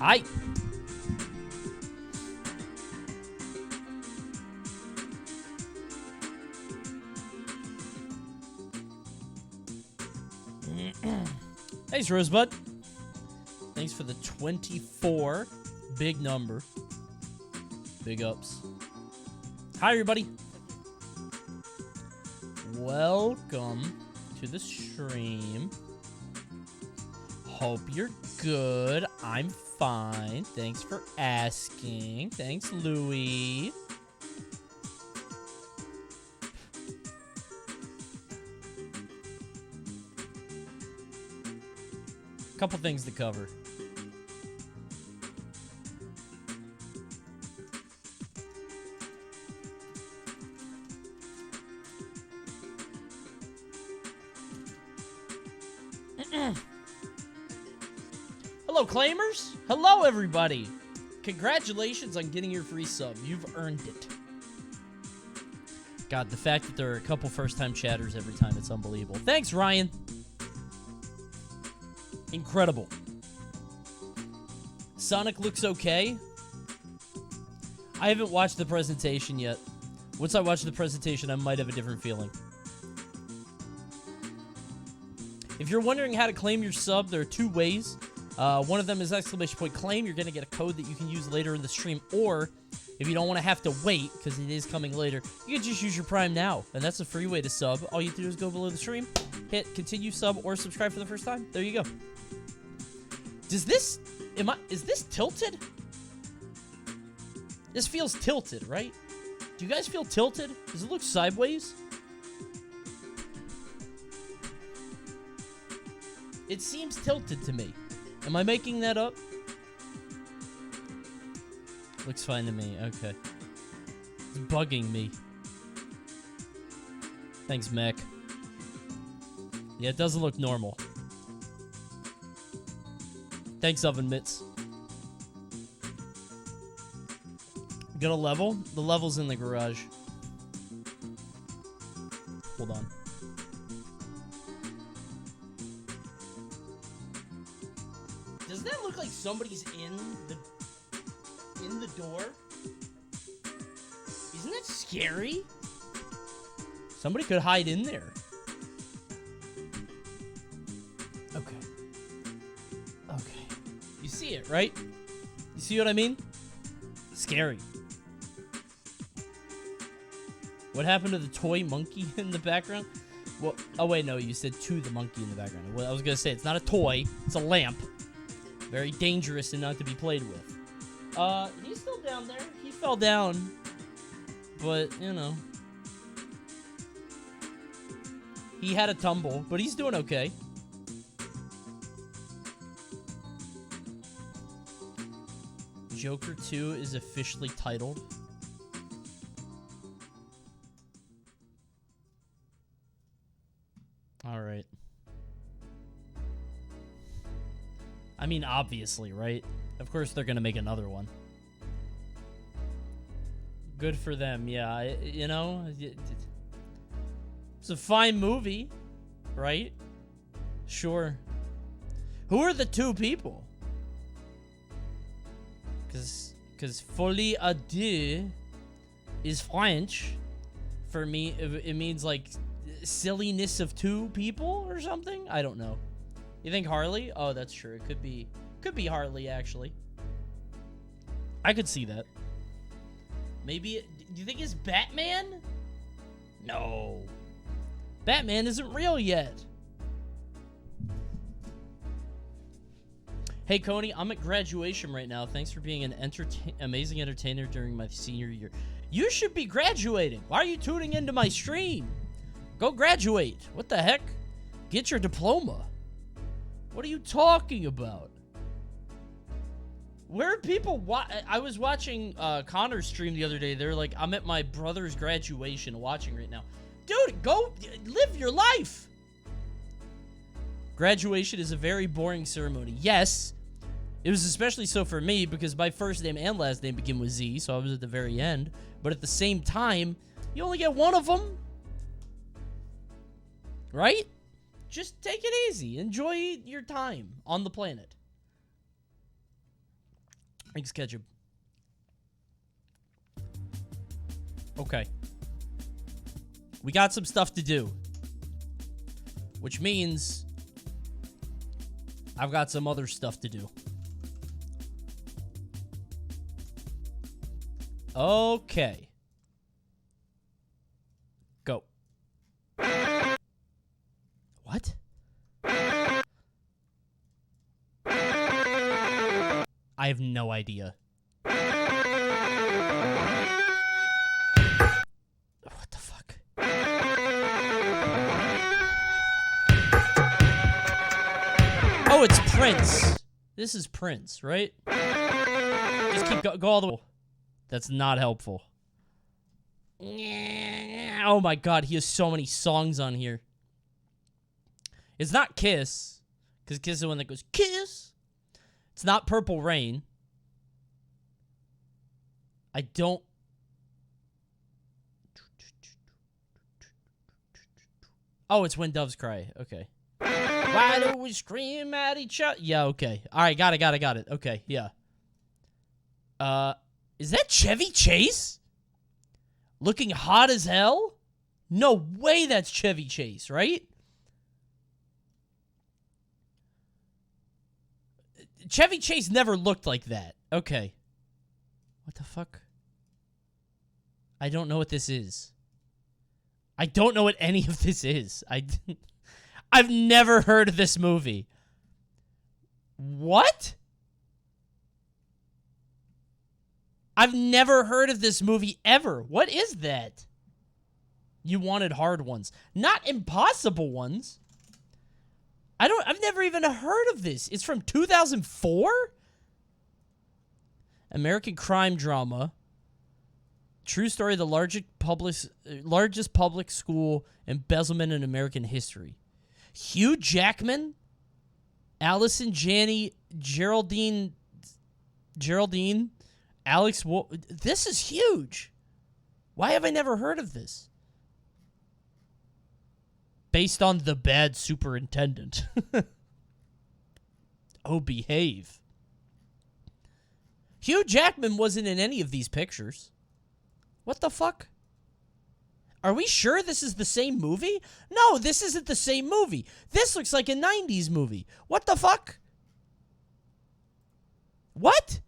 Hi. Thanks, Rosebud. Thanks for the 24. Big number. Big ups. Hi, everybody. Welcome to the stream. Hope you're good. I'm fine. Thanks for asking. Thanks, Louie. Couple things to cover. Hello, claimers. Hello, everybody. Congratulations on getting your free sub. You've earned it. God, the fact that there are a couple first-time chatters every time, it's unbelievable. Thanks, Ryan. Incredible. Sonic looks okay. I haven't watched the presentation yet. Once I watch the presentation, I might have a different feeling. If you're wondering how to claim your sub, there are two ways. One of them is !claim. You're going to get a code that you can use later in the stream. Or, if you don't want to have to wait, because it is coming later, you can just use your Prime now. And that's a free way to sub. All you have to do is go below the stream, hit continue sub, or subscribe for the first time. There you go. Is this tilted? This feels tilted, right? Do you guys feel tilted? Does it look sideways? It seems tilted to me. Am I making that up? Looks fine to me. Okay. It's bugging me. Thanks, Mac. Yeah, it doesn't look normal. Thanks, Oven Mitts. Got a level? The level's in the garage. Hold on. Does that look like somebody's in the door? Isn't that scary? Somebody could hide in there. Okay. Okay. You see it, right? You see what I mean? Scary. What happened to the toy monkey in the background? Well, oh wait, no, you said to the monkey in the background. Well, I was gonna say, it's not a toy, it's a lamp. Very dangerous and not to be played with. He's still down there. He fell down. But, you know. He had a tumble, but he's doing okay. Joker 2 is officially titled. Alright. I mean, obviously, right? Of course they're gonna make another one. Good for them, yeah. You know, it's a fine movie, right? Sure. Who are the two people? Because folie à deux is French. For me, it means like silliness of two people or something? I don't know. You think Harley? Oh, that's true. It could be Harley, actually. I could see that. Maybe, do you think it's Batman? No. Batman isn't real yet. Hey, Coney, I'm at graduation right now. Thanks for being an amazing entertainer during my senior year. You should be graduating. Why are you tuning into my stream? Go graduate. What the heck? Get your diploma. What are you talking about? Where are people I was watching Connor's stream the other day. They're like, I'm at my brother's graduation watching right now. Dude, go live your life. Graduation is a very boring ceremony. Yes, it was especially so for me because my first name and last name begin with Z, so I was at the very end. But at the same time, you only get one of them. Right? Just take it easy. Enjoy your time on the planet. Thanks, ketchup. Okay. We got some stuff to do. Which means I've got some other stuff to do. Okay. Go. What? I have no idea. What the fuck? Oh, it's Prince. This is Prince, right? Just keep go all the way. That's not helpful. Oh my god, he has so many songs on here. It's not Kiss, because Kiss is the one that goes, Kiss. It's not Purple Rain. I don't... Oh, it's When Doves Cry. Okay. Why do we scream at each other? Yeah, okay. All right, got it. Okay, yeah. Is that Chevy Chase? Looking hot as hell? No way that's Chevy Chase, right? Chevy Chase never looked like that. Okay. What the fuck? I don't know what this is. I don't know what any of this is. I've never heard of this movie. What? I've never heard of this movie ever. What is that? You wanted hard ones. Not impossible ones. I've never even heard of this. It's from 2004? American crime drama. True story of the largest public school embezzlement in American history. Hugh Jackman, Allison Janney, Geraldine, Alex this is huge. Why have I never heard of this? Based on The Bad Superintendent. Oh, behave. Hugh Jackman wasn't in any of these pictures. What the fuck? Are we sure this is the same movie? No, this isn't the same movie. This looks like a 90s movie. What the fuck? What?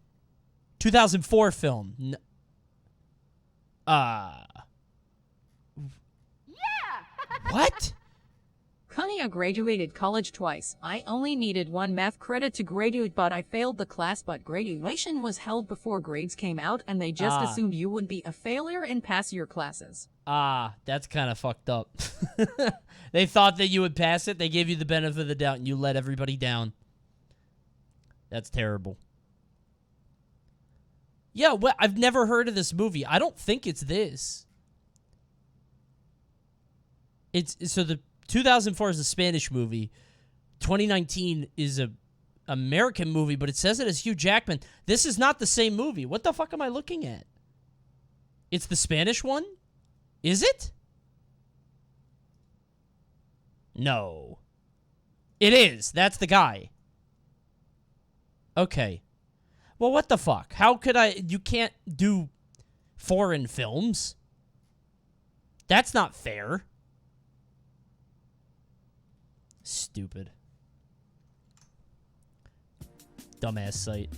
2004 film. Yeah. What? Coney, I graduated college twice. I only needed 1 math credit to graduate, but I failed the class. But graduation was held before grades came out, and they just assumed you would be a failure and pass your classes. That's kind of fucked up. They thought that you would pass it. They gave you the benefit of the doubt, and you let everybody down. That's terrible. Yeah, well, I've never heard of this movie. I don't think it's this. So the 2004 is a Spanish movie. 2019 is a American movie, but it says it as Hugh Jackman. This is not the same movie. What the fuck am I looking at? It's the Spanish one? Is it? No. It is. That's the guy. Okay. Well, what the fuck? How could I... You can't do foreign films. That's not fair. Stupid. Dumbass site.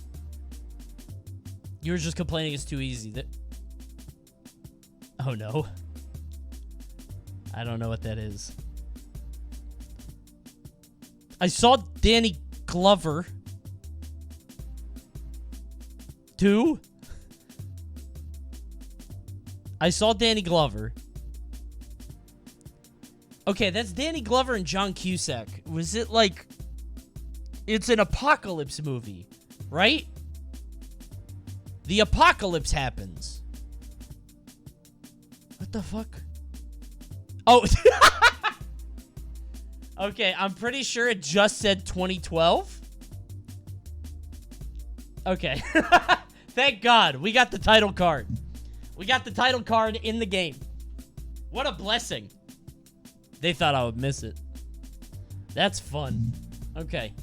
You were just complaining it's too easy. Oh, no. I don't know what that is. I saw Danny Glover. 2? I saw Danny Glover. Okay, that's Danny Glover and John Cusack. Was it like... It's an apocalypse movie, right? The apocalypse happens. What the fuck? Oh. Okay, I'm pretty sure it just said 2012. Okay. Thank God. We got the title card. We got the title card in the game. What a blessing. They thought I would miss it. That's fun. Okay.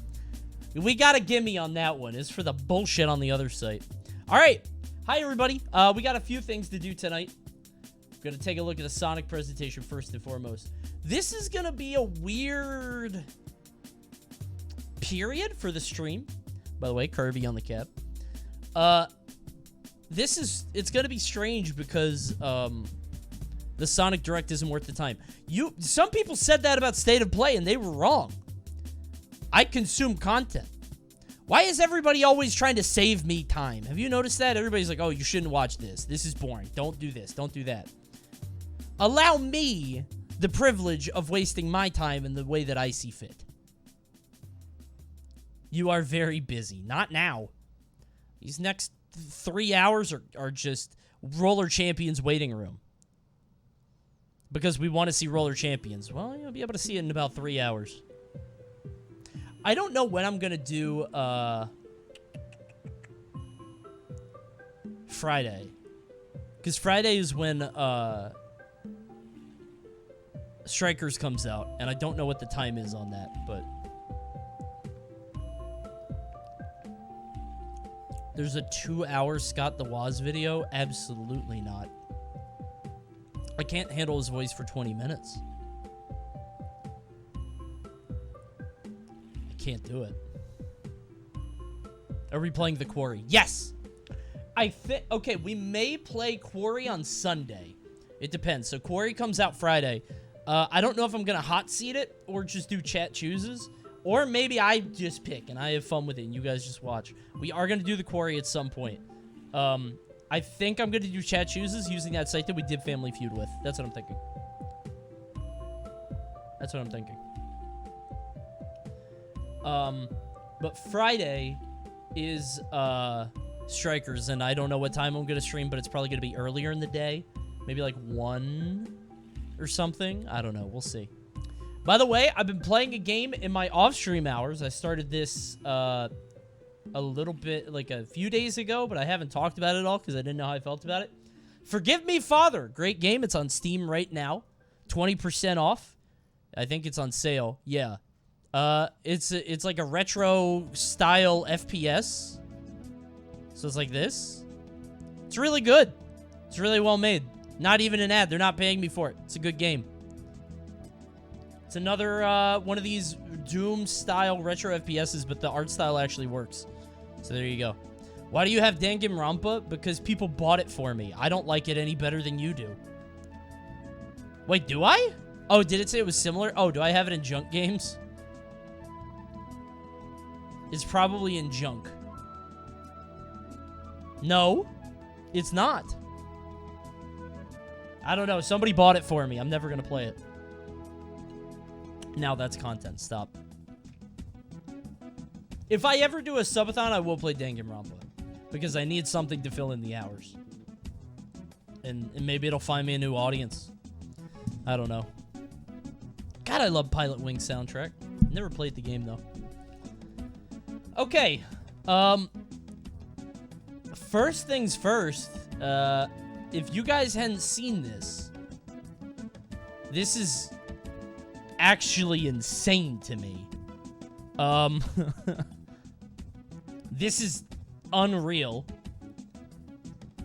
We got a gimme on that one. It's for the bullshit on the other site. All right. Hi, everybody. We got a few things to do tonight. We're going to take a look at the Sonic presentation first and foremost. This is going to be a weird period for the stream. By the way, Kirby on the cap. It's going to be strange because the Sonic Direct isn't worth the time. Some people said that about State of Play, and they were wrong. I consume content. Why is everybody always trying to save me time? Have you noticed that? Everybody's like, oh, you shouldn't watch this. This is boring. Don't do this. Don't do that. Allow me the privilege of wasting my time in the way that I see fit. You are very busy. Not now. These next 3 hours are just Roller Champions waiting room. Because we want to see Roller Champions. Well, you'll be able to see it in about 3 hours. I don't know when I'm going to do Friday. Because Friday is when Strikers comes out. And I don't know what the time is on that, but... There's a 2-hour Scott the Woz video? Absolutely not. I can't handle his voice for 20 minutes. I can't do it. Are we playing The Quarry? Yes! Okay, we may play Quarry on Sunday. It depends. So Quarry comes out Friday. I don't know if I'm going to hot seat it or just do chat chooses. Or maybe I just pick and I have fun with it and you guys just watch. We are going to do The Quarry at some point. I think I'm going to do chat chooses using that site that we did Family Feud with. That's what I'm thinking. That's what I'm thinking. But Friday is Strikers, and I don't know what time I'm going to stream, but it's probably going to be earlier in the day. Maybe like 1 or something. I don't know. We'll see. By the way, I've been playing a game in my off-stream hours. I started this a little bit, like a few days ago, but I haven't talked about it all because I didn't know how I felt about it. Forgive Me, Father. Great game. It's on Steam right now. 20% off. I think it's on sale. Yeah. It's like a retro-style FPS. So it's like this. It's really good. It's really well made. Not even an ad. They're not paying me for it. It's a good game. It's another one of these Doom-style retro FPSs, but the art style actually works. So there you go. Why do you have Danganronpa? Because people bought it for me. I don't like it any better than you do. Wait, do I? Oh, did it say it was similar? Oh, do I have it in junk games? It's probably in junk. No, it's not. I don't know. Somebody bought it for me. I'm never going to play it. Now that's content. Stop. If I ever do a subathon, I will play Danganronpa. Because I need something to fill in the hours. And maybe it'll find me a new audience. I don't know. God, I love Pilot Wing soundtrack. Never played the game, though. Okay. First things first. If you guys hadn't seen this, this is actually insane to me. This is unreal.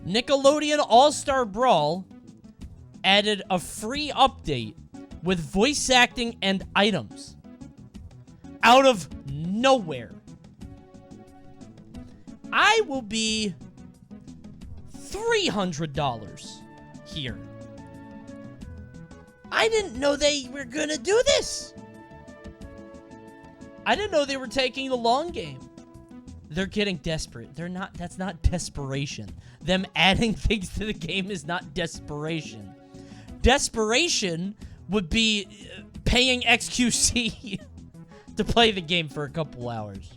Nickelodeon All-Star Brawl added a free update with voice acting and items out of nowhere. I will be $300 here. I didn't know they were gonna do this. I didn't know they were taking the long game. They're getting desperate. They're not. That's not desperation. Them adding things to the game is not desperation. Desperation would be paying XQC to play the game for a couple hours.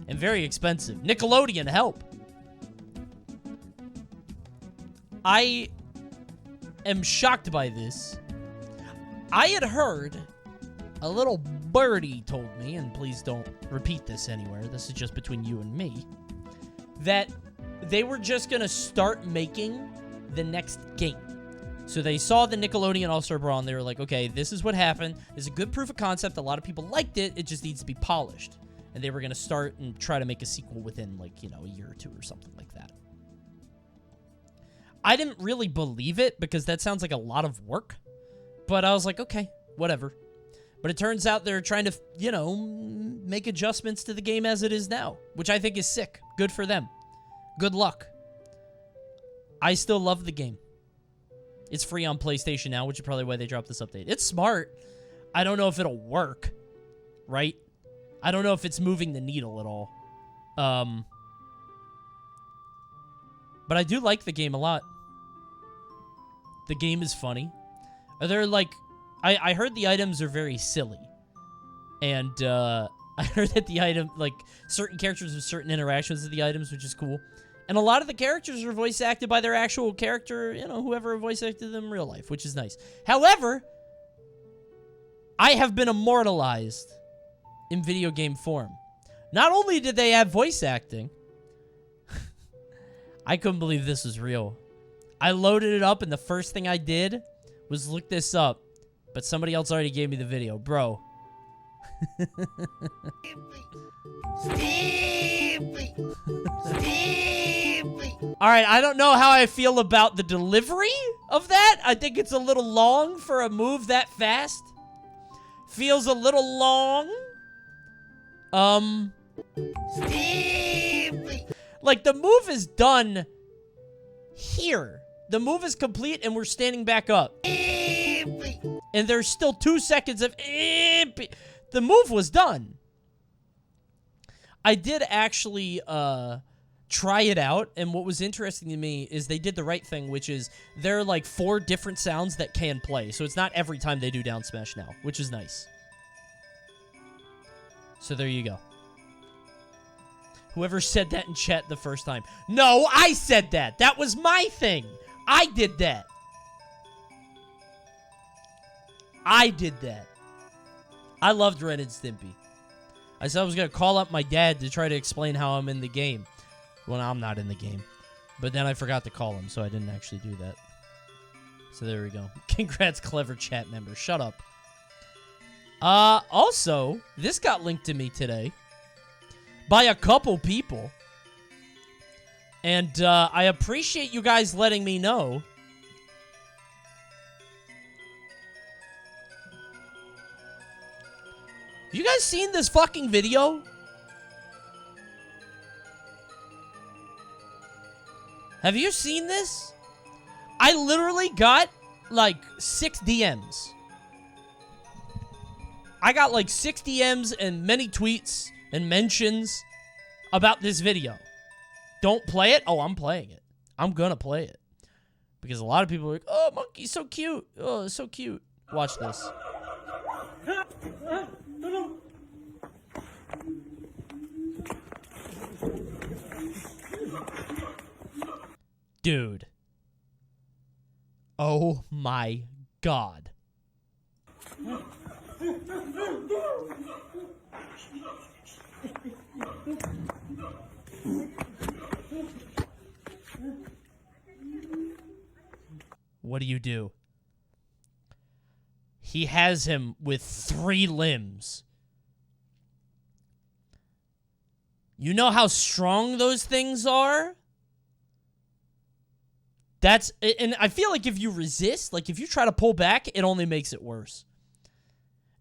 And very expensive. Nickelodeon, help. I am shocked by this. I had heard, a little birdie told me, and please don't repeat this anywhere, this is just between you and me, that they were just going to start making the next game. So they saw the Nickelodeon All-Star Brawl, and they were like, okay, this is what happened. This is a good proof of concept. A lot of people liked it. It just needs to be polished. And they were going to start and try to make a sequel within, like, you know, a year or two or something like that. I didn't really believe it because that sounds like a lot of work. But I was like, okay, whatever. But it turns out they're trying to, you know, make adjustments to the game as it is now, which I think is sick. Good for them. Good luck. I still love the game. It's free on PlayStation now, which is probably why they dropped this update. It's smart. I don't know if it'll work, right? I don't know if it's moving the needle at all. But I do like the game a lot. The game is funny. Are there, like... I heard the items are very silly. And, I heard that the item... Like, certain characters have certain interactions with the items, which is cool. And a lot of the characters are voice acted by their actual character, you know, whoever voice acted them in real life, which is nice. However, I have been immortalized in video game form. Not only did they have voice acting, I couldn't believe this was real. I loaded it up, and the first thing I did was look this up, but somebody else already gave me the video. Bro. Alright, I don't know how I feel about the delivery of that. I think it's a little long for a move that fast. Feels a little long. Like, the move is done here. The move is complete, and we're standing back up. And there's still 2 seconds of... The move was done. I did actually try it out, and what was interesting to me is they did the right thing, which is there are like 4 different sounds that can play. So it's not every time they do down smash now, which is nice. So there you go. Whoever said that in chat the first time. No, I said that. That was my thing. I did that. I did that. I loved Ren and Stimpy. I said I was going to call up my dad to try to explain how I'm in the game. Well, I'm not in the game. But then I forgot to call him, so I didn't actually do that. So there we go. Congrats, clever chat member. Shut up. Also, this got linked to me today by a couple people. And I appreciate you guys letting me know. You guys seen this fucking video? Have you seen this? I literally got like 6 DMs. I got like 6 DMs and many tweets and mentions about this video. Don't play it? Oh, I'm playing it. I'm gonna play it. Because a lot of people are like, oh, monkey's so cute. Oh, it's so cute. Watch this. Dude. Oh my God. What do? He has him with 3 limbs. You know how strong those things are? And I feel like if you resist, like if you try to pull back, it only makes it worse.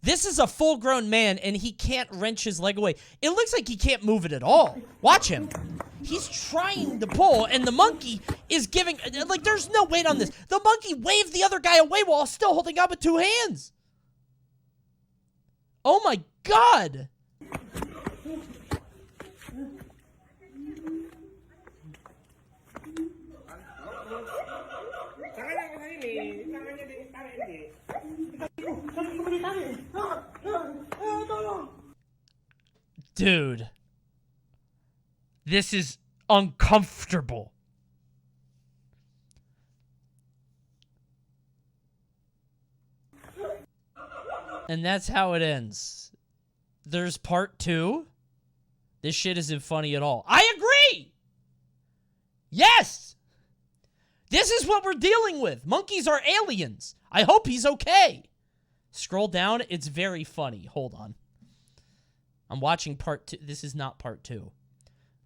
This is a full-grown man, and he can't wrench his leg away. It looks like he can't move it at all. Watch him. He's trying to pull, and the monkey is giving... Like, there's no weight on this. The monkey waved the other guy away while still holding on with 2 hands. Oh, my God. Dude. This is uncomfortable. And that's how it ends. There's part 2. This shit isn't funny at all. I agree! Yes! This is what we're dealing with. Monkeys are aliens. I hope he's okay. Scroll down. It's very funny. Hold on. I'm watching part 2. This is not part 2.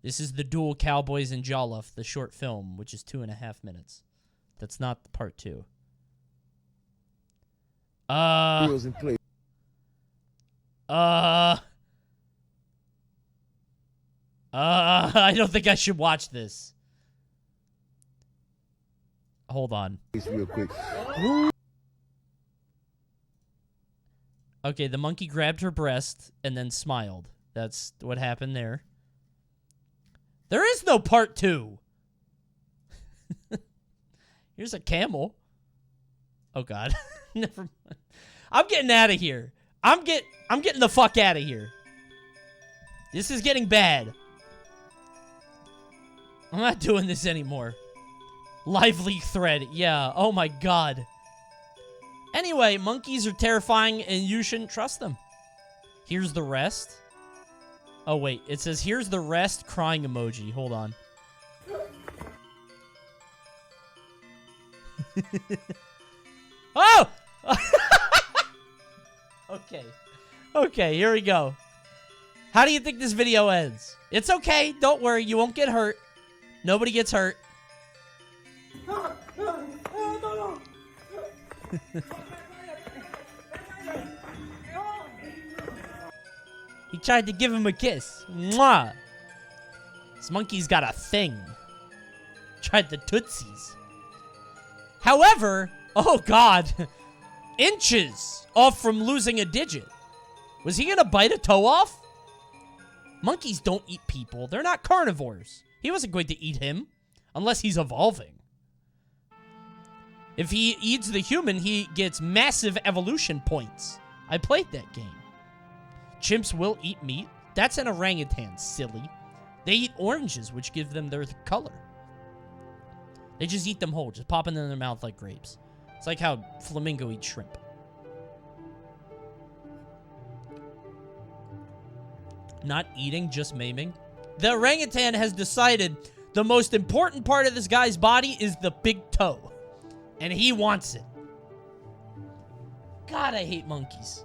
This is the Duel Cowboys and Jolliffe, the short film, which is 2.5 minutes. That's not part 2. I don't think I should watch this. Hold on. Real quick. Okay, the monkey grabbed her breast and then smiled. That's what happened there. There is no part 2. Here's a camel. Oh God. Never mind. I'm getting out of here. I'm getting the fuck out of here. This is getting bad. I'm not doing this anymore. Live leak thread. Yeah. Oh my God. Anyway, monkeys are terrifying and you shouldn't trust them. Here's the rest. Oh wait, it says here's the rest crying emoji. Hold on. Oh! Okay. Okay, here we go. How do you think this video ends? It's okay. Don't worry. You won't get hurt. Nobody gets hurt. He tried to give him a kiss. Mwah! This monkey's got a thing. Tried the tootsies. However, oh God, inches off from losing a digit. Was he gonna bite a toe off? Monkeys don't eat people. They're not carnivores. He wasn't going to eat him unless he's evolving. If he eats the human, he gets massive evolution points. I played that game. Chimps will eat meat. That's an orangutan, silly. They eat oranges, which give them their color. They just eat them whole, just pop them in their mouth like grapes. It's like how flamingo eats shrimp. Not eating, just maiming. The orangutan has decided the most important part of this guy's body is the big toe. And he wants it. God, I hate monkeys.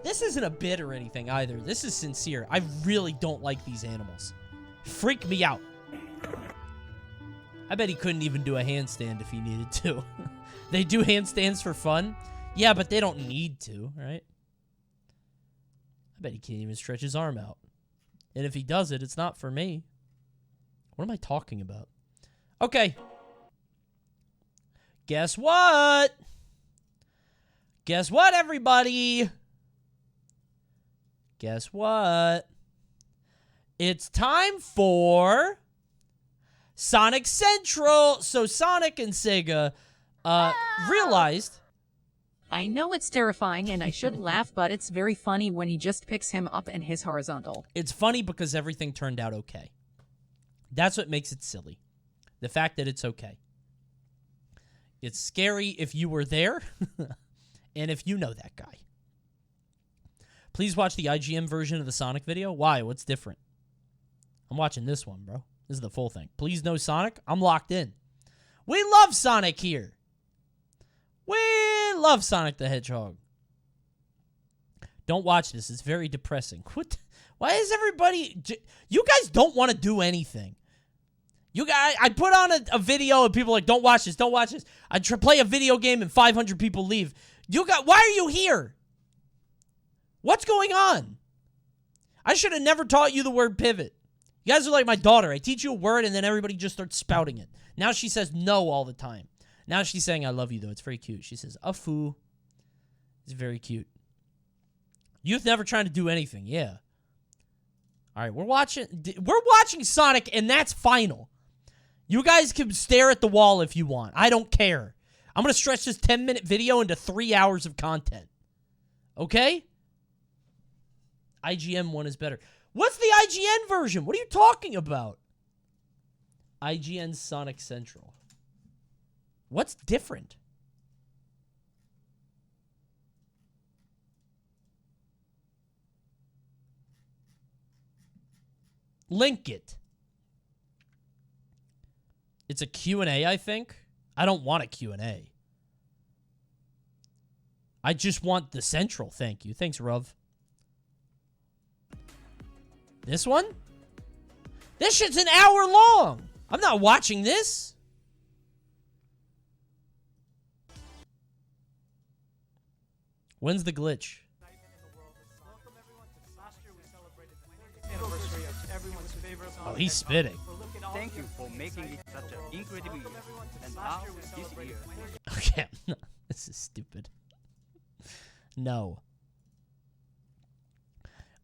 This isn't a bit or anything either. This is sincere. I really don't like these animals. Freak me out. I bet he couldn't even do a handstand if he needed to. They do handstands for fun? Yeah, but they don't need to, right? I bet he can't even stretch his arm out. And if he does it, it's not for me. What am I talking about? Okay. Guess what? Guess what, everybody? Guess what? It's time for Sonic Central. So Sonic and Sega realized... I know it's terrifying and I shouldn't laugh, but it's very funny when he just picks him up in his horizontal. It's funny because everything turned out okay. That's what makes it silly. The fact that it's okay. It's scary if you were there and if you know that guy. Please watch the IGN version of the Sonic video. Why? What's different? I'm watching this one, bro. This is the full thing. Please know Sonic. I'm locked in. We love Sonic here. We love Sonic the Hedgehog. Don't watch this. It's very depressing. What? Why is everybody... You guys don't want to do anything. You guys... I put on a video and people are like, don't watch this, don't watch this. I play a video game and 500 people leave. Why are you here? What's going on? I should have never taught you the word pivot. You guys are like my daughter. I teach you a word and then everybody just starts spouting it. Now she says no all the time. Now she's saying, I love you, though. It's very cute. She says, "Afu." It's very cute. Youth never trying to do anything. Yeah. All right, we're watching Sonic, and that's final. You guys can stare at the wall if you want. I don't care. I'm going to stretch this 10-minute video into 3 hours of content. Okay? IGN one is better. What's the IGN version? What are you talking about? IGN Sonic Central. What's different? Link it. It's a Q&A, I think. I don't want a Q&A. I just want the central. Thank you. Thanks, Ruv. This one? This shit's an hour long. I'm not watching this. When's the glitch? Oh, he's spitting. Thank you for making it such an incredible year. And now, this year. Okay, this is stupid. No.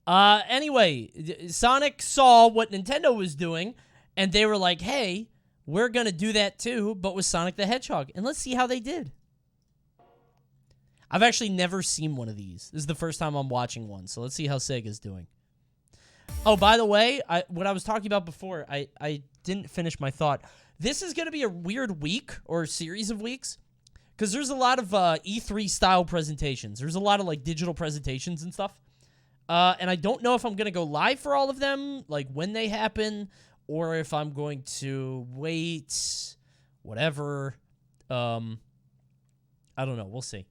Anyway, Sonic saw what Nintendo was doing, and they were like, hey, we're gonna do that too, but with Sonic the Hedgehog. And let's see how they did. I've actually never seen one of these. This is the first time I'm watching one, so let's see how Sega's doing. Oh, by the way, what I was talking about before, I didn't finish my thought. This is going to be a weird week, or a series of weeks, because there's a lot of E3-style presentations. There's a lot of, like, digital presentations and stuff. And I don't know if I'm going to go live for all of them, like, when they happen, or if I'm going to wait, whatever. I don't know. We'll see.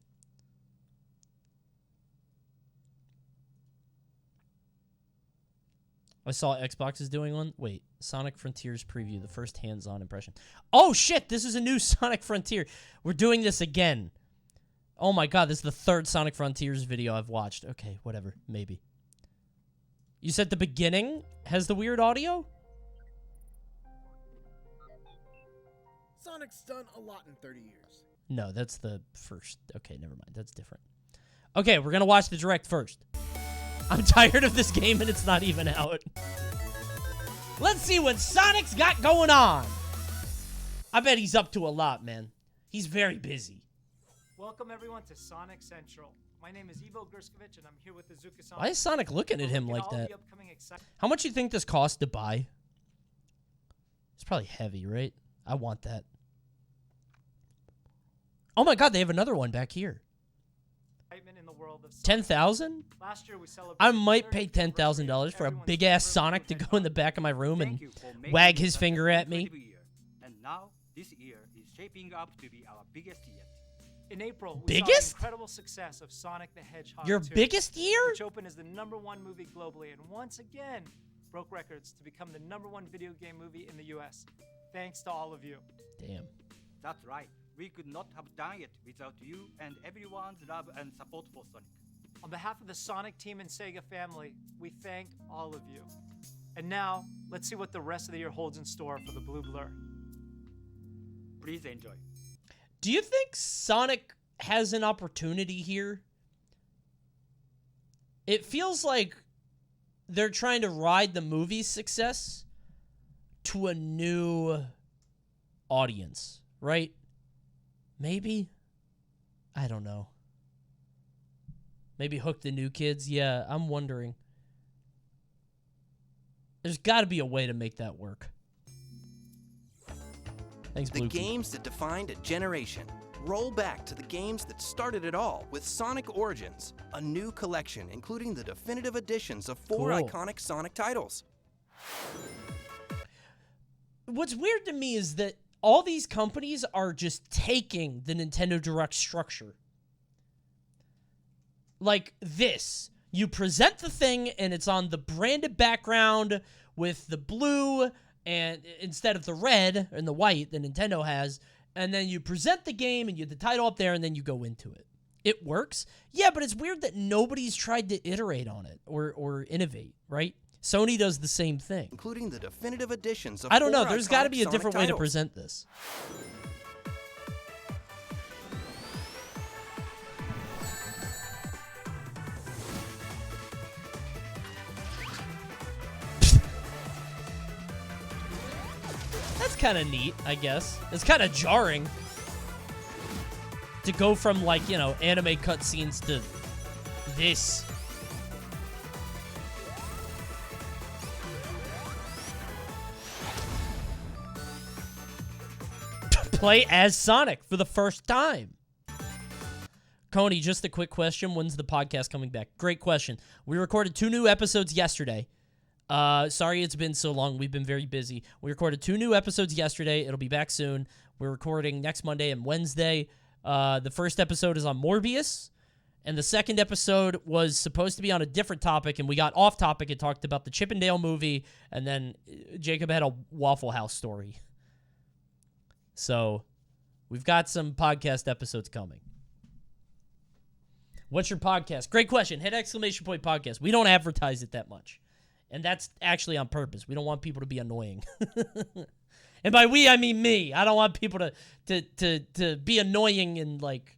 I saw Xbox is doing one. Wait, Sonic Frontiers preview, the first hands-on impression. Oh, shit, this is a new Sonic Frontier. We're doing this again. Oh, my God, this is the third Sonic Frontiers video I've watched. Okay, whatever, maybe. You said the beginning has the weird audio? Sonic's done a lot in 30 years. No, that's the first. Okay, never mind. That's different. Okay, we're going to watch the direct first. I'm tired of this game and it's not even out. Let's see what Sonic's got going on. I bet he's up to a lot, man. He's very busy. Welcome everyone to Sonic Central. My name is Ivo Gerskovich and I'm here with the Zuka Sonic. Why is Sonic looking at him like that? How much do you think this cost to buy? It's probably heavy, right? I want that. Oh my God, they have another one back here. 10,000? I might pay $10,000 for a big ass Sonic to go in the back of my room and wag his finger at me. And now this year is shaping up to be our biggest yet. In April, we biggest? saw the incredible success of Sonic the Hedgehog Your 2, biggest year? which opened as the #1 movie globally and once again broke records to become the #1 video game movie in the US. Thanks to all of you. Damn. That's right. We could not have done it without you and everyone's love and support for Sonic. On behalf of the Sonic team and Sega family, we thank all of you. And now, let's see what the rest of the year holds in store for the Blue Blur. Please enjoy. Do you think Sonic has an opportunity here? It feels like they're trying to ride the movie's success to a new audience, right? Maybe? I don't know. Maybe hook the new kids? Yeah, I'm wondering. There's got to be a way to make that work. Thanks, Blue. The games that defined a generation. Roll back to the games that started it all with Sonic Origins, a new collection including the definitive editions of 4 iconic Sonic titles. What's weird to me is that all these companies are just taking the Nintendo Direct structure. Like this. You present the thing and it's on the branded background with the blue and instead of the red and the white that Nintendo has, and then you present the game and you have the title up there and then you go into it. It works. Yeah, but it's weird that nobody's tried to iterate on it or innovate, right? Sony does the same thing. Including the definitive editions of I don't know. 4 There's got to be a iconic different Sonic way to titles. present this. That's kind of neat, I guess. It's kind of jarring to go from, like, you know, anime cutscenes to this. Play as Sonic for the first time. Coney, just a quick question. When's the podcast coming back? Great question. We recorded 2 new episodes yesterday. Sorry it's been so long. We've been very busy. We recorded 2 new episodes yesterday. It'll be back soon. We're recording next Monday and Wednesday. The first episode is on Morbius, And the second episode was supposed to be on a different topic, and we got off topic and talked about the Chip and Dale movie, and then Jacob had a Waffle House story. So we've got some podcast episodes coming. What's your podcast? Great question. Hit exclamation point podcast. We don't advertise it that much. And that's actually on purpose. We don't want people to be annoying. And by we, I mean me. I don't want people to be annoying and like...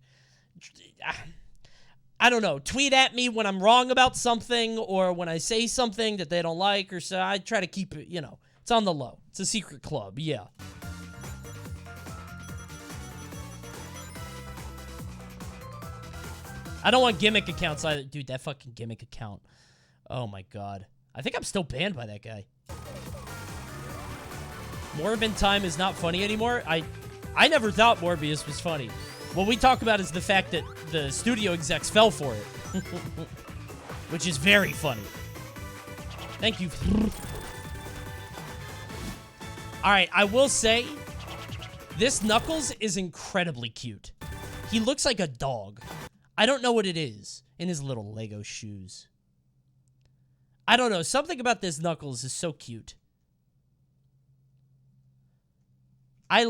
I don't know, tweet at me when I'm wrong about something or when I say something that they don't like or so. I try to keep it, you know, it's on the low. It's a secret club, yeah. I don't want gimmick accounts either. Dude, that fucking gimmick account. Oh my god. I think I'm still banned by that guy. Morbin Time is not funny anymore. I never thought Morbius was funny. What we talk about is the fact that the studio execs fell for it. Which is very funny. Thank you. Alright, I will say, this Knuckles is incredibly cute. He looks like a dog. I don't know what it is in his little Lego shoes. I don't know. Something about this Knuckles is so cute. I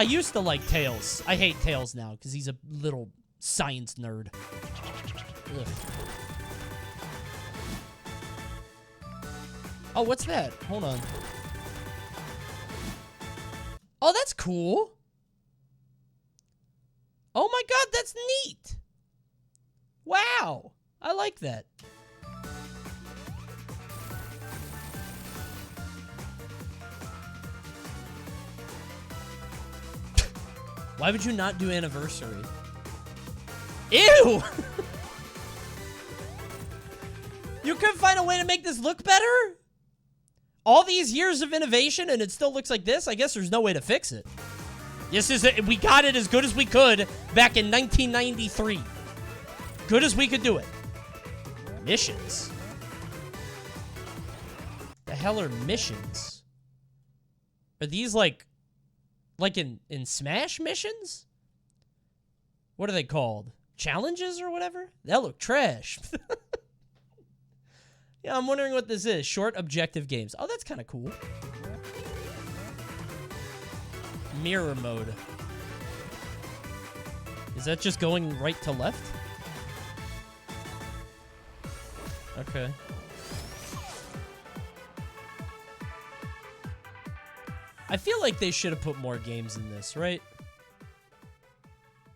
used to like Tails. I hate Tails now because he's a little science nerd. Ugh. Oh, what's that? Hold on. Oh, that's cool. Oh my god, that's neat. Wow. I like that. Why would you not do anniversary? Ew! You couldn't find a way to make this look better? All these years of innovation and it still looks like this? I guess there's no way to fix it. We got it as good as we could back in 1993. Good as we could do it. Missions. The hell are missions? Are these like in Smash missions? What are they called? Challenges or whatever? That look trash. Yeah, I'm wondering what this is. Short objective games. Oh, that's kind of cool. Mirror mode. Is that just going right to left? Okay. I feel like they should have put more games in this, right?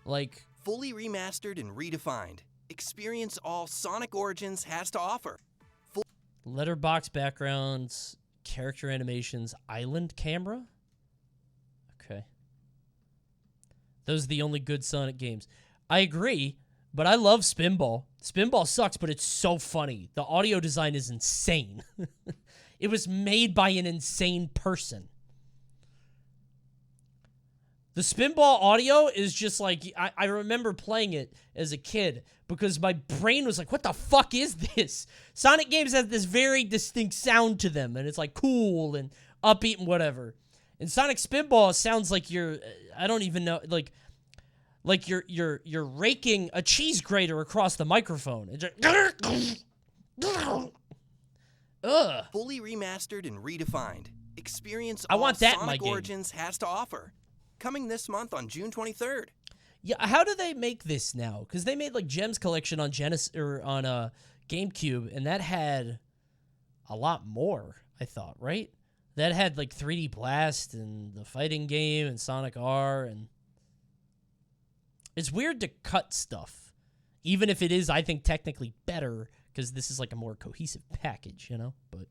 Like... Fully remastered and redefined. Experience all Sonic Origins has to offer. Letterbox backgrounds, character animations, island camera? Okay. Those are the only good Sonic games. I agree, but I love Spinball. Spinball sucks, but it's so funny. The audio design is insane. It was made by an insane person. The Spinball audio is just like, I remember playing it as a kid because my brain was like, what the fuck is this? Sonic games have this very distinct sound to them, and it's like cool and upbeat and whatever. And Sonic Spinball sounds like you're, I don't even know, like you're raking a cheese grater across the microphone. It's just, ugh. Fully remastered and redefined. Experience I all want that Sonic in my game. Origins has to offer. Coming this month on June 23rd. Yeah, how do they make this now? Because they made like Gems Collection on Genesis or on GameCube, and that had a lot more. I thought, right? That had like 3D Blast and the fighting game and Sonic R, and it's weird to cut stuff, even if it is, I think, technically better because this is like a more cohesive package, you know. But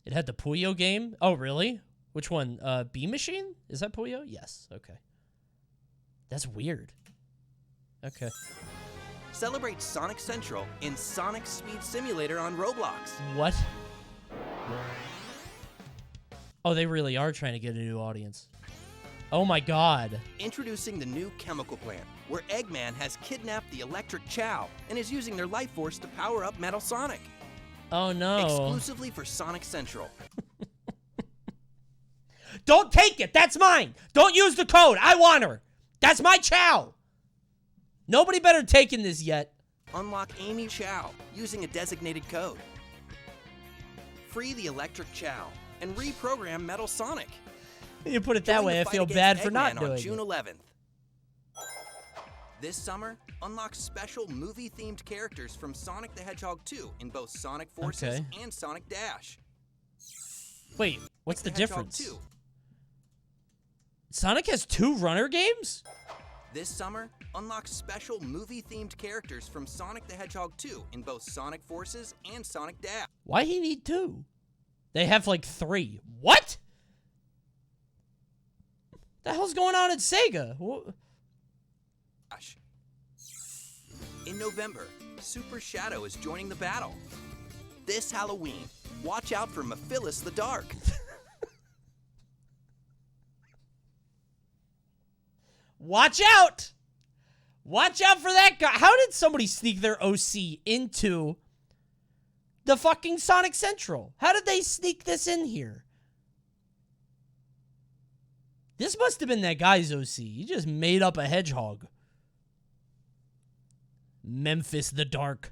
it had the Puyo game. Oh, really? Which one? B Machine? Is that Puyo? Yes. Okay. That's weird. Okay. Celebrate Sonic Central in Sonic Speed Simulator on Roblox. What? Oh, they really are trying to get a new audience. Oh my god. Introducing the new chemical plant, where Eggman has kidnapped the Electric Chow and is using their life force to power up Metal Sonic. Oh no. Exclusively for Sonic Central. Don't take it! That's mine! Don't use the code! I want her! That's my chow! Nobody better taken this yet. Unlock Amy Chow using a designated code. Free the Electric Chow and reprogram Metal Sonic. You put it that Join way, the I fight feel against bad for not Eggman doing on June it. 11th. This summer, unlock special movie-themed characters from Sonic the Hedgehog 2 in both Sonic Forces Okay. and Sonic Dash. Wait, what's the Sonic Hedgehog difference? 2. Sonic has 2 runner games? This summer, unlock special movie-themed characters from Sonic the Hedgehog 2 in both Sonic Forces and Sonic Dash. Why he need 2? They have like 3. What? The hell's going on at Sega? In November, Super Shadow is joining the battle. This Halloween, watch out for Mephilas the Dark. Watch out! Watch out for that guy. How did somebody sneak their OC into the fucking Sonic Central? How did they sneak this in here? This must have been that guy's OC. He just made up a hedgehog. Memphis the Dark.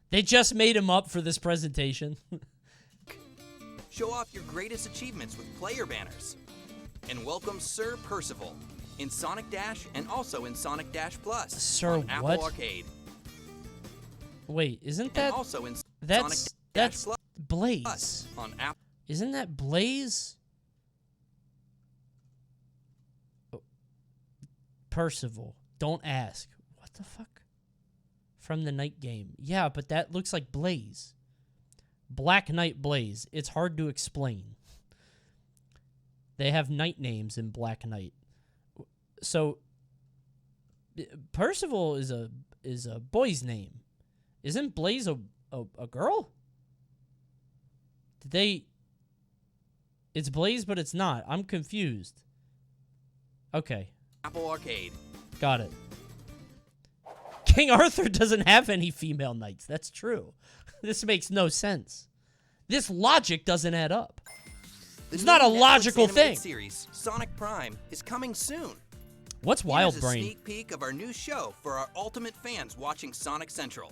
They just made him up for this presentation. Show off your greatest achievements with player banners. And welcome Sir Percival in Sonic Dash and also in Sonic Dash Plus Sir on Apple what? Arcade. Wait, isn't And that... also in Sonic That's Dash Plus Blaze. on Apple. Isn't that Blaze? Oh. Percival. Don't ask. What the fuck? From the night game. Yeah, but that looks like Blaze. Black Knight Blaze. It's hard to explain. They have night names in Black Knight. So Percival is a boy's name. Isn't Blaze a girl? Did they... It's Blaze, but it's not. I'm confused. Okay. Apple Arcade. Got it. King Arthur doesn't have any female knights. That's true. This makes no sense. This logic doesn't add up. The It's new not a Netflix logical animated thing. Series, Sonic Prime, is coming soon. What's Wild Here's a Brain? sneak peek of our new show for our ultimate fans watching Sonic Central.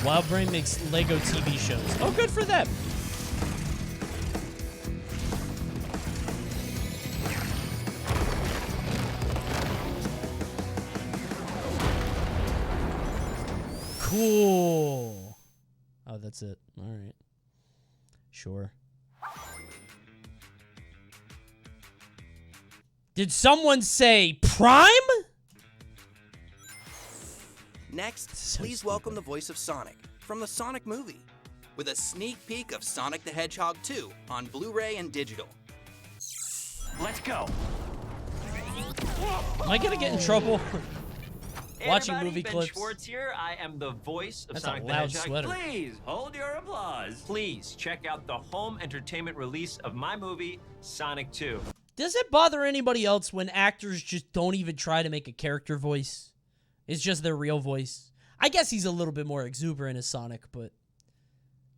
Wild Brain makes Lego TV shows. Oh, good for them. Cool. Oh, that's it. All right. Sure. Did someone say Prime? Next, So please welcome the voice of Sonic from the Sonic movie with a sneak peek of Sonic the Hedgehog 2 on Blu-ray and digital. Let's go. Am I gonna get in trouble? Hey Watching everybody, movie Ben clips. Schwartz here. I am the voice of That's a Sonic the loud Hedgehog. sweater. Please hold your applause. Please check out the home entertainment release of my movie, Sonic 2. Does it bother anybody else when actors just don't even try to make a character voice? It's just their real voice. I guess he's a little bit more exuberant as Sonic, but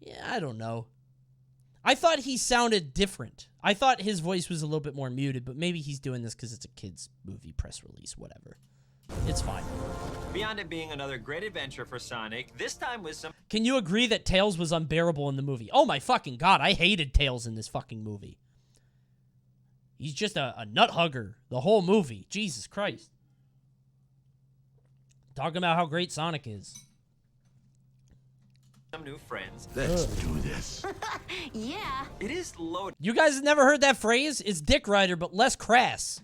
yeah, I don't know. I thought he sounded different. I thought his voice was a little bit more muted, but maybe he's doing this because it's a kid's movie press release, whatever. It's fine. Beyond it being another great adventure for Sonic, this time with some Can you agree that Tails was unbearable in the movie? Oh my fucking god, I hated Tails in this fucking movie. He's just a nut hugger the whole movie. Jesus Christ. Talking about how great Sonic is. new friends. Let's do this. Yeah. It is loaded You guys have never heard that phrase? It's Dick Rider, but less crass.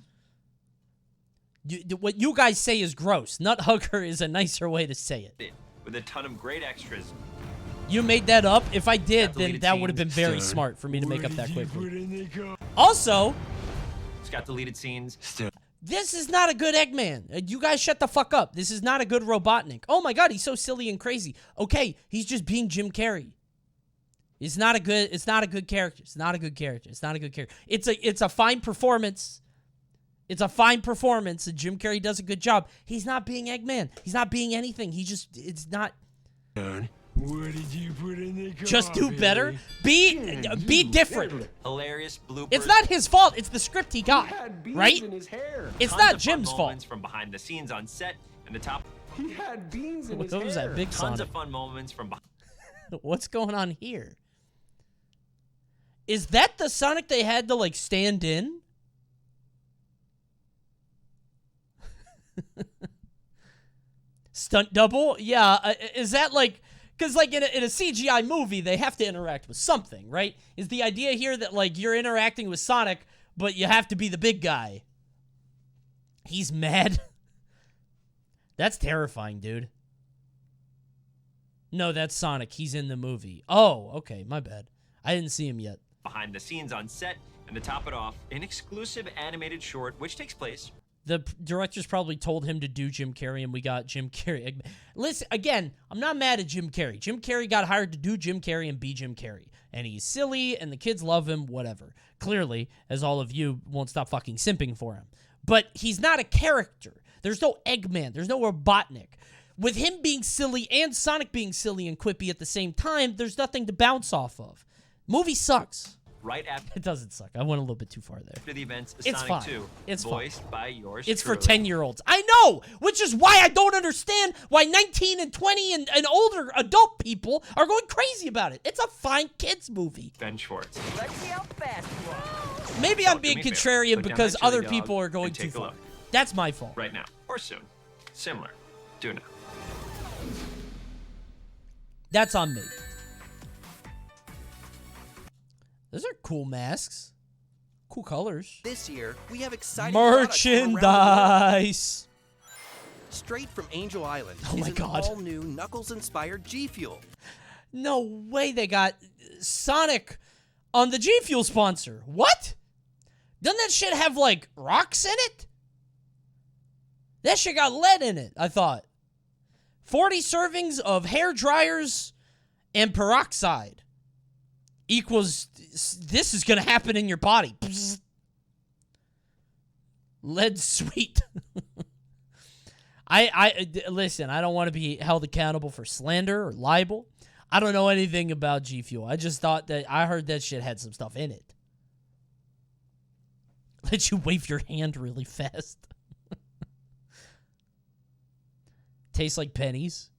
What you guys say is gross. Nut hugger is a nicer way to say it. with a ton of great extras. You made that up? If I did, Got then deleted that would have been scenes. very smart for me to make up that quickly. Also, It's got deleted scenes. this is not a good Eggman. You guys shut the fuck up. This is not a good Robotnik. Oh my god, he's so silly and crazy. Okay, he's just being Jim Carrey. It's not a good character. It's not a good character. It's not a good character. It's a fine performance. It's a fine performance, and Jim Carrey does a good job. He's not being Eggman. He's not being anything. It's not. What did you put in the coffee? Just do better. Be different. Hilarious bloopers. It's not his fault. It's the script he got, He had beans right? in his hair. It's Tons not of fun Jim's moments fault. from behind the scenes on set and the top. He had beans in What his hair. was that? Big Tons Sonic. of fun moments from behind. What's going on here? Is that the Sonic they had to, like, stand in? Stunt double? Yeah. Is that, like... Because, like, in a CGI movie, they have to interact with something, right? Is the idea here that, like, you're interacting with Sonic, but you have to be the big guy? He's mad. That's terrifying, dude. No, that's Sonic. He's in the movie. Oh, okay. My bad. I didn't see him yet. Behind the scenes on set, and to top it off, an exclusive animated short which takes place. The directors probably told him to do Jim Carrey, and we got Jim Carrey. Listen, again, I'm not mad at Jim Carrey. Jim Carrey got hired to do Jim Carrey and be Jim Carrey. And he's silly, and the kids love him, whatever. Clearly, as all of you won't stop fucking simping for him. But he's not a character. There's no Eggman. There's no Robotnik. With him being silly and Sonic being silly and quippy at the same time, there's nothing to bounce off of. Movie sucks. Right after It doesn't suck. I went a little bit too far there. the events of It's Sonic fine. 2, It's voiced fine. by yours It's for truly. 10-year-olds. I know, which is why I don't understand why 19 and 20 and older adult people are going crazy about it. It's a fine kids movie. Ben Schwartz. Let's see how fast you are. Maybe I'm do being me a favor. contrarian Put down because that chili other dog people are going and too take a far. look. That's my fault. Right now, or soon. Similar. Do now. That's on me. Those are cool masks. Cool colors. This year, we have exciting products from around the world. Merchandise. Straight from Angel Island Oh is my an God. all-new Knuckles-inspired G Fuel. No way they got Sonic on the G Fuel sponsor. What? Doesn't that shit have, like, rocks in it? That shit got lead in it, I thought. 40 servings of hair dryers and peroxide equals this is going to happen in your body. Psst. Lead sweet. Listen, I don't want to be held accountable for slander or libel. I don't know anything about G Fuel. I just thought that I heard that shit had some stuff in it. Let you wave your hand really fast. Tastes like pennies.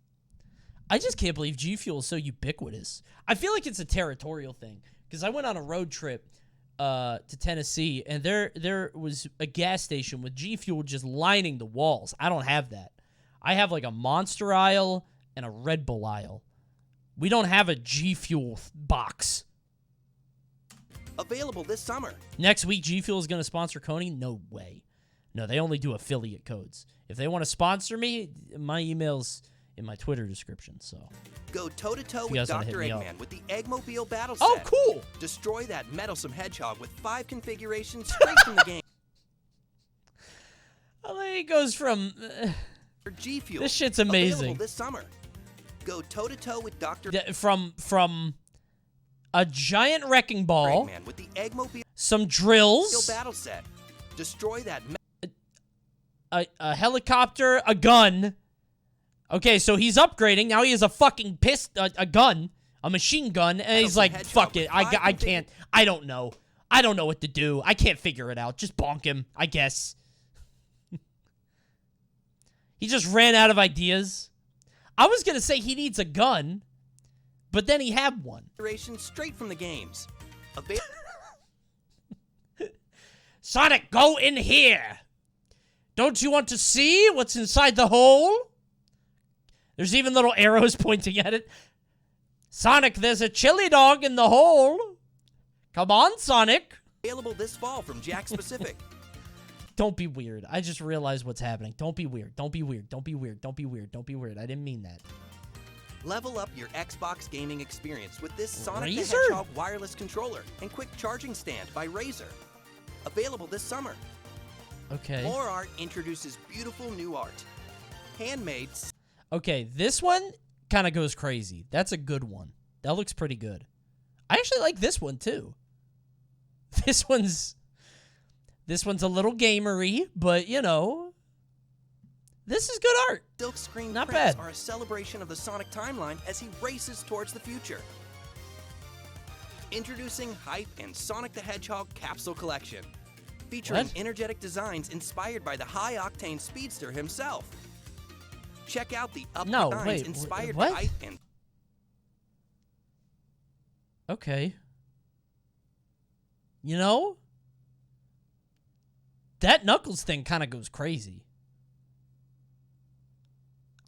I just can't believe G Fuel is so ubiquitous. I feel like it's a territorial thing because I went on a road trip to Tennessee and there was a gas station with G Fuel just lining the walls. I don't have that. I have like a Monster aisle and a Red Bull aisle. We don't have a G Fuel box. Available this summer. Next week, G Fuel is going to sponsor Coney? No way. No, they only do affiliate codes. If they want to sponsor me, my email's in my Twitter description, so. Go toe-to-toe you with guys wanna hit Dr. me up. Eggman with the Eggmobile Battle Oh, Set. cool! Destroy that meddlesome hedgehog with 5 configurations straight from the game. Well, he goes from... G Fuel. This shit's amazing. Available this summer. Go toe-to-toe with Dr. from a giant wrecking ball, Eggman with the Eggmobile some drills, Battle Set. Destroy that a helicopter, a gun. Okay, so he's upgrading. Now he has a fucking a gun, a machine gun, and he's like, fuck it. I can't. I don't know. I don't know what to do. I can't figure it out. Just bonk him, I guess. He just ran out of ideas. I was going to say he needs a gun, but then he had one. Straight from the games. Sonic, go in here. Don't you want to see what's inside the hole? There's even little arrows pointing at it. Sonic, there's a chili dog in the hole. Come on, Sonic. Available this fall from Jack Specific. Don't be weird. I just realized what's happening. Don't be weird. Don't be weird. Don't be weird. Don't be weird. Don't be weird. I didn't mean that. Level up your Xbox gaming experience with this Sonic the Razer? Hedgehog wireless controller and quick charging stand by Razer. Available this summer. Okay. More Art introduces beautiful new art. Handmade. Okay, this one kind of goes crazy. That's a good one. That looks pretty good. I actually like this one too. This one's a little gamery, but you know, This is good art. Silkscreen Not prints bad. are a celebration of the Sonic timeline as he races towards the future. Introducing Hype and Sonic the Hedgehog Capsule Collection, featuring What? energetic designs inspired by the high-octane speedster himself. Check out the up No, designs wait, inspired what? by Hype and Okay. You know, that Knuckles thing kind of goes crazy.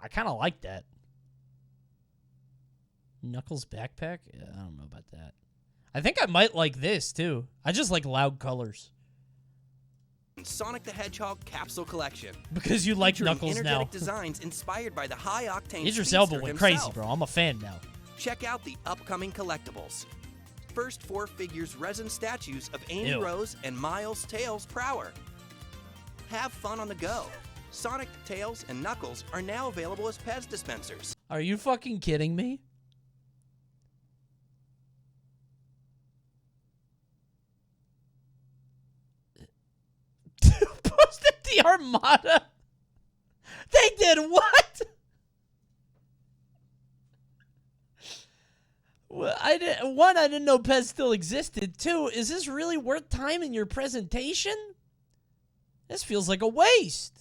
I kind of like that. Knuckles backpack? Yeah, I don't know about that. I think I might like this, too. I just like loud colors. Sonic the Hedgehog Capsule Collection. Because you like Featuring Knuckles now. energetic designs inspired by the high-octane Idris speedster Elba went crazy, himself. bro. I'm a fan now. Check out the upcoming collectibles. First 4 figures resin statues of Amy Ew. Rose and Miles Tails Prower. Have fun on the go. Sonic, Tails, and Knuckles are now available as Pez dispensers. Are you fucking kidding me? Posted the Armada. They did what? Well, I didn't know Pez still existed. 2, is this really worth time in your presentation? This feels like a waste.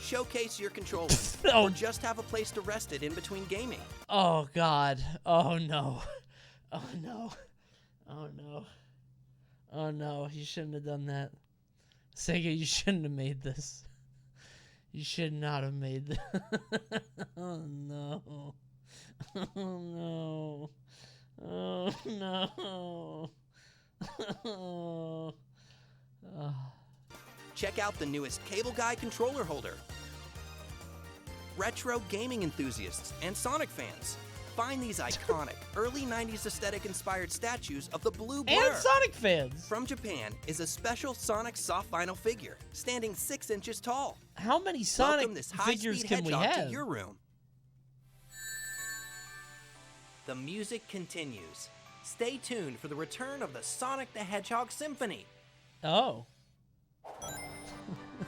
Showcase your controllers, No. or just have a place to rest it in between gaming. Oh, God. Oh, no. Oh, no. Oh, no. Oh, no. You shouldn't have done that. Sega, you shouldn't have made this. You should not have made this. Oh, no. Oh, no. Oh, no. Oh. Oh. Check out the newest Cable Guy controller holder. Retro gaming enthusiasts and Sonic fans, find these iconic early 90s aesthetic-inspired statues of the Blue Blur. And Sonic fans. From Japan is a special Sonic soft vinyl figure, standing 6 inches tall. How many Sonic Welcome this figures high-speed can we hedgehog have? to your room. The music continues. Stay tuned for the return of the Sonic the Hedgehog Symphony. Oh.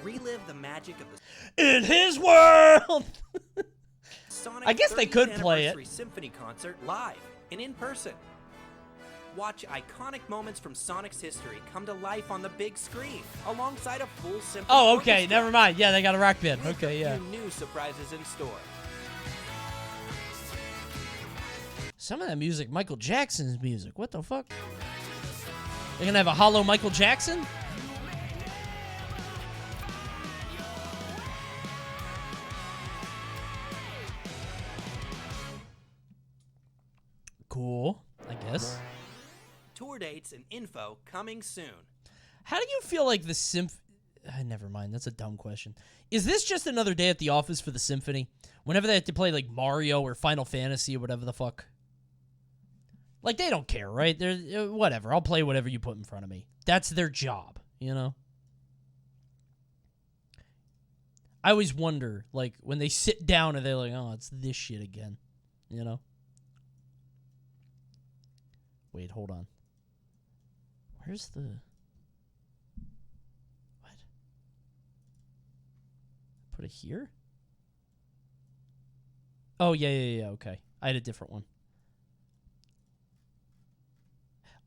Relive the magic of the In his world! Sonic I guess they 30th could play it. Anniversary Symphony concert live and in person. Watch iconic moments from Sonic's history come to life on the big screen alongside a full symphony. Oh, okay. orchestra. Never mind. Yeah, they got a rock band. With Okay, a yeah. few new surprises in store. Some of that music, Michael Jackson's music. What the fuck? They're gonna have a hollow Michael Jackson? Cool, I guess. Tour dates and info coming soon. How do you feel like the never mind, that's a dumb question. Is this just another day at the office for the symphony? Whenever they have to play like Mario or Final Fantasy or whatever the fuck. Like, they don't care, right? They're whatever. I'll play whatever you put in front of me. That's their job, you know? I always wonder, like, when they sit down and they're like, oh, it's this shit again, you know? Wait, hold on. Where's the... What? Put it here? Oh, yeah, okay. I had a different one.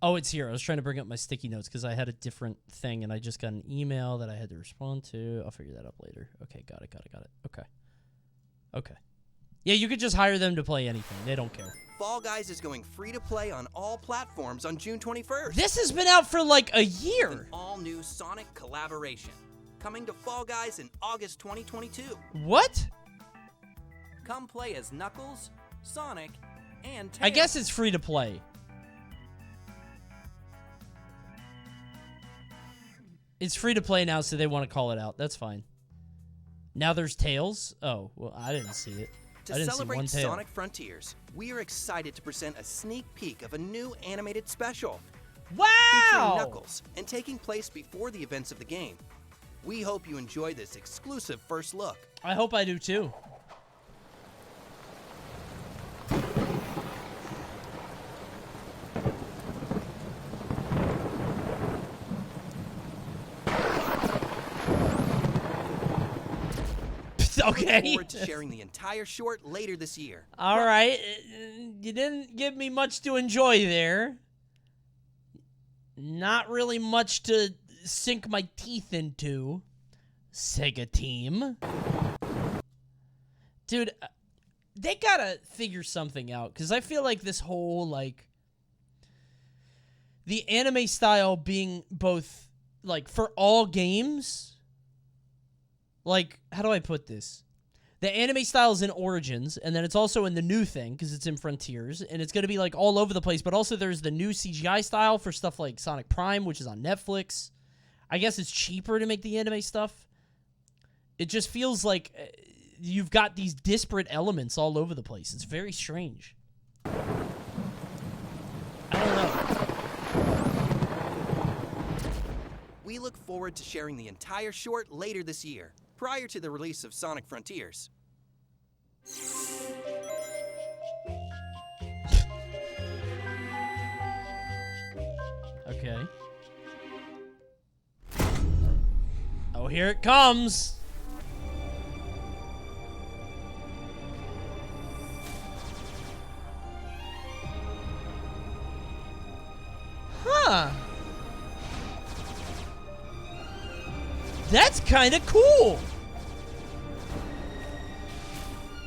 Oh, it's here. I was trying to bring up my sticky notes because I had a different thing, and I just got an email that I had to respond to. I'll figure that out later. Okay, got it. Okay. Yeah, you could just hire them to play anything. They don't care. Fall Guys is going free to play on all platforms on June 21st. This has been out for like a year. An all-new Sonic collaboration. Coming to Fall Guys in August 2022. What? Come play as Knuckles, Sonic, and Tails. I guess it's free to play. It's free to play now, so they want to call it out. That's fine. Now there's Tails. Oh, well, I didn't see it. I To didn't see celebrate one tail. Sonic Frontiers, we are excited to present a sneak peek of a new animated special. Featuring Wow! Knuckles and taking place before the events of the game. We hope you enjoy this exclusive first look. I hope I do too. Okay. look forward to sharing the entire short later this year. All right. You didn't give me much to enjoy there. Not really much to sink my teeth into. Sega team. Dude, they gotta figure something out, because I feel like this whole, like, the anime style being both, like, for all games, like, how do I put this? The anime style is in Origins, and then it's also in the new thing, because it's in Frontiers, and it's gonna be, like, all over the place, but also there's the new CGI style for stuff like Sonic Prime, which is on Netflix. I guess it's cheaper to make the anime stuff. It just feels like you've got these disparate elements all over the place. It's very strange. I don't know. We look forward to sharing the entire short later this year, prior to the release of Sonic Frontiers. Okay. Oh, here it comes. Huh. That's kind of cool.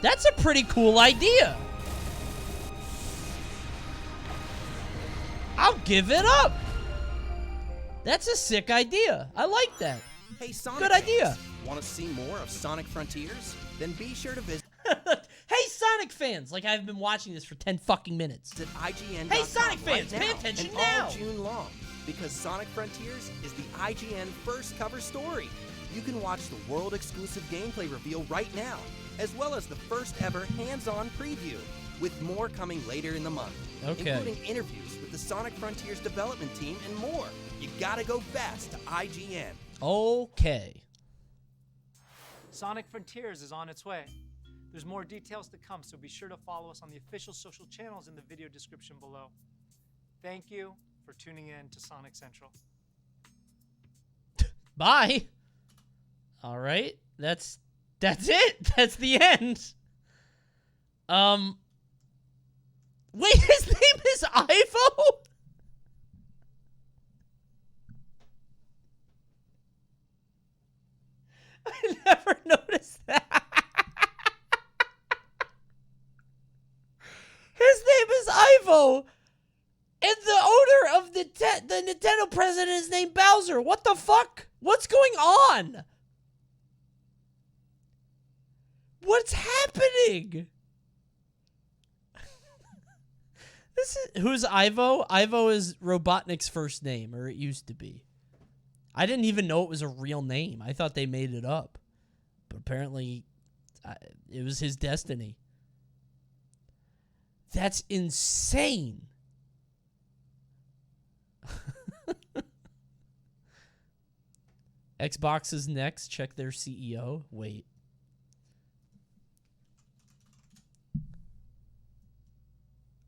That's a pretty cool idea. I'll give it up. That's a sick idea. I like that. Hey, Sonic Good idea. Want to see more of Sonic Frontiers? Then be sure to visit Hey, Sonic fans! Like, I've been watching this for 10 fucking minutes. IGN.com. Hey, Sonic fans, right pay now, attention and now. all June long, because Sonic Frontiers is the IGN first cover story. You can watch the world-exclusive gameplay reveal right now, as well as the first ever hands-on preview, with more coming later in the month, Okay. including interviews with the Sonic Frontiers development team and more. You gotta go fast to IGN. Okay. Sonic Frontiers is on its way. There's more details to come, so be sure to follow us on the official social channels in the video description below. Thank you for tuning in to Sonic Central. Bye. All right. That's it. That's the end. Wait, his name is Ivo? I never noticed that. His name is Ivo. And the owner of the Nintendo president is named Bowser. What the fuck? What's going on? What's happening? Who's Ivo? Ivo is Robotnik's first name, or it used to be. I didn't even know it was a real name. I thought they made it up. But apparently, it was his destiny. That's insane. Xbox is next. Check their CEO. Wait.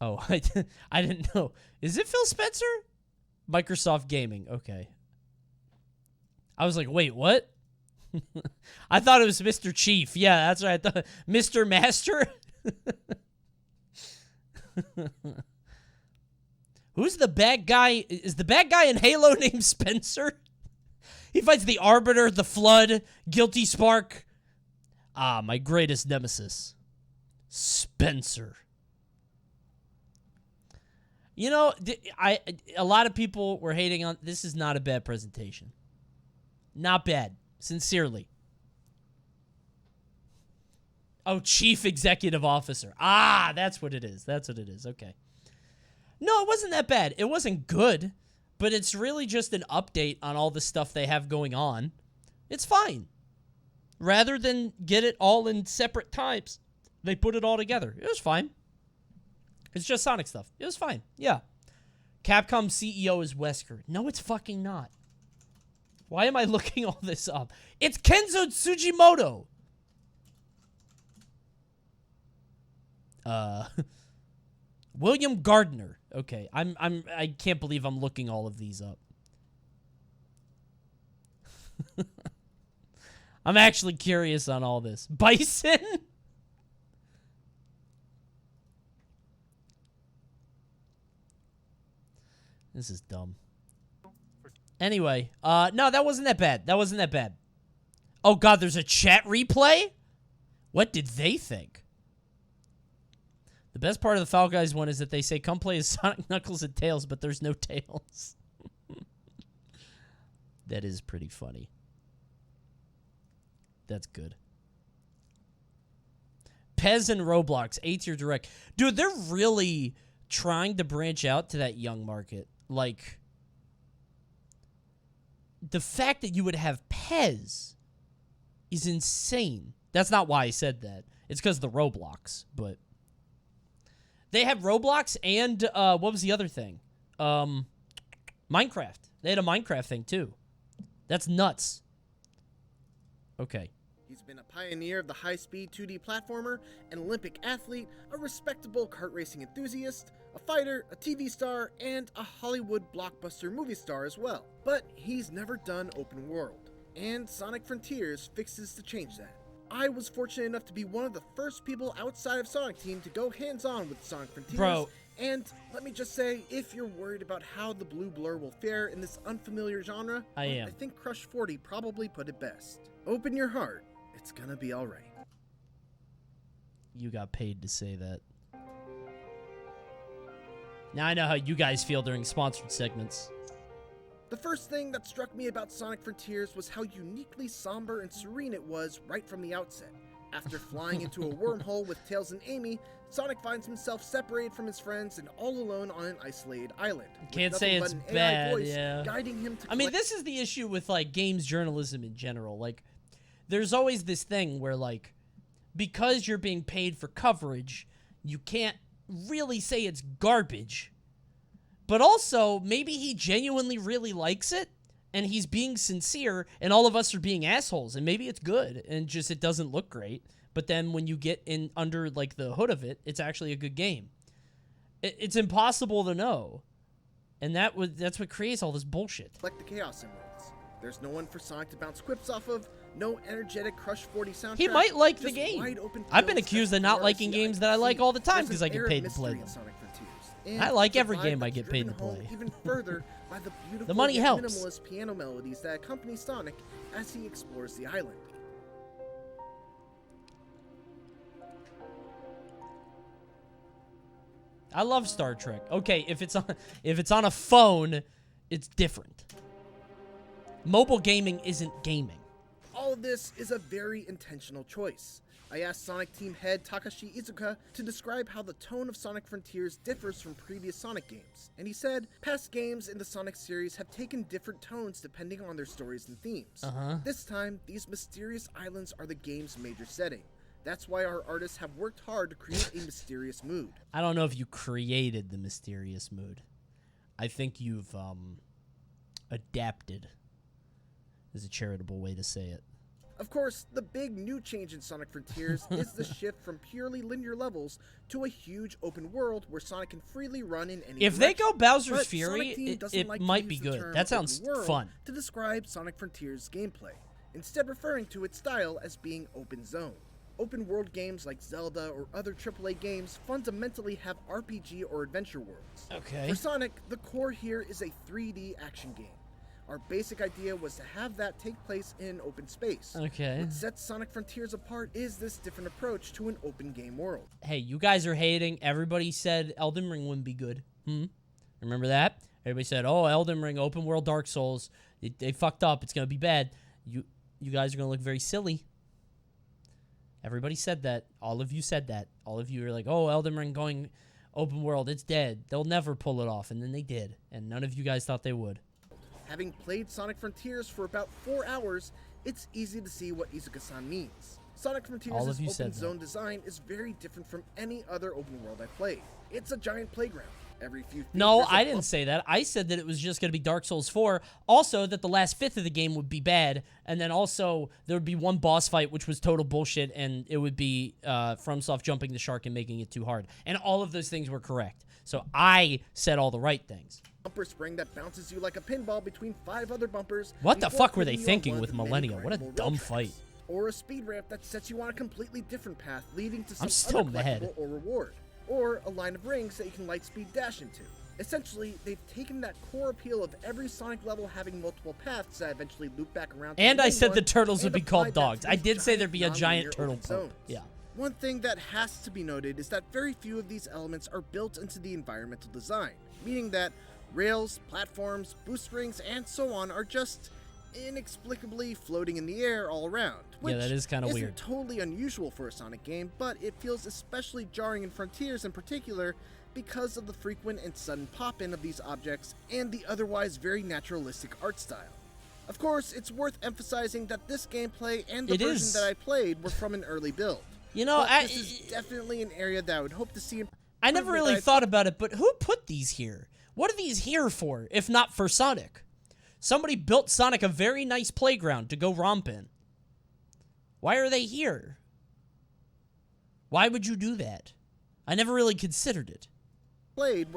Oh, I didn't know. Is it Phil Spencer? Microsoft Gaming. Okay. I was like, wait, what? I thought it was Mr. Chief. Yeah, that's right. I thought Mr. Master. Who's the bad guy? Is the bad guy in Halo named Spencer? He fights the Arbiter, the Flood, Guilty Spark. Ah, my greatest nemesis. Spencer. You know, a lot of people were hating on... This is not a bad presentation. Not bad. Sincerely. Oh, Chief Executive Officer. Ah, that's what it is. That's what it is. Okay. No, it wasn't that bad. It wasn't good, but it's really just an update on all the stuff they have going on. It's fine. Rather than get it all in separate times, they put it all together. It was fine. It's just Sonic stuff. It was fine. Yeah. Capcom CEO is Wesker. No, it's fucking not. Why am I looking all this up? It's Kenzo Tsujimoto. William Gardner. Okay, I can't believe I'm looking all of these up. I'm actually curious on all this. Bison? This is dumb. Anyway, no, that wasn't that bad. That wasn't that bad. Oh, God, there's a chat replay? What did they think? The best part of the Fall Guys one is that they say, come play as Sonic, Knuckles, and Tails, but there's no Tails. That is pretty funny. That's good. Pez and Roblox, 8-tier direct. Dude, they're really trying to branch out to that young market. Like, the fact that you would have Pez is insane. That's not why I said that. It's because of the Roblox, but they have Roblox and what was the other thing? Minecraft. They had a Minecraft thing too. That's nuts. Okay. He's been a pioneer of the high-speed 2D platformer, an Olympic athlete, a respectable kart racing enthusiast, a fighter, a TV star, and a Hollywood blockbuster movie star as well. But he's never done open world, and Sonic Frontiers fixes to change that. I was fortunate enough to be one of the first people outside of Sonic Team to go hands-on with Sonic Frontiers. Bro. And let me just say, if you're worried about how the blue blur will fare in this unfamiliar genre, I think Crush 40 probably put it best. Open your heart. It's gonna be alright. You got paid to say that. Now I know how you guys feel during sponsored segments. The first thing that struck me about Sonic Frontiers was how uniquely somber and serene it was right from the outset. After flying into a wormhole with Tails and Amy, Sonic finds himself separated from his friends and all alone on an isolated island. Can't say it's bad, yeah. Guiding him to I mean, this is the issue with, like, games journalism in general. Like, there's always this thing where, like, because you're being paid for coverage, you can't really say it's garbage. But also, maybe he genuinely really likes it, and he's being sincere, and all of us are being assholes, and maybe it's good, and just it doesn't look great. But then when you get in under, like, the hood of it, it's actually a good game. It's impossible to know. And that's what creates all this bullshit. Like the Chaos Emeralds. There's no one for Sonic to bounce quips off of, no energetic Crush 40 soundtrack. He might like the game. I've been accused of not liking games that I like all the time because I get paid to play them. I like every game I get paid to play. Even further by the beautiful the money helps. Minimalist piano melodies that accompany Sonic as he explores the island. I love Star Trek. Okay, if it's on a phone, it's different. Mobile gaming isn't gaming. All of this is a very intentional choice. I asked Sonic Team head Takashi Izuka to describe how the tone of Sonic Frontiers differs from previous Sonic games, and he said, past games in the Sonic series have taken different tones depending on their stories and themes. This time, these mysterious islands are the game's major setting. That's why our artists have worked hard to create a mysterious mood. I don't know if you created the mysterious mood. I think you've adapted, is a charitable way to say it. Of course, the big new change in Sonic Frontiers is the shift from purely linear levels to a huge open world where Sonic can freely run in any If direction. they go Bowser's But Fury, it like to might be use the good. term That sounds open world fun. to describe Sonic Frontiers' gameplay, instead referring to its style as being open zone. Open world games like Zelda or other AAA games fundamentally have RPG or adventure worlds. Okay. For Sonic, the core here is a 3D action game. Our basic idea was to have that take place in open space. Okay. What sets Sonic Frontiers apart is this different approach to an open game world. Hey, you guys are hating. Everybody said Elden Ring wouldn't be good. Remember that? Everybody said, oh, Elden Ring, open world Dark Souls. They fucked up. It's going to be bad. You guys are going to look very silly. Everybody said that. All of you said that. All of you are like, oh, Elden Ring going open world. It's dead. They'll never pull it off. And then they did. And none of you guys thought they would. Having played Sonic Frontiers for about 4 hours, it's easy to see what Izuka-san means. Sonic Frontiers' open zone design is very different from any other open world I've played. It's a giant playground. Every few feet, no, I didn't say that. I said that it was just going to be Dark Souls 4. Also, that the last fifth of the game would be bad. And then also, there would be one boss fight, which was total bullshit. And it would be FromSoft jumping the shark and making it too hard. And all of those things were correct. So I said all the right things. Bumper spring that bounces you like a pinball between 5 other bumpers. What the fuck were they thinking with Millennium? What a dumb fight. or a speed ramp that sets you on a completely different path leading to some I'm still other mad. collectible or reward, or a line of rings that you can lightspeed dash into. Essentially, they've taken that core appeal of every Sonic level having multiple paths that eventually loop back around to And the I main said one, the turtles would and be called applied that dogs. to I these did say there'd be a non-linear giant open turtle pope. zones. Yeah. One thing that has to be noted is that very few of these elements are built into the environmental design, meaning that rails, platforms, boost rings, and so on are just inexplicably floating in the air all around. Which Yeah, that is kinda isn't weird. totally unusual for a Sonic game, but it feels especially jarring in Frontiers in particular because of the frequent and sudden pop-in of these objects and the otherwise very naturalistic art style. Of course, it's worth emphasizing that this gameplay and the It version is. that I played were from an early build. You know, But this is definitely an area that I would hope to see. I never really thought about it, but who put these here? What are these here for, if not for Sonic? Somebody built Sonic a very nice playground to go romp in. Why are they here? Why would you do that? I never really considered it.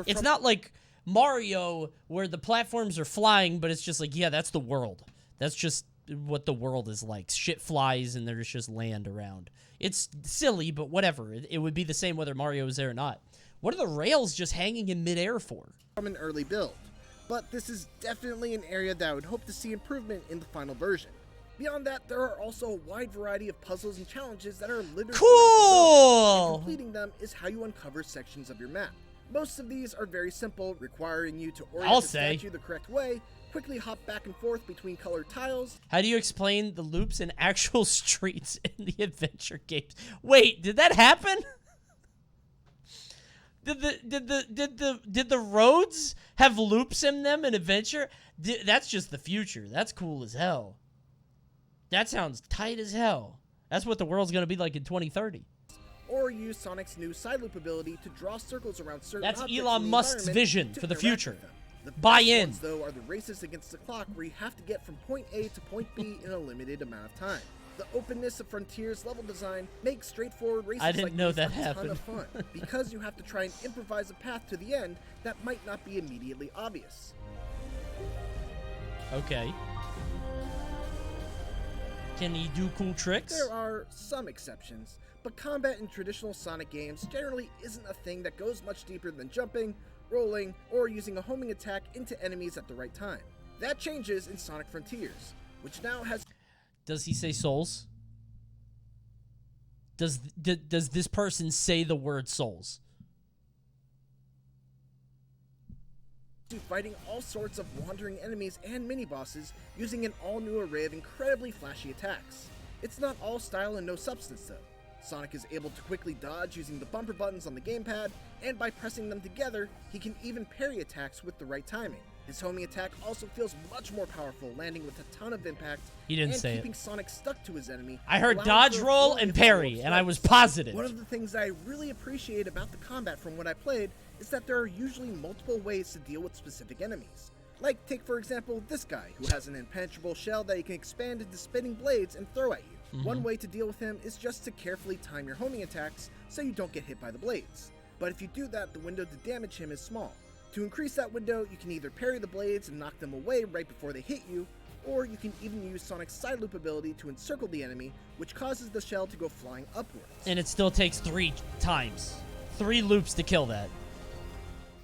It's not like Mario where the platforms are flying, but it's just like, yeah, that's the world. That's just what the world is like. Shit flies and there's just land around. It's silly, but whatever. It would be the same whether Mario is there or not. What are the rails just hanging in midair for? From an early build, but this is definitely an area that I would hope to see improvement in the final version. Beyond that, there are also a wide variety of puzzles and challenges that are littered throughout the zone, and completing them is how you uncover sections of your map. Most of these are very simple, requiring you to orient the statue the correct way, quickly hop back and forth between colored tiles. How do you explain the loops in actual streets in the adventure games? Wait, did that happen? Did the roads have loops in them in adventure? That's just the future. That's cool as hell. That sounds tight as hell. That's what the world's gonna be like in 2030. Or use Sonic's new side loop ability to draw circles around certain That's objects Elon in the Musk's environment vision to for the interact future. with them. The Buy best in. ones, though, are the races against the clock where you have to get from point A to point B in a limited amount of time. The openness of Frontiers level design makes straightforward races I didn't like know these that a ton happened. of fun, because you have to try and improvise a path to the end that might not be immediately obvious. Okay. Can he do cool tricks? There are some exceptions, but combat in traditional Sonic games generally isn't a thing that goes much deeper than jumping, rolling, or using a homing attack into enemies at the right time. That changes in Sonic Frontiers, which now has... Does he say souls? Does this person say the word souls? Fighting all sorts of wandering enemies and mini-bosses using an all-new array of incredibly flashy attacks. It's not all style and no substance though. Sonic is able to quickly dodge using the bumper buttons on the gamepad, and by pressing them together, he can even parry attacks with the right timing. His homing attack also feels much more powerful, landing with a ton of impact. He didn't and say it. keeping Sonic stuck to his enemy. I heard allowing dodge for a roll flurry and of parry, follow-up and I was strikes. positive. One of the things that I really appreciate about the combat from what I played is that there are usually multiple ways to deal with specific enemies. Like, take for example this guy, who has an impenetrable shell that he can expand into spinning blades and throw at you. One way to deal with him is just to carefully time your homing attacks so you don't get hit by the blades. But if you do that, the window to damage him is small. To increase that window, you can either parry the blades and knock them away right before they hit you, or you can even use Sonic's side loop ability to encircle the enemy, which causes the shell to go flying upwards. And it still takes 3 times. 3 loops to kill that.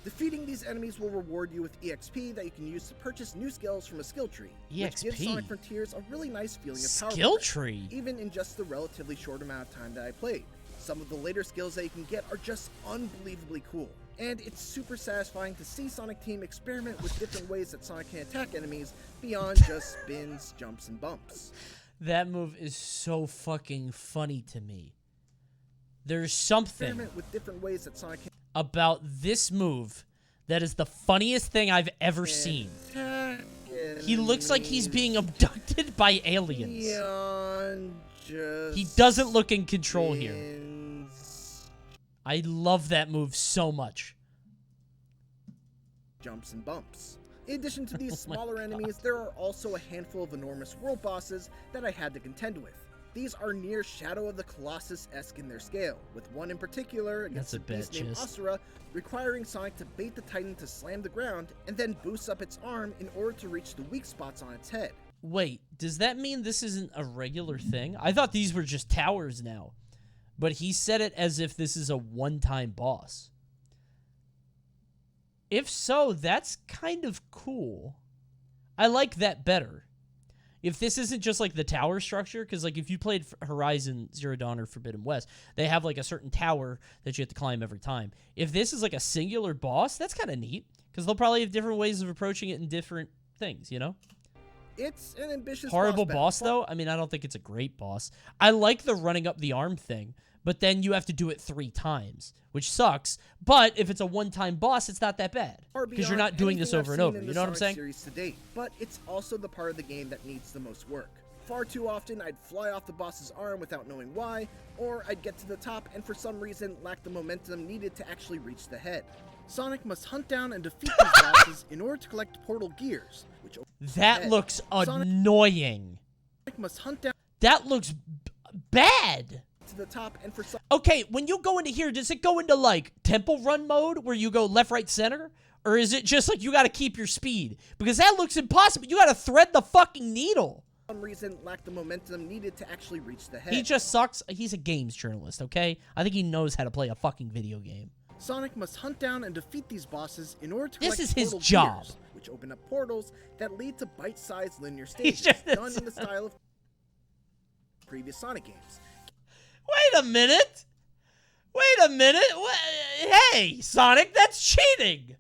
Defeating these enemies will reward you with EXP that you can use to purchase new skills from a skill tree, which gives EXP? Sonic Frontiers a really nice feeling of power. Skill tree? Even in just the relatively short amount of time that I played. Some of the later skills that you can get are just unbelievably cool, and it's super satisfying to see Sonic Team experiment with different ways that Sonic can attack enemies beyond just spins, jumps, and bumps. That move is so fucking funny to me. There's something Experiment with different ways that Sonic can about this move that is the funniest thing I've ever seen. attack He looks like he's being abducted by aliens. beyond just He doesn't look in control here. spins, I love that move so much. jumps, and bumps. In addition to these smaller enemies, there are also a handful of enormous world bosses that I had to contend with. These are near Shadow of the Colossus-esque in their scale, with one in particular against a beast named Asura, requiring Sonic to bait the Titan to slam the ground, and then boost up its arm in order to reach the weak spots on its head. Wait, does that mean this isn't a regular thing? I thought these were just towers now. But he said it as if this is a one-time boss. If so, that's kind of cool. I like that better. If this isn't just like the tower structure, because like if you played Horizon Zero Dawn or Forbidden West, they have like a certain tower that you have to climb every time. If this is like a singular boss, that's kind of neat, because they'll probably have different ways of approaching it in different things, you know? It's an ambitious Horrible boss, though? I mean, I don't think it's a great boss. I like the running up the arm thing, but then you have to do it 3 times, which sucks. But if it's a one-time boss, it's not that bad, because you're not doing this over and over. You know what I'm saying? Series to date, but it's also the part of the game that needs the most work. Far too often, I'd fly off the boss's arm without knowing why, or I'd get to the top and for some reason lack the momentum needed to actually reach the head. Sonic must hunt down and defeat these bosses in order to collect portal gears, which that looks annoying. Sonic must hunt down. That looks bad. To the top and for some. Okay, when you go into here, does it go into like temple run mode where you go left, right, center? Or is it just like you got to keep your speed? Because that looks impossible. You got to thread the fucking needle. For some reason, lack the momentum needed to actually reach the head. He just sucks. He's a games journalist, okay? I think he knows how to play a fucking video game. Sonic must hunt down and defeat these bosses in order to This collect is his portal job. gears, which open up portals that lead to bite-sized linear stages done in the style of previous Sonic games. Wait a minute. Wait a minute. Hey, Sonic, that's cheating.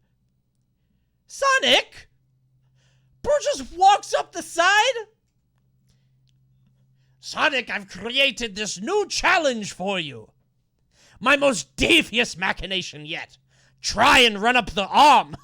Sonic? Bro just walks up the side? Sonic, I've created this new challenge for you. My most devious machination yet. Try and run up the arm.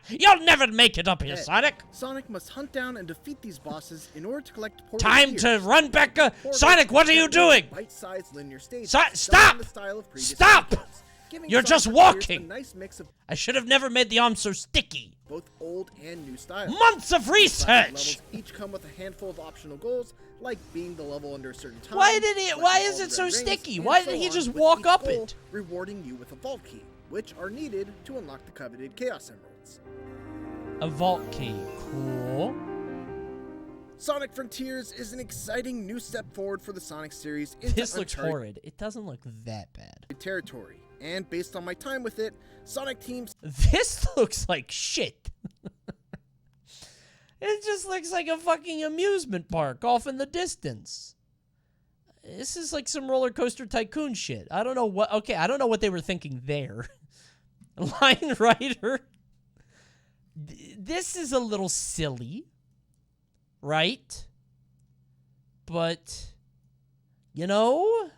You'll never make it up here, Sonic. Sonic must hunt down and defeat these bosses in order to collect portal Time gears. to run back. Sonic, what are you doing? Bite-sized linear stages Stop! in the style of previous Stop! Sonic games, giving You're Sonic just players walking. A nice mix of I should have never made the arm so sticky. both old and new styles. Months of research. Levels each come with a handful of optional goals, like being the level under a certain time. Why is it so sticky? Why didn't he just walk up it? Rewarding you with a vault key, which are needed to unlock the coveted Chaos Emeralds. A vault key. Cool. Sonic Frontiers is an exciting new step forward for the Sonic series into This looks uncharted horrid. It doesn't look that bad. territory. And based on my time with it, Sonic Team's This looks like shit. It just looks like a fucking amusement park off in the distance. This is like some roller coaster tycoon shit. I don't know what. Okay, I don't know what they were thinking there. Line Rider. This is a little silly, right? But, you know,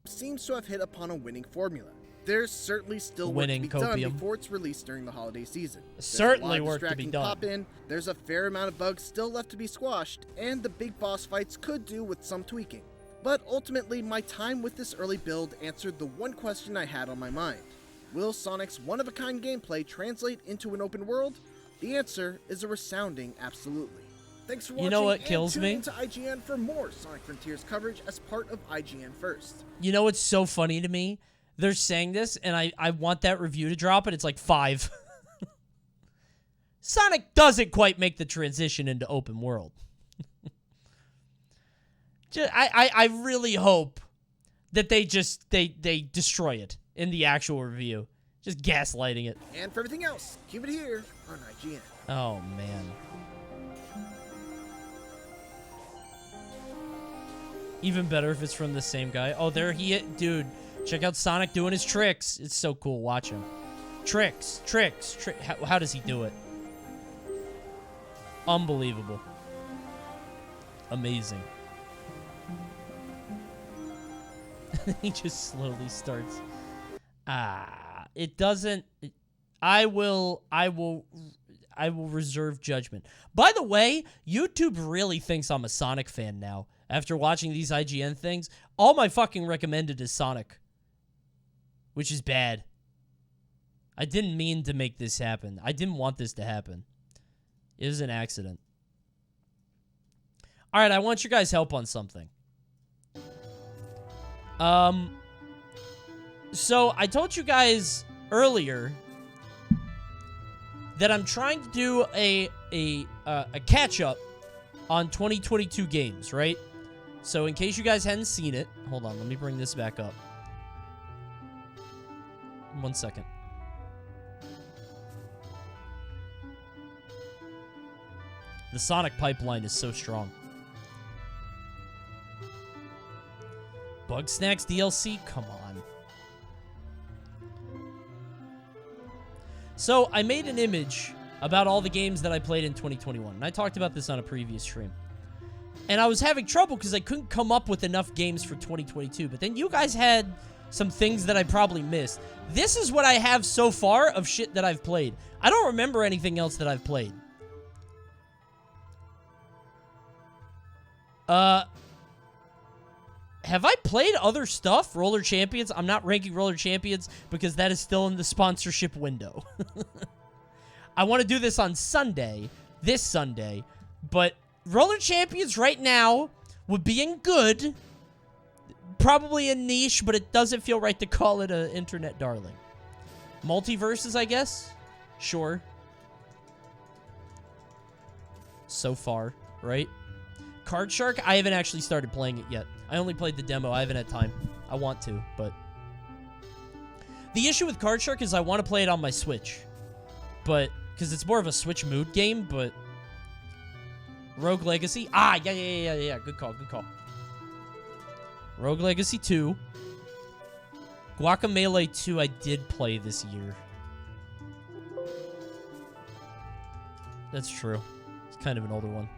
seems to have hit upon a winning formula. There's certainly still work to Winning be copium. done before it's released during the holiday season. There's Certainly a lot of work to be distracting done. pop-in, there's a fair amount of bugs still left to be squashed, and the big boss fights could do with some tweaking. But ultimately, my time with this early build answered the one question I had on my mind. Will Sonic's one-of-a-kind gameplay translate into an open world? The answer is a resounding absolutely. Thanks for watching. You know what and kills tune me? into IGN for more Sonic Frontiers coverage as part of IGN First. You know what's so funny to me? They're saying this, and I want that review to drop, and it's like 5. Sonic doesn't quite make the transition into open world. I really hope that they destroy it in the actual review. Just gaslighting it. And for everything else, keep it here on IGN. Oh, man. Even better if it's from the same guy. Oh, there he is. Dude, check out Sonic doing his tricks. It's so cool. Watch him. Tricks. How does he do it? Unbelievable. Amazing. He just slowly starts. It doesn't. I will reserve judgment. By the way, YouTube really thinks I'm a Sonic fan now. After watching these IGN things, all my fucking recommended is Sonic. Which is bad. I didn't mean to make this happen. I didn't want this to happen. It was an accident. Alright, I want your guys' help on something. So I told you guys earlier that I'm trying to do a catch-up on 2022 games, right? So in case you guys hadn't seen it, hold on, let me bring this back up. 1 second. The Sonic pipeline is so strong. Bug Snacks DLC? Come on. So, I made an image about all the games that I played in 2021. And I talked about this on a previous stream. And I was having trouble because I couldn't come up with enough games for 2022. But then you guys had some things that I probably missed. This is what I have so far of shit that I've played. I don't remember anything else that I've played. Have I played other stuff? Roller Champions? I'm not ranking Roller Champions because that is still in the sponsorship window. I want to do this on Sunday, this Sunday, but Roller Champions right now, with being good, probably a niche, but it doesn't feel right to call it an internet darling. Multiverses, I guess? Sure. So far, right? Card Shark, I haven't actually started playing it yet. I only played the demo. I haven't had time. I want to, but... The issue with Card Shark is I want to play it on my Switch. But, because it's more of a Switch mood game, but... Rogue Legacy? Ah, yeah. Good call. Rogue Legacy 2. Guacamelee 2 I did play this year. That's true. It's kind of an older one.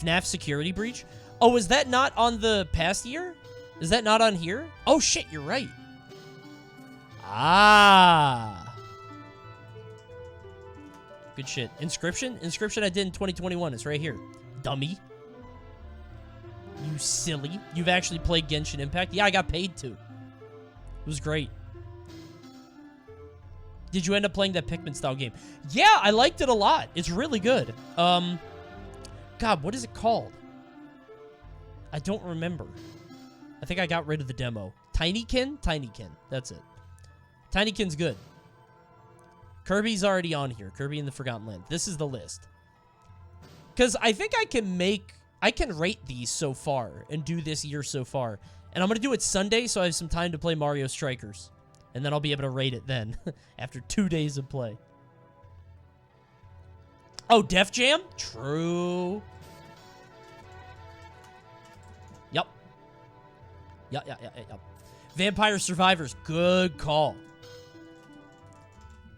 FNAF Security Breach? Oh, is that not on the past year? Is that not on here? Oh, shit, you're right. Ah. Good shit. Inscription? Inscription I did in 2021. It's right here. Dummy. You silly. You've actually played Genshin Impact? Yeah, I got paid to. It was great. Did you end up playing that Pikmin-style game? Yeah, I liked it a lot. It's really good. God, what is it called? I don't remember. I think I got rid of the demo. Tinykin? Tinykin. That's it. Tinykin's good. Kirby's already on here. Kirby in the Forgotten Land. This is the list. Because I think I can rate these so far and do this year so far. And I'm going to do it Sunday so I have some time to play Mario Strikers. And then I'll be able to rate it then. After 2 days of play. Oh, Def Jam? True. Yep. Vampire Survivors. Good call.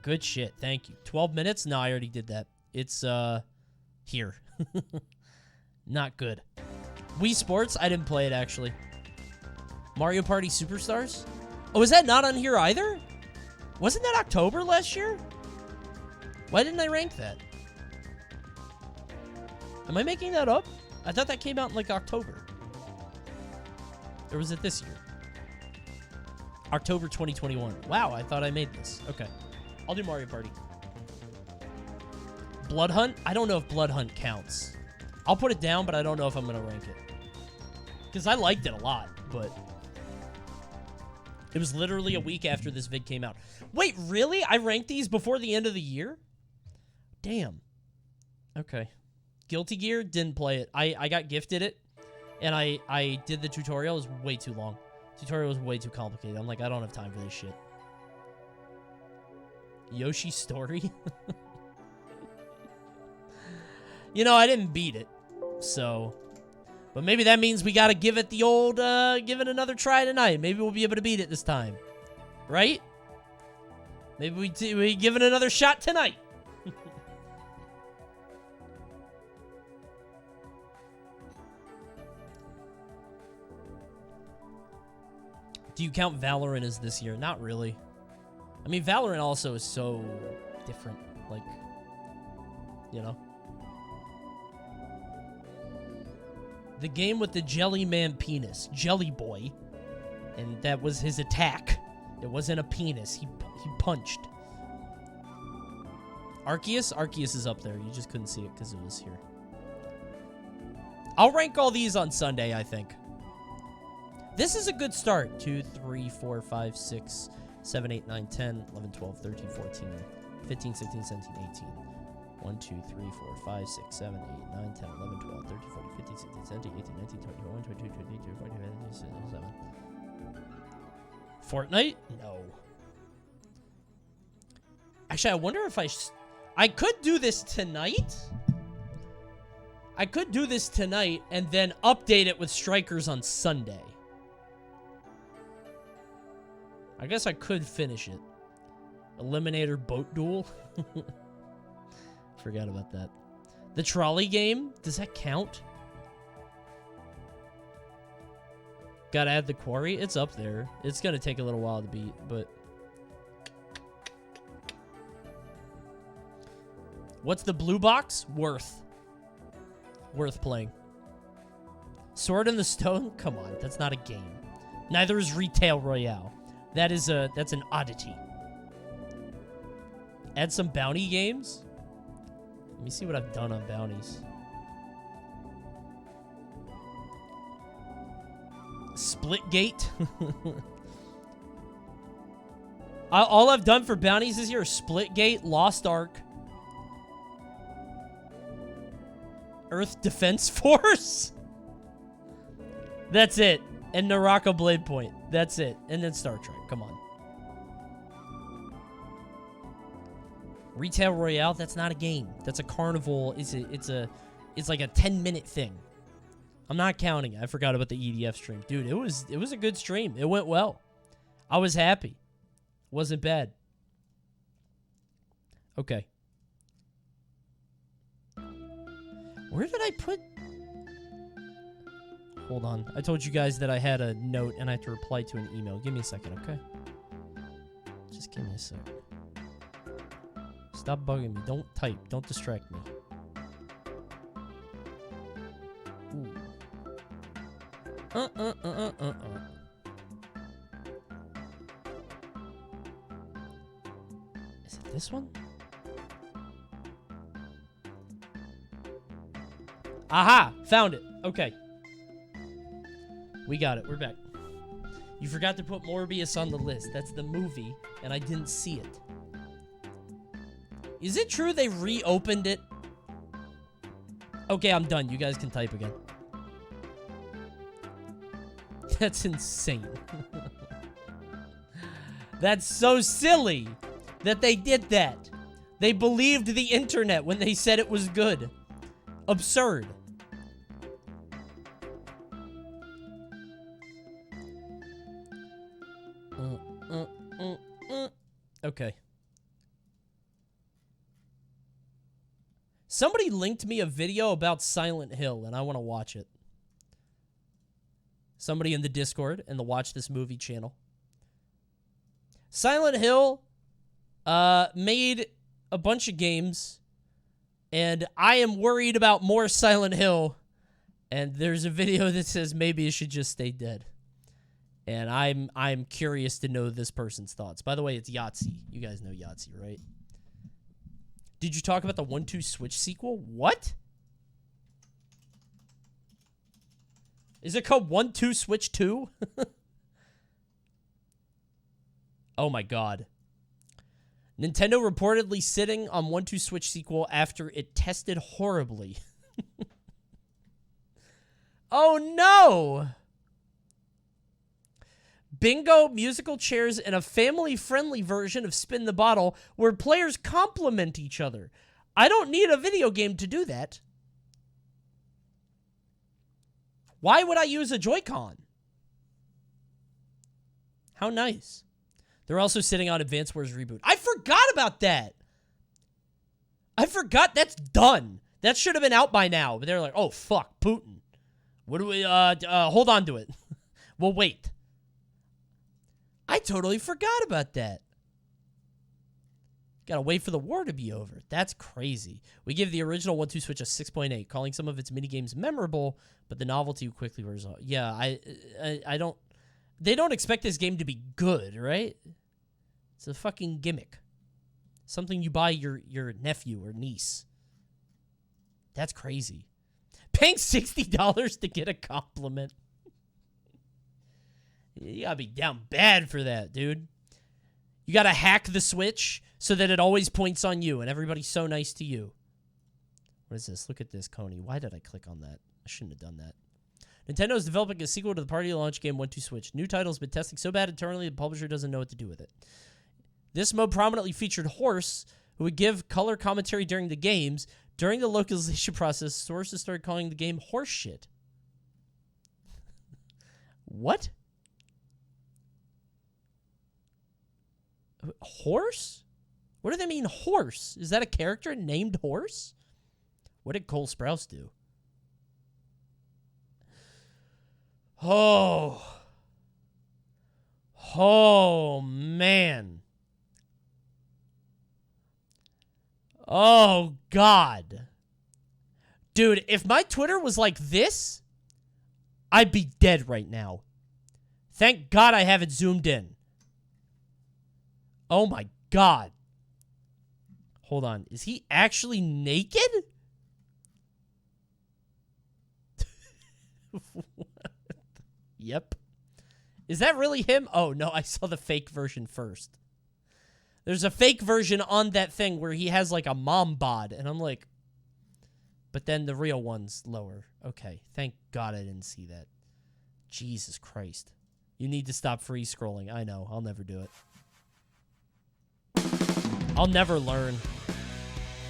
Good shit. Thank you. 12 minutes? No, I already did that. It's, here. Not good. Wii Sports? I didn't play it, actually. Mario Party Superstars? Oh, is that not on here either? Wasn't that October last year? Why didn't I rank that? Am I making that up? I thought that came out in, like, October. Or was it this year? October 2021. Wow, I thought I made this. Okay. I'll do Mario Party. Blood Hunt? I don't know if Blood Hunt counts. I'll put it down, but I don't know if I'm going to rank it. Because I liked it a lot, but... It was literally a week after this vid came out. Wait, really? I ranked these before the end of the year? Damn. Okay. Guilty Gear, didn't play it. I got gifted it, and I did the tutorial. It was way too long. Tutorial was way too complicated. I'm like, I don't have time for this shit. Yoshi's Story? You know, I didn't beat it, so... But maybe that means we gotta give it the old, give it another try tonight. Maybe we'll be able to beat it this time. Right? Maybe we give it another shot tonight. Do you count Valorant as this year? Not really. I mean, Valorant also is so different. Like, you know? The game with the Jelly Man penis. Jelly Boy. And that was his attack. It wasn't a penis. He punched. Arceus? Arceus is up there. You just couldn't see it because it was here. I'll rank all these on Sunday, I think. This is a good start. 2, 3, 4, 5, 6, 7, 8, 9, 10, 11, 12, 13, 14, 15, 16, 17, 18. 1, 2, 3, 4, 5, 6, 7, 8, 9, 10, 11, 12, 13, 14, 15, 16, 17, 18, 19, 20, 21, 22, 23, 24, 25, 26, 27. Fortnite? No. Actually, I wonder if I could do this tonight. I could do this tonight and then update it with Strikers on Sunday. I guess I could finish it. Eliminator boat duel. Forgot about that. The trolley game, does that count? Gotta add the quarry. It's up there. It's gonna take a little while to beat, but... What's the blue box? Worth playing. Sword in the Stone? Come on, that's not a game. Neither is Retail Royale. That's an oddity. Add some bounty games? Let me see what I've done on bounties. Splitgate. All I've done for bounties this year is Splitgate, Lost Ark, Earth Defense Force. That's it. And Naraka Blade Point. That's it. And then Star Trek. Come on. Retail Royale, that's not a game. That's a carnival. It's like a 10-minute thing. I'm not counting it. I forgot about the EDF stream. Dude, it was a good stream. It went well. I was happy. Wasn't bad. Okay. Where did I put... Hold on. I told you guys that I had a note and I had to reply to an email. Give me a second, okay? Just give me a sec. Stop bugging me. Don't type. Don't distract me. Ooh. Is it this one? Aha! Found it. Okay. We got it. We're back. You forgot to put Morbius on the list. That's the movie, and I didn't see it. Is it true they reopened it? Okay, I'm done. You guys can type again. That's insane. That's so silly that they did that. They believed the internet when they said it was good. Absurd. Okay. Somebody linked me a video about Silent Hill, and I want to watch it. Somebody in the Discord and the Watch This Movie channel. Silent Hill made a bunch of games, and I am worried about more Silent Hill, and there's a video that says maybe it should just stay dead. And I'm curious to know this person's thoughts. By the way, it's Yahtzee. You guys know Yahtzee, right? Did you talk about the 1-2 Switch sequel? What? Is it called 1-2 Switch 2? Oh my god. Nintendo reportedly sitting on 1-2 Switch sequel after it tested horribly. Oh no! Bingo, musical chairs, and a family-friendly version of Spin the Bottle where players complement each other. I don't need a video game to do that. Why would I use a Joy-Con? How nice. They're also sitting on Advance Wars Reboot. I forgot about that. I forgot that's done. That should have been out by now. But they're like, oh, fuck, Putin. What do we, hold on to it. We'll wait. I totally forgot about that. Gotta wait for the war to be over. That's crazy. We give the original 1-2 Switch a 6.8, calling some of its minigames memorable, but the novelty quickly wears off. Yeah, I don't... They don't expect this game to be good, right? It's a fucking gimmick. Something you buy your nephew or niece. That's crazy. Paying $60 to get a compliment. You gotta be down bad for that, dude. You gotta hack the Switch so that it always points on you and everybody's so nice to you. What is this? Look at this, Coney. Why did I click on that? I shouldn't have done that. Nintendo is developing a sequel to the party launch game 1-2 Switch. New title's been testing so bad internally the publisher doesn't know what to do with it. This mode prominently featured Horse, who would give color commentary during the games. During the localization process, sources started calling the game horse shit. What? Horse? What do they mean, horse? Is that a character named Horse? What did Cole Sprouse do? Oh. Oh, man. Oh, God. Dude, if my Twitter was like this, I'd be dead right now. Thank God I haven't zoomed in. Oh, my God. Hold on. Is he actually naked? Yep. Is that really him? Oh, no, I saw the fake version first. There's a fake version on that thing where he has like a mom bod, and I'm like, but then the real one's lower. Okay, thank God I didn't see that. Jesus Christ. You need to stop free scrolling. I know, I'll never do it. I'll never learn.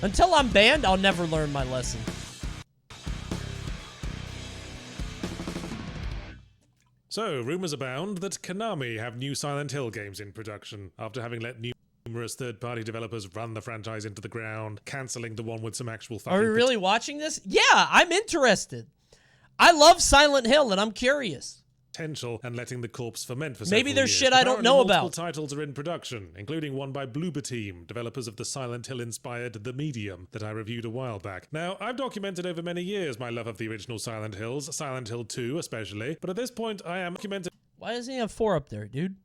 Until I'm banned, I'll never learn my lesson. So, rumors abound that Konami have new Silent Hill games in production, after having let numerous third-party developers run the franchise into the ground, cancelling the one with some actual fucking... Are we really watching this? Yeah, I'm interested. I love Silent Hill, and I'm curious. Potential and letting the corpse ferment for Maybe several there's years. shit I don't know about. Multiple titles are in production, including one by Bloober Team, developers of the Silent Hill-inspired The Medium that I reviewed a while back. Now, I've documented over many years my love of the original Silent Hills, Silent Hill 2 especially, but at this point I am documented... Why doesn't he have 4 up there, dude?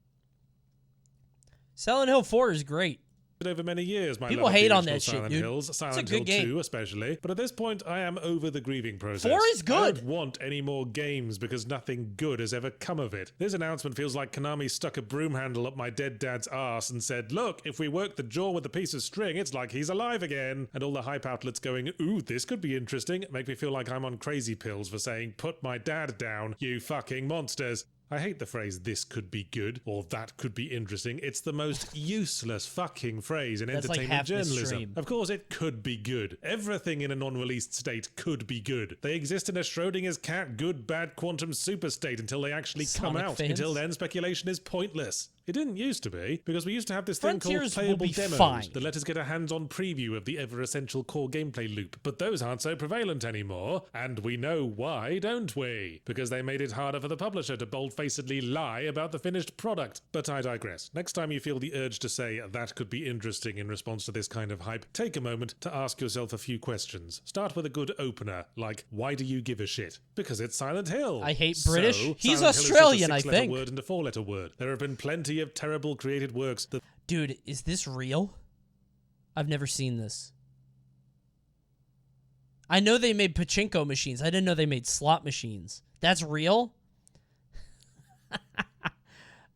Silent Hill 4 is great. Over many years, my people love hate of on the that shit, Silent dude. Hills, Silent it's a good Hill game. 2 especially, but at this point I am over the grieving process. 4 is good. I don't want any more games because nothing good has ever come of it. This announcement feels like Konami stuck a broom handle up my dead dad's ass and said, look, if we work the jaw with a piece of string, it's like he's alive again. And all the hype outlets going, ooh, this could be interesting, make me feel like I'm on crazy pills for saying, put my dad down, you fucking monsters. I hate the phrase, this could be good, or that could be interesting. It's the most useless fucking phrase in entertainment like journalism. Of course, it could be good. Everything in a non-released state could be good. They exist in a Schrodinger's cat good, bad quantum super state until they actually come out. Fans? Until then, speculation is pointless. It didn't used to be, because we used to have this thing called Frontiers will playable be demos fine. that let us get a hands-on preview of the ever-essential core gameplay loop. But those aren't so prevalent anymore, and we know why, don't we? Because they made it harder for the publisher to bold-facedly lie about the finished product. But I digress. Next time you feel the urge to say that could be interesting in response to this kind of hype, take a moment to ask yourself a few questions. Start with a good opener, like, why do you give a shit? Because it's Silent Hill. I hate British. He's Silent Hill is Australian, just a I 6-letter think. word and a 4-letter word. There have been plenty of terrible created works that... Dude, is this real? I've never seen this. I know they made pachinko machines. I didn't know they made slot machines. That's real?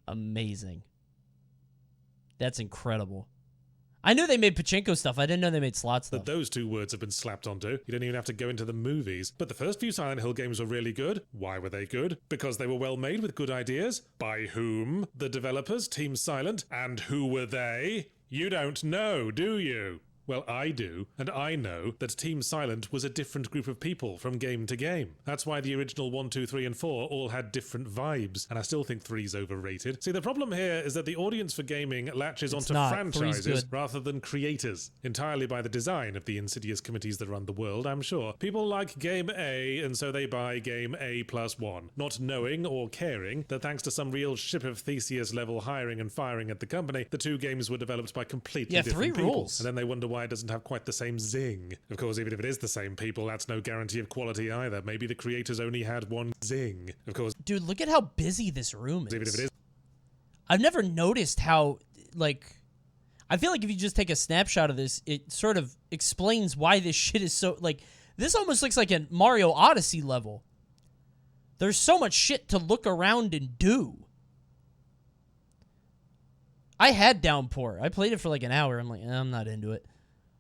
Amazing. That's incredible. I knew they made pachinko stuff. I didn't know they made slot stuff. Those two words have been slapped onto. You don't even have to go into the movies. But the first few Silent Hill games were really good. Why were they good? Because they were well made with good ideas. By whom? The developers, Team Silent. And who were they? You don't know, do you? Well, I do, and I know that Team Silent was a different group of people from game to game. That's why the original 1, 2, 3, and 4 all had different vibes, and I still think 3's overrated. See, the problem here is that the audience for gaming latches onto franchises rather than creators, entirely by the design of the insidious committees that run the world, I'm sure. People like Game A, and so they buy Game A+1, not knowing or caring that thanks to some real Ship of Theseus level hiring and firing at the company, the two games were developed by completely different people. Rules. And then they wonder why it doesn't have quite the same zing. Of course, even if it is the same people, that's no guarantee of quality either. Maybe the creators only had one zing. Of course. Dude, look at how busy this room is. Even if it is. I've never noticed how, like, I feel like if you just take a snapshot of this, it sort of explains why this shit is so, like, this almost looks like a Mario Odyssey level. There's so much shit to look around and do. I had Downpour. I played it for like an hour. I'm like, I'm not into it.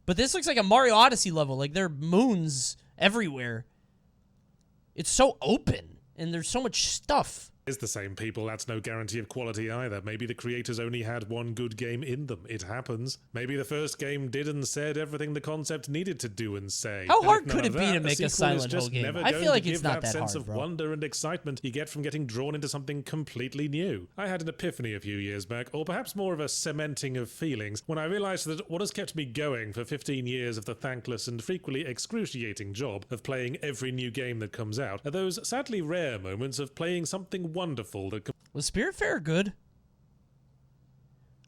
But this looks like a Mario Odyssey level. Like, there are moons everywhere. It's so open, and there's so much stuff. It's the same people, that's no guarantee of quality either. Maybe the creators only had one good game in them. It happens. Maybe the first game did and said everything the concept needed to do and say. How And hard if none could of it be that, to make a sequel is Silent just Hill game? never I going feel like to it's give not that that sense hard, of bro. wonder and excitement you get from getting drawn into something completely new. I had an epiphany a few years back, or perhaps more of a cementing of feelings, when I realized that what has kept me going for 15 years of the thankless and frequently excruciating job of playing every new game that comes out are those sadly rare moments of playing something wonderful that Was Spiritfarer good?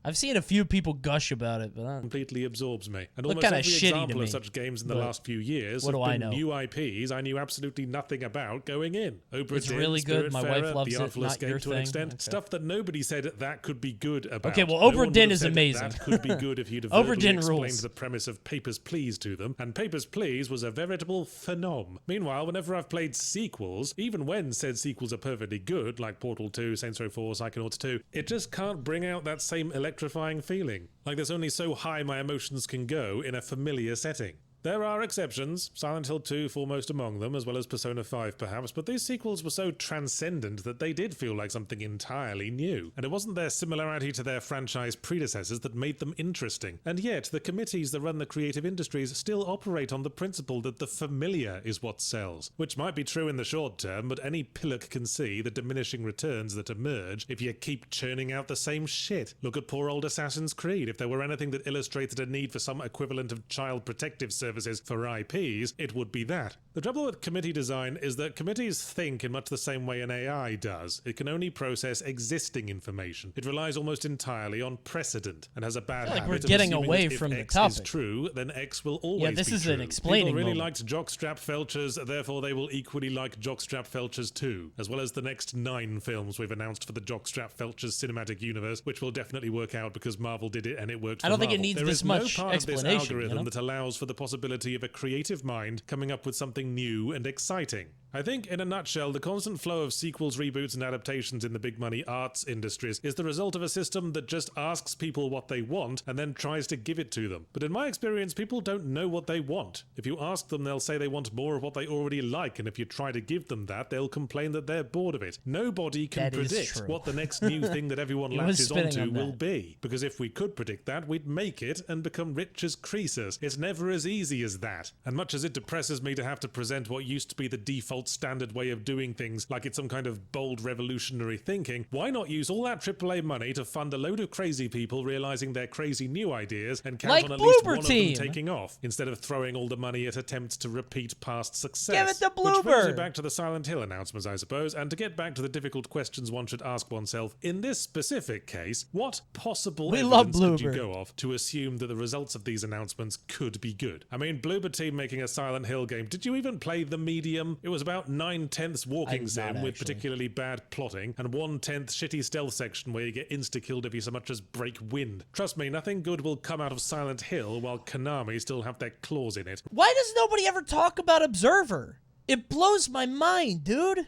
I've seen a few people gush about it, but completely absorbs me. And Looked almost kinda every shitty to example me, of such games in the but last few years what have do I been know? new IPs I knew absolutely nothing about going in. Obra It's Dinn, really good. My wife Spiritfarer, loves The it. Artful Not Escape your to an thing. extent. Okay. Stuff that nobody said that could be good about. Okay, well, No Obra one would Dinn have is said amazing. That could be good if you'd have Obra verbally Dinn explained rules. the premise of Papers, Please to them, and Papers, Please was a veritable phenom. Meanwhile, whenever I've played sequels, even when said sequels are perfectly good, like Portal 2, Saints Row 4, Psychonauts 2, it just can't bring out that same electrifying feeling. Like there's only so high my emotions can go in a familiar setting. There are exceptions, Silent Hill 2 foremost among them, as well as Persona 5 perhaps, but these sequels were so transcendent that they did feel like something entirely new. And it wasn't their similarity to their franchise predecessors that made them interesting. And yet, the committees that run the creative industries still operate on the principle that the familiar is what sells. Which might be true in the short term, but any pillock can see the diminishing returns that emerge if you keep churning out the same shit. Look at poor old Assassin's Creed. If there were anything that illustrated a need for some equivalent of child protective services for IPs, it would be that. The trouble with committee design is that committees think in much the same way an AI does. It can only process existing information. It relies almost entirely on precedent and has a bad feel like habit we're of getting assuming away that from if the X is topic. true, then X will always Yeah, this be is true. an explaining People really moment. liked Jockstrap Felchers, therefore they will equally like Jockstrap Felchers 2, as well as the next 9 films we've announced for the Jockstrap Felchers cinematic universe, which will definitely work out because Marvel did it and it worked for I don't think it Marvel. needs There this is no much part of this explanation, algorithm you know? that allows for the possibility of a creative mind coming up with something new and exciting. I think, in a nutshell, the constant flow of sequels, reboots, and adaptations in the big money arts industries is the result of a system that just asks people what they want and then tries to give it to them. But in my experience, people don't know what they want. If you ask them, they'll say they want more of what they already like, and if you try to give them that, they'll complain that they're bored of it. Nobody can That is predict true. what the next new thing that everyone He was latches spitting onto on will that. be. Because if we could predict that, we'd make it and become rich as Croesus. It's never as easy as that. And much as it depresses me to have to present what used to be the default standard way of doing things like it's some kind of bold revolutionary thinking, why not use all that AAA money to fund a load of crazy people realizing their crazy new ideas and count Like on at least Bloober one Team. of them taking off, instead of throwing all the money at attempts to repeat past success. Give it to Which brings me Bloober. back to the Silent Hill announcements, I suppose, and to get back to the difficult questions one should ask oneself, in this specific case, what possible We love evidence could you Bloober. go off to assume that the results of these announcements could be good? I mean, Bloober Team making a Silent Hill game, did you even play The Medium? It was about 9/10 walking I've sim not with actually. particularly bad plotting, and 1/10 shitty stealth section where you get insta-killed if you so much as break wind. Trust me, nothing good will come out of Silent Hill while Konami still have their claws in it. Why does nobody ever talk about Observer? It blows my mind, dude.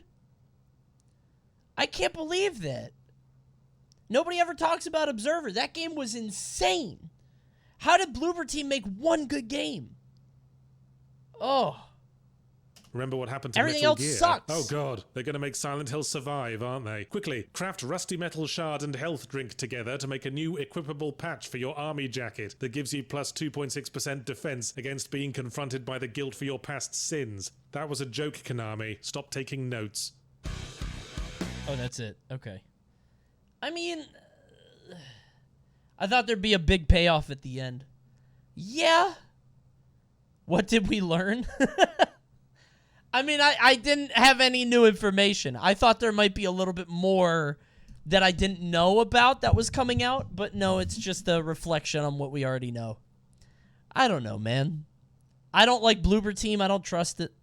I can't believe that. Nobody ever talks about Observer. That game was insane. How did Bloober Team make one good game? Oh. Remember what happened to Everything Metal else Gear? sucks. Oh god, they're gonna make Silent Hill survive, aren't they? Quickly, craft Rusty Metal Shard and Health Drink together to make a new equipable patch for your army jacket that gives you plus 2.6% defense against being confronted by the guilt for your past sins. That was a joke, Konami. Stop taking notes. Oh, that's it. Okay. I mean, I thought there'd be a big payoff at the end. Yeah. What did we learn? I mean, I didn't have any new information. I thought there might be a little bit more that I didn't know about that was coming out, but no, it's just a reflection on what we already know. I don't know, man. I don't like Bloober Team. I don't trust it.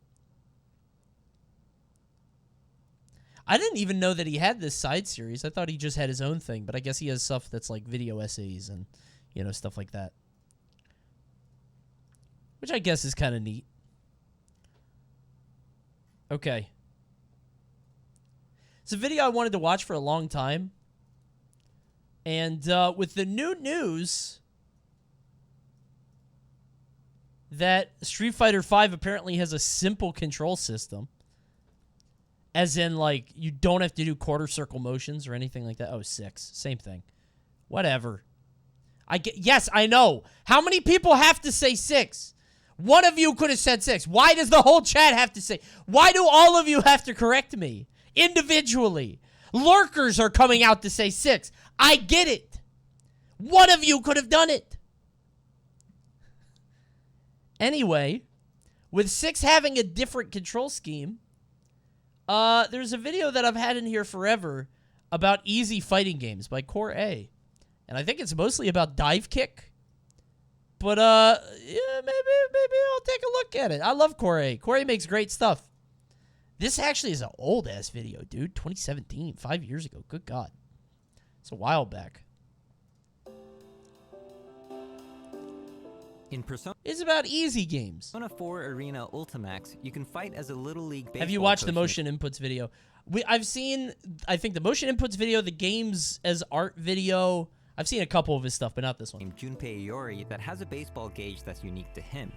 I didn't even know that he had this side series. I thought he just had his own thing, but I guess he has stuff that's like video essays and, you know, stuff like that. Which I guess is kind of neat. Okay. It's a video I wanted to watch for a long time. And with the new news, that Street Fighter V apparently has a simple control system. As in, like, you don't have to do quarter circle motions or anything like that. Oh, 6. Same thing. Whatever. Yes, I know. How many people have to say 6? One of you could have said 6. Why does the whole chat have to say? Why do all of you have to correct me? Individually. Lurkers are coming out to say 6. I get it. One of you could have done it. Anyway, with 6 having a different control scheme, there's a video that I've had in here forever about easy fighting games by Core A. And I think it's mostly about dive kick. But, yeah, maybe I'll take a look at it. I love Core A. Core A makes great stuff. This actually is an old-ass video, dude. 2017, 5 years ago. Good God. It's a while back. In Persona, it's about easy games. Persona 4 Arena Ultimax, you can fight as a Little League baseball Have you watched the coach motion inputs video? I've seen, I think, the motion inputs video, the games as art video. I've seen a couple of his stuff, but not this one. named Junpei Iori that has a baseball gauge that's unique to him.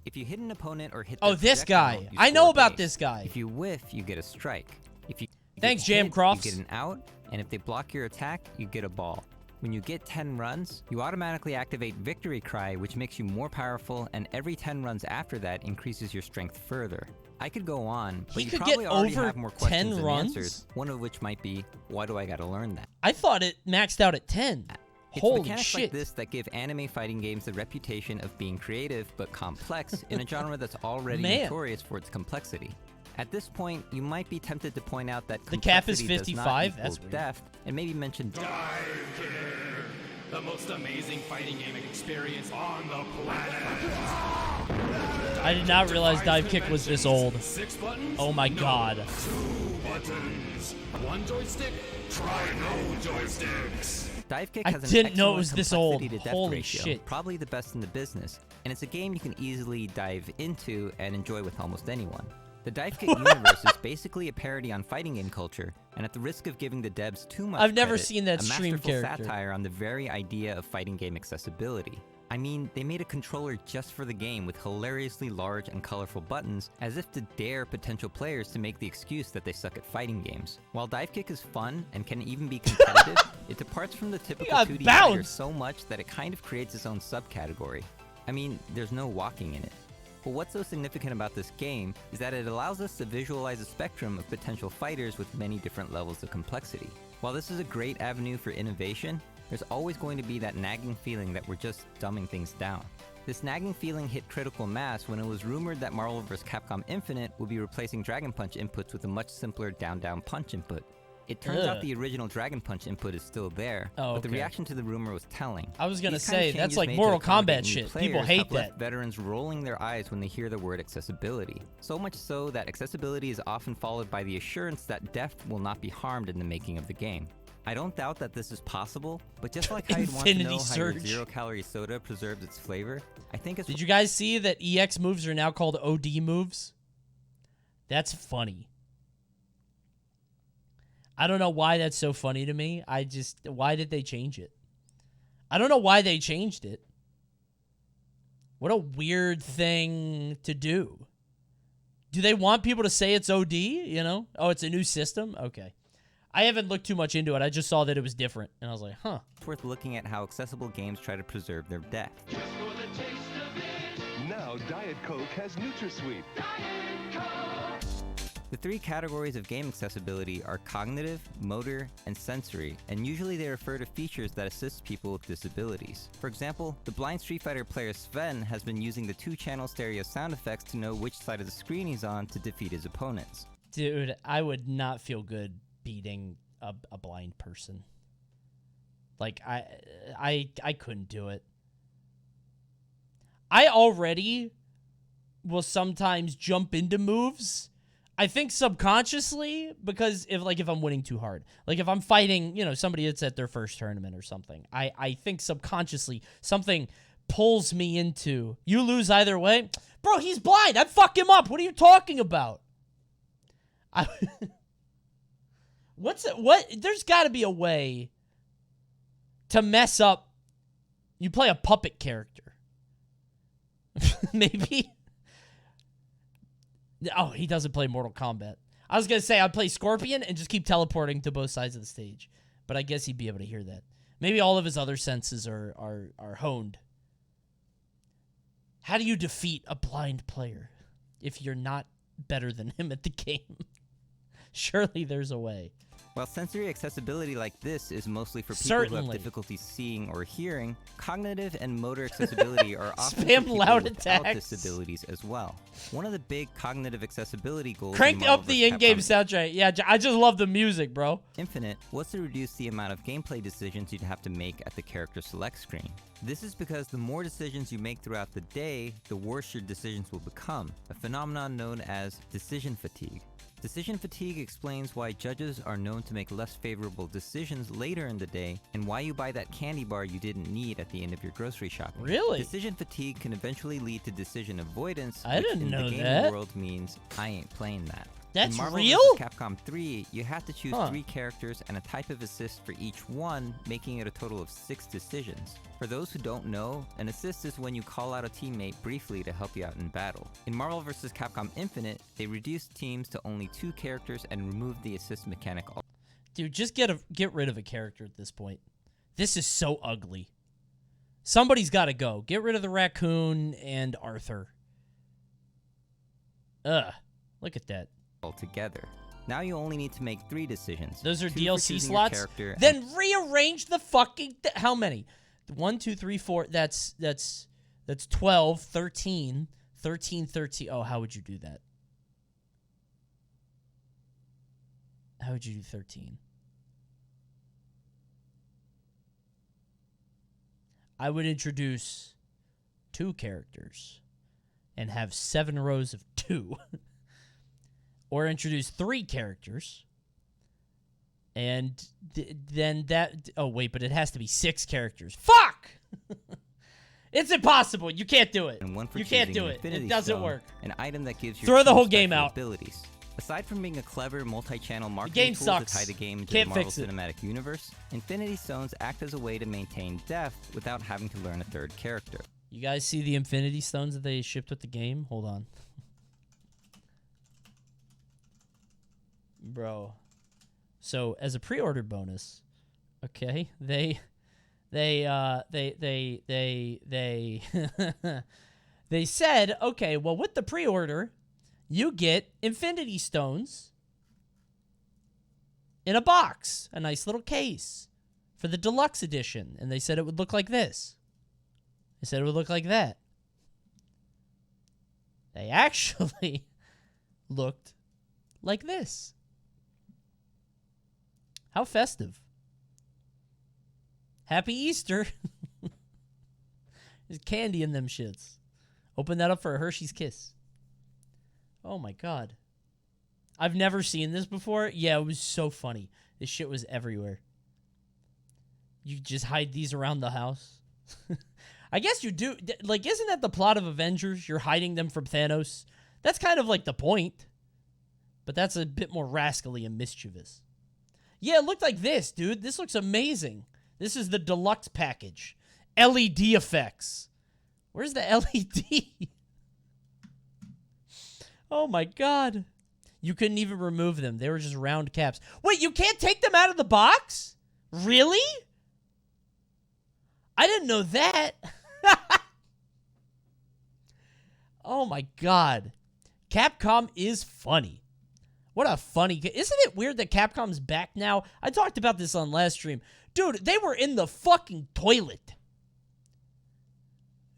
If you hit an opponent or hit Oh, their this guy. projectile, you I score know a about base. this guy. If you whiff, you get a strike. If you Thanks, get Jam hit, Crofts. you get an out, and if they block your attack, you get a ball. When you get 10 runs, you automatically activate Victory Cry, which makes you more powerful, and every 10 runs after that increases your strength further. I could go on, but He you could probably get already over have more 10 questions than runs? answers, one of which might be, why do I gotta learn that? I thought it maxed out at 10. It's Holy mechanics shit. like this that give anime fighting games the reputation of being creative but complex in a genre that's already Man. notorious for its complexity. At this point, you might be tempted to point out that The cap is complexity does not 55? equal That's weird. depth, and maybe mention The most amazing fighting game experience on the planet. I did not realize dive kick was this old. 6 buttons? Oh my No. God. 2 buttons. 1 joystick? Try no joysticks. Dive Kick I has an didn't know it excellent was this complexity old. to depth Holy ratio, shit. probably the best in the business, and it's a game you can easily dive into and enjoy with almost anyone. The Dive Kick universe is basically a parody on fighting game culture, and at the risk of giving the devs too much I've never credit, seen that a stream masterful character. satire on the very idea of fighting game accessibility. I mean, they made a controller just for the game with hilariously large and colorful buttons, as if to dare potential players to make the excuse that they suck at fighting games. While Dive Kick is fun and can even be competitive, it departs from the typical got 2D bounced. fighter so much that it kind of creates its own subcategory. I mean, there's no walking in it. But what's so significant about this game is that it allows us to visualize a spectrum of potential fighters with many different levels of complexity. While this is a great avenue for innovation, there's always going to be that nagging feeling that we're just dumbing things down. This nagging feeling hit critical mass when it was rumored that Marvel vs. Capcom Infinite would be replacing Dragon Punch inputs with a much simpler down-down punch input. It turns out Ugh. the original Dragon Punch input is still there, Oh, but the okay. reaction to the rumor was telling. I was gonna These kind of say, that's changes like made to Mortal accommodate Kombat new shit. players People hate have left that. veterans rolling their eyes when they hear the word accessibility. So much so that accessibility is often followed by the assurance that depth will not be harmed in the making of the game. I don't doubt that this is possible, but just like how you'd want to Infinity know how your Surge. zero-calorie soda preserves its flavor, I think it's Did you guys see that EX moves are now called OD moves? That's funny. I don't know why that's so funny to me. Why did they change it? I don't know why they changed it. What a weird thing to do. Do they want people to say it's OD, you know? Oh, it's a new system? Okay. I haven't looked too much into it. I just saw that it was different, and I was like, huh. It's worth looking at how accessible games try to preserve their depth. Now Diet Coke has NutraSweet. The three categories of game accessibility are cognitive, motor, and sensory, and usually they refer to features that assist people with disabilities. For example, the blind Street Fighter player Sven has been using the 2-channel stereo sound effects to know which side of the screen he's on to defeat his opponents. Dude, I would not feel good beating a blind person. Like, I couldn't do it. I already will sometimes jump into moves, I think subconsciously, because if I'm winning too hard. Like, if I'm fighting, somebody that's at their first tournament or something, I think subconsciously something pulls me into, you lose either way. Bro, he's blind. I'd fuck him up. What are you talking about? There's got to be a way to mess up. You play a puppet character. Maybe. Oh, he doesn't play Mortal Kombat. I was going to say I'd play Scorpion and just keep teleporting to both sides of the stage. But I guess he'd be able to hear that. Maybe all of his other senses are honed. How do you defeat a blind player if you're not better than him at the game? Surely there's a way. While sensory accessibility like this is mostly for people who Certainly. have difficulty seeing or hearing, cognitive and motor accessibility are often Spam for people loud without attacks. disabilities as well. One of the big cognitive accessibility goals Crank in Marvel up the vs. in-game Capcom soundtrack. Yeah, I just love the music, bro. Infinite was to reduce the amount of gameplay decisions you'd have to make at the character select screen. This is because the more decisions you make throughout the day, the worse your decisions will become, a phenomenon known as decision fatigue. Decision fatigue explains why judges are known to make less favorable decisions later in the day, and why you buy that candy bar you didn't need at the end of your grocery shopping. Really? Decision fatigue can eventually lead to decision avoidance, I which didn't in know the gaming that. world means I ain't playing that. That's in Marvel real? vs. Capcom 3, you have to choose 3 characters and a type of assist for each one, making it a total of 6 decisions. For those who don't know, an assist is when you call out a teammate briefly to help you out in battle. In Marvel vs. Capcom Infinite, they reduced teams to only 2 characters and removed the assist mechanic. Dude, just get rid of a character at this point. This is so ugly. Somebody's got to go. Get rid of the raccoon and Arthur. Ugh. Look at that. Altogether. Now you only need to make 3 decisions. Those are 2 for DLC choosing your slots? character Then rearrange the fucking... how many? 1, 2, 3, 4... That's 12, 13, 13, 13... Oh, how would you do that? How would you do 13? I would introduce 2 characters and have 7 rows of 2. Or introduce 3 characters. And then that... Oh, wait, but it has to be 6 characters. Fuck! It's impossible. You can't do it. And 1 for You can't choosing do an it. Infinity It doesn't Stone, work. An item that gives your Throw the team whole game special out. abilities. Aside from being a clever multi-channel game marketing tool sucks. to tie the game into Can't the Marvel fix it. Cinematic Universe, Infinity Stones act as a way to maintain depth without having to learn a 3rd character. You guys see the Infinity Stones that they shipped with the game? Hold on. Bro. So, as a pre-order bonus, okay, they they said, okay, well, with the pre-order, you get Infinity Stones in a box, a nice little case for the deluxe edition. And they said it would look like this. They said it would look like that. They actually looked like this. How festive. Happy Easter. There's candy in them shits. Open that up for a Hershey's Kiss. Oh my god. I've never seen this before. Yeah, it was so funny. This shit was everywhere. You just hide these around the house. I guess you do. Like, isn't that the plot of Avengers? You're hiding them from Thanos. That's kind of like the point. But that's a bit more rascally and mischievous. Yeah, it looked like this, dude. This looks amazing. This is the deluxe package. LED effects. Where's the LED? Oh my god. You couldn't even remove them. They were just round caps. Wait, you can't take them out of the box? Really? I didn't know that. Oh my god. Capcom is funny. What a funny... Isn't it weird that Capcom's back now? I talked about this on last stream. Dude, they were in the fucking toilet.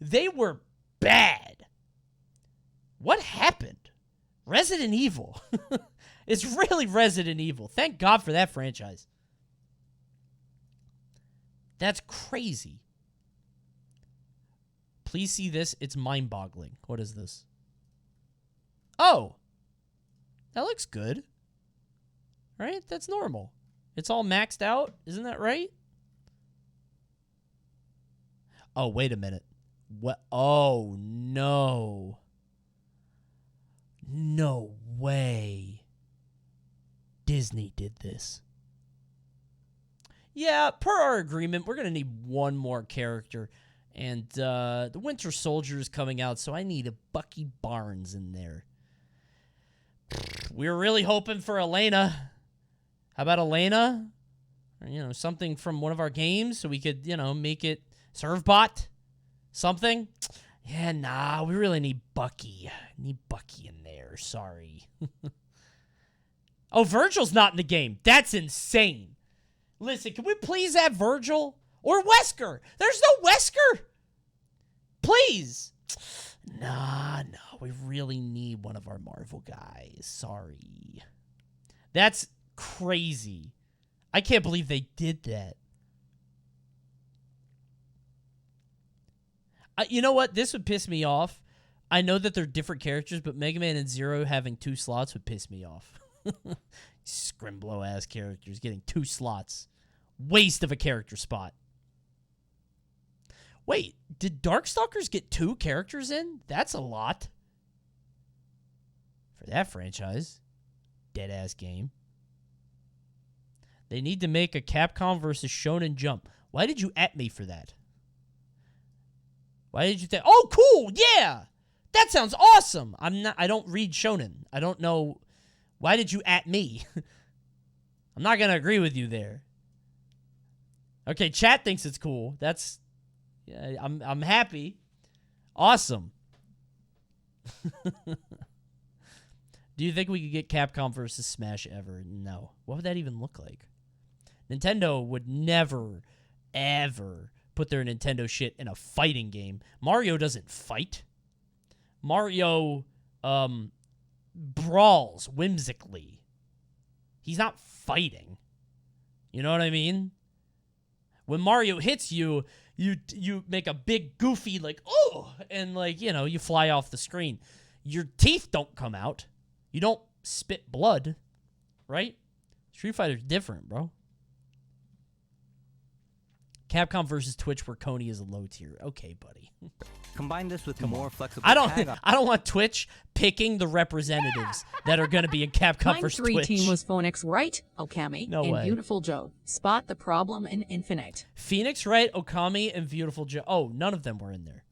They were bad. What happened? Resident Evil. It's really Resident Evil. Thank God for that franchise. That's crazy. Please see this. It's mind-boggling. What is this? Oh. That looks good. Right? That's normal. It's all maxed out. Isn't that right? Oh, wait a minute. What? Oh, no. No way. Disney did this. Yeah, per our agreement, we're going to need one more character. And the Winter Soldier is coming out, so I need a Bucky Barnes in there. We were really hoping for Elena. How about Elena? Or, something from one of our games so we could, make it Servbot. Something. Yeah, nah, we really need Bucky. Need Bucky in there. Sorry. Oh, Virgil's not in the game. That's insane. Listen, can we please have Virgil? Or Wesker. There's no Wesker. Please. Nah, we really need one of our Marvel guys. Sorry. That's crazy. I can't believe they did that. You know what? This would piss me off. I know that they're different characters, but Mega Man and Zero having 2 slots would piss me off. Scrimblow-ass characters getting 2 slots. Waste of a character spot. Wait, did Darkstalkers get 2 characters in? That's a lot. For that franchise. Dead-ass game. They need to make a Capcom versus Shonen Jump. Why did you at me for that? Why did you think? Oh, cool! Yeah! That sounds awesome! I don't read Shonen. I don't know. Why did you at me? I'm not gonna agree with you there. Okay, chat thinks it's cool. That's... Yeah, I'm happy. Awesome. Do you think we could get Capcom versus Smash ever? No. What would that even look like? Nintendo would never, ever put their Nintendo shit in a fighting game. Mario doesn't fight. Mario brawls whimsically. He's not fighting. You know what I mean? When Mario hits you, you make a big goofy like, oh, and like, you fly off the screen. Your teeth don't come out. You don't spit blood, right? Street Fighter's different, bro. Capcom versus Twitch where Coney is a low tier. Okay, buddy. Combine this with more flexible I don't want Twitch picking the representatives that are going to be in Capcom versus Twitch. Mine 3 team was Phoenix Wright, Okami, No and way. Beautiful Joe. Spot the problem in Infinite. Phoenix Wright, Okami, and Beautiful Joe. Oh, none of them were in there.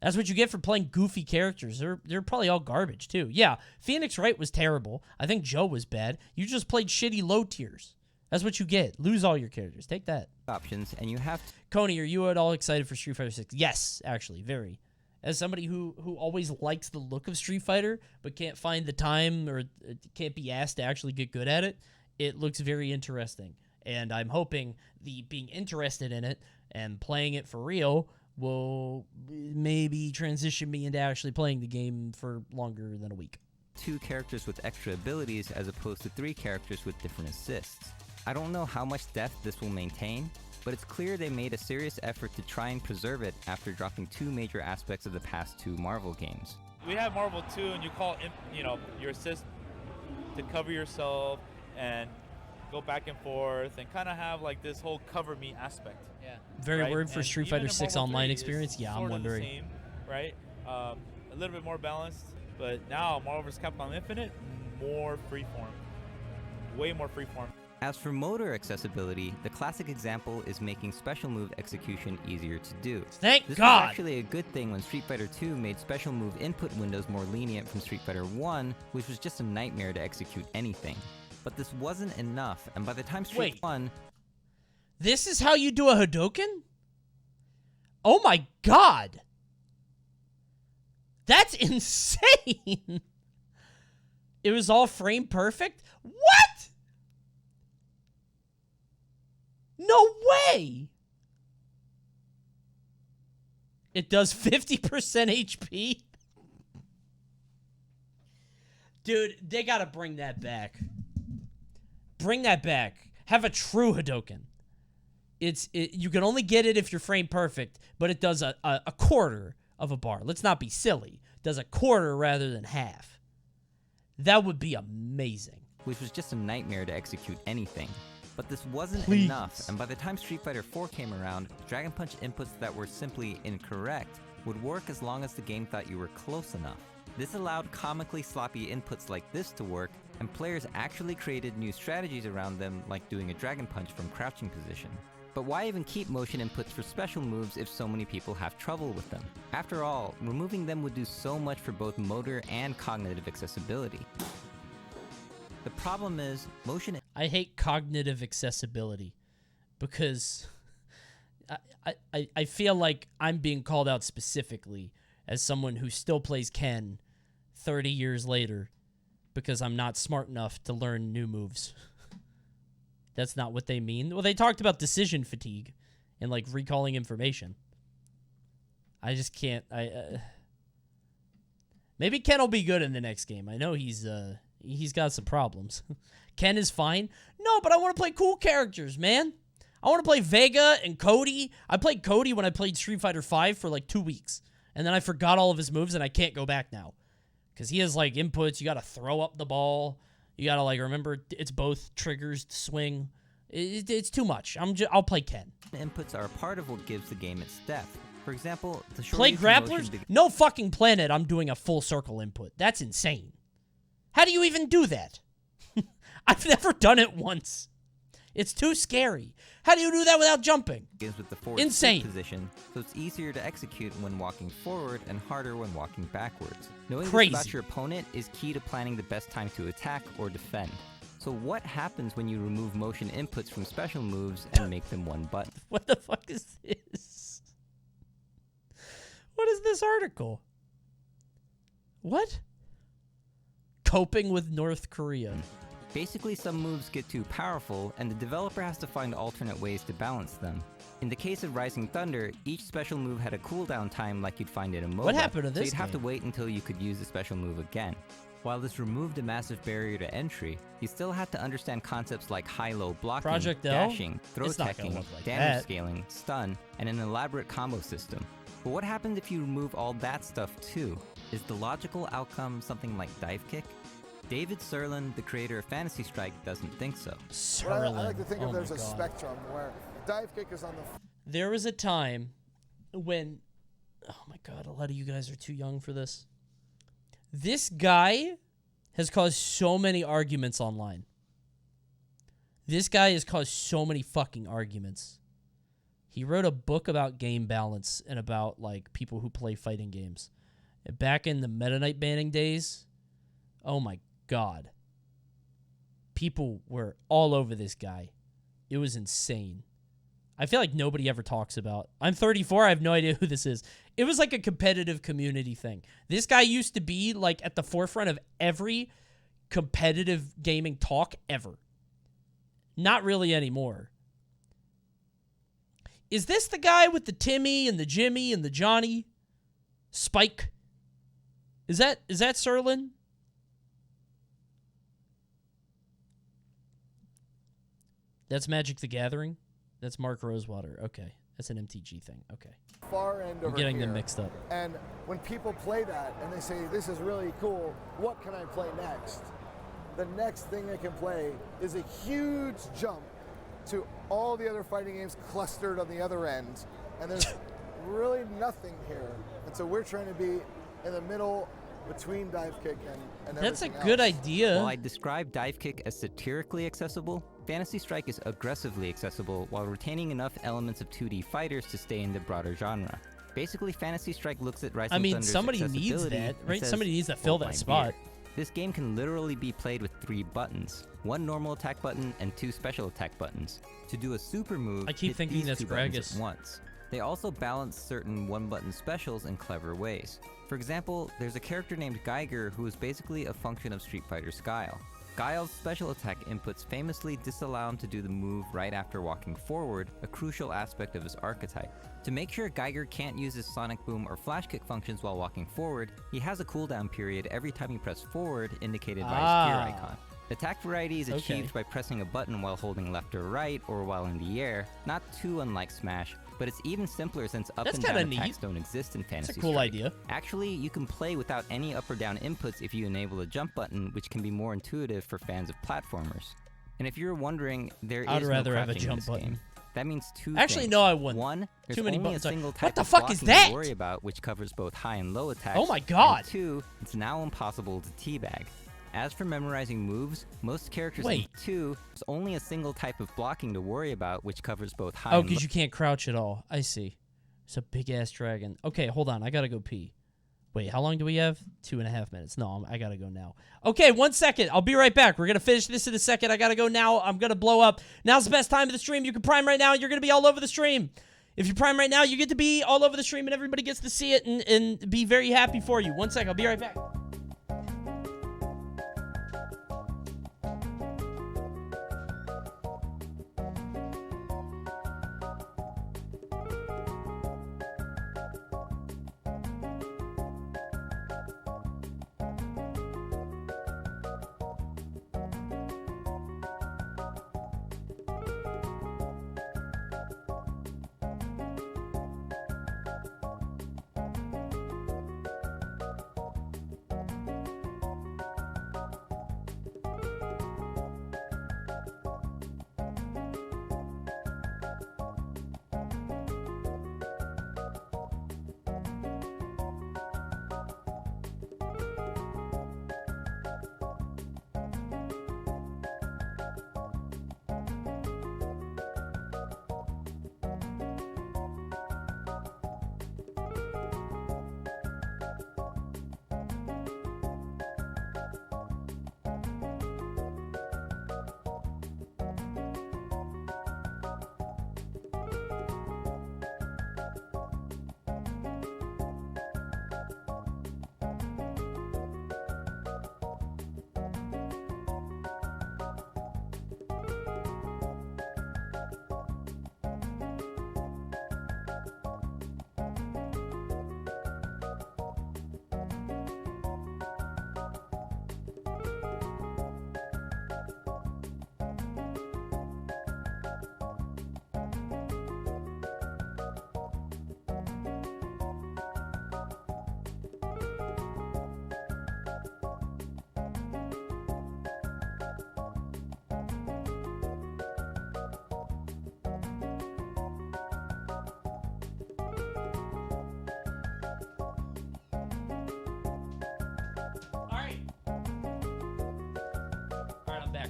That's what you get for playing goofy characters. They're probably all garbage, too. Yeah, Phoenix Wright was terrible. I think Joe was bad. You just played shitty low tiers. That's what you get. Lose all your characters. Take that. Options, and you have... Coney, are you at all excited for Street Fighter 6? Yes, actually, very. As somebody who always likes the look of Street Fighter, but can't find the time or can't be asked to actually get good at it, it looks very interesting. And I'm hoping the being interested in it and playing it for real will maybe transition me into actually playing the game for longer than a week. 2 characters with extra abilities as opposed to 3 characters with different assists. I don't know how much depth this will maintain, but it's clear they made a serious effort to try and preserve it after dropping 2 major aspects of the past 2 Marvel games. We have Marvel 2 and you call your assist to cover yourself and go back and forth and kind of have like this whole cover me aspect. Yeah. Very right? word for And Street even Fighter in 6 Marvel online 3 experience? is Yeah, I'm sort of the wondering. same, right? A little bit more balanced, but now Marvel vs. Capcom Infinite, more freeform. Way more freeform. As for motor accessibility, the classic example is making special move execution easier to do. Thank this God! was actually a good thing when Street Fighter 2 made special move input windows more lenient from Street Fighter 1, which was just a nightmare to execute anything. But this wasn't enough, and by the time Street 1... This is how you do a Hadouken? Oh my God! That's insane! It was all frame perfect? What? No way! It does 50% HP? Dude, they gotta bring that back. Bring that back. Have a true Hadouken. You can only get it if you're frame perfect, but it does a quarter of a bar. Let's not be silly. It does a quarter rather than half. That would be amazing. Which was just a nightmare to execute anything. But this wasn't Please. enough, and by the time Street Fighter 4 came around, Dragon Punch inputs that were simply incorrect would work as long as the game thought you were close enough. This allowed comically sloppy inputs like this to work, and players actually created new strategies around them, like doing a Dragon Punch from crouching position. But why even keep motion inputs for special moves if so many people have trouble with them? After all, removing them would do so much for both motor and cognitive accessibility. The problem is, motion... I hate cognitive accessibility because I feel like I'm being called out specifically as someone who still plays Ken 30 years later because I'm not smart enough to learn new moves. That's not what they mean. Well, they talked about decision fatigue and, like, recalling information. I just can't. Maybe Ken will be good in the next game. I know he's got some problems. Ken is fine. No, but I want to play cool characters, man. I want to play Vega and Cody. I played Cody when I played Street Fighter V for, like, 2 weeks. And then I forgot all of his moves, and I can't go back now. Because he has, like, inputs. You got to throw up the ball. You got to, like, remember it's both triggers to swing. It's too much. I'll play Ken. Inputs are a part of what gives the game its depth. For example, the short play grapplers? No fucking planet I'm doing a full circle input. That's insane. How do you even do that? I've never done it once. It's too scary. How do you do that without jumping? Begins with the forward insane position, so it's easier to execute when walking forward and harder when walking backwards. Knowing Crazy. this about your opponent is key to planning the best time to attack or defend. So what happens when you remove motion inputs from special moves and make them one button? What the fuck is this? What is this article? What? Coping with North Korea. Basically, some moves get too powerful, and the developer has to find alternate ways to balance them. In the case of Rising Thunder, each special move had a cooldown time like you'd find in a MOBA, what happened to this so you'd have to game? wait until you could use the special move again. While this removed a massive barrier to entry, you still had to understand concepts like high-low blocking, Project L? dashing, throw It's not gonna teching, look like damage that. scaling, stun, and an elaborate combo system. But what happens if you remove all that stuff too? Is the logical outcome something like dive kick? David Serlin, the creator of Fantasy Strike, doesn't think so. Serlin. I like to think oh of there's my a God. spectrum where dive kick is on the... There was a time when... Oh my God, a lot of you guys are too young for this. This guy has caused so many arguments online. This guy has caused so many fucking arguments. He wrote a book about game balance and about, like, people who play fighting games. And back in the Meta Knight banning days, oh my God. People were all over this guy. It was insane. I feel like nobody ever talks about. I'm 34. I have no idea who this is. It was like a competitive community thing. This guy used to be like at the forefront of every competitive gaming talk ever. Not really anymore. Is this the guy with the Timmy and the Jimmy and the Johnny? Spike? Is that Serlin? That's Magic the Gathering? That's Mark Rosewater. Okay. That's an MTG thing. Okay. Far end I'm over getting here. them mixed up. And when people play that and they say, this is really cool, what can I play next? The next thing they can play is a huge jump to all the other fighting games clustered on the other end. And there's really nothing here. And so we're trying to be in the middle between dive kick and That's a everything good else. idea. While I describe dive kick as satirically accessible, Fantasy Strike is aggressively accessible while retaining enough elements of 2D fighters to stay in the broader genre. Basically, Fantasy Strike looks at Rising Thunder's somebody needs accessibility that, and right? says, Somebody needs to fill "Hold that my spot." beer." This game can literally be played with 3 buttons, 1 normal attack button and 2 special attack buttons. To do a super move, I keep hit thinking these that's 2 buttons Gragas. at once. They also balance certain 1-button specials in clever ways. For example, there's a character named Geiger who is basically a function of Street Fighter's Guile. Guile's special attack inputs famously disallow him to do the move right after walking forward, a crucial aspect of his archetype. To make sure Geiger can't use his Sonic Boom or Flash Kick functions while walking forward, he has a cooldown period every time you press forward, indicated by his gear icon. Attack variety is achieved by pressing a button while holding left or right, or while in the air, not too unlike Smash, but it's even simpler since up That's and down kinda attacks neat. don't exist in Fantasy That's a cool Strike. idea. Actually, you can play without any up or down inputs if you enable a jump button, which can be more intuitive for fans of platformers. And if you're wondering, there I'd is rather no have a crouching in jump this button. game. That means 2 Actually, things. no, I wouldn't. 1, there's Too many only buttons. a single What type the of fuck is blocking that? to worry about, which covers both high and low attacks. Oh my God. And 2, it's now impossible to teabag. As for memorizing moves, most characters in 2, there's only a single type of blocking to worry about, which covers both high Oh, and because you can't crouch at all. I see. It's a big-ass dragon. Okay, hold on. I gotta go pee. Wait, how long do we have? 2.5 minutes. No, I gotta go now. Okay, 1 second. I'll be right back. We're gonna finish this in a second. I gotta go now. I'm gonna blow up. Now's the best time of the stream. You can Prime right now, and you're gonna be all over the stream. If you Prime right now, you get to be all over the stream, and everybody gets to see it and be very happy for you. 1 second. I'll be right back.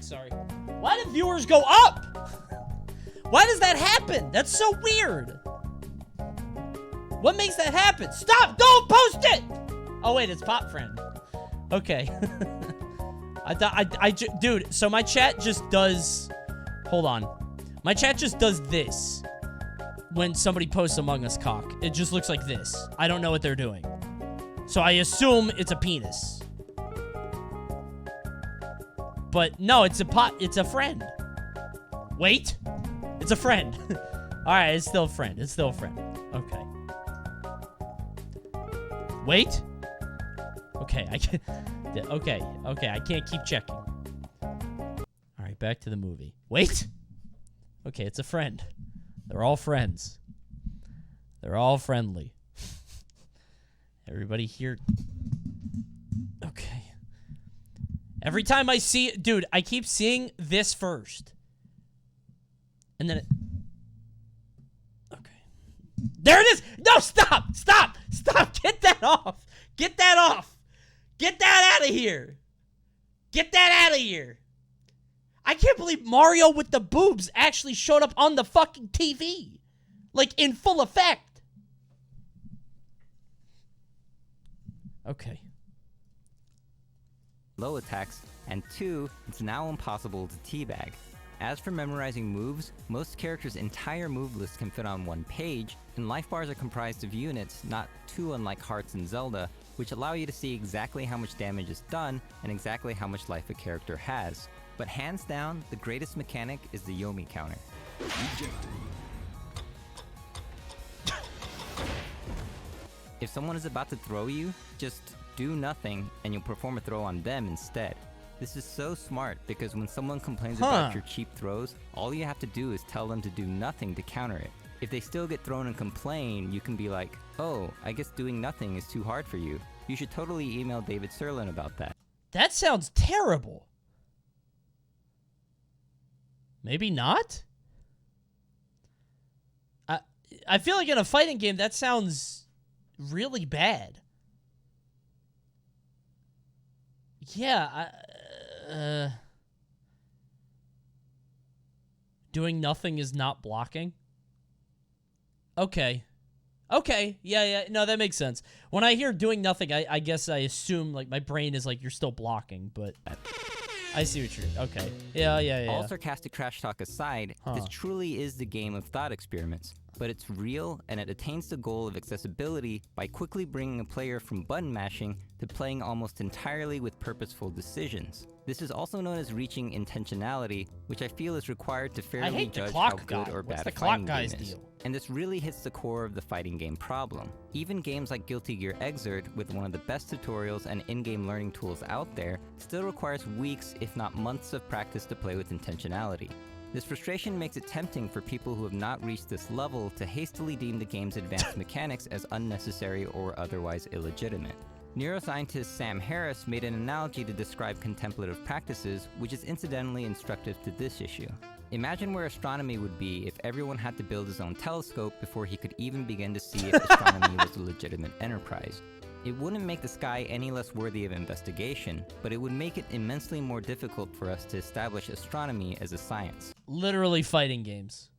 Sorry. Why do viewers go up? Why does that happen? That's so weird. What makes that happen? Stop! Don't post it! Oh, wait, it's Pop Friend. Okay. Dude, so my chat just does... Hold on. My chat just does this when somebody posts Among Us cock. It just looks like this. I don't know what they're doing. So I assume it's a penis. But no, it's a friend. Wait. It's a friend. Alright, it's still a friend. It's still a friend. Okay. Wait. Okay, I can okay, I can't keep checking. Alright, back to the movie. Wait. Okay, it's a friend. They're all friends. They're all friendly. Everybody here. Okay. Every time I see... Dude, I keep seeing this first. And then it... Okay. There it is! No, stop! Stop! Stop! Get that off! Get that off! Get that out of here! Get that out of here! I can't believe Mario with the boobs actually showed up on the fucking TV. Like, in full effect. Okay. Low attacks, and 2, it's now impossible to teabag. As for memorizing moves, most characters' entire move list can fit on one page, and life bars are comprised of units, not too unlike hearts in Zelda, which allow you to see exactly how much damage is done and exactly how much life a character has. But hands down, the greatest mechanic is the Yomi counter. If someone is about to throw you, just do nothing and you'll perform a throw on them instead. This is so smart because when someone complains about your cheap throws, all you have to do is tell them to do nothing to counter it. If they still get thrown and complain, you can be like, oh, I guess doing nothing is too hard for you. You should totally email David Sirlin about that. That sounds terrible. Maybe not? I feel like in a fighting game, that sounds really bad. Yeah, doing nothing is not blocking. Okay. Yeah. No, that makes sense. When I hear doing nothing, I guess I assume, like, my brain is like, you're still blocking, but I see what you're... Okay. Yeah. All sarcastic trash talk aside, this truly is the game of thought experiments. But it's real, and it attains the goal of accessibility by quickly bringing a player from button mashing to playing almost entirely with purposeful decisions. This is also known as reaching intentionality, which I feel is required to fairly judge how good or bad a fighting game is. And this really hits the core of the fighting game problem. Even games like Guilty Gear Xrd, with one of the best tutorials and in-game learning tools out there, still requires weeks, if not months of practice to play with intentionality. This frustration makes it tempting for people who have not reached this level to hastily deem the game's advanced mechanics as unnecessary or otherwise illegitimate. Neuroscientist Sam Harris made an analogy to describe contemplative practices, which is incidentally instructive to this issue. Imagine where astronomy would be if everyone had to build his own telescope before he could even begin to see if astronomy was a legitimate enterprise. It wouldn't make the sky any less worthy of investigation, but it would make it immensely more difficult for us to establish astronomy as a science. Literally fighting games.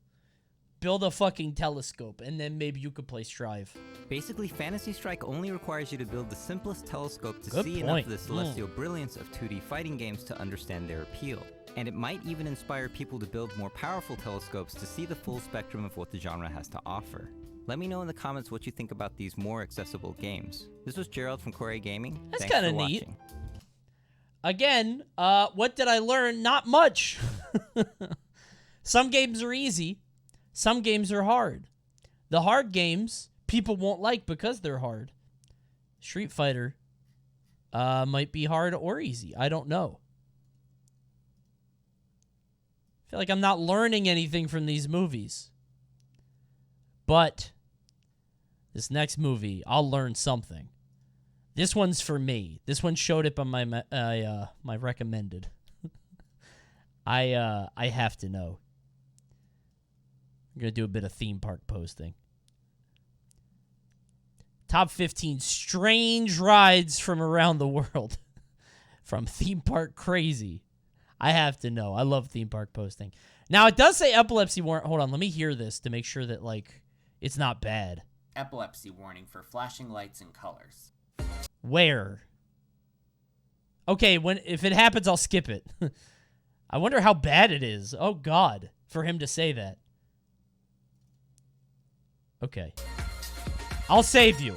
Build a fucking telescope, and then maybe you could play Strive. Basically, Fantasy Strike only requires you to build the simplest telescope to see enough of the celestial brilliance of 2D fighting games to understand their appeal. And it might even inspire people to build more powerful telescopes to see the full spectrum of what the genre has to offer. Let me know in the comments what you think about these more accessible games. This was Gerald from Coney Gaming. That's kind of neat. Again, what did I learn? Not much. Some games are easy. Some games are hard. The hard games, people won't like because they're hard. Street Fighter might be hard or easy. I don't know. I feel like I'm not learning anything from these movies. But this next movie, I'll learn something. This one's for me. This one showed up on my my recommended. I have to know. I'm going to do a bit of theme park posting. Top 15 strange rides from around the world. From Theme Park Crazy. I have to know. I love theme park posting. Now, it does say epilepsy warning. Hold on, let me hear this to make sure that, like, it's not bad. Epilepsy warning for flashing lights and colors. Where? Okay, if it happens, I'll skip it. I wonder how bad it is. Oh, God, for him to say that. Okay. I'll save you.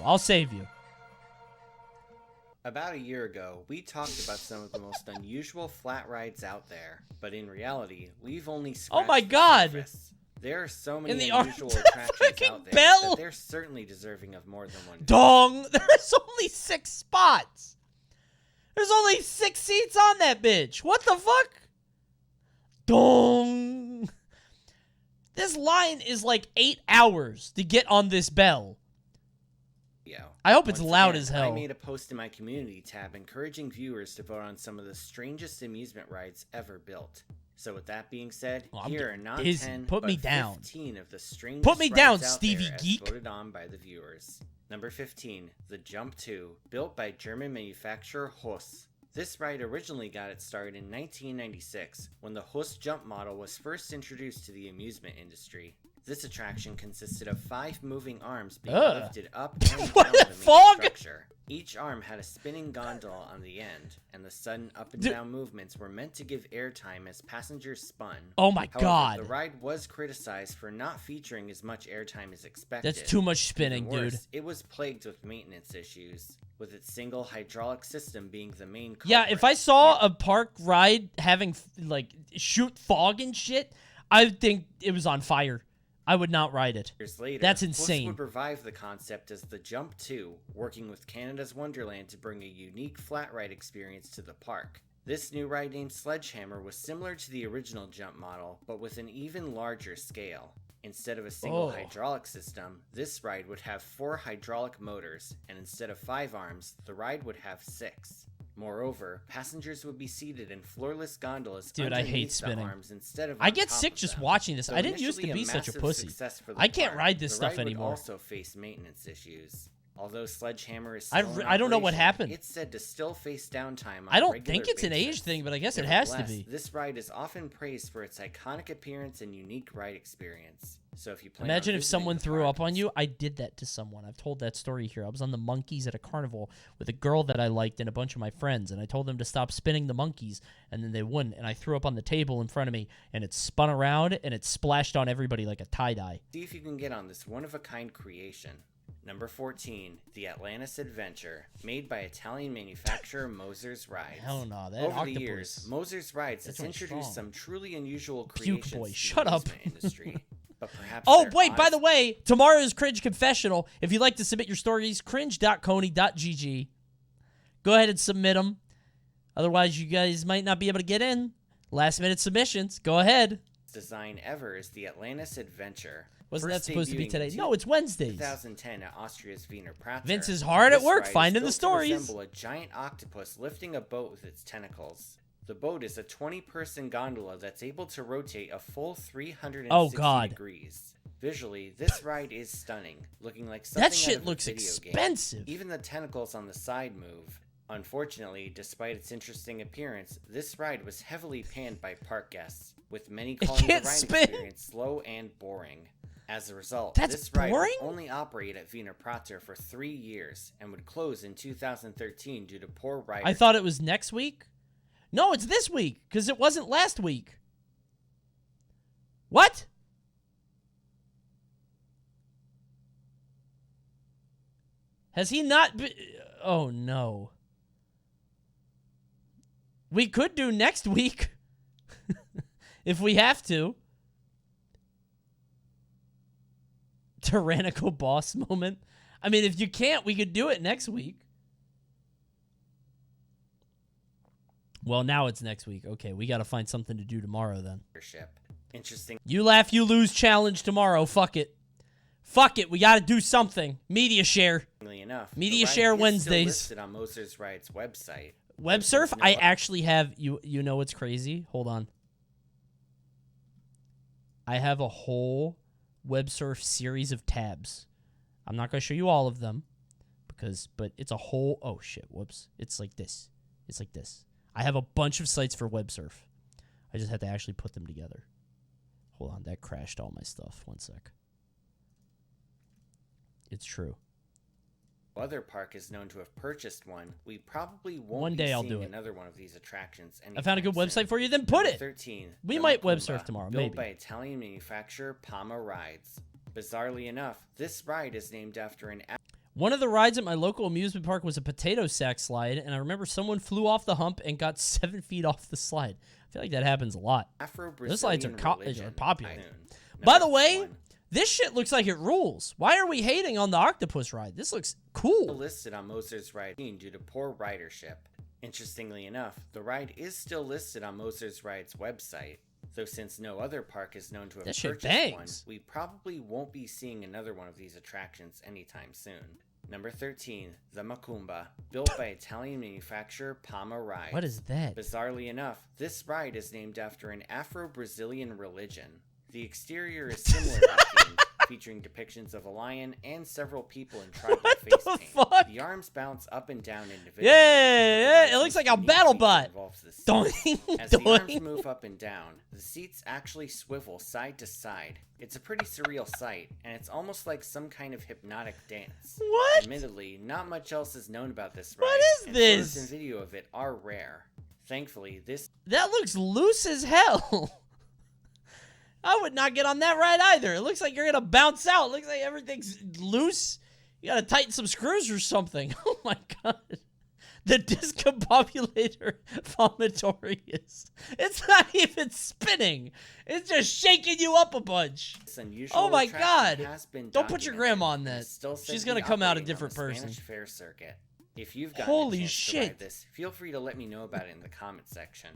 About a year ago, we talked about some of the most unusual flat rides out there, but in reality, we've only scratched the surface. There are so many unusual attractions out there that they're certainly deserving of more than one. Dong! There's only 6 spots! There's only 6 seats on that bitch! What the fuck? Dong! This line is like 8 hours to get on this bell. I hope it's loud as hell. I made a post in my community tab encouraging viewers to vote on some of the strangest amusement rides ever built. So with that being said, here are not 10, but 15 of the strangest Put me down, rides out Stevie there Geek. as voted on by the viewers. Number 15, the Jump 2, built by German manufacturer Huss. This ride originally got its start in 1996, when the Huss jump model was first introduced to the amusement industry. This attraction consisted of 5 moving arms being lifted up and down the main structure. Each arm had a spinning gondola on the end, and the sudden up and down movements were meant to give airtime as passengers spun. Oh my God. The ride was criticized for not featuring as much airtime as expected. That's too much spinning, worse, dude. It was plagued with maintenance issues, with its single hydraulic system being the main culprit. Yeah, if I saw a park ride having, like, shoot fog and shit, I would think it was on fire. I would not ride it. Years later, that's insane. Huss would revive the concept as the Jump 2, working with Canada's Wonderland to bring a unique flat ride experience to the park. This new ride named Sledgehammer was similar to the original Jump model, but with an even larger scale. Instead of a single hydraulic system, this ride would have 4 hydraulic motors, and instead of 5 arms, the ride would have 6. Moreover, passengers would be seated in floorless gondolas. Dude, I hate spinning. Arms instead of I get sick just watching this. I didn't used to be such a pussy. I can't ride this stuff anymore. Also face maintenance issues. Although Sledgehammer is I still in don't know what operation, happened. It's said to still face downtime on I don't a regular think it's an basis. age thing, but I guess it has to Nevertheless, be. This ride is often praised for its iconic appearance and unique ride experience. So if you plan Imagine on if visiting someone the threw park, up on you. I did that to someone. I've told that story here. I was on the monkeys at a carnival with a girl that I liked and a bunch of my friends, and I told them to stop spinning the monkeys, and then they wouldn't, and I threw up on the table in front of me, and it spun around, and it splashed on everybody like a tie-dye. see if you can get on this one-of-a-kind creation. Number 14, the Atlantis Adventure, made by Italian manufacturer Moser's Rides. Hell no, that Over octopus. the years, Moser's Rides has That's introduced strong. some truly unusual Puke creations boy, to shut the up. amusement industry. But perhaps Oh, their wait, by honest- the way, tomorrow's Cringe Confessional. If you'd like to submit your stories, cringe.coney.gg. Go ahead and submit them. Otherwise, you guys might not be able to get in. Last-minute submissions. Go ahead. design ever is the Atlantis Adventure. Wasn't First that supposed to be debuting today? in No, it's Wednesdays. 2010 at Austria's Wiener Prater. Vince is hard at This work ride is finding the built to stories. resemble a giant octopus lifting a boat with its tentacles. The boat is a 20-person gondola that's able to rotate a full 360 degrees. Visually, this ride is stunning, looking like something That out shit of a looks video expensive. Game. Even the tentacles on the side move. Unfortunately, despite its interesting appearance, this ride was heavily panned by park guests, with many calling the ride experience slow and boring. As a result, this ride would only operate at Wiener Prater for 3 years and would close in 2013 due to poor ridership. I thought it was next week. No, it's this week, because it wasn't last week. What? Has he not been... Oh, no. We could do next week. If we have to. Tyrannical boss moment. I mean, if you can't, we could do it next week. Well, now it's next week. Okay, we got to find something to do tomorrow then. Interesting. You laugh, you lose challenge tomorrow. Fuck it. Fuck it. We got to do something. Media share. Enough, Media the ride share is Wednesdays. Still listed on Moser's Rides website. Web surf? I actually have... You know what's crazy? Hold on. I have a whole web surf series of tabs. I'm not going to show you all of them. But it's a whole... Oh, shit. Whoops. It's like this. It's like this. I have a bunch of sites for web surf. I just have to actually put them together. Hold on. That crashed all my stuff. One sec. It's true. Other park is known to have purchased one. We probably won't One day be I'll seeing do it. another one of these attractions. I found a good anytime website soon. for you, then put Number it. 13. We the might web Macumba, surf tomorrow, built maybe. by Italian manufacturer Palma Rides. Bizarrely enough, this ride is named after an One of the rides at my local amusement park was a potato sack slide, and I remember someone flew off the hump and got 7 feet off the slide. I feel like that happens a lot. Those slides are popular. By the way, this shit looks like it rules. Why are we hating on the octopus ride? This looks cool. Listed on Moser's Ride due to poor ridership. Interestingly enough, the ride is still listed on Moser's Ride's website. Though since no other park is known to have That shit purchased one, bangs. we probably won't be seeing another one of these attractions anytime soon. Number 13, the Macumba, built by Italian manufacturer Palma Rides. What is that? Bizarrely enough, this ride is named after an Afro-Brazilian religion. The exterior is similar to the theme, featuring depictions of a lion and several people in tribal face paint. Fuck? The arms bounce up and down individually. Yeah, it looks like a battle bot. Doink, As the arms doink. move up and down, the seats actually swivel side to side. It's a pretty surreal sight, and it's almost like some kind of hypnotic dance. What? Admittedly, not much else is known about this ride. What is and this? Photos and video of it are rare. Thankfully, this That looks loose as hell. I would not get on that ride either. It looks like you're going to bounce out. It looks like everything's loose. You got to tighten some screws or something. Oh, my God. The discombobulator vomitorius. It's not even spinning. It's just shaking you up a bunch. unusual Oh, my attraction God. has been Don't put your documented grandma on and that. is still said She's to going be to come out a operating on different the person. Spanish Fair circuit. If you've gotten Holy a chance to shit. ride this, feel free to let me know about it in the comment section.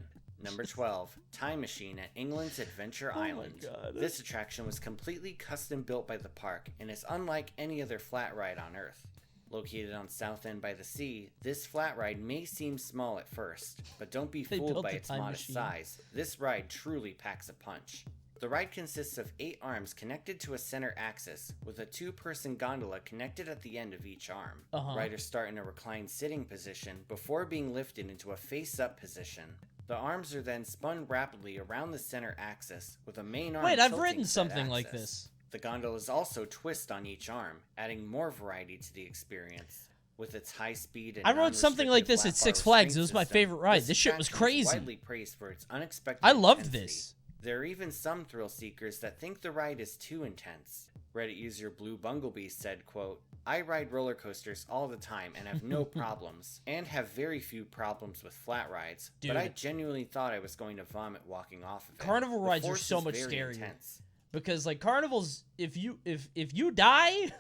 Number 12, Time Machine at England's Adventure Island. God. This attraction was completely custom built by the park and is unlike any other flat ride on Earth. Located on South End by the sea, this flat ride may seem small at first, but don't be They fooled built by a its time modest machine. size. This ride truly packs a punch. The ride consists of 8 arms connected to a center axis, with a 2-person gondola connected at the end of each arm. Riders start in a reclined sitting position before being lifted into a face-up position. The arms are then spun rapidly around the center axis, with a main arm Wait, I've tilting written to that something like axis. this. The gondolas also twist on each arm, adding more variety to the experience. With its high speed and I wrote something like this at Six Flags. It was my favorite ride. This shit was crazy. Widely praised for its unexpected I loved intensity. this. There are even some thrill seekers that think the ride is too intense. Reddit user Blue Bumblebee said, quote, "I ride roller coasters all the time and have no problems, and have very few problems with flat rides, Dude. but I genuinely thought I was going to vomit walking off of it. Carnival The rides are force so is much very scarier. intense." Because like carnivals, if you die,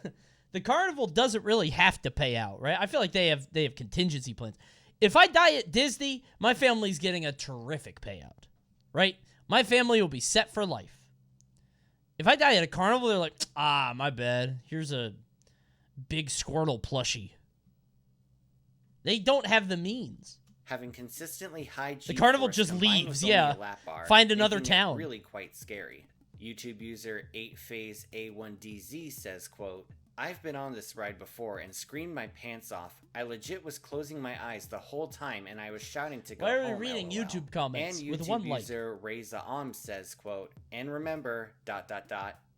the carnival doesn't really have to pay out, right? I feel like they have contingency plans. If I die at Disney, my family's getting a terrific payout, right? My family will be set for life. If I die at a carnival, they're like, ah, my bad. Here's a big Squirtle plushie. They don't have the means. Having consistently high G-force The carnival just combined leaves, with only yeah. a lap bar, Find another making it town. really quite scary. YouTube user 8phase A1DZ says, quote, "I've been on this ride before and screamed my pants off. I legit was closing my eyes the whole time and I was shouting to go Why are we home, reading LOL." YouTube comments And with YouTube one like? user Reza says, quote, "And remember, ...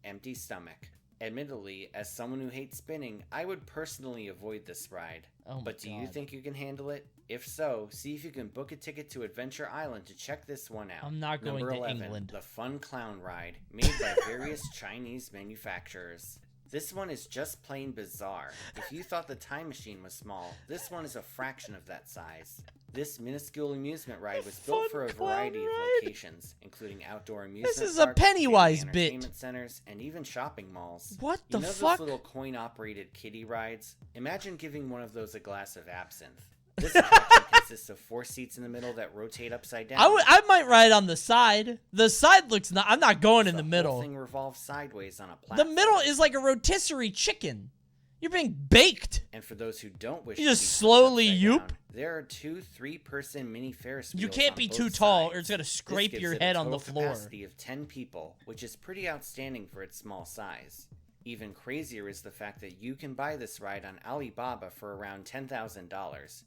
empty stomach." Admittedly, as someone who hates spinning, I would personally avoid this ride. Oh my But do you God. think you can handle it? If so, see if you can book a ticket to Adventure Island to check this one out. I'm not going Number to 11, England. The Fun Clown Ride, made by various Chinese manufacturers. This one is just plain bizarre. If you thought the Time Machine was small, this one is a fraction of that size. This minuscule amusement ride was built for a variety of locations, including outdoor amusement This is a parks, Pennywise family bit. entertainment centers, and even shopping malls. What You the know fuck? those little coin-operated kiddie rides? Imagine giving one of those a glass of absinthe. This attraction consists of 4 seats in the middle that rotate upside down. I might ride on the side. The side looks not. I'm not going in the The middle. whole thing revolves sideways on a The platform. middle is like a rotisserie chicken. You're being baked. And for those who don't wish You to just be slowly upside yoop. down, there are 2 3-person mini Ferris wheels. You can't on be both too tall sides. or it's gonna This scrape gives your it a head on the total floor. Capacity of 10 people, which is pretty outstanding for its small size. Even crazier is the fact that you can buy this ride on Alibaba for around $10,000.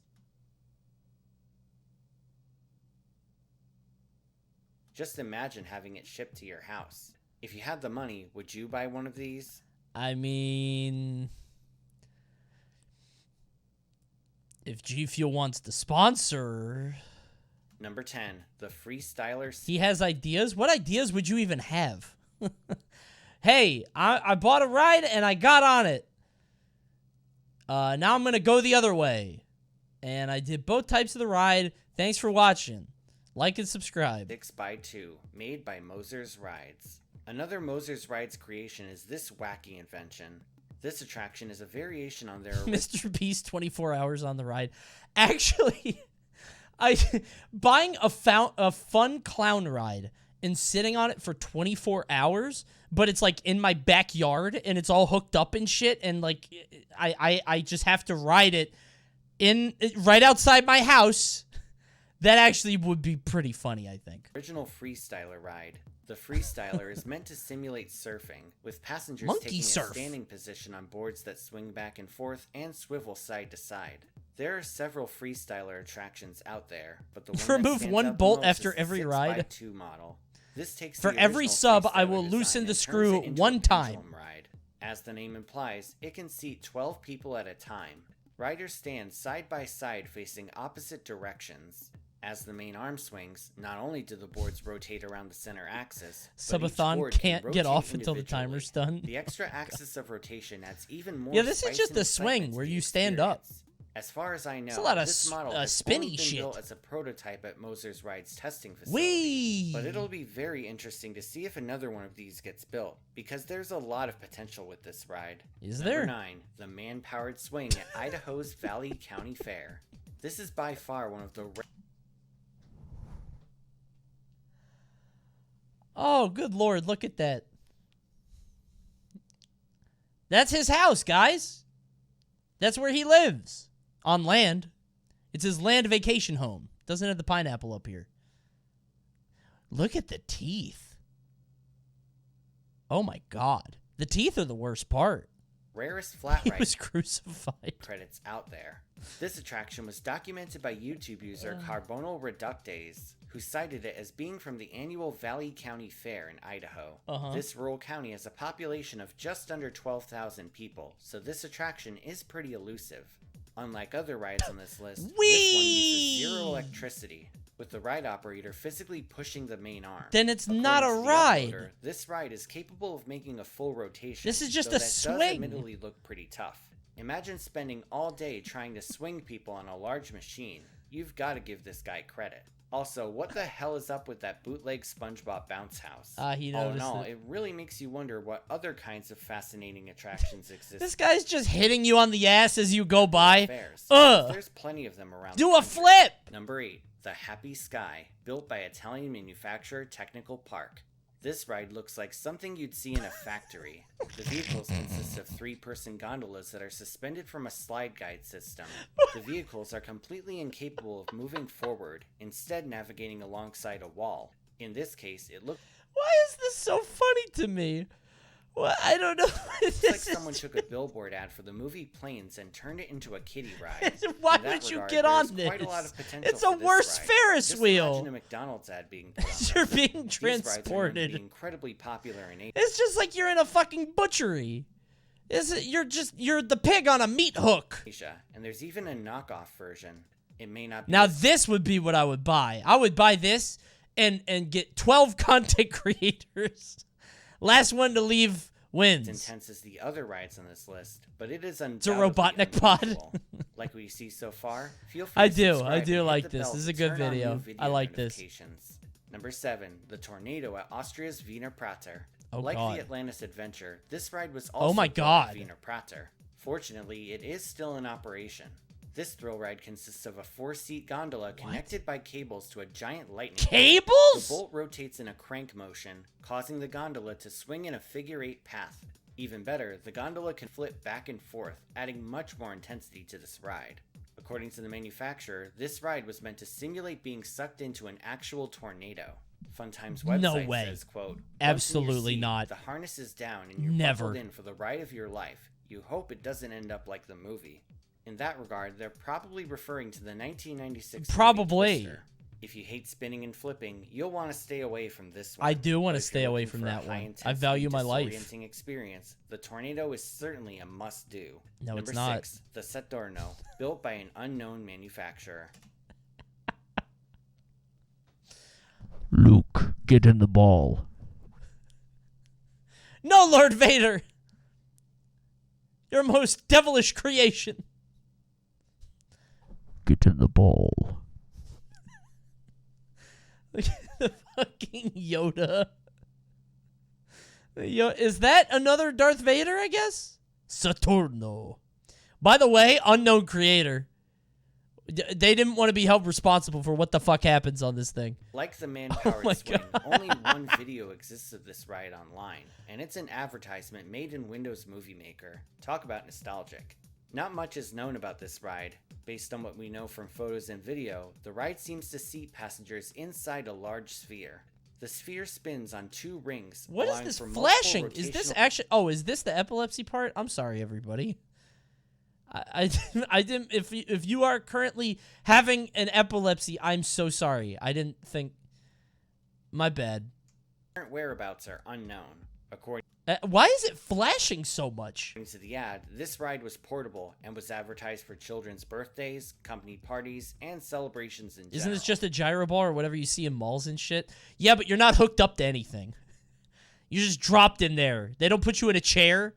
Just imagine having it shipped to your house. If you had the money, would you buy one of these? I mean, if G Fuel wants to sponsor, Number 10, the Freestyler. he has ideas. What ideas would you even have? Hey, I bought a ride and I got on it. Now I'm gonna go the other way, and I did both types of the ride. Thanks for watching. Like and subscribe. 6x2, made by Moser's Rides. Another Moser's Rides creation is this wacky invention. This attraction is a variation on their Mr. Beast 24 hours on the ride. Actually, buying a fun clown ride and sitting on it for 24 hours, but it's like in my backyard and it's all hooked up and shit, and like I just have to ride it right outside my house. That actually would be pretty funny, I think. original Freestyler ride. The Freestyler is meant to simulate surfing, with passengers Monkey taking surf. a standing position on boards that swing back and forth and swivel side to side. There are several Freestyler attractions out there, but the one that Remove stands one out the bolt most after is the every 6x2 ride. model. This takes For the every original sub, I Freestyler will design loosen and the turns screw it into one a time. pendulum ride. As the name implies, it can seat 12 people at a time. Riders stand side by side facing opposite directions. As the main arm swings, not only do the boards rotate around the center axis, but each Subathon board can can't get rotate off until the individually. timer's done. The extra axis of rotation adds even more. Yeah, this is spice just and a swing excitement to where the you stand up. experience. As far as I know, It's a lot of this model has spinny only been shit. built as a prototype at Moser's Rides testing facility. Whee! But it'll be very interesting to see if another one of these gets built, because there's a lot of potential with this ride. Is Number there? 9, the man-powered swing at Idaho's Valley County Fair. This is by far one of the Oh, good lord, look at that. That's his house, guys. That's where he lives. On land. It's his land vacation home. Doesn't have the pineapple up here. Look at the teeth. Oh my god. The teeth are the worst part. Rarest flat He ride was crucified. credits out there. This attraction was documented by YouTube user Carbonal Reductes, who cited it as being from the annual Valley County Fair in Idaho. This rural county has a population of just under 12,000 people, so this attraction is pretty elusive. Unlike other rides on this list, this one uses zero electricity, with the ride operator physically pushing the main arm. Then it's According not a to the ride. uploader, this ride is capable of making a full rotation. This is just though a that swing. does admittedly look pretty tough. Imagine spending all day trying to swing people on a large machine. You've got to give this guy credit. Also, what the hell is up with that bootleg SpongeBob bounce house? He All in noticed all, it. it really makes you wonder what other kinds of fascinating attractions exist. This guy's just hitting you on the ass as you go by. Fairs. Ugh. There's plenty of them around. Do the a country. flip. Number 8, the Happy Sky, built by Italian manufacturer Technical Park. This ride looks like something you'd see in a factory. The vehicles consist of 3-person gondolas that are suspended from a slide guide system. The vehicles are completely incapable of moving forward, instead navigating alongside a wall. In this case, it looks Why is this so funny to me? Well, I don't know. like someone took a billboard ad for the movie Planes and turned it into a kiddie ride. Why In that would you regard, get there on is this? quite a lot of potential It's for a this worse ride. Ferris Just wheel. Imagine a McDonald's ad being put on You're there. being These rides are known to transported. be incredibly popular in Asia. It's just like you're in a fucking butchery. You're the pig on a meat hook. And there's even a knockoff version. It may not be Now as this would be what I would buy. I would buy this and get 12 content creators. Last one to leave wins. intense as the other rides on this list, but it is a undoubtedly Robotnik pod. unusual. Like we see so far, feel free I to do. subscribe I and do hit like the this. bell This is to a good turn on video. new I like this. notifications. Number 7, the Tornado at Austria's Wiener Prater. Oh, like God. the Atlantis Adventure, this ride was also Oh my built God. at Wiener Prater. Fortunately, it is still in operation. This thrill ride consists of a 4-seat gondola connected by cables to a giant lightning bolt. Cables? The bolt rotates in a crank motion, causing the gondola to swing in a figure-8 path. Even better, the gondola can flip back and forth, adding much more intensity to this ride. According to the manufacturer, this ride was meant to simulate being sucked into an actual tornado. Funtime's website No way. says, quote, Absolutely "Once in your seat, not. The harness is down and you're Never. buckled in for the ride of your life. You hope it doesn't end up like the movie." In that regard, they're probably referring to the 1996 movie Probably. Twister. If you hate spinning and flipping, you'll want to stay away from this one. I do want But to if stay you're away looking from for a that one. I high-intensity, value my life. disorienting experience, the Tornado is certainly a must-do. No, Number it's not. 6, the Saturno, built by an unknown manufacturer. Luke, get in the ball. No, Lord Vader! Your most devilish creation. Get in the ball. Look at the fucking Yoda. Is that another Darth Vader, I guess? Saturno. By the way, unknown creator. They didn't want to be held responsible for what the fuck happens on this thing. Like the man-powered my swing, God. only one video exists of this ride online, and it's an advertisement made in Windows Movie Maker. Talk about nostalgic. Not much is known about this ride. Based on what we know from photos and video, the ride seems to seat passengers inside a large sphere. The sphere spins on 2 rings. What is allowing this for multiple flashing? Is this rotational- actually... Oh, is this the epilepsy part? I'm sorry, everybody. I didn't... If you are currently having an epilepsy, I'm so sorry. I didn't think... My bad. Current whereabouts are unknown. According Why is it flashing so much? to the ad, this ride was portable and was advertised for children's birthdays, company parties, and celebrations in general. Isn't this just a gyro ball or whatever you see in malls and shit? Yeah, but you're not hooked up to anything. You're just dropped in there. They don't put you in a chair.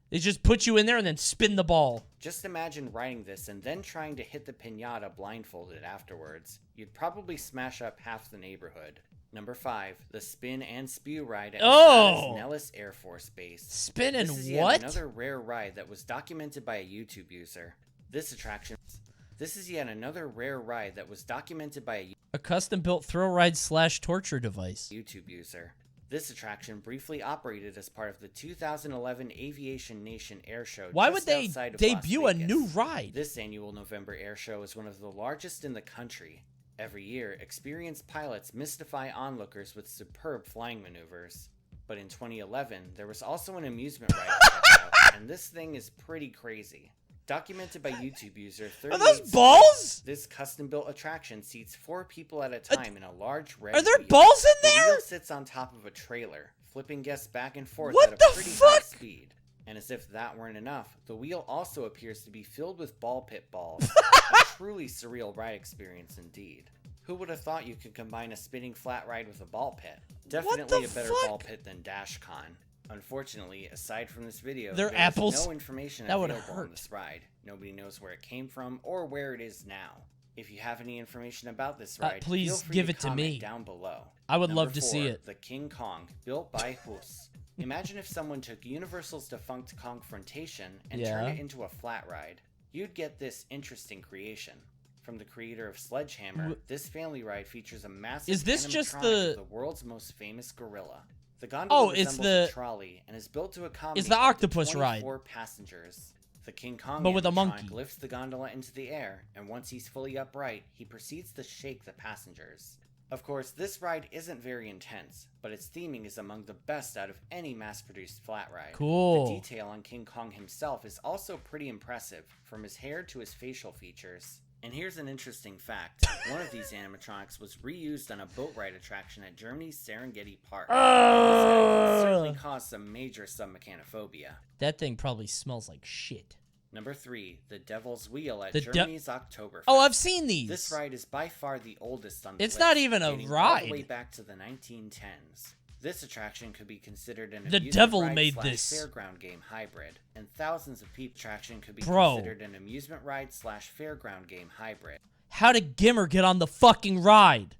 They just put you in there and then spin the ball. Just imagine riding this and then trying to hit the piñata blindfolded afterwards. You'd probably smash up half the neighborhood. Number 5, the Spin and Spew ride at Nevada's Nellis Air Force Base. Spin and This is yet what? another rare ride that was documented by a YouTube user. This is yet another rare ride that was documented by A custom-built thrill ride / torture device. YouTube user. This attraction briefly operated as part of the 2011 Aviation Nation Air Show. Why just would they outside of debut Las a Vegas. new ride? This annual November air show is one of the largest in the country. Every year, experienced pilots mystify onlookers with superb flying maneuvers. But in 2011, there was also an amusement ride to check out, and this thing is pretty crazy. Documented by YouTube user 38 Are those balls? This custom-built attraction seats 4 people at a time in a large red Are there wheel. balls in there? The wheel sits on top of a trailer, flipping guests back and forth What at a the pretty fuck? high speed. And as if that weren't enough, the wheel also appears to be filled with ball pit balls. A truly surreal ride experience indeed. Who would have thought you could combine a spinning flat ride with a ball pit? Definitely a better ball pit than DashCon. Unfortunately, aside from this video, They're there is apples? no information That would available on hurt. this ride. Nobody knows where it came from or where it is now. If you have any information about this ride, please feel free give to it to comment me. down below. I would Number love to see 4, it. The King Kong, built by Hus. Imagine if someone took Universal's defunct Kongfrontation and turned it into a flat ride. You'd get this interesting creation. From the creator of Sledgehammer, this family ride features a massive Is this just animatronic of the world's most famous gorilla. The gondola resembles a trolley and is built to accommodate It's the up to octopus ride. 24 passengers. The King Kong But with a animatronic monkey. lifts the gondola into the air, and once he's fully upright, he proceeds to shake the passengers. Of course, this ride isn't very intense, but its theming is among the best out of any mass-produced flat ride. Cool. The detail on King Kong himself is also pretty impressive, from his hair to his facial features. And here's an interesting fact. One of these animatronics was reused on a boat ride attraction at Germany's Serengeti Park. This guy certainly caused some major submechanophobia. That thing probably smells like shit. Number 3, the Devil's Wheel at The Germany's Oktoberfest. Oh, I've seen these. This ride is by far the oldest on the It's list, not even a dating all ride. the way back to the 1910s. This attraction could be considered an The amusement devil ride made slash this. fairground game hybrid, and thousands of people attraction could be Bro. considered an amusement ride slash fairground game hybrid. How did Gimmer get on the fucking ride?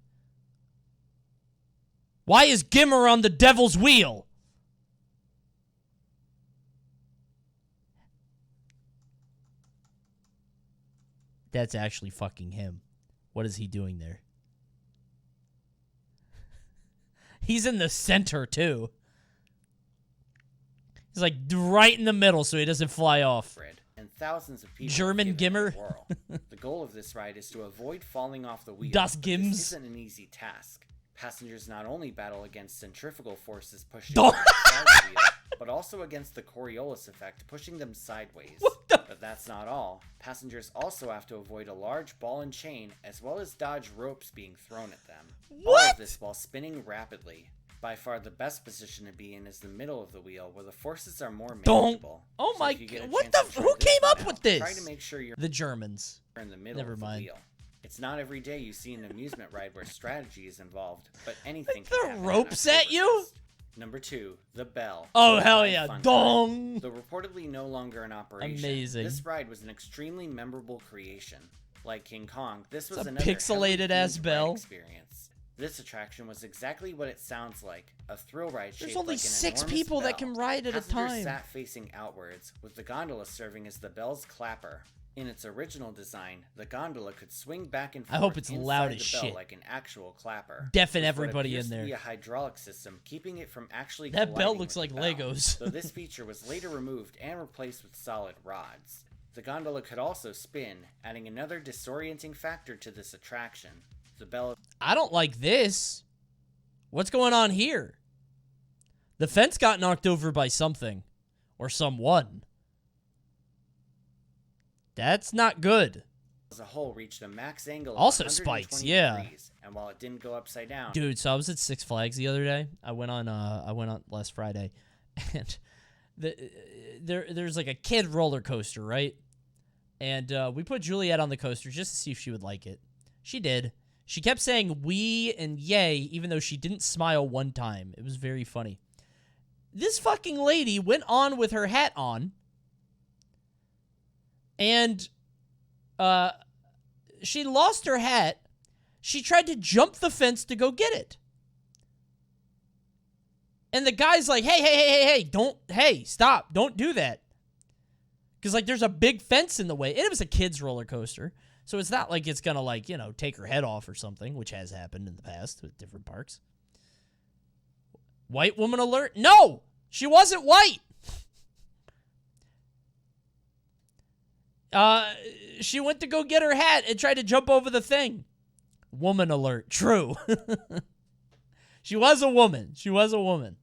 Why is Gimmer on the devil's wheel? That's actually fucking him. What is he doing there? He's in the center, too. He's like right in the middle so he doesn't fly off. And thousands of people German have given it a Gimmer. whirl. The goal of this ride is to avoid falling off the wheel. Das but Gims. This isn't an easy task. Passengers not only battle against centrifugal forces pushing Don't- them inside the wheel, but also against the Coriolis effect pushing them sideways. But that's not all. Passengers also have to avoid a large ball and chain as well as dodge ropes being thrown at them. All of this while spinning rapidly. By far the best position to be in is the middle of the wheel where the forces are more manageable. Oh So my if you get a god. What chance the to try who this came one up out, with this? Try to make sure you're The Germans. in the middle Never of the mind. wheel. It's not every day you see an amusement ride where strategy is involved, but anything can The happen ropes on at you? Oktoberfest. Number 2, the Bell. Oh, built hell by yeah. Fun Dong! Ride. Though reportedly no longer in operation, Amazing. this ride was an extremely memorable creation. Like King Kong, this was a another pixelated ass heavily themed bell. ride experience. This attraction was exactly what it sounds like, a thrill ride shaped There's only like an 6 enormous people that bell. can ride at a Passengers time. sat facing outwards, with the gondola serving as the bell's clapper. In its original design, the gondola could swing back and forth I hope it's inside loud the as bell shit. like an actual clapper. Deafen with what everybody appears in to there. be a hydraulic system keeping it from actually That bell colliding looks with like the bell. Legos. Though this feature was later removed and replaced with solid rods. The gondola could also spin, adding another disorienting factor to this attraction. The bell I don't like this. What's going on here? The fence got knocked over by something. Or someone. That's not good. as a whole reached a max angle of Also 120 spikes, yeah. degrees, and while it didn't go upside down, Dude, so I was at Six Flags the other day. I went on last Friday, and there's like a kid roller coaster, right? And we put Juliet on the coaster just to see if she would like it. She did. She kept saying "wee" and "yay," even though she didn't smile one time. It was very funny. This fucking lady went on with her hat on, and she lost her hat. She tried to jump the fence to go get it. And the guy's like, hey, stop, don't do that. Because, like, there's a big fence in the way. And it was a kid's roller coaster. So it's not like it's going to, like, you know, take her head off or something, which has happened in the past with different parks. White woman alert? No! She wasn't white! She went to go get her hat and tried to jump over the thing. Woman alert. True. She was a woman. She was a woman.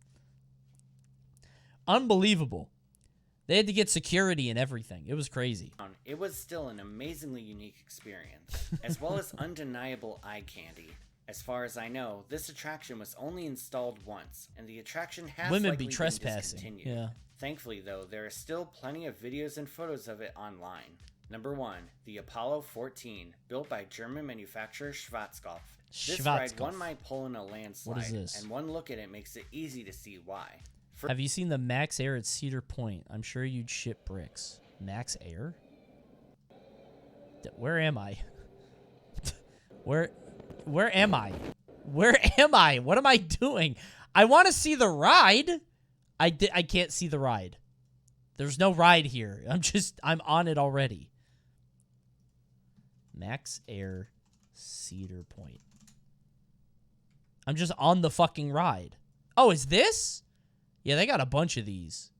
Unbelievable. They had to get security and everything. It was crazy. It was still an amazingly unique experience, as well as undeniable eye candy. As far as I know, this attraction was only installed once, and the attraction has Women likely be trespassing. been discontinued. Yeah. Thankfully, though, there are still plenty of videos and photos of it online. Number 1, the Apollo 14, built by German manufacturer Schwarzkopf. This ride won my poll in a landslide, What is this? and one look at it makes it easy to see why. Have you seen the Max Air at Cedar Point? I'm sure you'd ship bricks. Max Air? Where am I? Where am I? Where am I? What am I doing? I want to see the ride. I can't see the ride. There's no ride here. I'm on it already. Max Air Cedar Point. I'm just on the fucking ride. Oh, is this? Yeah, they got a bunch of these.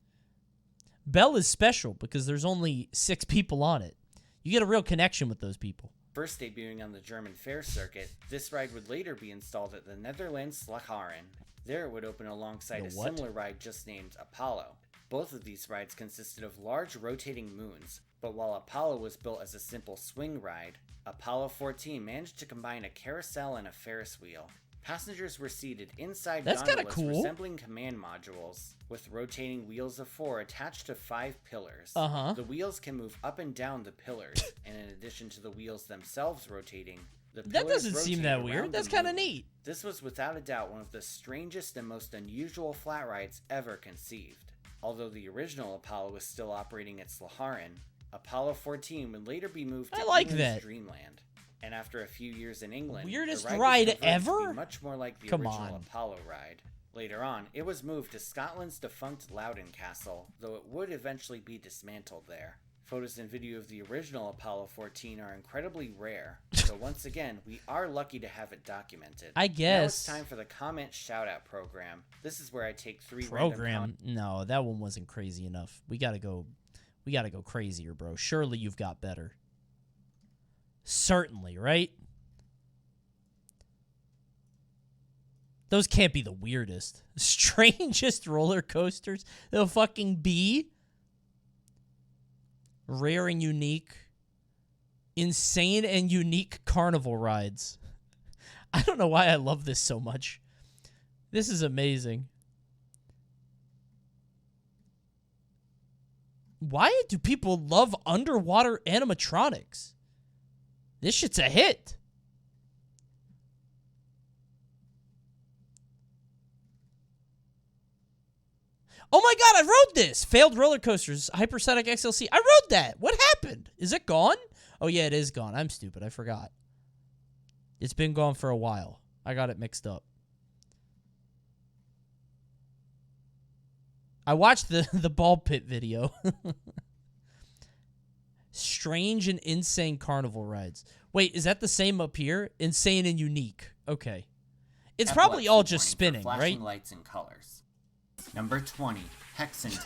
Bell is special because there's only 6 people on it. You get a real connection with those people. First debuting on the German fair circuit, this ride would later be installed at the Netherlands Slagharen. There it would open alongside a similar ride just named Apollo. Both of these rides consisted of large rotating moons, but while Apollo was built as a simple swing ride, Apollo 14 managed to combine a carousel and a Ferris wheel. Passengers were seated inside gondolas resembling command modules, with rotating wheels of 4 attached to 5 pillars. The wheels can move up and down the pillars, and in addition to the wheels themselves rotating, the pillars That doesn't seem that rotate weird. around That's the kind of moon. neat. This was without a doubt one of the strangest and most unusual flat rides ever conceived. Although the original Apollo was still operating at Slagharen, Apollo 14 would later be moved to England's Dreamland. And after a few years in England, Weirdest the ride was converted to ever? be much more like the Come original on. Apollo ride. Later on, it was moved to Scotland's defunct Loudon Castle, though it would eventually be dismantled there. Photos and video of the original Apollo 14 are incredibly rare, so once again, we are lucky to have it documented. I guess. Now it's time for the comment shoutout program. This is where I take 3 random Program? No, that one wasn't crazy enough. We gotta go crazier, bro. Surely you've got better. Certainly, right? Those can't be the weirdest. Strangest roller coasters there'll fucking be. Rare and unique. Insane and unique carnival rides. I don't know why I love this so much. This is amazing. Why do people love underwater animatronics? This shit's a hit. Oh my god, I rode this! Failed roller coasters, hypersonic XLC. I rode that! What happened? Is it gone? Oh yeah, it is gone. I'm stupid. I forgot. It's been gone for a while. I got it mixed up. I watched the ball pit video. Strange and insane carnival rides. Wait, is that the same up here? Insane and unique. Okay. It's probably all just spinning, flashing right? lights and colors. Number 20, Hexentons,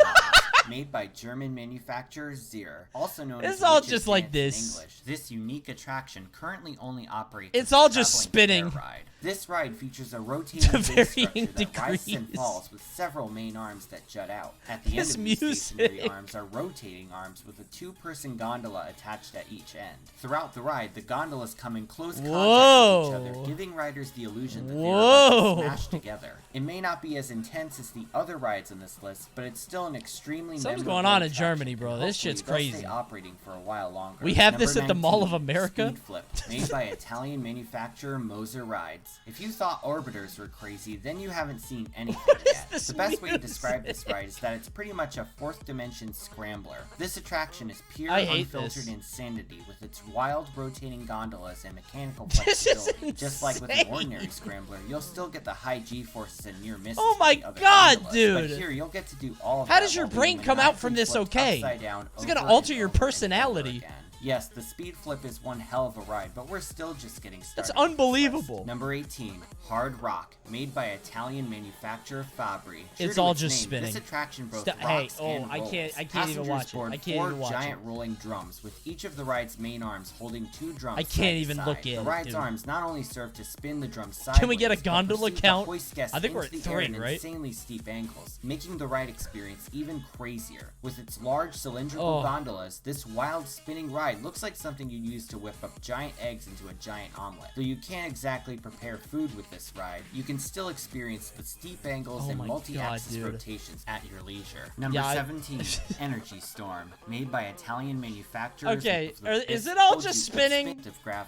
made by German manufacturer Zier, also known as It's all Witch's just like Dance this. in English. This unique attraction currently only operates It's as a all just traveling spinning. fair ride. This ride features a rotating base structure that rises and falls with several main arms that jut out. At the end This of these stationary music. arms are rotating arms with a 2-person gondola attached at each end. Throughout the ride, the gondolas come in close contact with each other, giving riders the illusion that they are about to smash together. It may not be as intense as the other rides on this list, but it's still an extremely Something's memorable going on in attraction, Germany, bro. and This shit's hopefully they'll crazy. stay operating for a while longer. We have this Number at the Mall of 19, America? Speed Flip, made by Italian manufacturer Moser Rides. If you thought orbiters were crazy, then you haven't seen anything yet. The best way to describe this ride is that it's pretty much a 4th dimension scrambler. This attraction is pure I hate unfiltered this. insanity with its wild rotating gondolas and mechanical This is flexibility. Just like with an ordinary scrambler, you'll still get the high G-forces and near misses. Oh my with the other god, gondolas, dude! But here you'll get to do all of How that does your while brain being come out from maniacally this flipped okay? upside down It's gonna over alter and your over and over personality. again. Yes, the speed flip is one hell of a ride, but we're still just getting started. That's unbelievable. Number 18, Hard Rock, made by Italian manufacturer Fabri. It's all just name, spinning. This attraction both Hey, rocks and rolls. I can't even watch it. I can't even watch it. 4 giant rolling drums, with each of the ride's main arms holding 2 drums. I can't even look at it. The ride's dude. arms not only serve to spin the drums sideways, Can we get a gondola count? I think we're at 3, right? Insanely steep angles, making the ride experience even crazier. With its large cylindrical gondolas, this wild spinning ride looks like something you'd use to whip up giant eggs into a giant omelet. Though you can't exactly prepare food with this ride, you can still experience the steep angles and multi-axis rotations at your leisure. Number 17, Energy Storm, made by Italian manufacturers. Okay, is it all just spinning?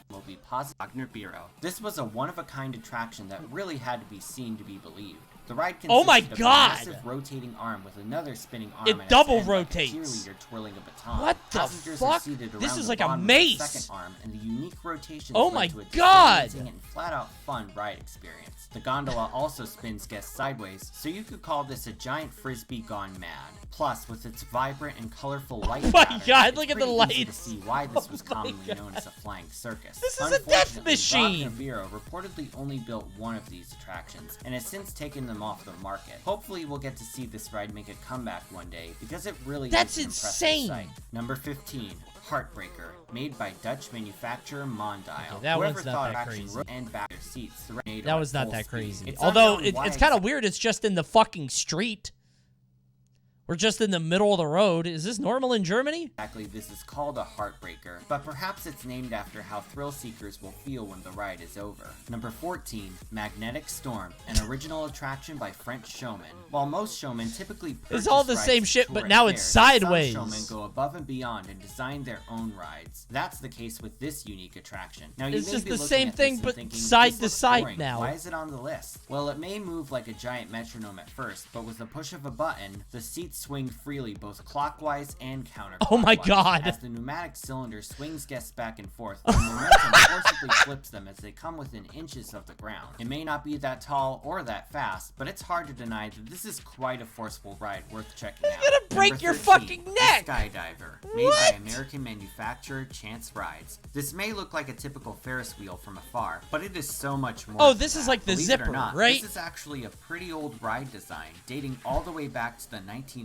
Will be Wagner Bureau. This was a one-of-a-kind attraction that really had to be seen to be believed. The ride consisted of a massive rotating arm with another spinning arm. It double rotates. Like a cheerleader twirling a baton. What the Passengers fuck? Are seated This around is the like a bottom mace. Of the second arm, and the unique rotations Oh led my to a god! disorienting and flat-out fun ride experience. The gondola also spins guests sideways, so you could call this a giant frisbee gone mad. Plus, with its vibrant and colorful light pattern, look at the it's lights. easy to see why this was commonly known as a flying circus. This is a death machine. Wagner Bureau reportedly only built one of these attractions, and has since taken them off the market. Hopefully, we'll get to see this ride make a comeback one day, because it really is an impressive sight. Number 15. Heartbreaker, made by Dutch manufacturer Mondial. Okay, that Whoever one's not thought that actually crazy. And back their seats, That was not that crazy. Although it's kind of weird, it's just in the fucking street. We're just in the middle of the road. Is this normal in Germany? Exactly, this is called a heartbreaker, but perhaps it's named after how thrill seekers will feel when the ride is over. Number 14, Magnetic Storm, an original attraction by French showmen. While most showmen typically it's all the same shit, but now it's sideways. Some showmen go above and beyond and design their own rides. That's the case with this unique attraction. Now, you it's may just be the looking same at thing, this but thinking, side this to looks side boring. now. Why is it on the list? Well, it may move like a giant metronome at first, but with the push of a button, the seats swing freely both clockwise and counterclockwise. Oh my god! As the pneumatic cylinder swings guests back and forth, the momentum forcibly flips them as they come within inches of the ground. It may not be that tall or that fast, but it's hard to deny that this is quite a forceful ride worth checking out. You're gonna break your fucking neck! The Skydiver, made by American manufacturer Chance Rides. This may look like a typical Ferris wheel from afar, but it is so much more. Oh, this is like the Believe zipper, it or not, right? This is actually a pretty old ride design, dating all the way back to the 1960s.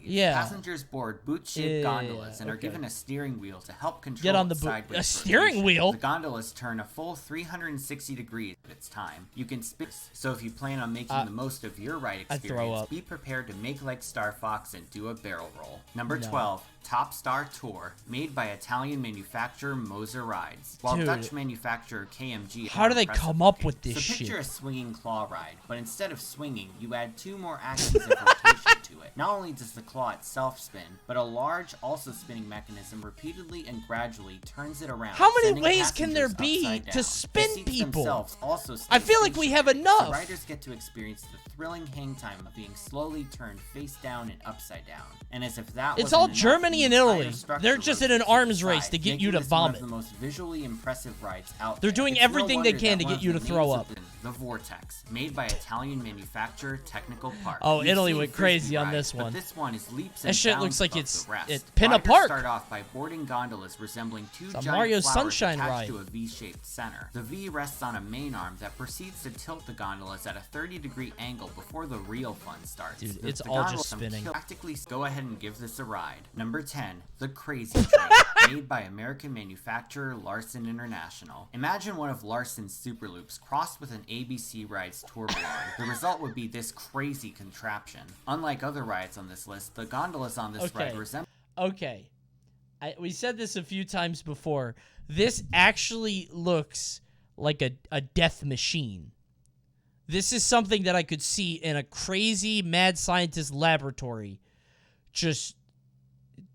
Yeah. Passengers board boot-shaped gondolas and are given a steering wheel to help control Get on the sideways a steering rotation. wheel? The gondolas turn a full 360 degrees at its time. You can spin, so if you plan on making the most of your ride experience, be prepared to make like Star Fox and do a barrel roll. Number 12. Top Star Tour, made by Italian manufacturer Moser Rides. While Dude, Dutch manufacturer KMG. How do they come up with this so picture shit? a swinging claw ride, but instead of swinging, you add 2 more axes of rotation to it. Not only does the claw itself spin, but a large, also spinning mechanism repeatedly and gradually turns it around. How many ways can there be to spin people? I feel like we have enough. So riders get to experience the thrilling hang time of being slowly turned face down and upside down. And as if that it's all Germany and Italy. They're just in an arms race to get you to vomit. One of the most visually impressive rides out They're doing everything they can to get you to throw up. The Vortex, made by Italian manufacturer Technical Park. Oh, Italy went crazy on this one. But this one is leaps that and shit bounds looks like above it's the rest. Pinna Park. Start off by boarding gondolas resembling 2 giant Mario flowers Sunshine attached ride. to a V-shaped center. The V rests on a main arm that proceeds to tilt the gondolas at a 30-degree angle before the real fun starts. Dude, it's all just spinning. Practically go ahead and give this a ride. Number 10, the Crazy Train, made by American manufacturer Larson International. Imagine one of Larson's Super Loops crossed with an ABC Rides tour balloon. The result would be this crazy contraption. Unlike other rides on this list, the gondolas on this ride resemble. Okay. We said this a few times before. This actually looks like a death machine. This is something that I could see in a crazy mad scientist laboratory, just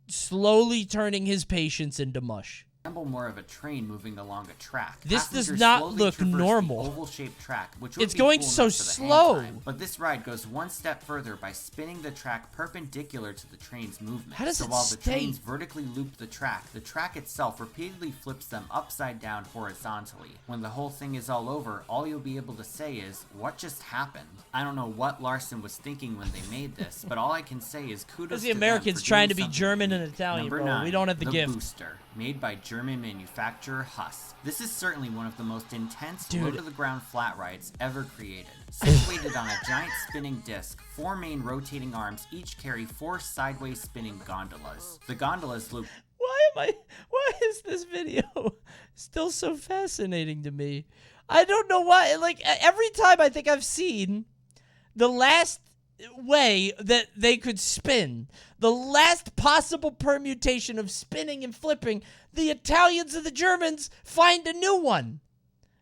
slowly turning his patients into mush. resemble more of a train moving along a track. This does Passengers not slowly look traverse the normal. oval-shaped track, which would It's be going cool so enough for the slow. hang time, but this ride goes one step further by spinning the track perpendicular to the train's movement. How does so it while the stay? trains vertically loop the track itself repeatedly flips them upside down horizontally. When the whole thing is all over, all you'll be able to say is, "What just happened?" I don't know what Larson was thinking when they made this, but all I can say is kudos the to them Americans for trying doing to be something German and unique. Italian, Number bro. 9, We don't have the gift. Booster, made by German manufacturer Huss. This is certainly one of the most intense Dude. low-to-the-ground flat rides ever created. Situated on a giant spinning disc, 4 main rotating arms each carry 4 sideways spinning gondolas. The gondolas loop. Why is this video still so fascinating to me? I don't know why. Like, every time I think I've seen the last way that they could spin, the last possible permutation of spinning and flipping, the Italians and the Germans find a new one.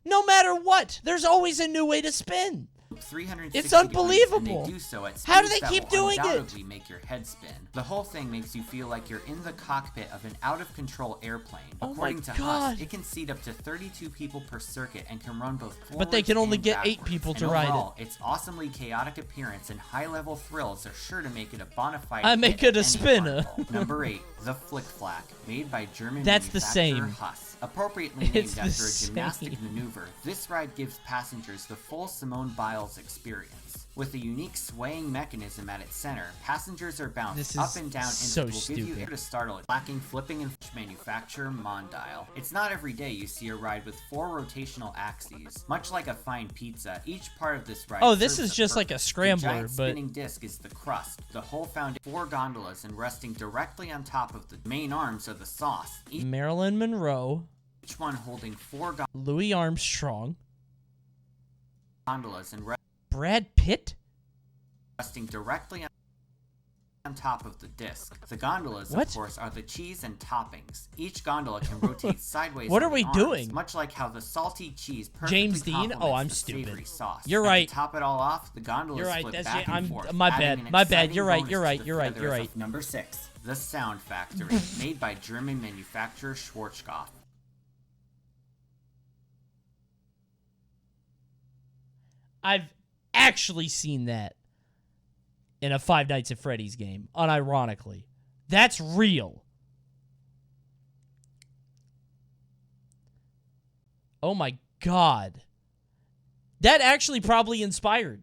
No matter what, there's always a new way to spin. 360 It's unbelievable. degrees, and they do so at How do speeds they that keep will doing it? undoubtedly make your head spin. The whole thing makes you feel like you're in the cockpit of an out-of-control airplane. Oh my According to God. Huss, it can seat up to 32 people per circuit and can run both forwards But they can only and get 8 backwards. people to And ride overall, its awesomely chaotic appearance and high-level thrills are sure to make it a bona fide I make hit it a at any spinner. carnival. Number 8, the Flick Flack, made by German That's the manufacturer same. Huss. Appropriately named It's the after a gymnastic same. maneuver, this ride gives passengers the full Simone Biles experience. With a unique swaying mechanism at its center, passengers are bounced This up is and down so and will give you stupid. air to startle it, lacking flipping and manufacturer Mondial. It's not every day you see a ride with 4 rotational axes. Much like a fine pizza, each part of this ride Oh, this serves is just like a purpose. scrambler, The giant but- spinning disc is the crust, the whole foundation, 4 gondolas, and resting directly on top of the main arms are the sauce. Marilyn Monroe, Each one holding 4 Louis Armstrong, gondolas and Brad Pitt. resting directly on top of the disc. The gondolas, What? of course, are the cheese and toppings. Each gondola can rotate sideways. What on are we the arms, doing? Much like how the salty cheese perfectly James Dean? complements Oh, I'm the stupid. savory sauce. You're And right. To top it all off, the gondolas You're right. flip That's back it. and forth, My adding bad. an My bad. exciting You're right. bonus You're to right. the You're right. feathers You're of right. Number 6, the Sound Factory, made by German manufacturer Schwarzkopf. I've actually seen that in a Five Nights at Freddy's game, unironically. That's real. Oh my God. That actually probably inspired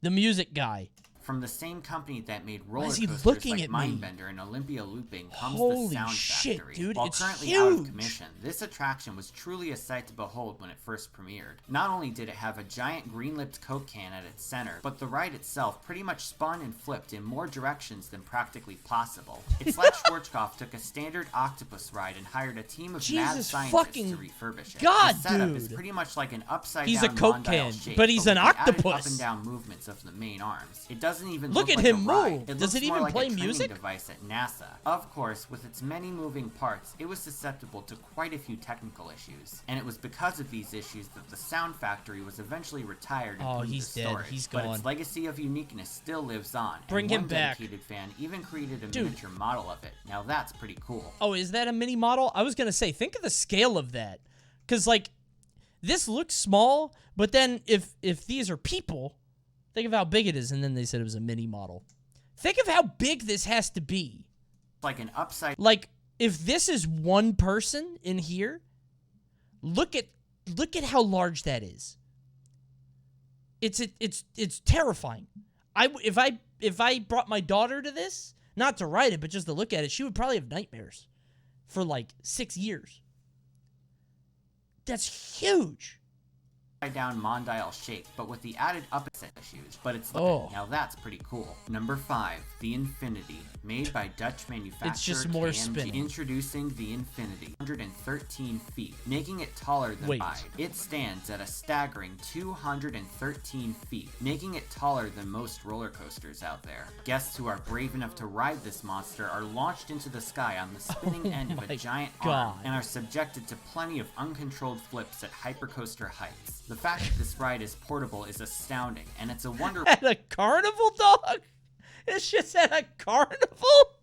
the music guy. From the same company that made Why roller is he coasters looking like at me? Mindbender and Olympia Looping comes Holy the Sound shit, Factory. dude, While it's currently out of huge. commission, this attraction was truly a sight to behold when it first premiered. Not only did it have a giant green-lipped Coke can at its center, but the ride itself pretty much spun and flipped in more directions than practically possible. It's like Schwarzkopf took a standard octopus ride and hired a team of mad Jesus scientists fucking to refurbish it. God, the setup is dude. pretty much like an upside He's down a Coke Mondial can, shape, but he's with an the added octopus. up and down movements of the main arms. It doesn't even Look look at like him a ride. move. It Does looks it even more like play a training music? device at NASA. Of course, with its many moving parts, it was susceptible to quite a few technical issues, and it was because of these issues that the Sound Factory was eventually retired and Oh, moved he's to dead. storage. He's But gone. its legacy of uniqueness still lives on. Bring and him one back. dedicated fan even created a Dude. miniature model of it. Now that's pretty cool. Oh, is that a mini model? I was going to say, think of the scale of that. Because, like, this looks small, but then if these are people, think of how big it is. And then they said it was a mini model. Think of how big this has to be. Like an upside. Like, if this is one person in here, look at how large that is. It's terrifying. If I brought my daughter to this, not to ride it, but just to look at it, she would probably have nightmares for like 6 years. That's huge. Down Mondial shape, but with the added upset issues. But it's Oh. now that's pretty cool. Number 5, the Infinity, made by Dutch manufacturer It's just more KMG. spinning. Introducing the Infinity, 113 feet, making it taller than Wait. wide. It stands at a staggering 213 feet, making it taller than most roller coasters out there. Guests who are brave enough to ride this monster are launched into the sky on the spinning end of my a giant arm God. and are subjected to plenty of uncontrolled flips at hypercoaster heights. The fact that this ride is portable is astounding, and it's a wonder. At a carnival, dog? It's just at a carnival?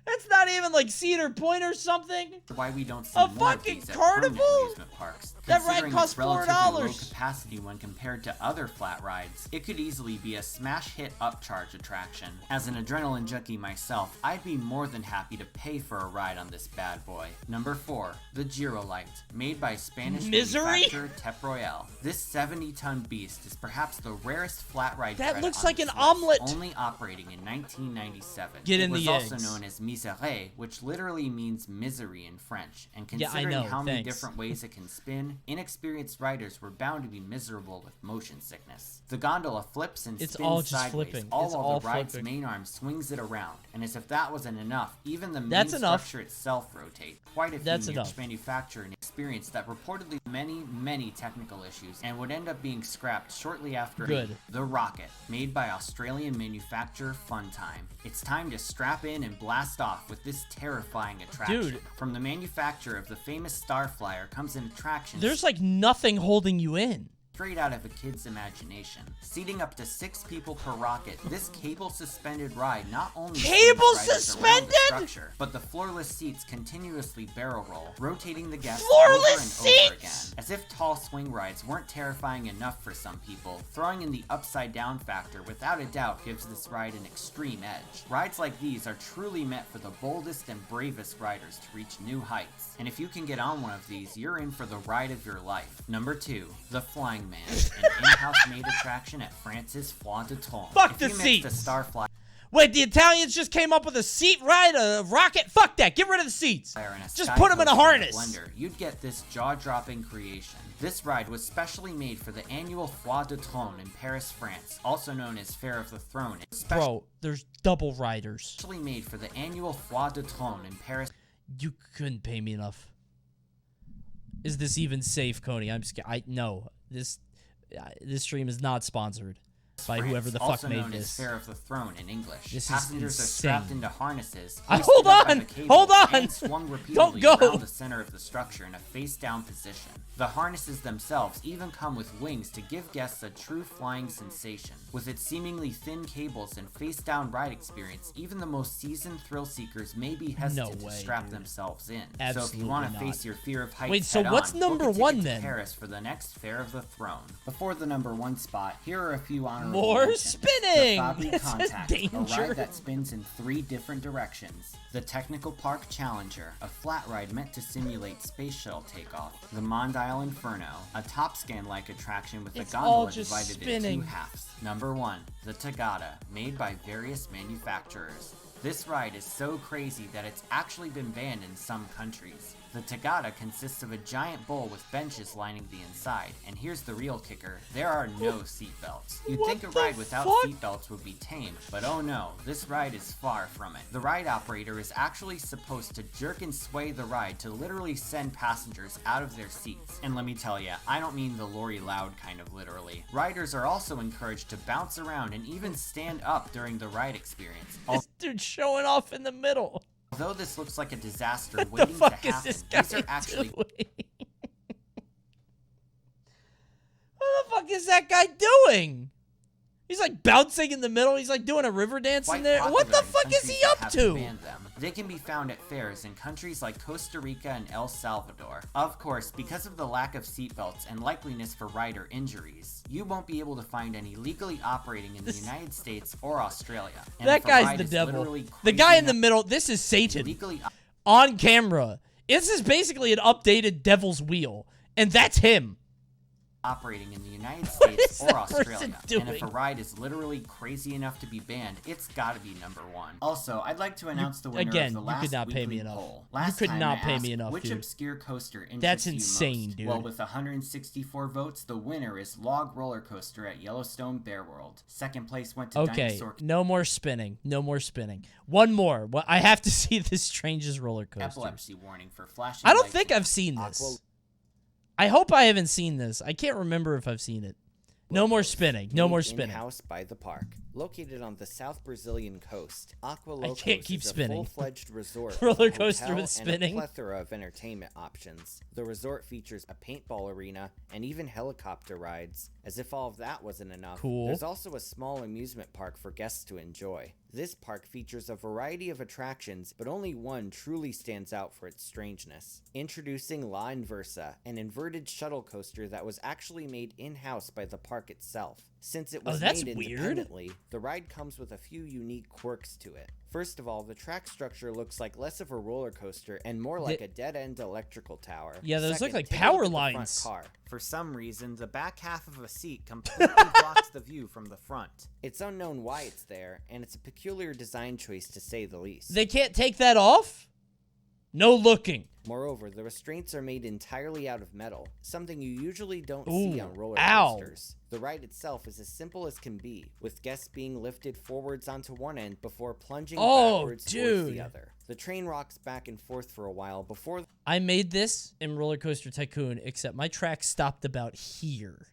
That's not even like Cedar Point or something. Why we don't see A more of fucking these at Carnival? permanent amusement parks. That ride Considering costs its relatively low $4. capacity when compared to other flat rides, it could easily be a smash hit upcharge attraction. As an adrenaline junkie myself, I'd be more than happy to pay for a ride on this bad boy. Number 4, the Girolite, made by Spanish manufacturer Tep Royale. This 70-ton beast is perhaps the rarest flat ride That credit looks on like this an list, omelet. only operating in 1997. Get in it was the also eggs. known as Misère, which literally means misery in French, and Yeah, I considering know, how many thanks. different ways it can spin, inexperienced riders were bound to be miserable with motion sickness. The gondola flips and It's spins all just sideways, flipping. all It's while all the ride's flipping. main arm swings it around. And as if that wasn't enough, even the main That's enough. structure itself rotates. Quite a That's few enough. manufacturer and experience that reportedly many technical issues and would end up being scrapped shortly after. Good. The Rocket, made by Australian manufacturer Funtime. It's time to strap in and blast off with this terrifying attraction. Dude. From the manufacturer of the famous Starflyer comes an attraction There's like nothing holding you in. straight out of a kid's imagination. Seating up to 6 people per rocket, this cable-suspended ride not only Cable swings riders around suspended? the structure, but the floorless seats continuously barrel roll, rotating the guests Floorless over and over again. seats? As if tall swing rides weren't terrifying enough for some people, throwing in the upside-down factor without a doubt gives this ride an extreme edge. Rides like these are truly meant for the boldest and bravest riders to reach new heights. And if you can get on one of these, you're in for the ride of your life. Number 2, the Flying Man, an in-house made attraction at France's Foire de Trône. Fuck If the you mix seats. the Starflyer Wait, the Italians just came up with a seat ride, a rocket? Fuck that. Get rid of the seats. and a Just sky put them in a coaster harness. blender, you'd get this jaw-dropping creation. This ride was specially made for the annual Foire de Trône in Paris, France, also known as Fair of the Throne. Bro, there's double riders. Specially made for the annual Foire de Trône in Paris. You couldn't pay me enough. Is this even safe, Coney? I'm scared. No. This stream is not sponsored by France, whoever the fuck also made known as this. Fair of the Throne in English. This is Passengers are strapped insane. into harnesses. Hold hoisted up by on! the cable, Hold on! And swung repeatedly Don't go! around the center of the structure in a face-down position. The harnesses themselves even come with wings to give guests a true flying sensation. With its seemingly thin cables and face-down ride experience, even the most seasoned thrill seekers may be hesitant to way, strap dude. themselves in. So if Absolutely you want to not. face your fear of heights Wait, so head what's on, number book a one ticket to then? Paris for the next Fair of the Throne. Before the number 1 spot, here are a few honorable More mentions. spinning! The Fabry This is Contact, a danger. ride that spins in 3 different directions. The Technical Park Challenger, a flat ride meant to simulate space shuttle takeoff. The Mondial Inferno, a top scan-like attraction with It's a all gondola just divided spinning. in 2 halves. Number 1, the Tagada, made by various manufacturers. This ride is so crazy that it's actually been banned in some countries. The Tagada consists of a giant bowl with benches lining the inside, and here's the real kicker, there are no seatbelts. You'd think a ride without seatbelts would be tame, but oh no, this ride is far from it. The ride operator is actually supposed to jerk and sway the ride to literally send passengers out of their seats. And let me tell ya, I don't mean the Lori Loud kind of literally. Riders are also encouraged to bounce around and even stand up during the ride experience. This dude's showing off in the middle. Although this looks like a disaster What the waiting to fuck is happen, this guy these are actually doing? What the fuck is that guy doing? He's like bouncing in the middle. He's like doing a river dance in quite there. What the popular in fuck is countries he that up have to? banned them. They can be found at fairs in countries like Costa Rica and El Salvador. Of course, because of the lack of seatbelts and likeliness for rider injuries, you won't be able to find any legally operating in the United States or Australia. And That if a guy's ride the is devil. literally The crazy guy in the enough middle, this is Satan. legally On camera. This is basically an updated Devil's Wheel. And that's him. operating in the United is States or that person Australia. And if a doing? ride is literally crazy enough to be banned, it's gotta be number 1. Also, I'd like to announce the winner again, of the you last could not pay me weekly enough. poll. You Last could time not I pay asked me enough, which dude. obscure coaster interests That's you insane, most? dude. Well, with 164 votes, the winner is Log Roller Coaster at Yellowstone Bear World. Second place went to Okay, Dinosaur no more spinning. No more spinning. One more. Well, I have to see this strangest roller coaster. Epilepsy warning for flashing I don't lights think and I've seen this. I hope I haven't seen this. I can't remember if I've seen it. No more spinning. No more spinning. In-house by the park. Located on the South Brazilian coast, Aqua I Locos can't keep is a spinning. full-fledged resort Roller with a coaster hotel with spinning. and a plethora of entertainment options. The resort features a paintball arena and even helicopter rides. As if all of that wasn't enough, Cool. there's also a small amusement park for guests to enjoy. This park features a variety of attractions, but only one truly stands out for its strangeness. Introducing La Inversa, an inverted shuttle coaster that was actually made in-house by the park itself. Since it was that's made weird. independently, the ride comes with a few unique quirks to it. First of all, the track structure looks like less of a roller coaster and more like a dead-end electrical tower. Yeah, those Second, look like take a power look at the front lines. car. For some reason, the back half of a seat completely blocks the view from the front. It's unknown why it's there, and it's a peculiar design choice to say the least. They can't take that off? No looking. Moreover, the restraints are made entirely out of metal, something you usually don't Ooh, see on roller ow. coasters. The ride itself is as simple as can be, with guests being lifted forwards onto one end before plunging backwards towards the other. The train rocks back and forth for a while before... I made this in Roller Coaster Tycoon, except my track stopped about here.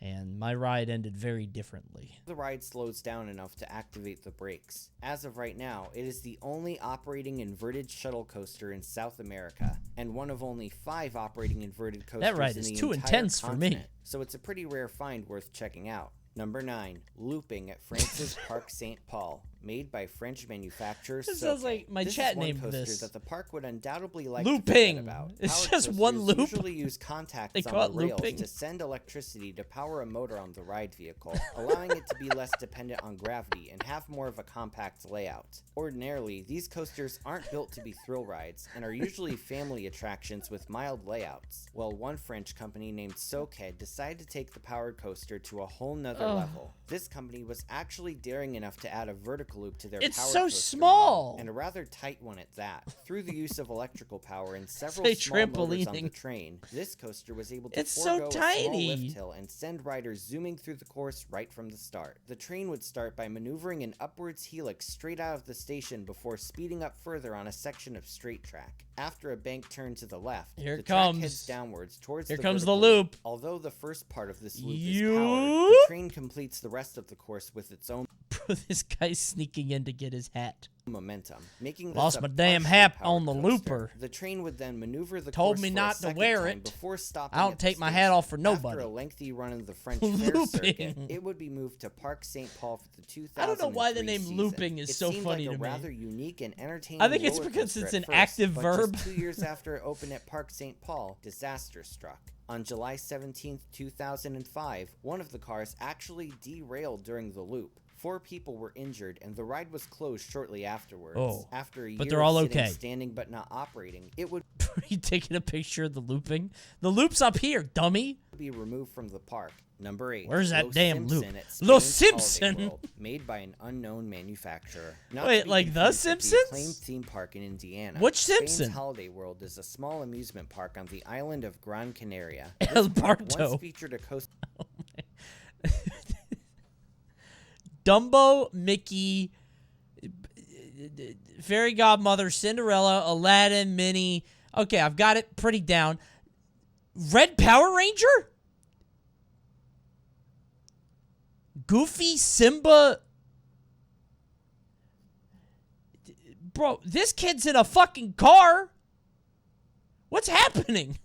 And my ride ended very differently. The ride slows down enough to activate the brakes. As of right now, it is the only operating inverted shuttle coaster in South America, and one of only 5 operating inverted coasters That ride in is the too entire intense for continent, me. so it's a pretty rare find worth checking out. Number 9, Looping at France's Parc St. Paul, made by French manufacturer This sounds like my chat named coaster this. that the park would undoubtedly like Looping. to forget about. It's Powered just one coasters loop. Usually use contacts They on call the it rails looping. to send electricity to power a motor on the ride vehicle, allowing it to be less dependent on gravity and have more of a compact layout. Ordinarily, these coasters aren't built to be thrill rides and are usually family attractions with mild layouts. Well, one French company named Soquet decided to take the powered coaster to a whole nother level. This company was actually daring enough to add a vertical loop to their It's powered so coaster small! model, and a rather tight one at that. Through the use of electrical power and several Say small motors on the trampolining. train, this coaster was able to It's so forego a tiny. small lift hill and send riders zooming through the course right from the start. The train would start by maneuvering an upwards helix straight out of the station before speeding up further on a section of straight track. After a bank turn to the left, Here the it track comes. heads downwards towards Here the comes the vertical loop. Although the first part of this loop is You- powered, the train completes the rest of the course with its own Bro, this guy's sneaking in to get his hat. momentum, making this Lost a my damn partially hat powered on the coaster. looper. The train would then maneuver the Told course me for a not to second wear time it. before stopping I don't at the take my hat station. off for nobody. After a lengthy run in the French fair circuit, Looping. it would be moved to Parc St. Paul for the 2003 I don't know why the name season. looping is It so seemed funny like to a me. rather unique and entertaining I think it's roller because coaster it's at an first, active but verb. Just 2 years after it opened at Parc St. Paul, disaster struck. On July 17, 2005, one of the cars actually derailed during the loop. 4 people were injured, and the ride was closed shortly afterwards. Oh, After a but year they're all of sitting, okay. standing but not operating, it would Are you taking a picture of the looping? The loop's up here, dummy. be removed from the park. Number 8. Where's that Los damn Simpson loop? at Los Spain's Holiday Simpson? World, made by an unknown manufacturer. Not Wait, to be like The confused with Simpsons? acclaimed theme park in Indiana. Which Spain's Simpson? Holiday World is a small amusement park on the island of Gran Canaria. El This park Barto. once featured a coaster. Dumbo, Mickey, Fairy Godmother, Cinderella, Aladdin, Minnie. Okay, I've got it pretty down. Red Power Ranger? Goofy, Simba. Bro, this kid's in a fucking car. What's happening?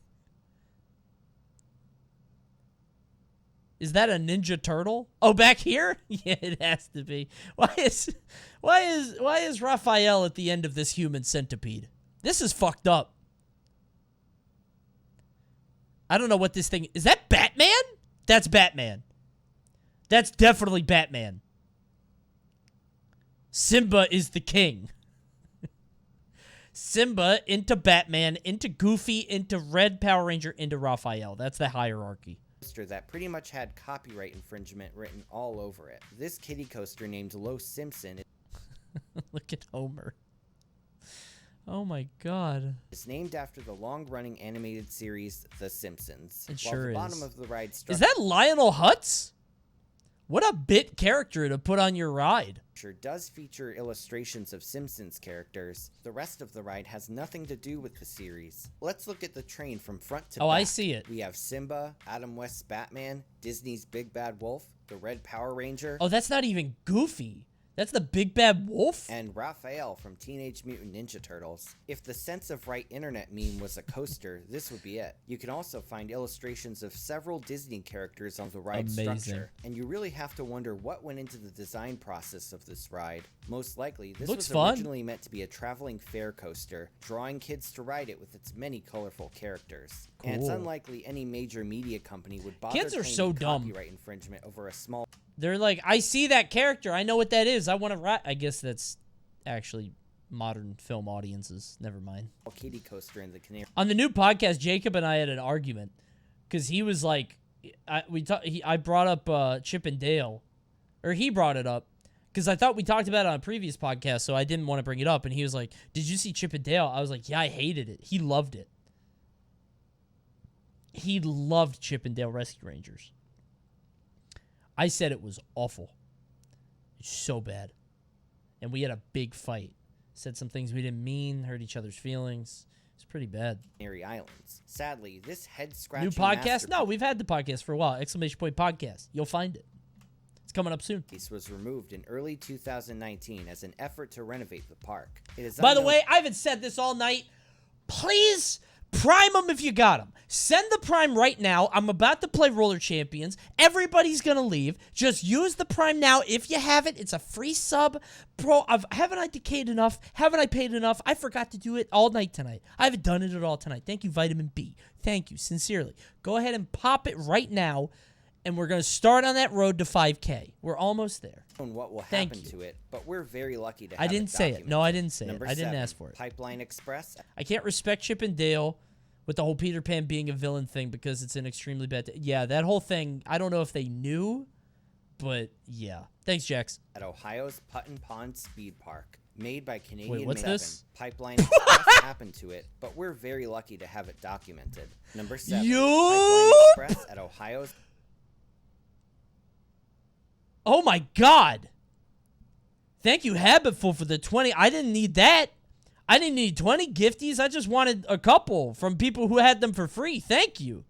Is that a Ninja Turtle? Oh, back here? Yeah, it has to be. Why is Raphael at the end of this human centipede? This is fucked up. I don't know what this thing is. That Batman? That's Batman. That's definitely Batman. Simba is the king. Simba into Batman, into Goofy, into Red Power Ranger, into Raphael. That's the hierarchy. That pretty much had copyright infringement written all over it. This kiddie coaster named Los Simpson Look at Homer. Oh my god. is named after the long-running animated series The Simpsons. It While sure the is. bottom of the ride struck Is that Lionel Hutz? What a bit character to put on your ride. Does feature illustrations of Simpsons characters. The rest of the ride has nothing to do with the series. Let's look at the train from front to back. Oh, I see it. We have Simba, Adam West's Batman, Disney's Big Bad Wolf, the Red Power Ranger. Oh, that's not even Goofy. That's the Big Bad Wolf? And Raphael from Teenage Mutant Ninja Turtles. If the Sense of Right internet meme was a coaster, this would be it. You can also find illustrations of several Disney characters on the ride structure. And you really have to wonder what went into the design process of this ride. Most likely, this was originally meant to be a traveling fair coaster, drawing kids to ride it with its many colorful characters. Cool. And it's unlikely any major media company would bother Kids are so dumb. Copyright infringement over a small... They're like, I see that character. I know what that is. I want to ride. I guess that's actually modern film audiences. Never mind. Kiddie coaster in the Canary. On the new podcast, Jacob and I had an argument because he was like, I brought up Chip and Dale, or he brought it up because I thought we talked about it on a previous podcast, so I didn't want to bring it up. And he was like, "Did you see Chip and Dale?" I was like, "Yeah, I hated it." He loved it. He loved Chip and Dale Rescue Rangers. I said it was awful. It's so bad. And we had a big fight. Said some things we didn't mean, hurt each other's feelings. It's pretty bad. Canary Islands. Sadly, this head-scratching new podcast? No, we've had the podcast for a while. Exclamation point podcast. You'll find it. It's coming up soon. This was removed in early 2019 as an effort to renovate the park. It is By the way, I haven't said this all night. Please prime them if you got them. Send the prime right now. I'm about to play Roller Champions. Everybody's going to leave. Just use the prime now if you have it. It's a free sub. Bro, haven't I decayed enough? Haven't I paid enough? I forgot to do it all night tonight. I haven't done it at all tonight. Thank you, Vitamin B. Thank you, sincerely. Go ahead and pop it right now, and we're going to start on that road to 5K. We're almost there. What will happen to it, but we're very lucky to have I didn't say it. No, I didn't say it. I didn't ask for it. Pipeline Express. I can't respect Chip and Dale with the whole Peter Pan being a villain thing because it's an extremely bad... Yeah, that whole thing, I don't know if they knew, but yeah. Thanks, Jax. At Ohio's Putton Pond Speed Park. Made by Canadian... Wait, what's this? Pipeline Express happened to it, but we're very lucky to have it documented. Number 7. Pipeline Express at Ohio's... Oh my God! Thank you, Habitful, for the 20. I didn't need that. I didn't need 20 gifties. I just wanted a couple from people who had them for free. Thank you.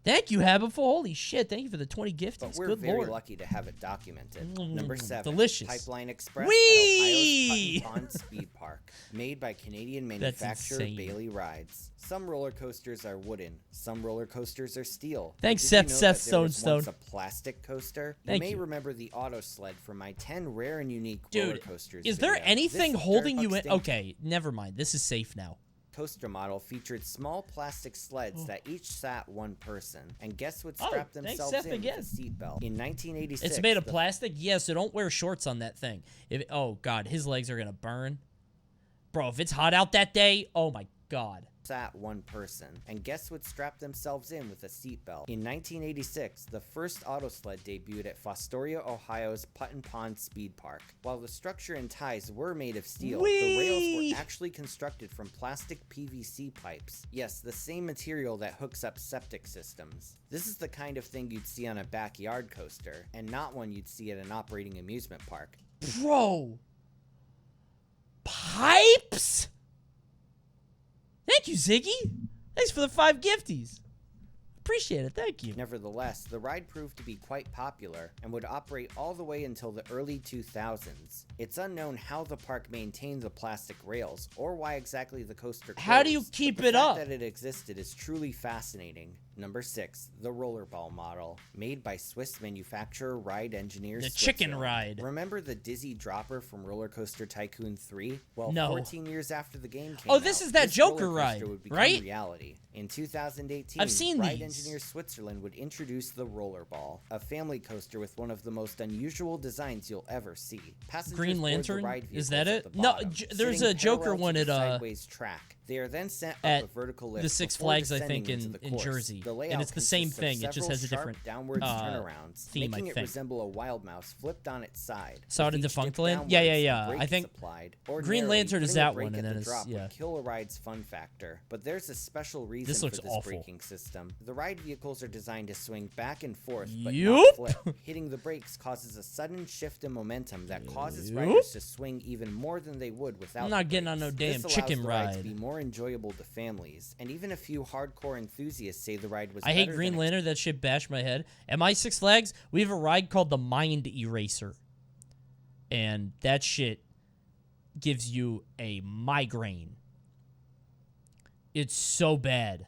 Thank you, Habitful. Holy shit. Thank you for the 20 gifties. But we're Good very Lord. lucky to have it documented. Number 7. Delicious. Pipeline Express Whee! at Ohio's Putton Pond Speed Park. Made by Canadian manufacturer Bailey Rides. Some roller coasters are wooden. Some roller coasters are steel. Thanks, Did Seth you know that there was Stonestone. once a plastic coaster? Thank you may you. remember the auto sled from my 10 rare and unique roller Dude, coasters is there video. anything This holding dirt you in? extinct Okay, never mind. This is safe now. coaster model featured small plastic sleds that each sat one person. And guess what Oh, strapped thanks, themselves Seth, in again. with a seatbelt? In 1986, It's made of the plastic? Yeah, so don't wear shorts on that thing. Oh, God, his legs are going to burn. Bro, if it's hot out that day, oh, my God. sat one person. And guess what strapped themselves in with a seatbelt? In 1986, the first auto sled debuted at Fostoria, Ohio's Putton Pond Speed Park. While the structure and ties were made of steel, the rails were actually constructed from plastic PVC pipes. Yes, the same material that hooks up septic systems. This is the kind of thing you'd see on a backyard coaster, and not one you'd see at an operating amusement park. Bro. Pipes? Thank you, Ziggy. Thanks for the 5 gifties. Appreciate it. Thank you. Nevertheless, the ride proved to be quite popular and would operate all the way until the early 2000s. It's unknown how the park maintained the plastic rails or why exactly the coaster closed. How do you keep but the it fact up? that it existed is truly fascinating. Number 6, the rollerball model, made by Swiss manufacturer Ride Engineers. The chicken Switzerland. ride. Remember the Dizzy Dropper from Roller Coaster Tycoon 3? Well, No. 14 years after the game came Oh, this out, is that this Joker roller coaster ride, would become right? reality. In 2018, I've seen Ride these. Engineers Switzerland would introduce the Rollerball, a family coaster with one of the most unusual designs you'll ever see. Passengers Green board the Lantern? ride Is vehicles that at it? the No, bottom, there's sitting a Joker parallel to one the at, sideways track. They are then sent at up a vertical lift the Six before Flags, I descending think, into the in course. Jersey. The layout And it's the same consists of thing. It just several has a sharp different downwards turnarounds, theme, making I it think. resemble a wild mouse flipped on its side. Saw it in With each Defunct dip Land? Yeah, downwards, yeah. a brake I is think applied. Green Ordinarily, Lantern is putting a that brake one, and at then the it's, drop yeah. would kill a ride's fun factor, but there's a special reason This looks for this awful. braking system. The ride vehicles are designed to swing back and forth, but Yup. not flip. Hitting the brakes causes a sudden shift in momentum that causes Yup. riders to swing even more than they would without I'm not the getting on brakes. no damn This allows chicken the ride ride. to be more enjoyable to families, and even a few hardcore enthusiasts say the ride was I hate better Green than Lantern. That shit bashed my head. At my Six Flags, we have a ride called the Mind Eraser. And that shit gives you a migraine. It's so bad.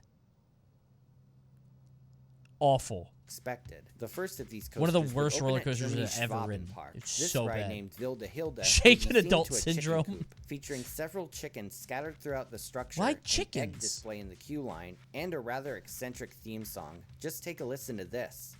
Awful. expected. The first of these coasters One of the would worst open roller at coasters Germany's I've ever Schwaben ridden. Park. It's This so ride bad. named Wilde Hilde Shaken was themed adult to a chicken syndrome. coop, featuring several chickens scattered throughout the structure, Why an egg chickens? display in the queue line, and a rather eccentric theme song. Just take a listen to this.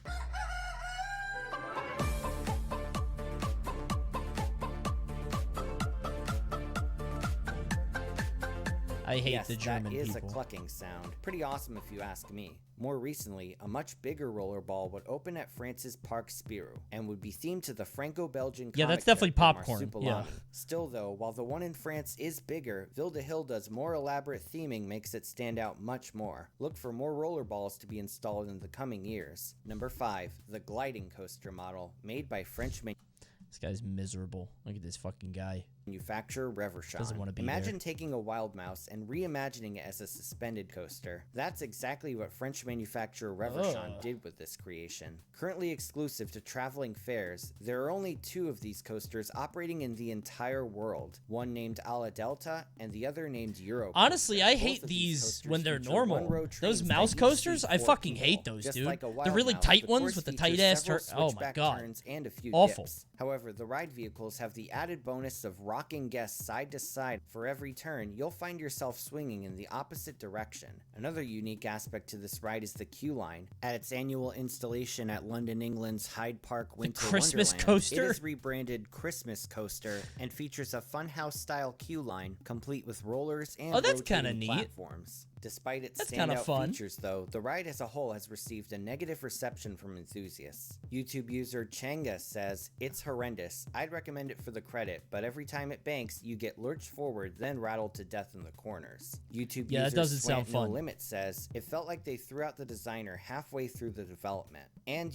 I hate Yes, the German that is people. a clucking sound. Pretty awesome if you ask me. More recently, a much bigger rollerball would open at France's Parc Spirou and would be themed to the Franco-Belgian Yeah, comic that's definitely character popcorn, Marsupilami. yeah. Still though, while the one in France is bigger, Wilde Hilde's more elaborate theming makes it stand out much more. Look for more rollerballs to be installed in the coming years. Number 5, the gliding coaster model, made by French This guy's miserable. Look at this fucking guy. manufacturer Reverchon. Doesn't wanna be Imagine there. taking a wild mouse and reimagining it as a suspended coaster. That's exactly what French manufacturer Reverchon Ugh. did with this creation. Currently exclusive to traveling fairs, there are only 2 of these coasters operating in the entire world. One named Ala Delta and the other named Euro. Honestly, I Both hate of these coasters when they're feature normal. one-row Those trains mouse that each coasters, seat I 4 fucking people. hate those, Just dude. like a The wild really mouse, tight the ones course with the features tight ass several turn. Oh my switchback god. turns and a few Awful. dips. However, the ride vehicles have the added bonus of rocking guests side to side. For every turn, you'll find yourself swinging in the opposite direction. Another unique aspect to this ride is the queue line. At its annual installation at London, England's Hyde Park Winter Christmas Wonderland, coaster? it is rebranded Christmas Coaster and features a funhouse-style queue line, complete with rollers and Oh, that's kinda rotating neat. platforms. Despite its That's kinda standout fun. features, though, the ride as a whole has received a negative reception from enthusiasts. YouTube user Changa says, "It's horrendous. I'd recommend it for the credit, but every time it banks, you get lurched forward, then rattled to death in the corners." YouTube Yeah, that user doesn't sound Swant No fun. Limit says, "It felt like they threw out the designer halfway through the development." And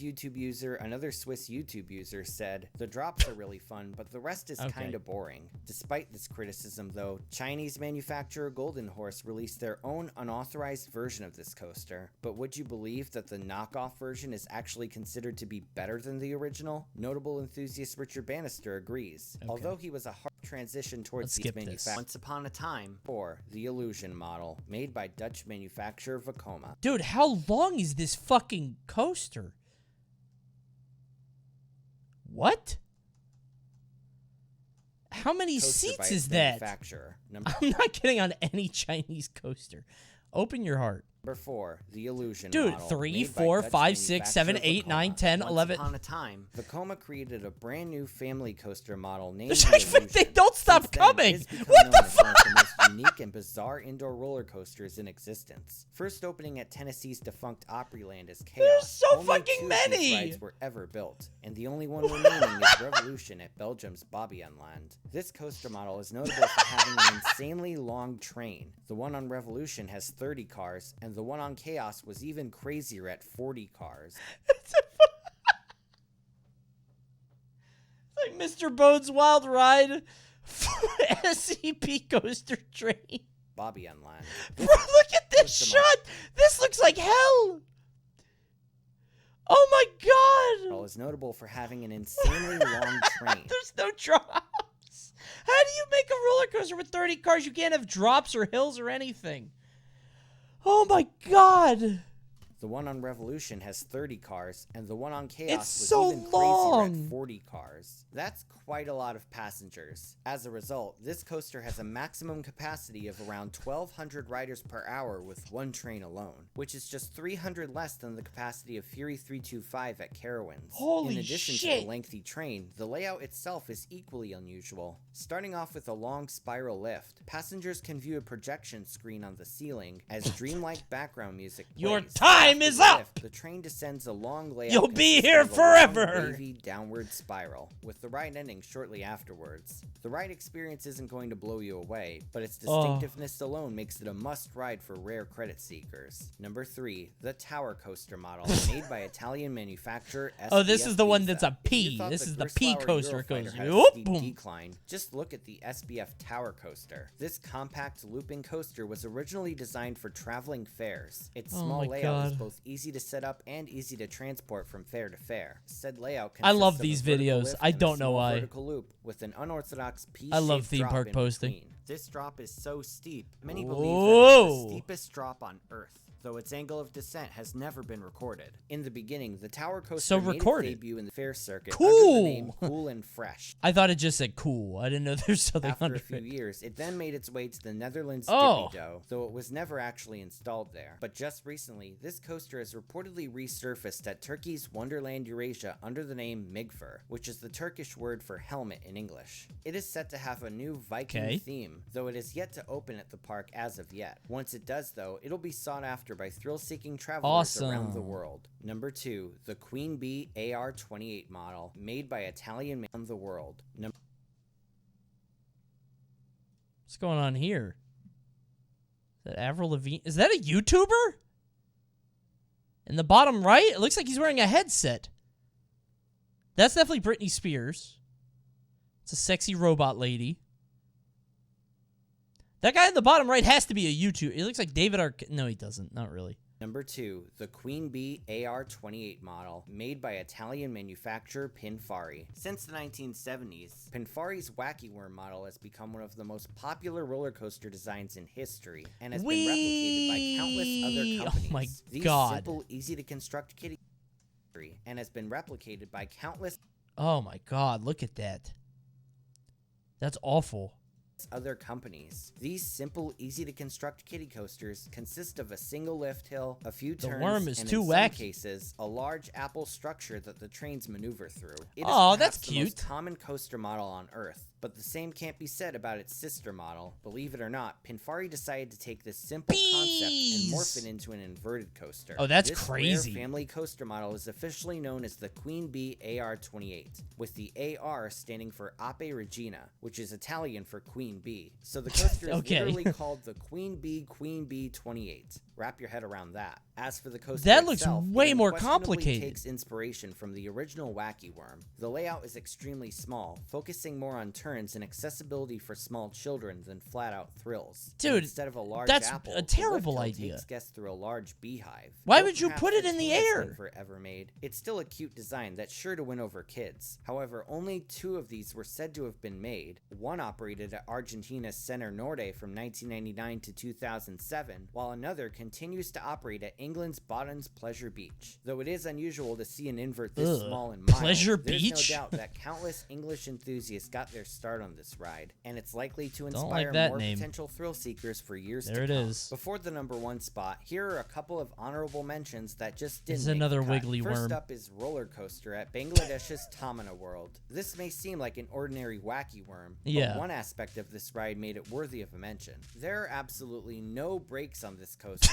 another Swiss YouTube user said, "The drops are really fun, but the rest is Okay. kinda boring." Despite this criticism, though, Chinese manufacturer Golden Horse released their own unauthorized version of this coaster. But would you believe that the knockoff version is actually considered to be better than the original? Notable enthusiast Richard Bannister agrees. Okay. Although he was a hard transition towards Let's these skip this. manufacturers. Once upon a time, for the Illusion model, made by Dutch manufacturer Vekoma. Dude, how long is this fucking coaster? What? How many Coaster by seats its is that? manufacturer. I'm not getting on any Chinese coaster. Open your heart. Number 4, the Illusion Dude, model, 3, made by 4, Dutch 5, 6, 7, manufacturer 8, 9, Vekoma. 10, Once 11. upon a time, Vekoma created a brand new family coaster model named There's the actually- Illusion. they don't stop Since then, it coming. has become What known the as one of the most unique and bizarre indoor roller coasters in existence. First opening at Tennessee's defunct Opryland as Chaos. There's so only fucking 2 of many. these rides were ever built, and the only one remaining is Revolution at Belgium's Bobbejaanland. This coaster model is notable for having an insanely long train. The one on Revolution has 30 cars, and the one on Chaos was even crazier at 40 cars. Like Mr. Bode's Wild Ride for SCP Coaster Train. Bobbejaanland. Bro, look at this shot! This looks like hell! Oh my god! Model is notable for having an insanely long train. There's no drops! How do you make a roller coaster with 30 cars? You can't have drops or hills or anything. Oh my god! The one on Revolution has 30 cars, and the one on Chaos It's was so even long. crazier at 40 cars. That's quite a lot of passengers. As a result, this coaster has a maximum capacity of around 1,200 riders per hour with one train alone, which is just 300 less than the capacity of Fury 325 at Carowinds. Holy In addition to shit. the lengthy train, the layout itself is equally unusual. Starting off with a long spiral lift, passengers can view a projection screen on the ceiling as dreamlike background music plays. Your time is After the up! lift, the train descends a long layout. You'll be consisting here of a long, forever! wavy downward spiral, with the ride ending shortly afterwards. The ride experience isn't going to blow you away, but its distinctiveness alone makes it a must-ride for rare credit seekers. Number 3, the Tower Coaster model, made by Italian manufacturer SBF. Oh, this is the one that's a If you P. thought This the is the Grislauer P coaster. Eurofighter Goes had a whoop, steep boom. decline. Just look at the SBF Tower Coaster. This compact looping coaster was originally designed for traveling fairs. Its Oh small my layout is God. both easy to set up and easy to transport from fair to fair. Said layout I love consists of a these vertical videos. lift I and a don't know small why. vertical loop with an unorthodox P-shaped I love theme drop park in posting. between. This drop is so steep, many believe that Whoa. it's the steepest drop on Earth, though its angle of descent has never been recorded. In the beginning, the Tower Coaster made recorded. its debut in the fair circuit Cool. under the name Cool and Fresh. I thought it just said cool. I didn't know there's something After under a few it. years, it then made its way to the Netherlands Oh. Dippy-Do, though it was never actually installed there. But just recently, this coaster has reportedly resurfaced at Turkey's Wonderland Eurasia under the name Migfur, which is the Turkish word for helmet in English. It is set to have a new Viking Okay. theme, though it is yet to open at the park as of yet. Once it does, though, it'll be sought after by thrill-seeking travelers around the Awesome. world. Number 2, the Queen Bee AR-28 model, made by Italian around the world. What's going on here? Is that Avril Lavigne? Is that a YouTuber? In the bottom right, it looks like he's wearing a headset. That's definitely Britney Spears. It's a sexy robot lady. That guy in the bottom right has to be a YouTuber. He looks like David No, he doesn't. Not really. Number 2, the Queen Bee AR-28 model, made by Italian manufacturer Pinfari. Since the 1970s, Pinfari's Wacky Worm model has become one of the most popular roller coaster designs in history, and has been replicated by countless other companies. Oh my These God. simple, easy-to-construct kitty and has been replicated by countless Oh my God, look at that. That's awful. other companies. These simple, easy-to-construct kiddie coasters consist of a single lift hill, a few The turns, worm is and too in wacky. some cases, a large apple structure that the trains maneuver through. It is Aw, that's perhaps the most cute. common coaster model on Earth, but the same can't be said about its sister model. Believe it or not, Pinfari decided to take this simple concept and morph it into an inverted coaster. Oh, that's This crazy. rare family coaster model is officially known as the Queen Bee AR-28, with the AR standing for Ape Regina, which is Italian for Queen Bee. So the coaster is Okay. literally called the Queen Bee 28. Wrap your head around that. As for the coaster That looks itself, it way more unquestionably complicated. takes inspiration from the original Wacky Worm. The layout is extremely small, focusing more on turns and accessibility for small children than flat-out thrills. Dude, instead of a large that's apple, a the terrible lift hill idea. takes guests through a large beehive. Why Though would you perhaps put it in the tallest air? Migfur ever made, it's still a cute design that's sure to win over kids. However, only 2 of these were said to have been made. One operated at Argentina's Center Norte from 1999 to 2007, while another continues to operate at England's Botton's Pleasure Beach. Though it is unusual to see an invert this Ugh. small and mild, Pleasure there's Beach? no doubt that countless English enthusiasts got their start on this ride, and it's likely to Don't inspire like that more name. potential thrill seekers for years There to it come. is. Before the number 1 spot, here are a couple of honorable mentions that just didn't This is make the another cut. wiggly First worm. up is Roller Coaster at Bangladesh's Tamana World. This may seem like an ordinary wacky worm, but Yeah. one aspect of this ride made it worthy of a mention. There are absolutely no brakes on this coaster.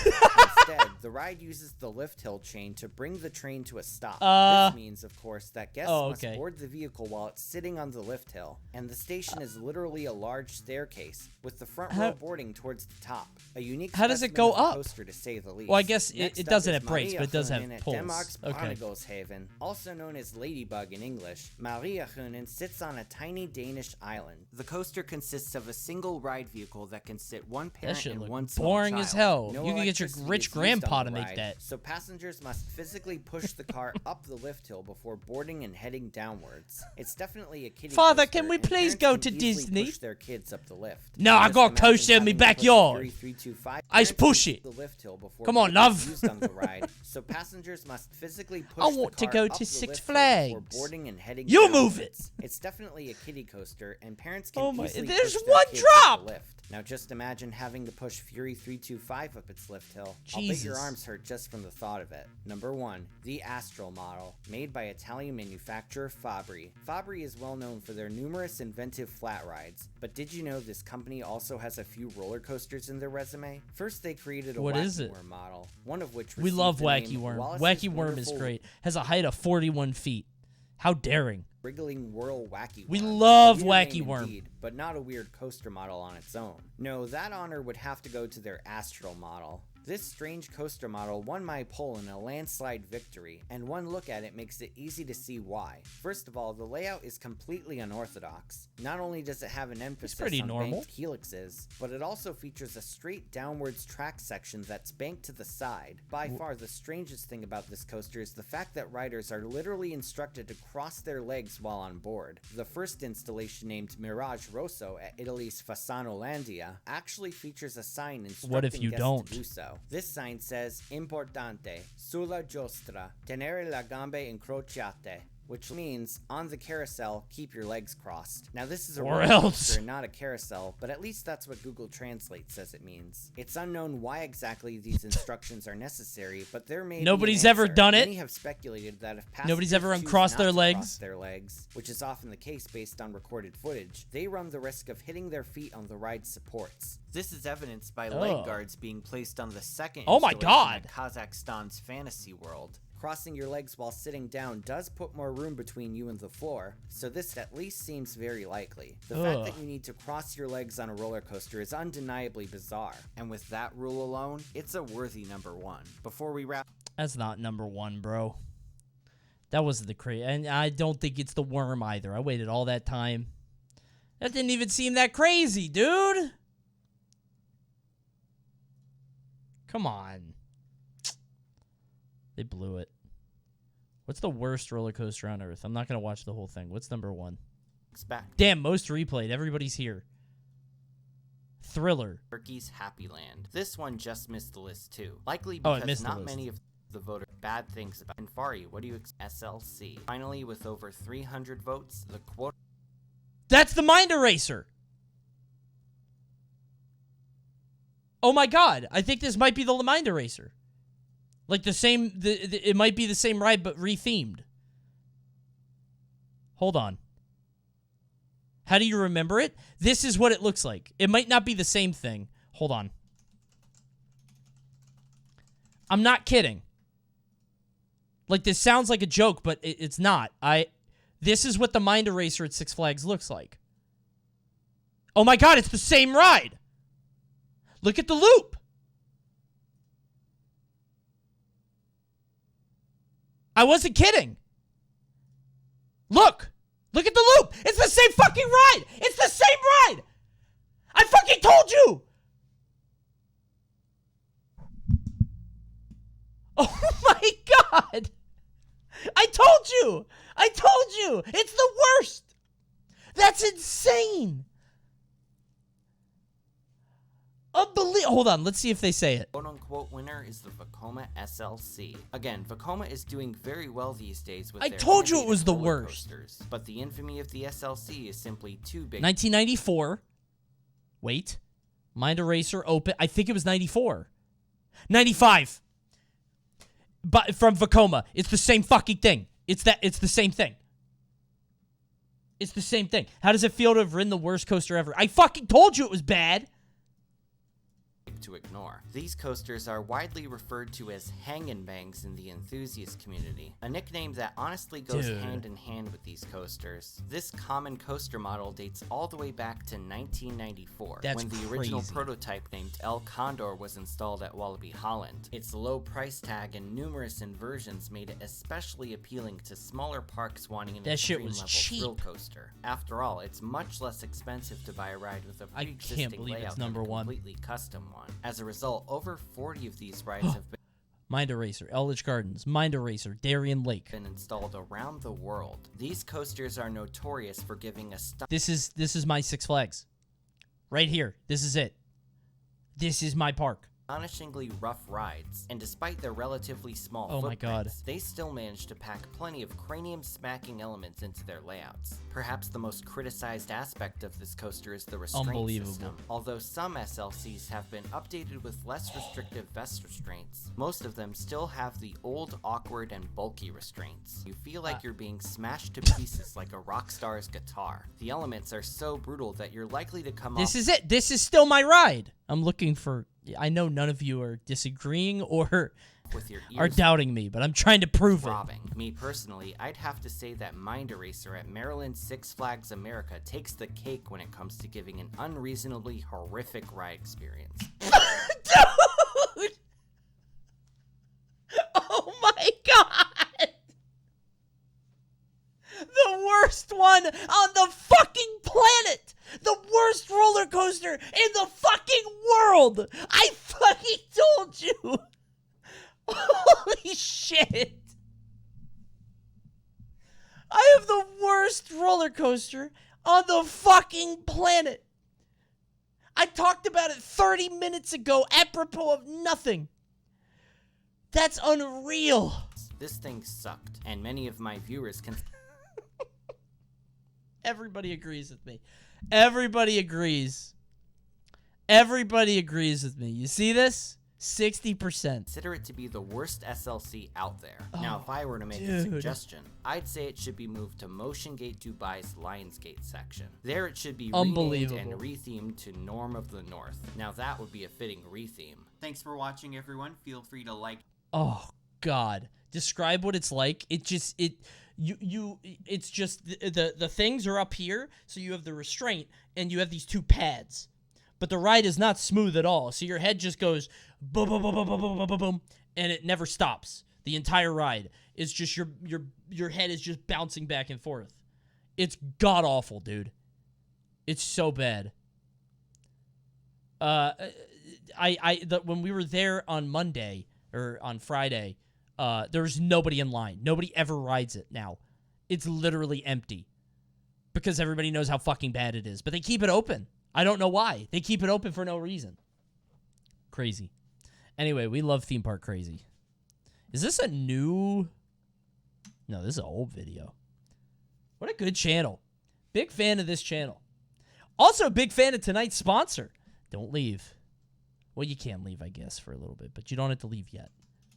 Instead, the ride uses the lift hill chain to bring the train to a stop. This means, of course, that guests must board the vehicle while it's sitting on the lift hill, and the station is literally a large staircase with the front row boarding towards the top. A unique How does it specimen go of a up? coaster, to say the least. Well, I guess Next it up does it is at breaks, but it does have Mariahunen at pulls. Denmark's Okay. Barnegårdshaven, also known as Ladybug in English. Mariahunen sits on a tiny Danish island. The coaster consists of a single ride vehicle that can sit one parent shit and look one small boring child. as hell. No You could get your electricity rich is used grandpa on to the make ride, that. so passengers must physically push the car up the lift hill before boarding and heading downwards. It's definitely a kiddie Father, coaster, can we and please Please Parents go can to easily Disney. Push their kids up the lift. No, I Just got imagine coaster in my having to push backyard. Fury 325 I parents push into it. the lift hill before Come on, being love. used on the ride, so passengers must physically push I the want to car go up to the Six lift hill before Flags. boarding and heading You move it. downwards. It's definitely a kiddie coaster, and parents can Oh my- easily there's push their one kids drop. up the lift. Now just imagine having to push Fury 325 up its lift hill. I'll bet Jesus. your arms hurt just from the thought of it. Number 1, the Astral model, made by Italian manufacturer Fabri. Fabri is well known for their numerous inventive flat rides, but did you know this company also has a few roller coasters in their resume? First, they created a What is Wacky it? Worm model, one of which We received love the Wacky name Worm. Wallace's Wacky Worm is Wonderful great. Has a height of 41 feet. How daring. Wriggling Whirl Wacky Worm. We love A weird Wacky name Worm. indeed, but not a weird coaster model on its own. No, that honor would have to go to their Astral model. This strange coaster model won my poll in a landslide victory, and one look at it makes it easy to see why. First of all, the layout is completely unorthodox. Not only does it have an emphasis pretty on normal. banked helixes, but it also features a straight downwards track section that's banked to the side. By far, the strangest thing about this coaster is the fact that riders are literally instructed to cross their legs while on board. The first installation, named Mirage Rosso at Italy's Fasanolandia, actually features a sign instructing What if you guests don't? to do so. This sign says, Importante, sulla giostra, tenere le gambe incrociate, which means, on the carousel, keep your legs crossed. Now this is a Or roller else. coaster and not a carousel, but at least that's what Google Translate says it means. It's unknown why exactly these instructions are necessary, but there may be an Nobody's ever answer. done it. Many have speculated that if Nobody's passengers ever choose uncrossed not their to legs. cross their legs, which is often the case based on recorded footage, they run the risk of hitting their feet on the ride's supports. This is evidenced by leg Ugh. guards being placed on the second Oh my installation God. at Kazakhstan's Fantasy World. Crossing your legs while sitting down does put more room between you and the floor, so this at least seems very likely. The fact that you need to cross your legs on a roller coaster is undeniably bizarre, and with that rule alone, it's a worthy number 1. Before we wrap, That's not number 1, bro. That wasn't the crazy. And I don't think it's the worm either. I waited all that time. That didn't even seem that crazy, dude. Come on. They blew it. What's the worst roller coaster on earth? I'm not going to watch the whole thing. What's number 1? expect Damn, most replayed. Everybody's here. Thriller. Turkey's Happy Land. This one just missed the list too. Likely Oh, it because missed the not list. many of the voters bad things about Infari. What do you expect? SLC. Finally, with over 300 votes, the quote. That's the Mind Eraser. Oh my god. I think this might be the Mind Eraser. Like the same, it might be the same ride, but rethemed. Hold on. How do you remember it? This is what it looks like. It might not be the same thing. Hold on. I'm not kidding. Like, this sounds like a joke, but it's not. This is what the Mind Eraser at Six Flags looks like. Oh my god, it's the same ride! Look at the loop! I wasn't kidding. Look! Look at the loop! It's the same fucking ride! It's the same ride! I fucking told you! Oh my god! I told you! I told you! It's the worst! That's insane! Unbelievable. Hold on, let's see if they say it. Quote-unquote winner is the Vekoma SLC. Again, Vekoma is doing very well these days with I their told you it innovative was the roller worst. coasters, but the infamy of the SLC is simply too big. 1994. Wait. Mind Eraser open. I think it was 94. 95. But from Vekoma. It's the same fucking thing. It's the same thing. It's the same thing. How does it feel to have ridden the worst coaster ever? I fucking told you it was bad. To ignore. These coasters are widely referred to as hang-and-bangs in the enthusiast community, a nickname that honestly goes Dude. hand in hand with these coasters. This common coaster model dates all the way back to 1994, That's when the original crazy. prototype named El Condor was installed at Wallaby Holland. Its low price tag and numerous inversions made it especially appealing to smaller parks wanting an That shit extreme was level cheap. thrill coaster. After all, it's much less expensive to buy a ride with a I pre-existing can't believe it's layout than number a one. completely custom one. As a result, over 40 of these rides have been Mind Eraser, Eldritch Gardens, Mind Eraser, Darien Lake. Been installed around the world. These coasters are notorious for giving a This is my Six Flags. Right here. This is it. This is my park. astonishingly rough rides, and despite their relatively small Oh my God. they still managed to pack plenty of cranium-smacking elements into their layouts. Perhaps the most criticized aspect of this coaster is the restraint Unbelievable. system. Although some SLCs have been updated with less restrictive vest restraints, most of them still have the old, awkward, and bulky restraints. You feel like you're being smashed to pieces like a rock star's guitar. The elements are so brutal that you're likely to come This off is it. This is still my ride. I'm looking for... I know none of you are disagreeing or with your are ears doubting me, but I'm trying to prove it. throbbing. Me personally, I'd have to say that Mind Eraser at Maryland Six Flags America takes the cake when it comes to giving an unreasonably horrific ride experience. Dude! Oh my God! The worst one on the fucking planet! The worst roller coaster in the fucking world! I fucking told you! Holy shit! I have the worst roller coaster on the fucking planet! I talked about it 30 minutes ago, apropos of nothing. That's unreal. This thing sucked, and many of my viewers can... Everybody agrees with me. Everybody agrees. Everybody agrees with me. You see this? 60%. consider it to be the worst SLC out there. Now, if I were to make a dude. suggestion, I'd say it should be moved to Motion Gate Dubai's Lionsgate section. There it should be renamed Unbelievable. and rethemed to Norm of the North. Now that would be a fitting retheme. Thanks for watching, everyone. Feel free to like... Oh God. Describe what it's like. It's just the things are up here, so you have the restraint and you have these two pads. But the ride is not smooth at all. So your head just goes boom boom boom boom boom boom boom boom boom and it never stops. The entire ride is just your head is just bouncing back and forth. It's god awful, dude. It's so bad. When we were there on Monday or on Friday, there was nobody in line. Nobody ever rides it now. It's literally empty because everybody knows how fucking bad it is. But they keep it open. I don't know why. They keep it open for no reason. Crazy. Anyway, we love Theme Park Crazy. Is this a new... No, this is an old video. What a good channel. Big fan of this channel. Also, big fan of tonight's sponsor. Don't leave. Well, you can leave, I guess, for a little bit, but you don't have to leave yet.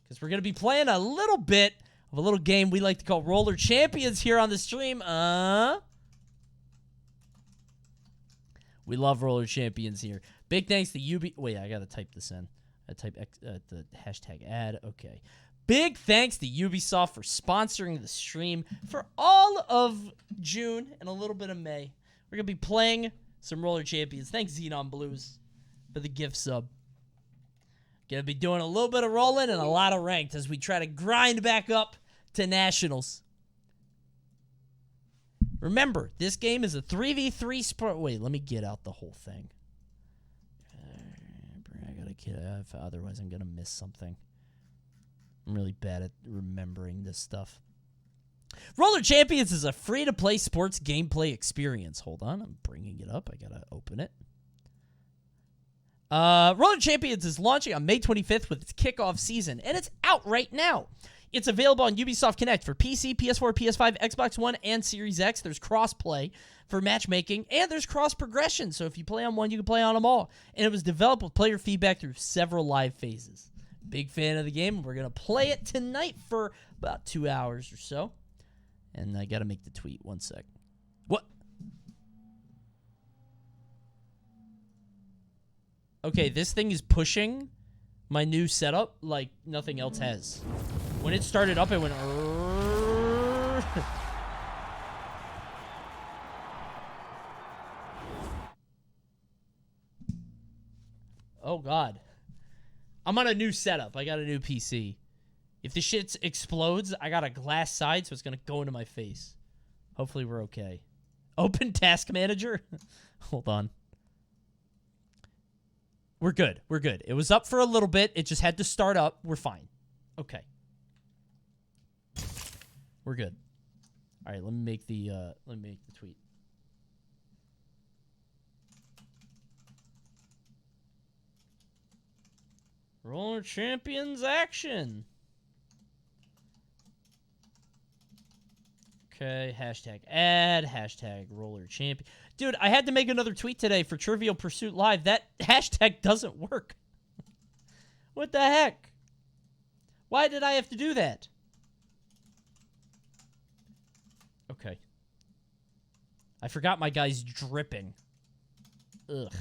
Because we're going to be playing a little bit of a little game we like to call Roller Champions here on the stream. We love Roller Champions here. Big thanks to UB... Wait, I got to type this in. I type the hashtag ad. Okay. Big thanks to Ubisoft for sponsoring the stream for all of June and a little bit of May. We're going to be playing some Roller Champions. Thanks, Xenon Blues, for the gift sub. Going to be doing a little bit of rolling and a lot of ranked as we try to grind back up to Nationals. Remember, this game is a 3v3 sport. Wait, let me get out the whole thing. I gotta get it, otherwise I'm gonna miss something. I'm really bad at remembering this stuff. Roller Champions is a free-to-play sports gameplay experience. Hold on, I'm bringing it up. I gotta open it. Roller Champions is launching on May 25th with its kickoff season, and it's out right now. It's available on Ubisoft Connect for PC, PS4, PS5, Xbox One, and Series X. There's cross-play for matchmaking, and there's cross-progression. So if you play on one, you can play on them all. And it was developed with player feedback through several live phases. Big fan of the game. We're going to play it tonight for about 2 hours or so. And I got to make the tweet. 1 sec. What? Okay, this thing is pushing my new setup like nothing else has. When it started up, it went... Oh, God. I'm on a new setup. I got a new PC. If this shit explodes, I got a glass side, so it's going to go into my face. Hopefully, we're okay. Open Task Manager? Hold on. We're good. We're good. It was up for a little bit. It just had to start up. We're fine. Okay. We're good. All right, let me make the tweet. Roller Champions action. Okay, hashtag ad, hashtag Roller Champion. Dude, I had to make another tweet today for Trivial Pursuit Live. That hashtag doesn't work. What the heck? Why did I have to do that? Okay. I forgot my guy's dripping. Ugh.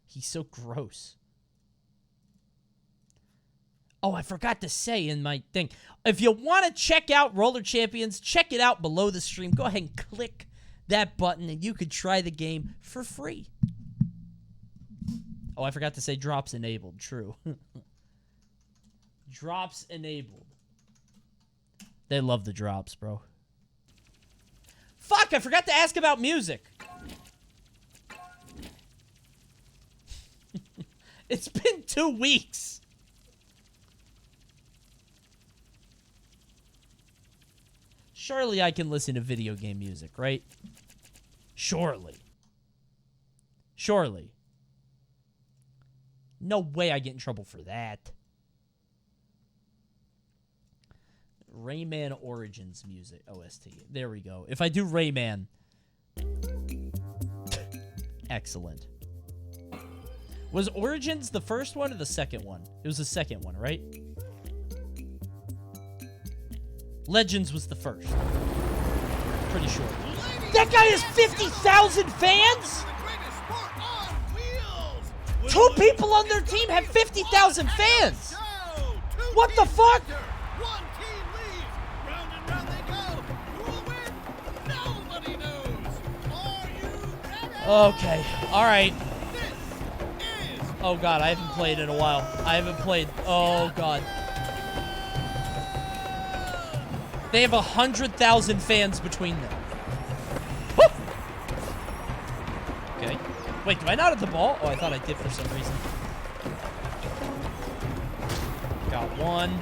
He's so gross. Oh, I forgot to say in my thing. If you want to check out Roller Champions, check it out below the stream. Go ahead and click that button and you could try the game for free. Oh, I forgot to say drops enabled. True. Drops enabled. They love the drops, bro. Fuck, I forgot to ask about music. It's been 2 weeks. Surely I can listen to video game music, right? Surely. Surely. No way I get in trouble for that. Rayman Origins music. OST. There we go. If I do Rayman. Excellent. Was Origins the first one or the second one? It was the second one, right? Legends was the first. Pretty sure. That guy has 50,000 fans? 2 people on their team have 50,000 fans! What the fuck? Okay, alright. Oh god, I haven't played in a while. I haven't played. Oh god. They have 100,000 fans between them. Woo! Okay. Wait, do I not have the ball? Oh, I thought I did for some reason. Got one.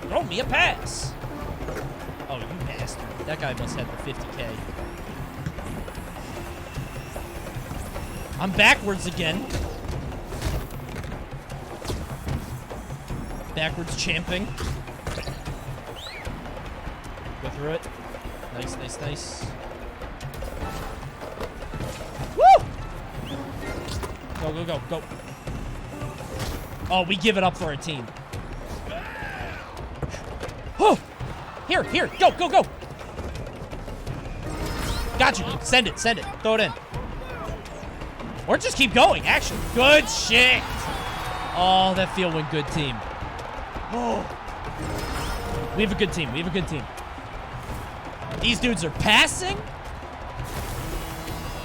Throw me a pass. Oh, you bastard. That guy must have the 50K. I'm backwards again. Backwards champing. Go through it. Nice, nice, nice. Woo! Go, go, go, go. Oh, we give it up for our team. Oh! Here, here, go, go, go! Got you. Send it, send it. Throw it in. Or just keep going, actually. Good shit. Oh, that feel went good team. Oh. We have a good team. We have a good team. These dudes are passing.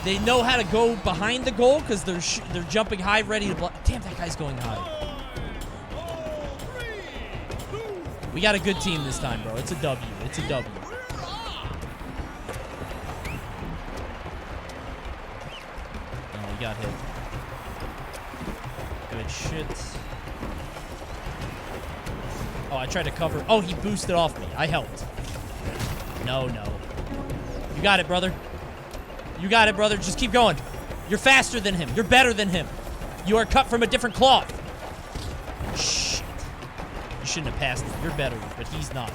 They know how to go behind the goal because they're jumping high, ready to block. Damn, that guy's going high. We got a good team this time, bro. It's a W. It's a W. Oh, we got hit. Good shit. Oh, I tried to cover. Oh, he boosted off me. I helped. No, no. You got it, brother. You got it, brother. Just keep going. You're faster than him. You're better than him. You are cut from a different cloth. Shit. You shouldn't have passed him. You're better, but he's not.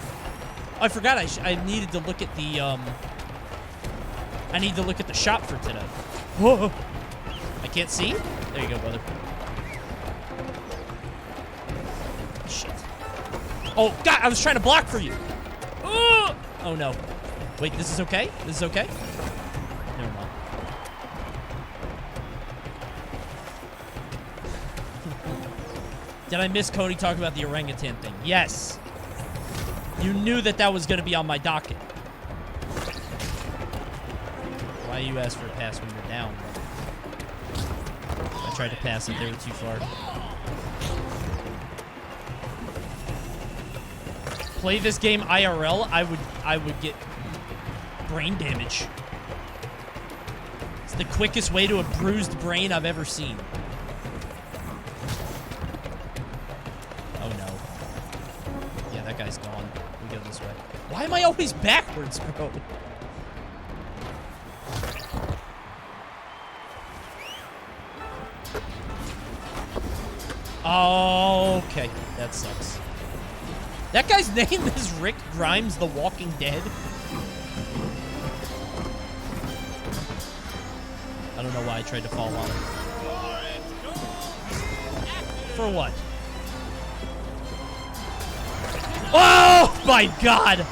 Oh, I forgot I needed to look at the, I need to look at the shop for today. Whoa. I can't see? There you go, brother. Shit. Oh, God, I was trying to block for you. Oh, no. Wait, this is okay? This is okay? Never mind. Did I miss Coney talking about the orangutan thing? Yes. You knew that that was going to be on my docket. Why you ask for a pass when you're down? I tried to pass it. They were too far. Play this game IRL, I would get brain damage. It's the quickest way to a bruised brain I've ever seen. Oh no. guy's gone. We go this way. Why am I always backwards, bro? Okay, that sucks. That guy's name is Rick Grimes, The Walking Dead. I don't know why I tried to fall on him. For what? Oh my god!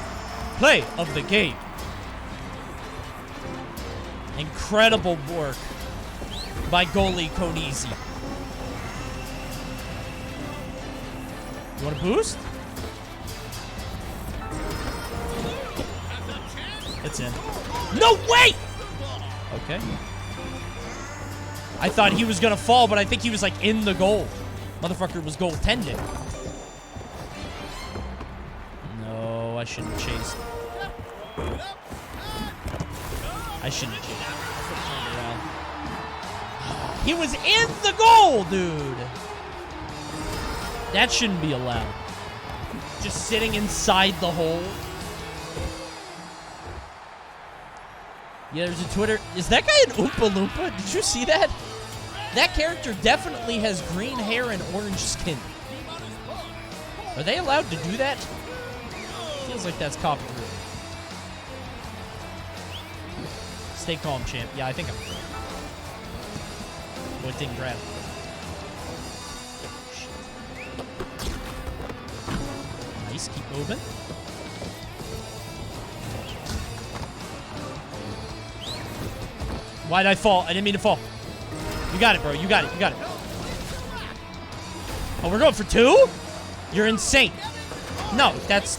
Play of the game. Incredible work by goalie Coney. You want a boost? It's in. No way! Okay. I thought he was gonna fall, but I think he was like in the goal. Motherfucker was goaltending. No, I shouldn't have chased. I shouldn't have chased. He was in the goal, dude. That shouldn't be allowed. Just sitting inside the hole. Yeah, there's a Twitter. Is that guy an Oompa Loompa? Did you see that? That character definitely has green hair and orange skin. Are they allowed to do that? Feels like that's copyrighted. Stay calm, champ. Yeah, I think I'm good. Oh, it didn't grab. Nice, keep moving. Why'd I fall? I didn't mean to fall. You got it, bro. You got it. You got it. Oh, we're going for 2? You're insane. No, that's...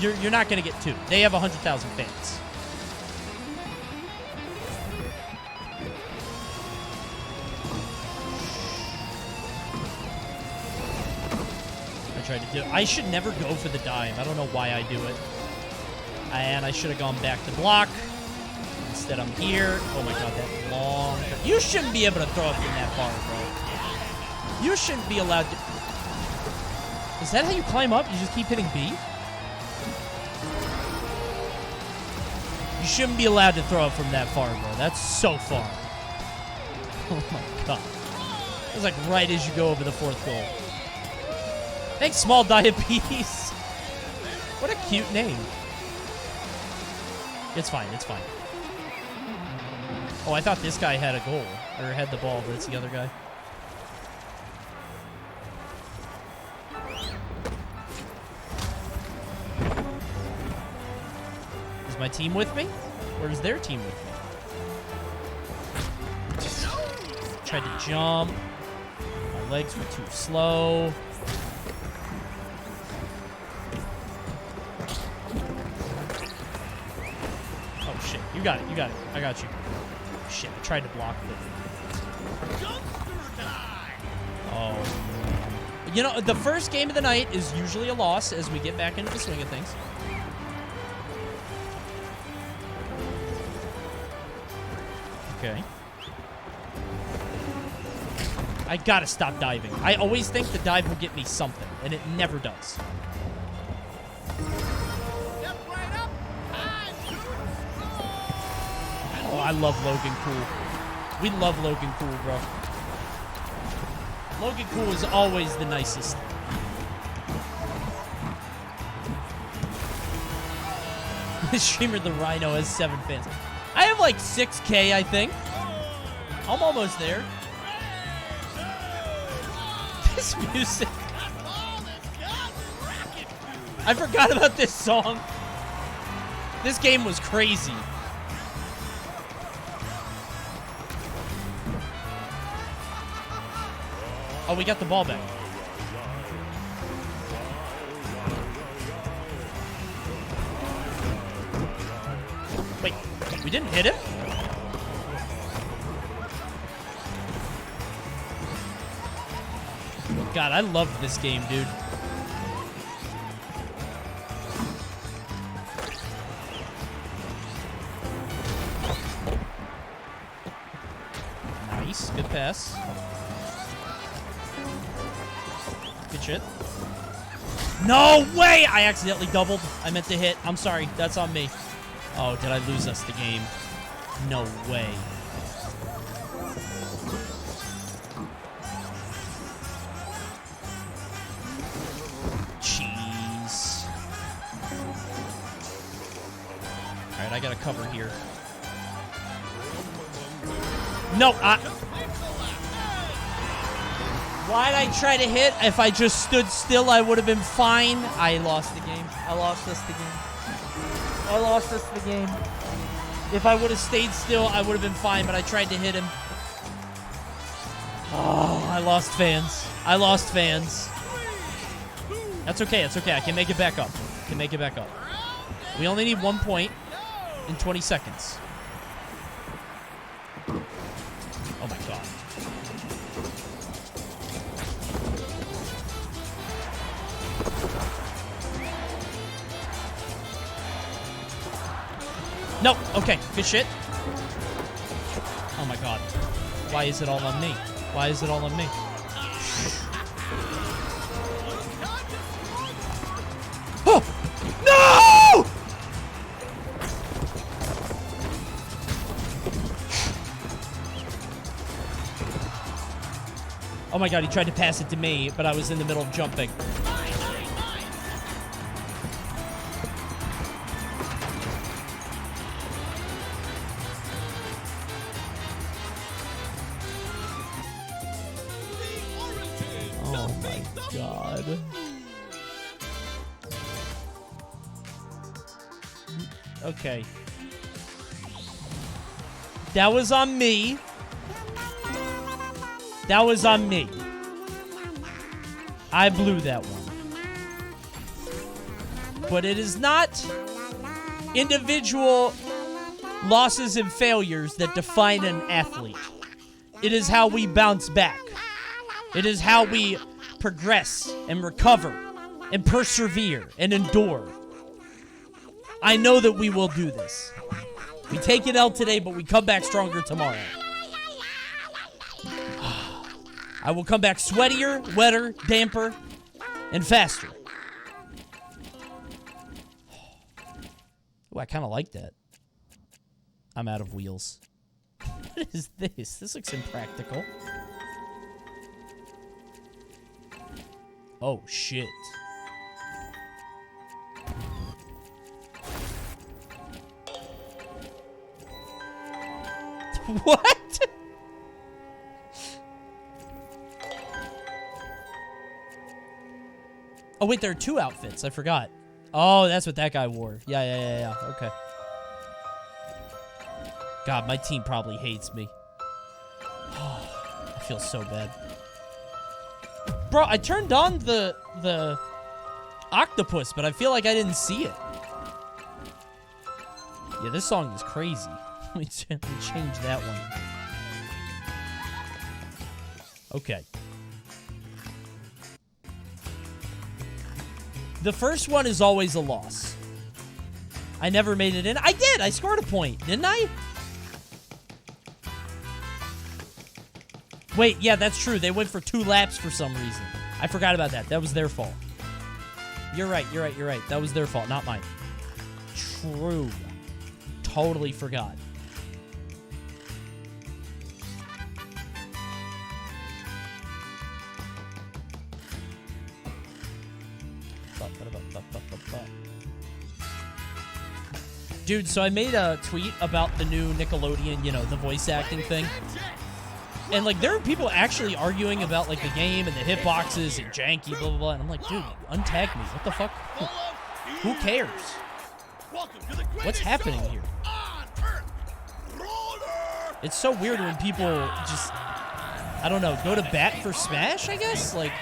You're not going to get 2. They have 100,000 fans. I tried to do it. I should never go for the dive. I don't know why I do it. And I should have gone back to block. Instead, I'm here. Oh my god, that long... You shouldn't be able to throw it from that far, bro. You shouldn't be allowed to... Is that how you climb up? You just keep hitting B? You shouldn't be allowed to throw it from that far, bro. That's so far. Oh my god. It's like right as you go over the 4th goal. Thanks, Small Diabetes. What a cute name. It's fine, it's fine. Oh, I thought this guy had a goal. Or had the ball, but it's the other guy. Is my team with me? Or is their team with me? Just tried to jump. My legs were too slow. Oh, shit. You got it. You got it. I got you. Shit, I tried to block it. Oh. You know, the first game of the night is usually a loss as we get back into the swing of things. Okay. I gotta stop diving. I always think the dive will get me something, and it never does. Oh, I love Logan Cool. We love Logan Cool, bro. Logan Cool is always the nicest. The streamer, the Rhino, has 7 fans. I have like 6K, I think. I'm almost there. This music. I forgot about this song. This game was crazy. Oh, we got the ball back. Wait, we didn't hit him? God, I love this game, dude. Nice, good pass. Good shit. No way! I accidentally doubled. I meant to hit. I'm sorry. That's on me. Oh, did I lose us the game? No way. Jeez. Alright, I gotta cover here. No, why'd I try to hit? If I just stood still, I would have been fine. I lost the game. I lost us the game. I lost us the game. If I would have stayed still, I would have been fine, but I tried to hit him. Oh, I lost fans. I lost fans. That's okay. It's okay. I can make it back up. I can make it back up. We only need 1 point in 20 seconds. Oh, my God. No. Okay. Good shit. Oh, my God. Why is it all on me? Why is it all on me? Oh! No! Oh my God, he tried to pass it to me, but I was in the middle of jumping. Oh my God. Okay. That was on me. That was on me. I blew that one. But it is not individual losses and failures that define an athlete. It is how we bounce back. It is how we progress and recover and persevere and endure. I know that we will do this. We take an L today, but we come back stronger tomorrow. I will come back sweatier, wetter, damper, and faster. Ooh, I kind of like that. I'm out of wheels. What is this? This looks impractical. Oh, shit. What? Oh, wait, there are two outfits. I forgot. Oh, that's what that guy wore. Yeah. Okay. God, my team probably hates me. Oh, I feel so bad. Bro, I turned on the octopus, but I feel like I didn't see it. Yeah, this song is crazy. Let me change that one. Okay. The first one is always a loss. I never made it in. I did! I scored a point, didn't I? Wait, yeah, that's true. They went for 2 laps for some reason. I forgot about that. That was their fault. You're right. That was their fault, not mine. True. Totally forgot. Dude, so I made a tweet about the new Nickelodeon, you know, the voice acting thing. And, like, there are people actually arguing about, like, the game and the hitboxes and janky, blah, blah, blah. And I'm like, dude, untag me. What the fuck? Who cares? What's happening here? It's so weird when people just, I don't know, go to bat for Smash, I guess? Like...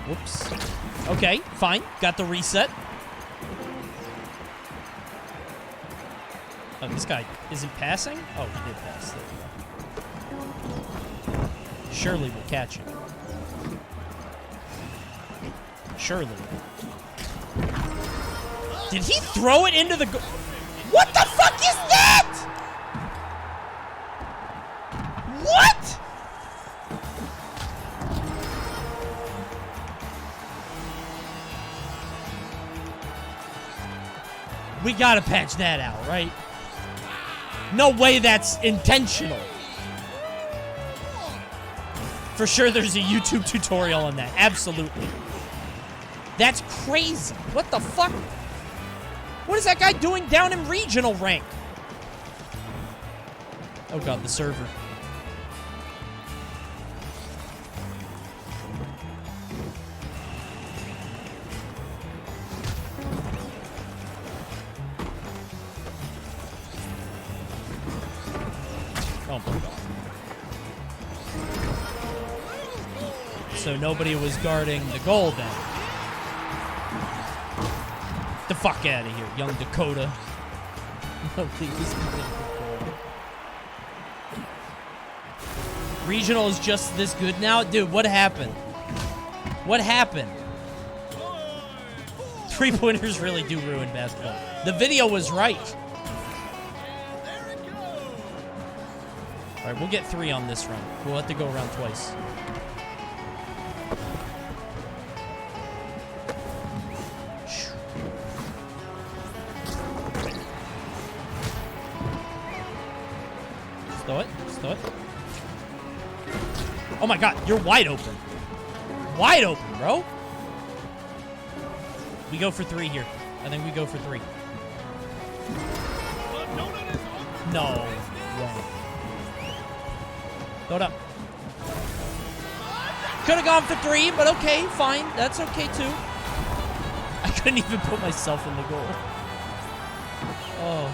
Whoops. Okay, fine. Got the reset. Oh, this guy isn't passing? Oh, he did pass. There we go. Surely we'll catch him. Surely. Did he throw it into the What the fuck is that? What? We gotta patch that out, right? No way that's intentional. For sure there's a YouTube tutorial on that. Absolutely. That's crazy. What the fuck? What is that guy doing down in regional rank? Oh god, the server. Oh my god. So nobody was guarding the goal then. Get the fuck out of here, young Dakota. Nobody was guarding the goal. Regional is just this good now? Dude, what happened? What happened? 3-pointers really do ruin basketball. The video was right. Alright, we'll get 3 on this run. We'll have to go around twice. Just throw it. Just throw it. Oh my god, you're wide open. Wide open, bro. We go for 3 here. I think we go for 3. No. Wrong. Throw it up. Could have gone for 3, but okay, fine. That's okay too. I couldn't even put myself in the goal. Oh.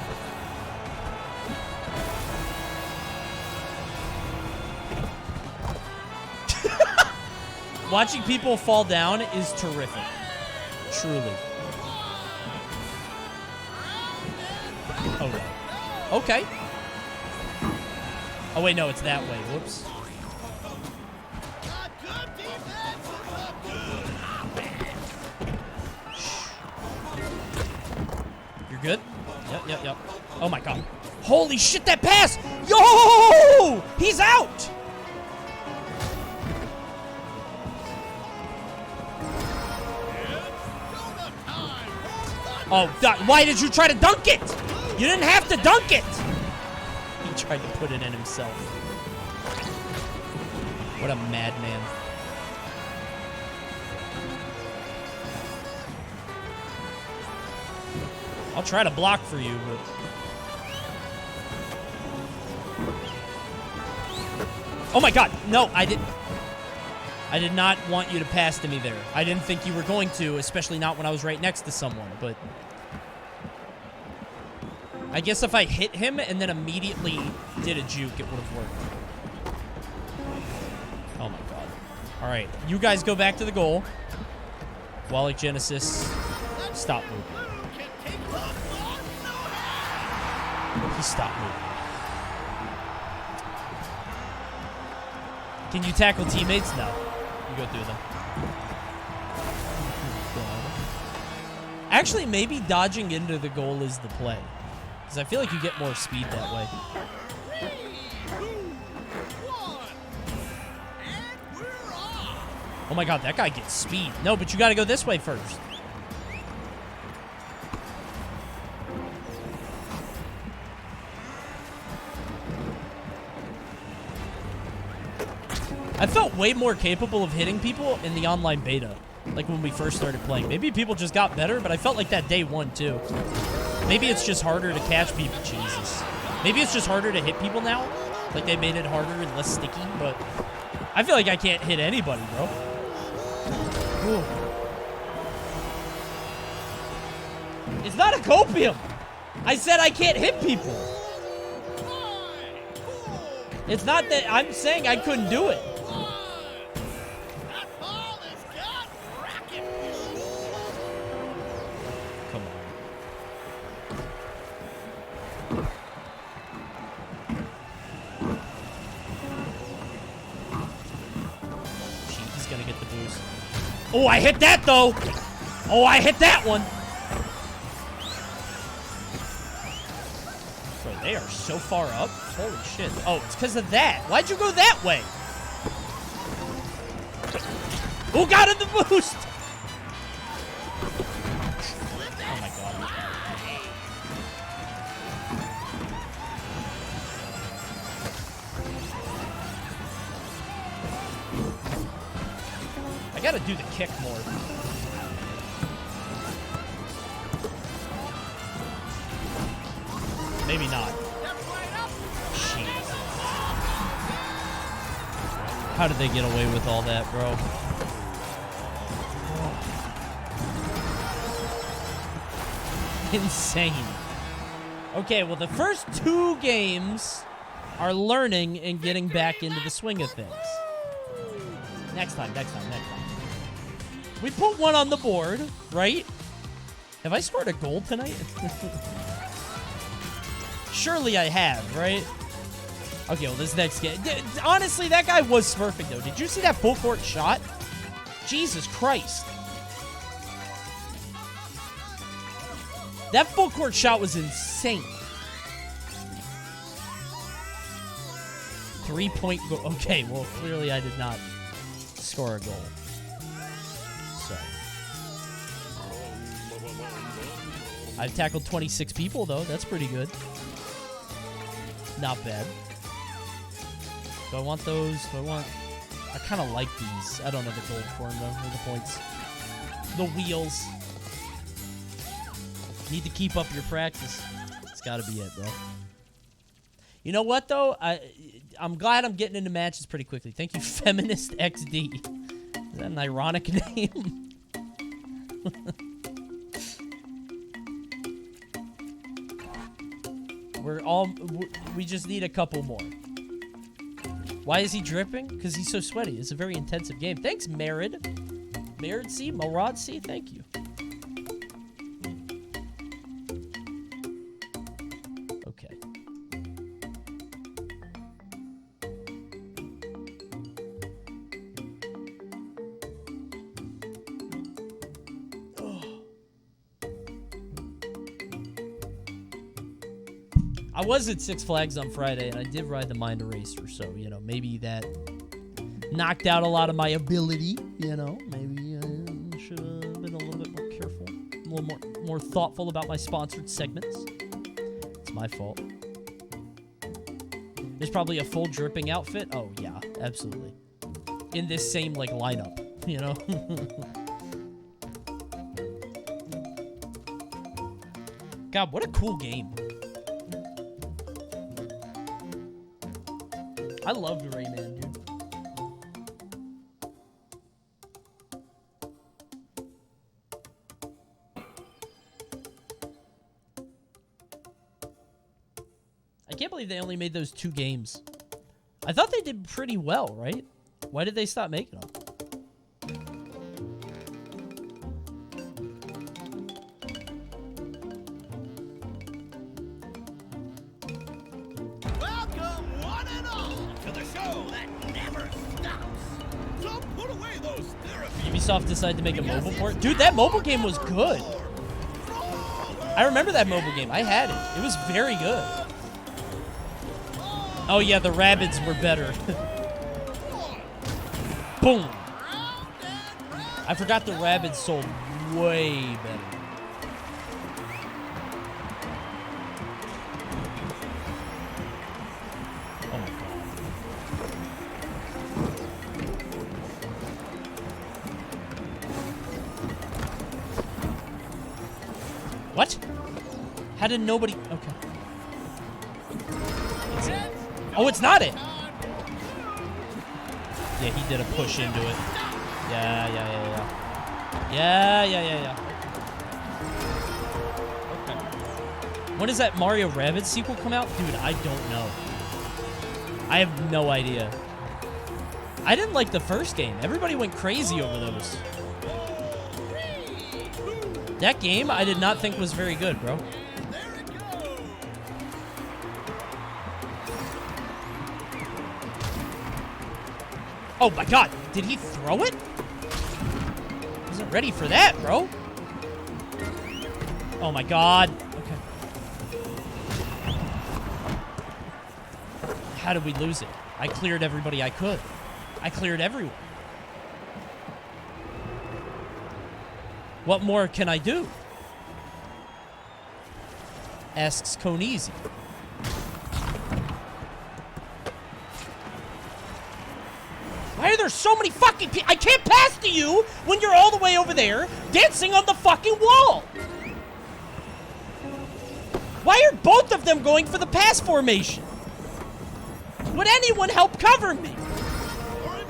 Watching people fall down is terrific. Truly. Oh, no. Okay. Oh, wait, no, it's that way. Whoops. You're good? Yep. Oh, my God. Holy shit, that pass! Yo! He's out! Oh, why did you try to dunk it? You didn't have to dunk it! He tried to put it in himself. What a madman. I'll try to block for you, but... Oh my god, no, I did not want you to pass to me there. I didn't think you were going to, especially not when I was right next to someone, but... I guess if I hit him and then immediately did a juke, it would have worked. Oh my god. Alright, you guys go back to the goal. Wally Genesis, stop moving. He stopped moving. Can you tackle teammates? No. You go through them. Actually, maybe dodging into the goal is the play. Because I feel like you get more speed that way. Oh my god, that guy gets speed. No, but you gotta go this way first. I felt way more capable of hitting people in the online beta. Like when we first started playing. Maybe people just got better, but I felt like that day 1 too. Maybe it's just harder to catch people. Jesus. Maybe it's just harder to hit people now. Like they made it harder and less sticky, but I feel like I can't hit anybody, bro. Ooh. It's not a copium. I said I can't hit people. It's not that I'm saying I couldn't do it. Oh, I hit that, though. Oh, I hit that one. Bro, they are so far up. Holy shit. Oh, it's because of that. Why'd you go that way? Who got in the boost? Oh, my God. I gotta do the kick more. Maybe not. Jeez. How did they get away with all that, bro? Insane. Okay, well, the first 2 games are learning and getting back into the swing of things. Next time. We put one on the board, right? Have I scored a goal tonight? Surely I have, right? Okay, well, this next game... Honestly, that guy was smurfing, though. Did you see that full court shot? Jesus Christ. That full court shot was insane. 3-point goal. Okay, well, clearly I did not score a goal. So. I've tackled 26 people, though. That's pretty good. Not bad. Do I want those? I kind of like these. I don't know the gold for them, though. Or the points. The wheels. Need to keep up your practice. It's got to be it, bro. You know what, though? I'm glad I'm getting into matches pretty quickly. Thank you, Feminist XD. Is that an ironic name? We just need a couple more. Why is he dripping? Because he's so sweaty. It's a very intensive game. Thanks, Merid. Merid C? Marad C? Thank you. Okay. I was at Six Flags on Friday, and I did ride the Mind Eraser, so, you know, maybe that knocked out a lot of my ability, you know. Maybe I should have been a little bit more careful, a little more thoughtful about my sponsored segments. It's my fault. There's probably a full dripping outfit. Oh, yeah, absolutely. In this same, like, lineup, you know? God, what a cool game. I loved Rayman, dude. I can't believe they only made those 2 games. I thought they did pretty well, right? Why did they stop making them? Ubisoft decided to make a mobile port. Dude, that mobile game was good. I remember that mobile game. I had it. It was very good. Oh, yeah, the Rabbids were better. Boom. I forgot the Rabbids sold way better. Oh, my God. What? How did nobody... Okay. Oh, it's not it. Yeah, he did a push into it. Yeah. Okay. When does that Mario Rabbids sequel come out? Dude, I don't know. I have no idea. I didn't like the first game. Everybody went crazy over those. That game, I did not think was very good, bro. Oh my God, did he throw it? Wasn't ready for that, bro. Oh my god. Okay. How did we lose it? I cleared everybody I could. I cleared everyone. What more can I do? Asks Coney. Why are there so many fucking people? I can't pass to you when you're all the way over there dancing on the fucking wall. Why are both of them going for the pass formation? Would anyone help cover me?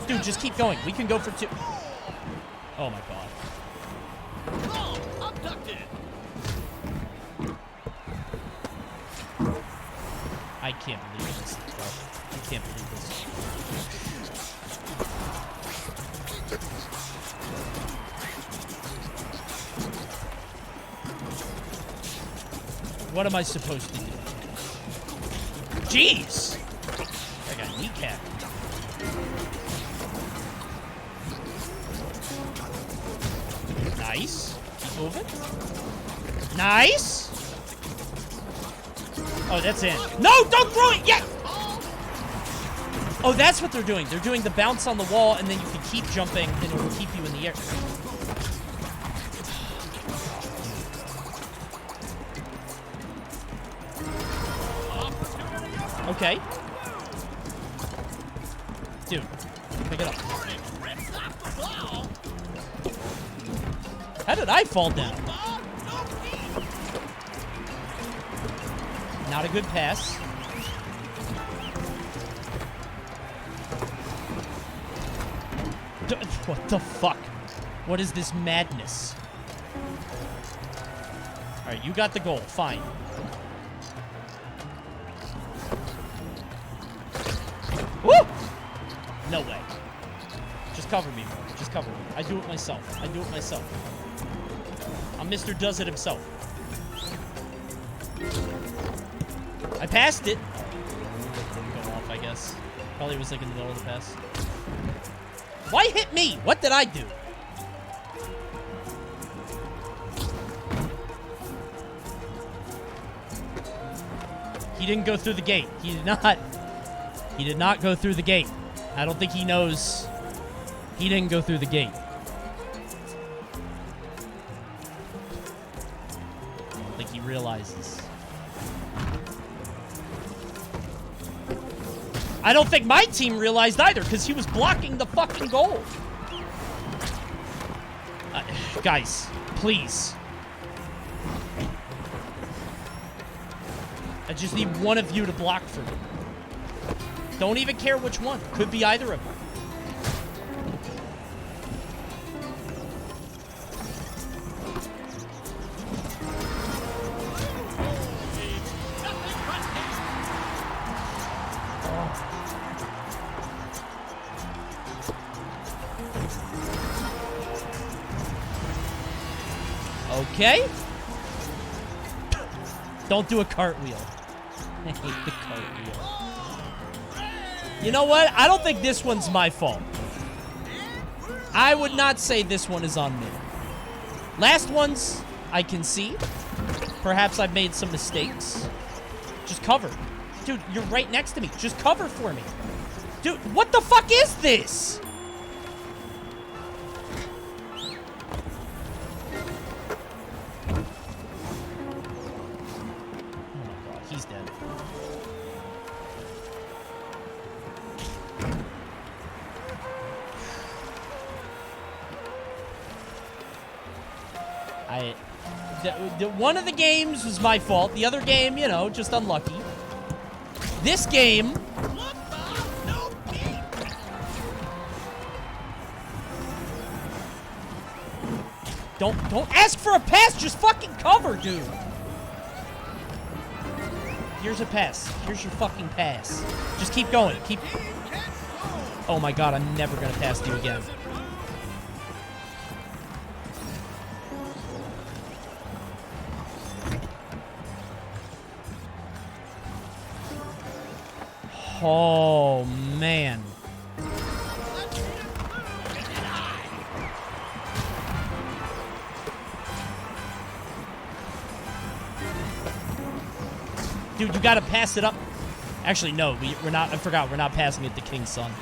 Dude, just keep going. We can go for 2. Oh my god. I can't believe this, bro. I can't believe this. What am I supposed to do? Jeez! I got kneecapped. Nice. Keep moving. Nice! Oh, that's in. No, don't throw it yet! Oh, that's what they're doing. They're doing the bounce on the wall, and then you can keep jumping, and it will keep you in the air. Okay. Dude, pick it up. How did I fall down? Not a good pass. What the fuck? What is this madness? Alright, you got the goal. Fine. Woo! No way. Just cover me, bro. Just cover me. I do it myself. I do it myself. I'm Mr. Does It himself. I passed it. Go off, I guess. Probably was like in the middle of the pass. Why hit me? What did I do? He didn't go through the gate. He did not. He did not go through the gate. I don't think he knows. He didn't go through the gate. I don't think he realizes. I don't think my team realized either, because he was blocking the fucking goal. Guys, please. I just need one of you to block for me. Don't even care which one. Could be either of them. Okay. Don't do a cartwheel. I hate the cartwheel. You know what? I don't think this one's my fault. I would not say this one is on me. Last ones, I can see. Perhaps I've made some mistakes. Just cover. Dude, you're right next to me. Just cover for me. Dude, what the fuck is this? He's dead. One of the games was my fault. The other game, you know, just unlucky. This game... Don't ask for a pass. Just fucking cover, dude. Here's a pass. Here's your fucking pass. Just keep going. Keep... Oh my god, I'm never gonna pass you again. Oh, man. Dude, you gotta pass it up. Actually, no, we're not. I forgot. We're not passing it to King's Son,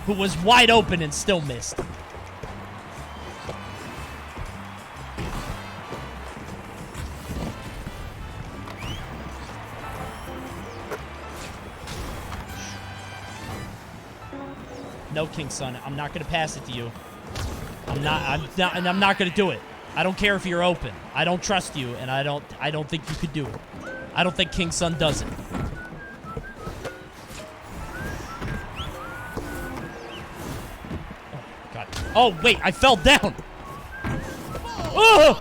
who was wide open and still missed. No, King's Son. I'm not gonna pass it to you. I'm not gonna do it. I don't care if you're open. I don't trust you, and I don't think you could do it. I don't think King's Son does it. Oh, God. Oh, wait, I fell down. Oh!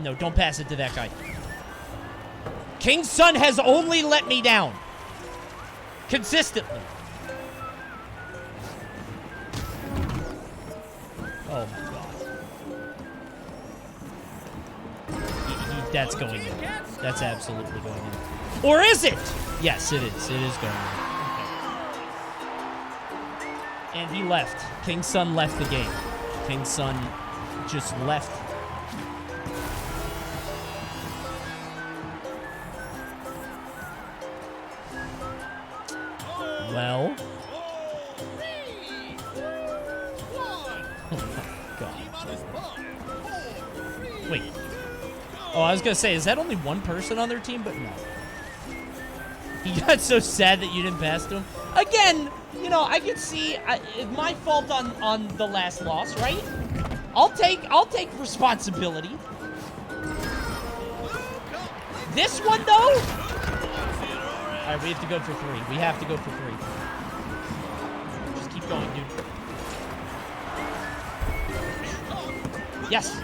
No, don't pass it to that guy. King's Son has only let me down. Consistently. Oh my God. That's going in. That's absolutely going in. Or is it? Yes, it is. It is going in. Okay. And he left. King's Son left the game. King's Son just left. Well. Oh my God. Wait. Oh, I was gonna say, is that only one person on their team? But no. He got so sad that you didn't pass to him. Again, you know, I could see it's my fault on the last loss, right? I'll take responsibility. This one though. All right, we have to go for 3. We have to go for 3. Just keep going, dude. Yes.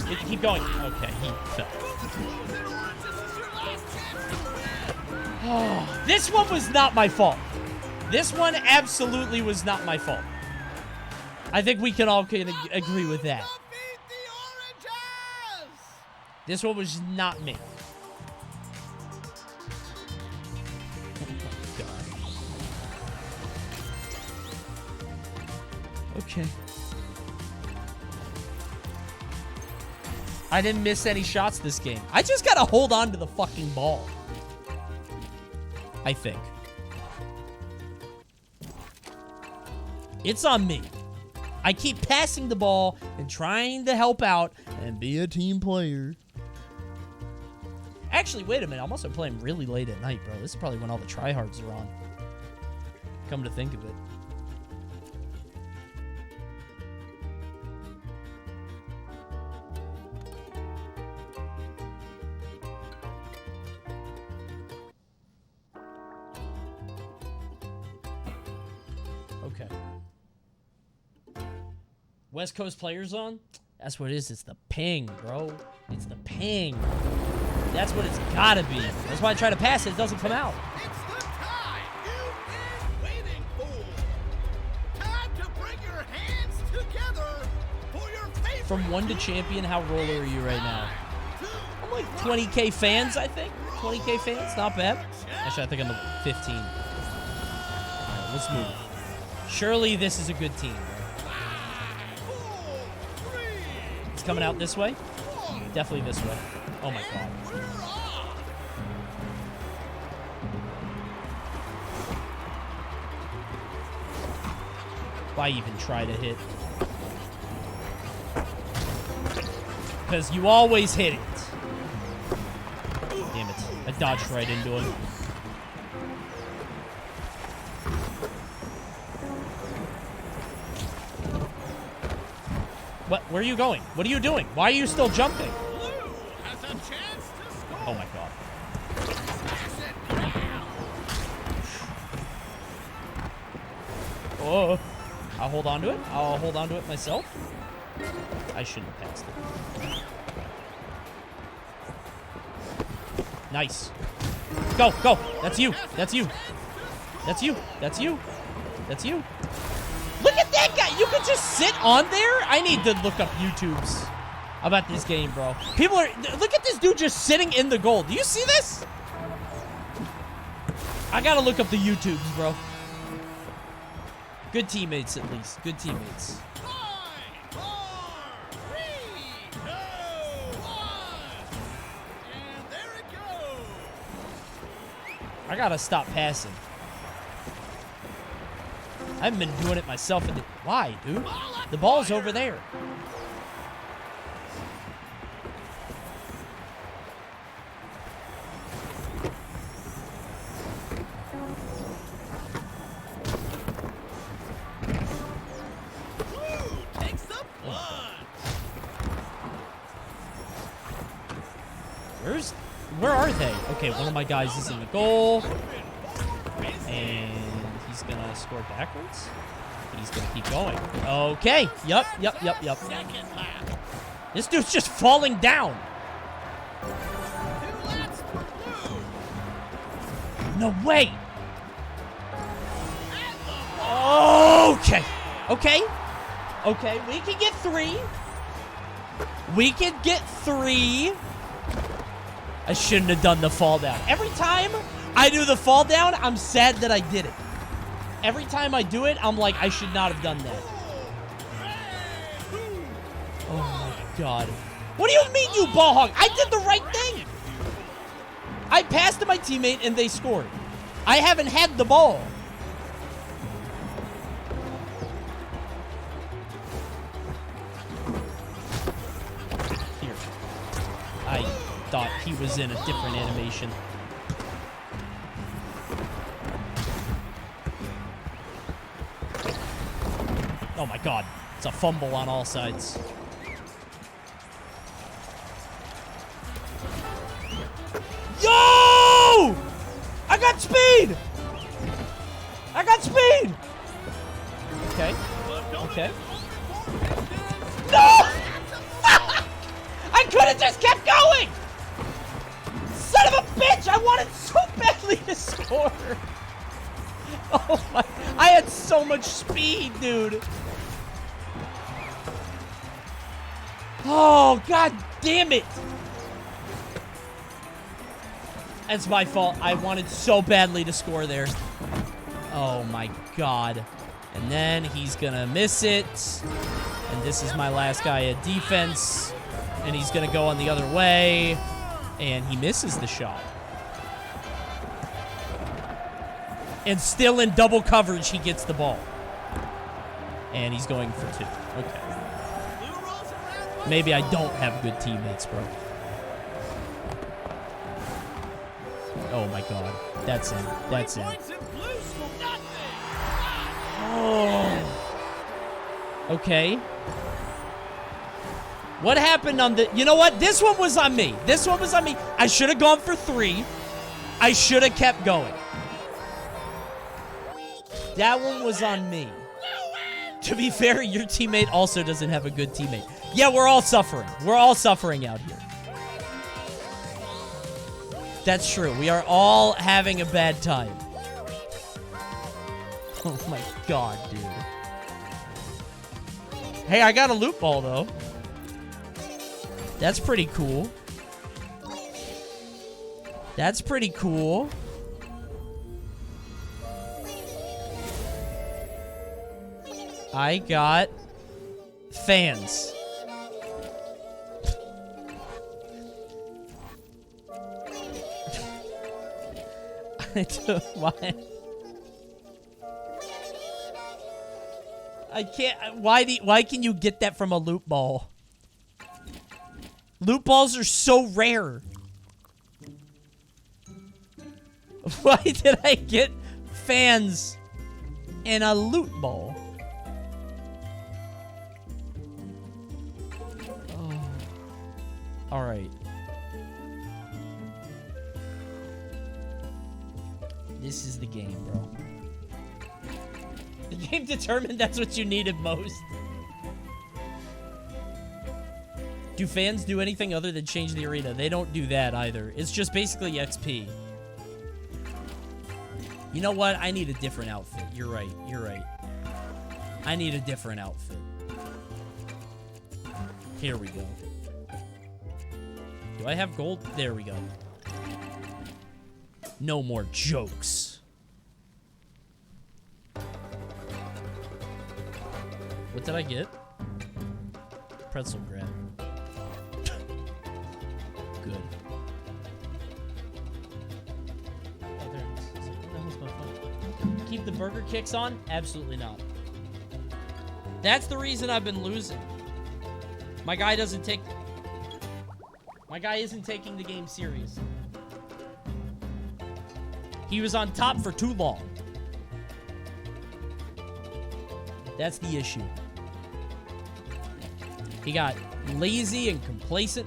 We have to keep going. Okay, he fell. Oh, this one was not my fault. This one absolutely was not my fault. I think we can all agree with that. This one was not me. Okay. I didn't miss any shots this game. I just gotta hold on to the fucking ball. I think. It's on me. I keep passing the ball and trying to help out and be a team player. Actually, wait a minute. I'm also playing really late at night, bro. This is probably when all the tryhards are on. Come to think of it. Okay. West Coast players on? That's what it is. It's the ping, bro. It's the ping. That's what it's gotta be. That's why I try to pass it. It doesn't come out. It's the time you've been waiting for. Time to bring your hands together for your favorite. From 1 to champion, how roller are you right now? I'm like 20K fans, I think. 20K fans, not bad. Actually, I think I'm 15. All right, let's move. Surely this is a good team. It's coming out this way? Definitely this way. Oh my God. Why even try to hit? Because you always hit it. Damn it. I dodged right into him. What? Where are you going? What are you doing? Why are you still jumping? Oh my God. Oh. I'll hold on to it. I'll hold on to it myself. I shouldn't have passed it. Nice. Go, go. That's you. That's you. That's you. That's you. That's you. Look at that guy. You can just sit on there. I need to look up YouTubes about this game, bro. People are... Look at this dude just sitting in the goal. Do you see this? I gotta look up the YouTubes, bro. Good teammates, at least. Good teammates. 5, 4, 3, 2, I gotta stop passing. I haven't been doing it myself. Why, dude? The ball's over there. Where are they? Okay, one of my guys is in the goal. And he's gonna score backwards. He's gonna keep going. Okay. Yep. This dude's just falling down. No way. Okay. We can get 3. We can get 3. I shouldn't have done the fall down. Every time I do the fall down, I'm sad that I did it. Every time I do it, I'm like, I should not have done that. Oh my god. What do you mean, you ball hog? I did the right thing. I passed to my teammate and they scored. I haven't had the ball. Here. I thought he was in a different animation. Oh my god. It's a fumble on all sides. Yo! I got speed! Okay. No! I could have just kept going! Son of a bitch! I wanted so badly to score! Oh my... I had so much speed, dude! Oh, god damn it! That's my fault. I wanted so badly to score there. Oh my god. And then he's gonna miss it. And this is my last guy at defense. And he's gonna go on the other way. And he misses the shot. And still in double coverage, he gets the ball. And he's going for 2. Okay. Maybe I don't have good teammates, bro. Oh my god. That's in. Oh. Okay. What happened on the... You know what? This one was on me. I should have gone for 3. I should have kept going. That one was on me. To be fair, your teammate also doesn't have a good teammate. Yeah, we're all suffering. We're all suffering out here. That's true. We are all having a bad time. Oh my god, dude. Hey, I got a loop ball, though. That's pretty cool. I got fans. Why? I can't. Why can you get that from a loop ball? Loop balls are so rare. Why did I get fans in a loot ball? Oh. All right. This is the game, bro. The game determined that's what you needed most. Do fans do anything other than change the arena? They don't do that either. It's just basically XP. You know what? I need a different outfit. You're right. I need a different outfit. Here we go. Do I have gold? There we go. No more jokes. What did I get? Pretzel grab. Good. Oh, there it is. keep the burger kicks on? Absolutely not. That's the reason I've been losing. My guy isn't taking the game serious. He was on top for too long. That's the issue. He got lazy and complacent.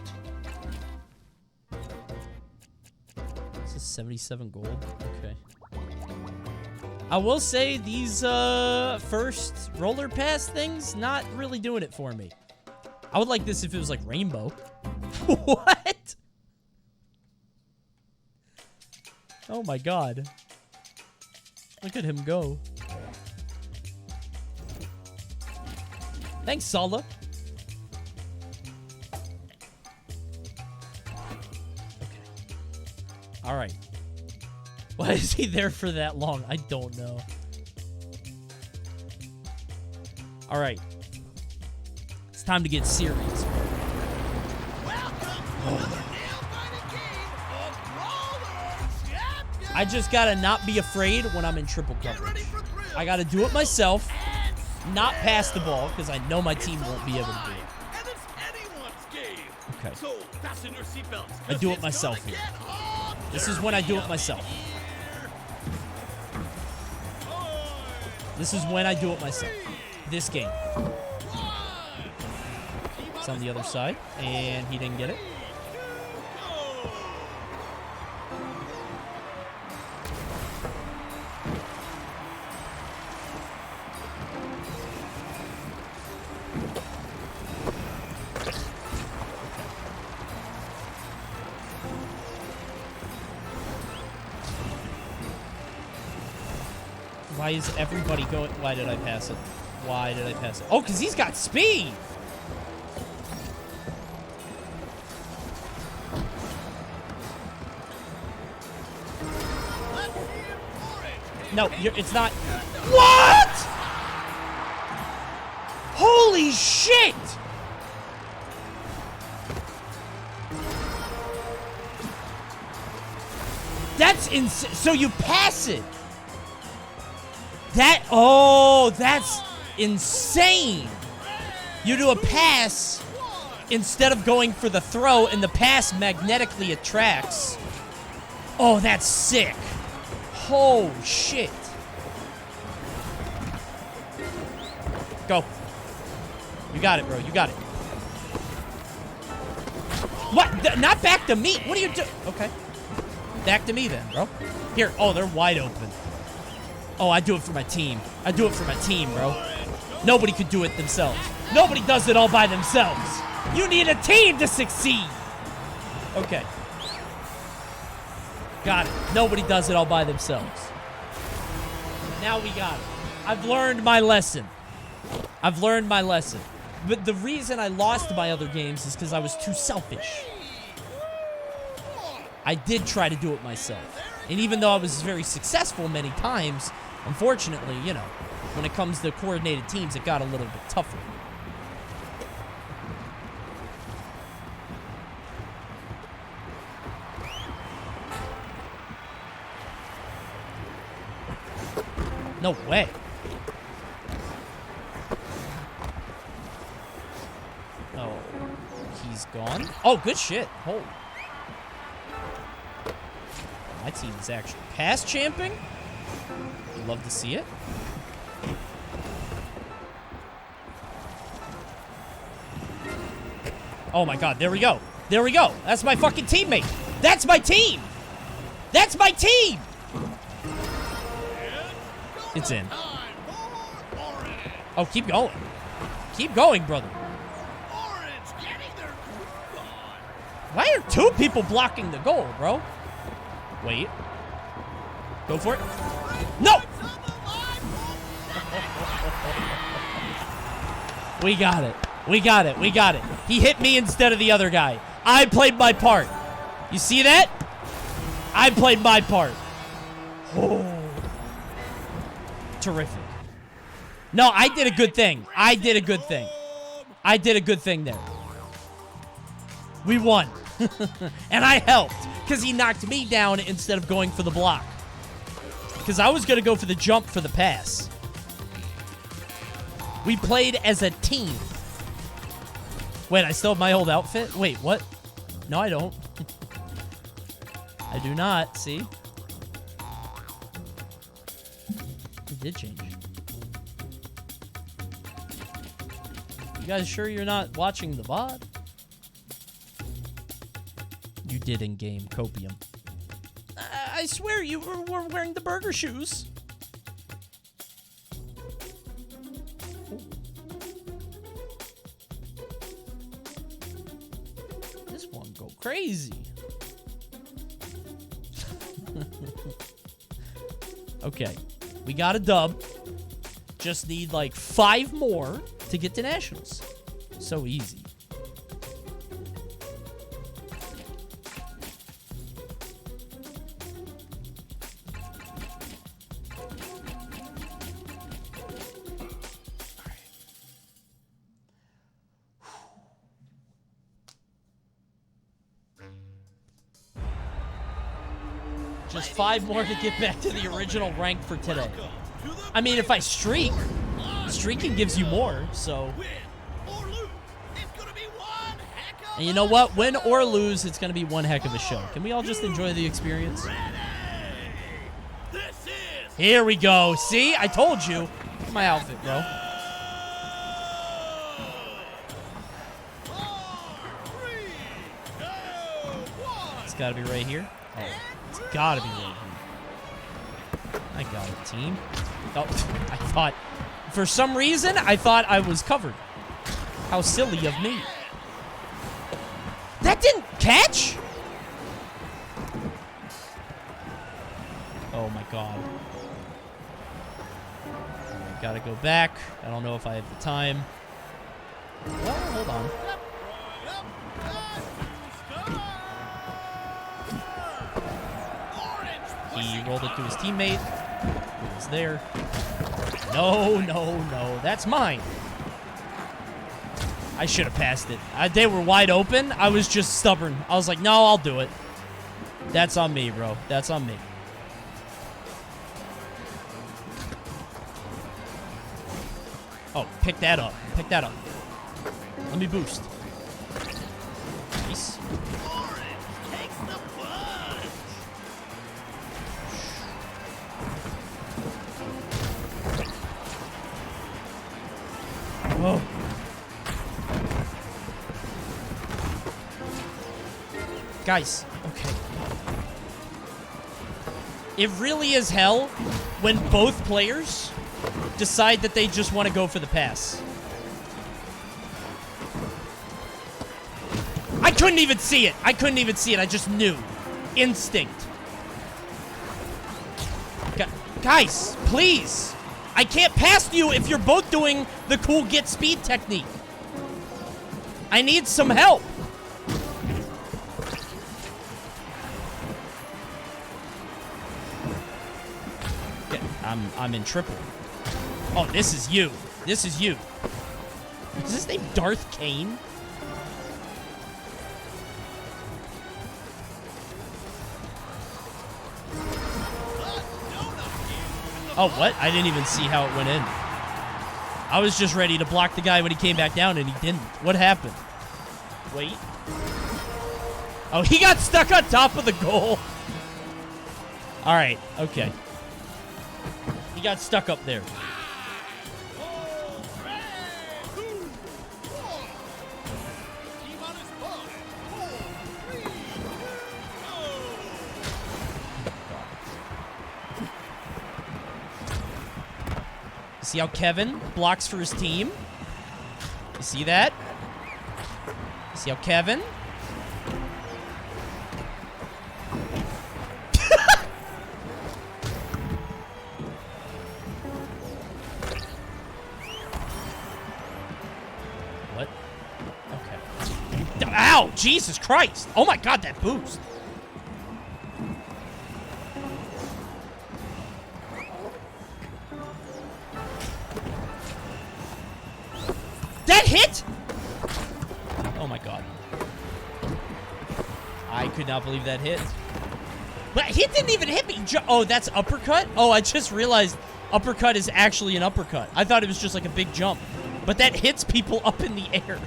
This is 77 gold. Okay. I will say these first roller pass things not really doing it for me. I would like this if it was like rainbow. What? Oh my god. Look at him go. Thanks, Sala. Okay. Alright. Why is he there for that long? I don't know. Alright. It's time to get serious. I just gotta not be afraid when I'm in triple coverage. I gotta do it myself, not pass the ball, because I know my team won't be able to do it. Okay. I do it myself here. This is when I do it myself. This is when I do it myself. This game. It's on the other side, and he didn't get it. Why is everybody going? Why did I pass it? Why did I pass it? Oh, because he's got speed! No, it's not. What? Holy shit! That's insane. So you pass it. That's insane. You do a pass instead of going for the throw, and the pass magnetically attracts. Oh, that's sick. Oh, shit. Go. You got it, bro. You got it. What? Not back to me. What are you doing? Okay. Back to me then, bro. Here. Oh, they're wide open. Oh, I do it for my team. I do it for my team, bro. Nobody could do it themselves. Nobody does it all by themselves. You need a team to succeed. Okay. Got it. Nobody does it all by themselves. Now we got it. I've learned my lesson. I've learned my lesson. But the reason I lost my other games is because I was too selfish. I did try to do it myself. And even though I was very successful many times, unfortunately, you know, when it comes to coordinated teams, it got a little bit tougher. No way. Oh, he's gone? Oh, good shit. Holy. My team is actually pass champing. You'd love to see it. Oh my god, there we go. There we go. That's my fucking teammate. That's my team. That's my team. It's in. Oh, keep going. Keep going, brother. Why are two people blocking the goal, bro? Wait. Go for it. No! We got it. We got it. We got it. He hit me instead of the other guy. I played my part. You see that? I played my part. Oh. Terrific. No, I did a good thing. I did a good thing. I did a good thing there. We won. And I helped because he knocked me down instead of going for the block. Because I was going to go for the jump for the pass. We played as a team. Wait, I still have my old outfit? Wait, what? No, I don't. I do not, see? It did change. You guys sure you're not watching the VOD? You did in game, Copium. I swear you were wearing the burger shoes. This one go crazy. Okay, we got a dub. Just need like 5 more to get to nationals. So easy. Just 5 more to get back to the original rank for today. I mean, if I streak, streaking gives you more, so. And you know what? Win or lose, it's going to be one heck of a show. Can we all just enjoy the experience? Here we go. See? I told you. Look at my outfit, bro. It's got to be right here. Oh, it's got to be right here. I got it, team. Oh, I thought, for some reason, I thought I was covered. How silly of me. That didn't catch? Oh my god. I gotta go back. I don't know if I have the time. Well, hold on. He rolled it to his teammate. He was there. No, no, no. That's mine. I should have passed it. They were wide open. I was just stubborn. I was like, no, I'll do it. That's on me, bro. That's on me. Oh, pick that up. Pick that up. Let me boost. Nice. Oh. Guys, okay. It really is hell when both players decide that they just want to go for the pass. I couldn't even see it. I couldn't even see it. I just knew. Instinct. Guys, please. I can't pass you if you're both doing the cool get speed technique. I need some help. Okay, I'm in triple. Oh, this is you. This is you. Is his name Darth Kane? Oh, what? I didn't even see how it went in. I was just ready to block the guy when he came back down, and he didn't. What happened? Wait. Oh, he got stuck on top of the goal. All right. Okay. He got stuck up there. See how Kevin blocks for his team? You see that? See how Kevin? What? Okay. Ow! Jesus Christ! Oh my god, that boost! That hit? Oh my god. I could not believe that hit. But he didn't even hit me. Oh, that's uppercut? Oh, I just realized uppercut is actually an uppercut. I thought it was just like a big jump. But that hits people up in the air.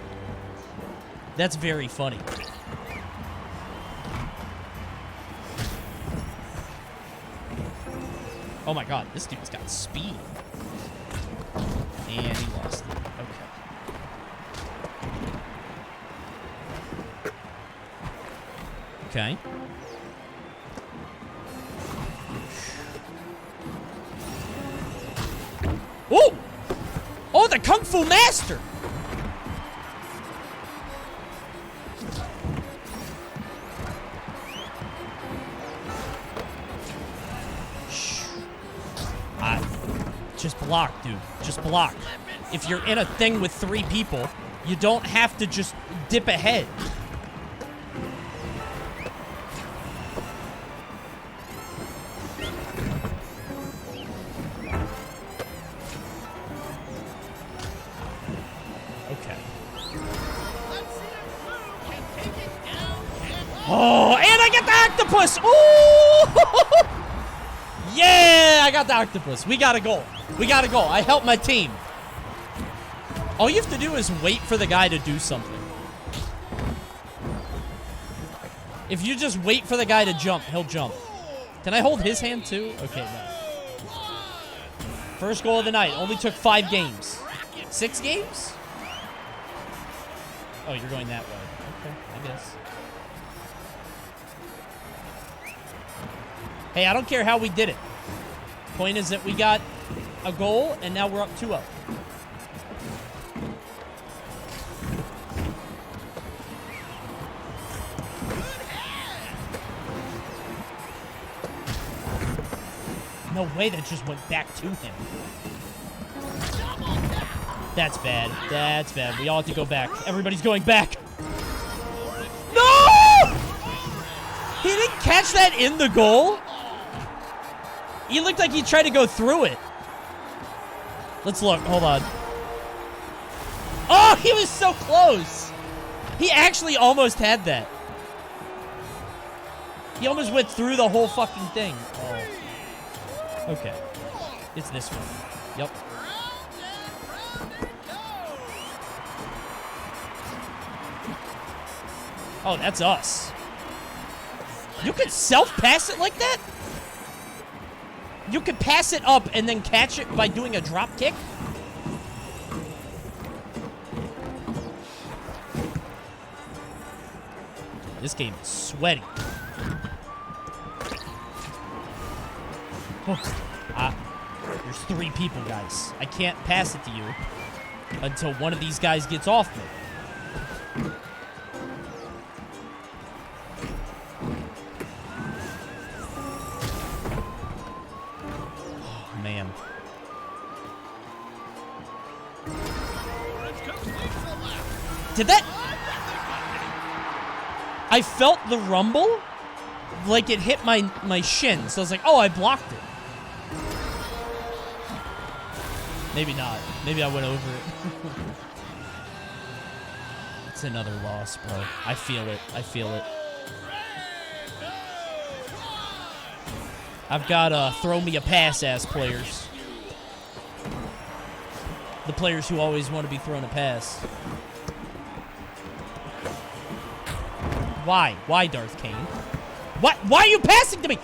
That's very funny. Oh my god, this dude's got speed. And he lost it. Okay. Okay. Oh! Oh, the Kung Fu Master! Just block, dude. Just block. If you're in a thing with 3 people, you don't have to just dip ahead. Okay. Oh, and I get the octopus! Ooh! Yeah, I got the octopus. We got a goal. We got a goal. I helped my team. All you have to do is wait for the guy to do something. If you just wait for the guy to jump, he'll jump. Can I hold his hand too? Okay, no. First goal of the night. Only took 5 games. 6 games? Oh, you're going that way. Okay, I guess. Hey, I don't care how we did it. Point is that we got a goal, and now we're up 2-0. No way that just went back to him. That's bad. That's bad. We all have to go back. Everybody's going back. No! He didn't catch that in the goal? He looked like he tried to go through it. Let's look. Hold on. Oh, he was so close. He actually almost had that. He almost went through the whole fucking thing. Oh. Okay. It's this one. Yep. Oh, that's us. You could self-pass it like that? You could pass it up and then catch it by doing a drop kick? This game is sweaty. There's 3 people, guys. I can't pass it to you until one of these guys gets off me. Man. Did that? I felt the rumble like it hit my shin. So I was like, oh, I blocked it. Maybe not. Maybe I went over it. It's another loss, bro. I feel it. I feel it. I've got throw me a pass ass players. The players who always want to be thrown a pass. Why? Why, Darth Kane? What? Why are you passing to me?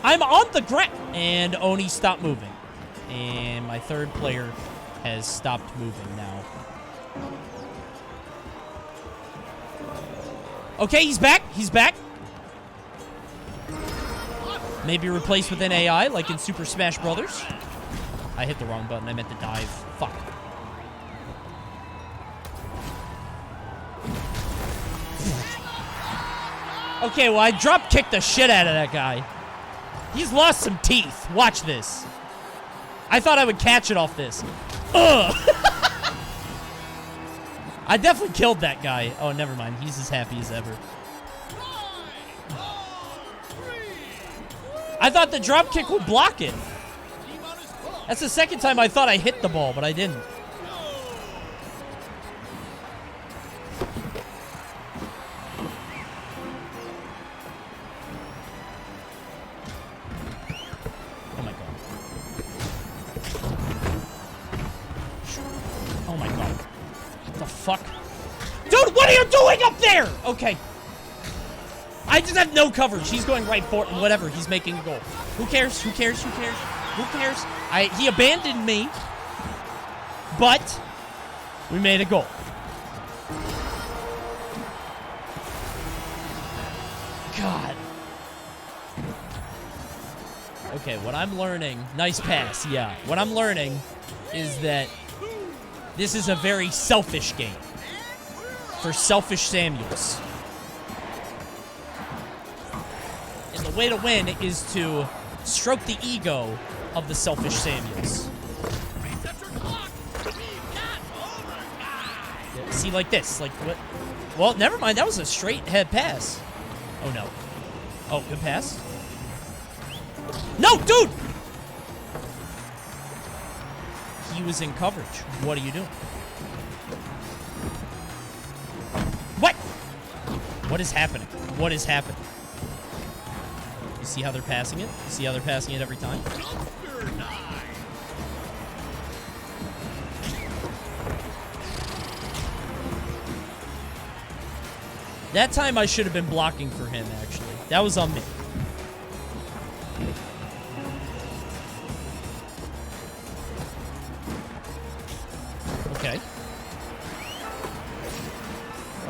I'm on the ground. And Oni stopped moving. And my third player has stopped moving now. Okay, he's back. He's back. Maybe replaced with an AI like in Super Smash Brothers. I hit the wrong button. I meant to dive. Fuck. Okay, well, I drop kicked the shit out of that guy. He's lost some teeth. Watch this. I thought I would catch it off this. Ugh. I definitely killed that guy. Oh, never mind. He's as happy as ever. I thought the drop kick would block it. That's the second time I thought I hit the ball, but I didn't. are you doing up there? Okay. I just have no coverage. He's going right for it, and whatever. He's making a goal. Who cares? Who cares? Who cares? Who cares? He abandoned me, but we made a goal. God. Okay, what I'm learning... Nice pass, yeah. What I'm learning is that this is a very selfish game. For selfish Samuels. And the way to win is to stroke the ego of the selfish Samuels. Yeah, see, like this. Like, what? Well, never mind. That was a straight head pass. Oh, no. Oh, good pass. No, dude! He was in coverage. What are you doing? What? What is happening? What is happening? You see how they're passing it? You see how they're passing it every time? That time I should have been blocking for him, actually. That was on me. Okay.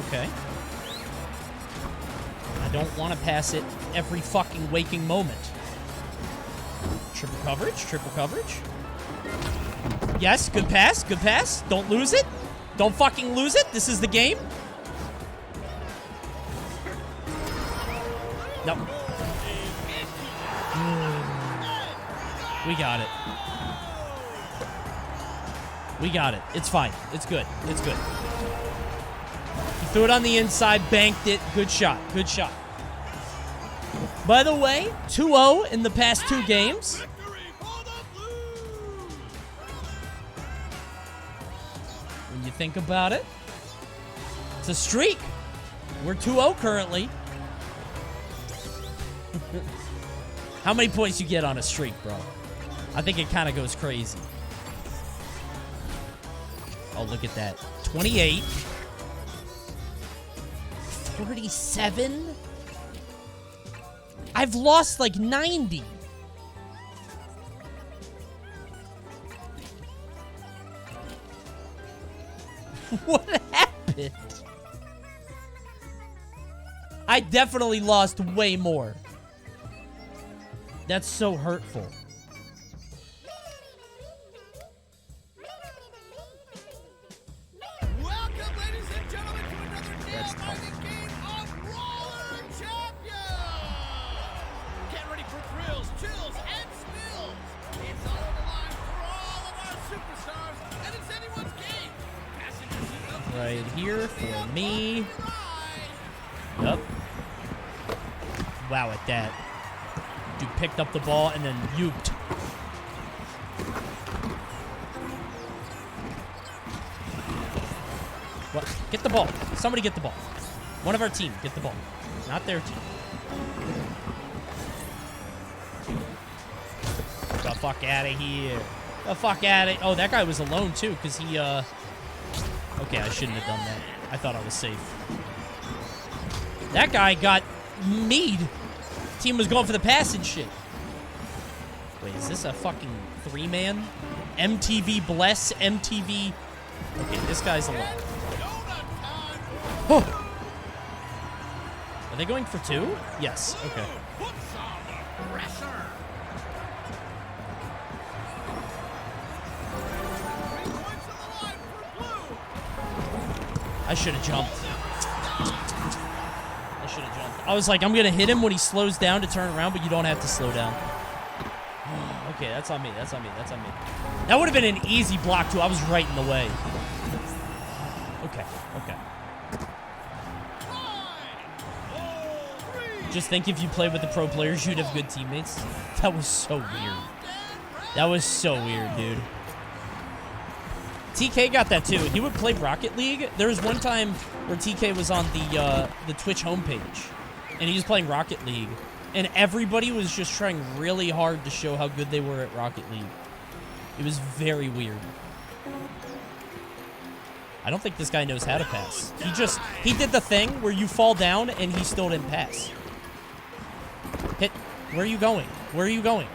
Okay. I don't want to pass it every fucking waking moment. Triple coverage, triple coverage. Yes, good pass, good pass. Don't lose it. Don't fucking lose it. This is the game. No. We got it. We got it. It's fine. It's good. It's good. He threw it on the inside, banked it. Good shot. Good shot. By the way, 2-0 in the past 2 games. When you think about it, it's a streak. We're 2-0 currently. How many points you get on a streak, bro? I think it kind of goes crazy. Oh, look at that. 28. 47? I've lost like 90. What happened? I definitely lost way more. That's so hurtful. Welcome, ladies and gentlemen, to another nail-biting game of Roller Champions! Get ready for thrills, chills, and spills! It's all on the line for all of our superstars, and it's anyone's game! Passengers seatbelts Right here for me. Yep. Wow, at that. Dude picked up the ball and then uked. What? Get the ball. Somebody get the ball. One of our team, get the ball. Not their team. The fuck out of here. The fuck out of... Oh, that guy was alone, too, because he, Okay, I shouldn't have done that. I thought I was safe. That guy got mead. Team was going for the pass and shit. Wait, is this a fucking 3-man? MTV bless, MTV... Okay, this guy's alone. Oh. Are they going for 2? Yes, okay. I should have jumped. I should have jumped. I was like, I'm going to hit him when he slows down to turn around, but you don't have to slow down. Okay, that's on me. That's on me. That's on me. That would have been an easy block, too. I was right in the way. Okay, okay. Just think if you played with the pro players, you'd have good teammates. That was so weird. That was so weird, dude. TK got that too. He would play Rocket League. There was one time where TK was on the Twitch homepage, and he was playing Rocket League, and everybody was just trying really hard to show how good they were at Rocket League. It was very weird. I don't think this guy knows how to pass. He did the thing where you fall down and he still didn't pass. Hit. Where are you going? Where are you going?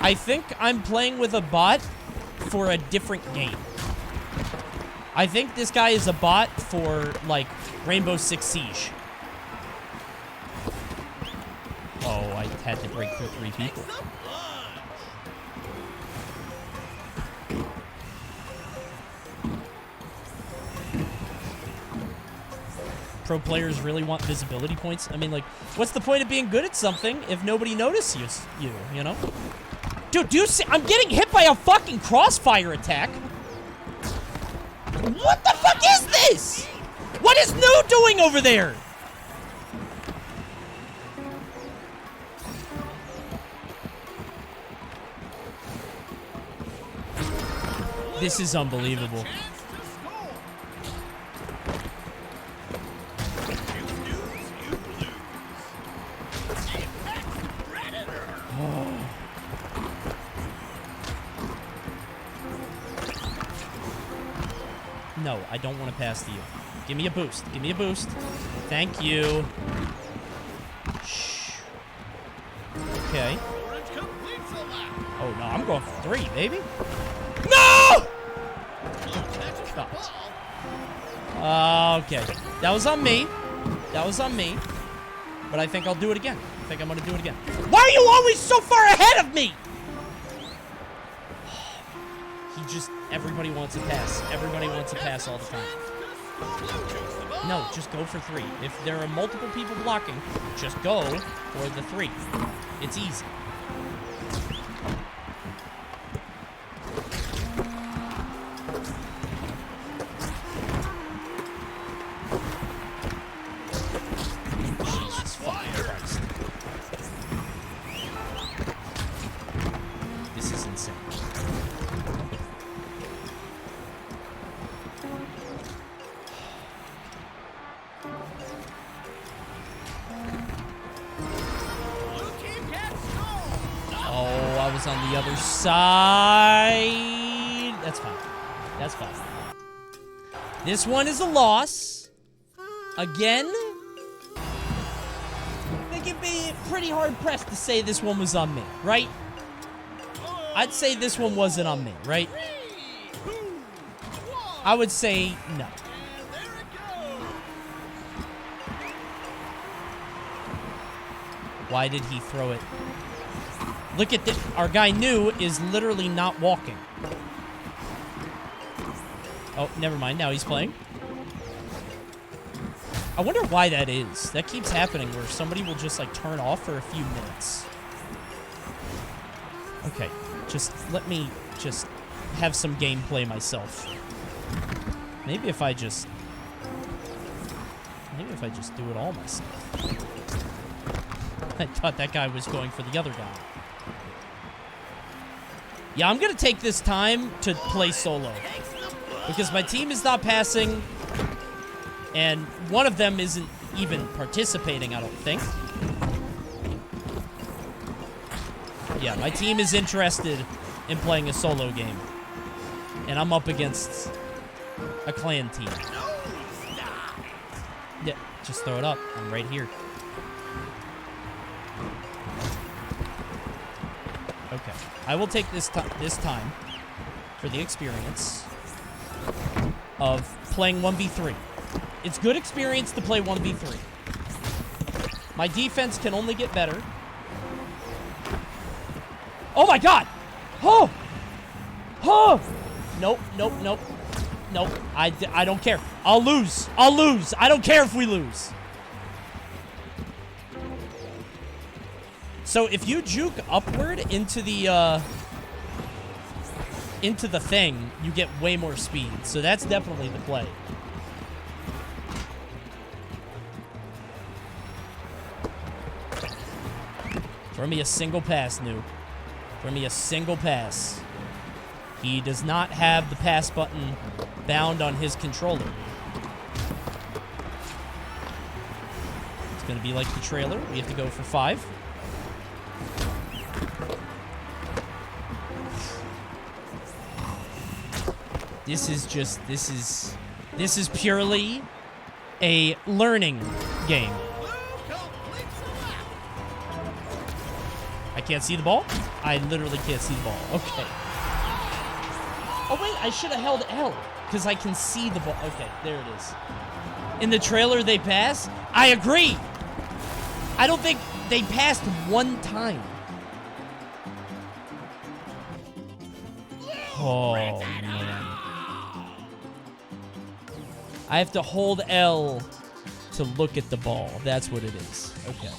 I think I'm playing with a bot for a different game. I think this guy is a bot for, like, Rainbow Six Siege. Oh, I had to break through 3 people. Pro players really want visibility points. I mean, like, what's the point of being good at something if nobody notices you know? Dude, do you see? I'm getting hit by a fucking crossfire attack. What the fuck is this? What is Nu doing over there? This is unbelievable. No, I don't want to pass to you. Give me a boost. Give me a boost. Thank you. Shh. Okay. Oh, no. I'm going for 3, baby. No! Okay. That was on me. That was on me. But I think I'll do it again. I think I'm going to do it again. Why are you always so far ahead of me? Everybody wants a pass. Everybody wants a pass all the time. No, just go for 3. If there are multiple people blocking, just go for the 3. It's easy. Jesus fucking Christ. This is insane. On the other side. That's fine. That's fine. This one is a loss. Again. I think it'd be pretty hard pressed to say this one was on me, right? I'd say this one wasn't on me, right? I would say no. Why did he throw it? Look at this. Our guy Nu is literally not walking. Oh, never mind. Now he's playing. I wonder why that is. That keeps happening where somebody will just, like, turn off for a few minutes. Okay. Just let me just have some gameplay myself. Maybe if I just do it all myself. I thought that guy was going for the other guy. Yeah, I'm going to take this time to play solo. Because my team is not passing. And one of them isn't even participating, I don't think. Yeah, my team is interested in playing a solo game. And I'm up against a clan team. Yeah, just throw it up. I'm right here. Okay. I will take this time for the experience of playing 1v3. It's good experience to play 1v3. My defense can only get better. Oh my god! Oh! Oh! Nope, nope, nope. Nope. I don't care. I'll lose. I'll lose. I don't care if we lose. So if you juke upward into the thing, you get way more speed. So that's definitely the play. Throw me a single pass, Nu. Throw me a single pass. He does not have the pass button bound on his controller. It's going to be like the trailer. We have to go for 5. This is purely a learning game. I can't see the ball? I literally can't see the ball. Okay. Oh, wait, I should have held L because I can see the ball. Okay, there it is. In the trailer, they pass? I agree. I don't think they passed one time. Oh, man. I have to hold L to look at the ball. That's what it is. Okay.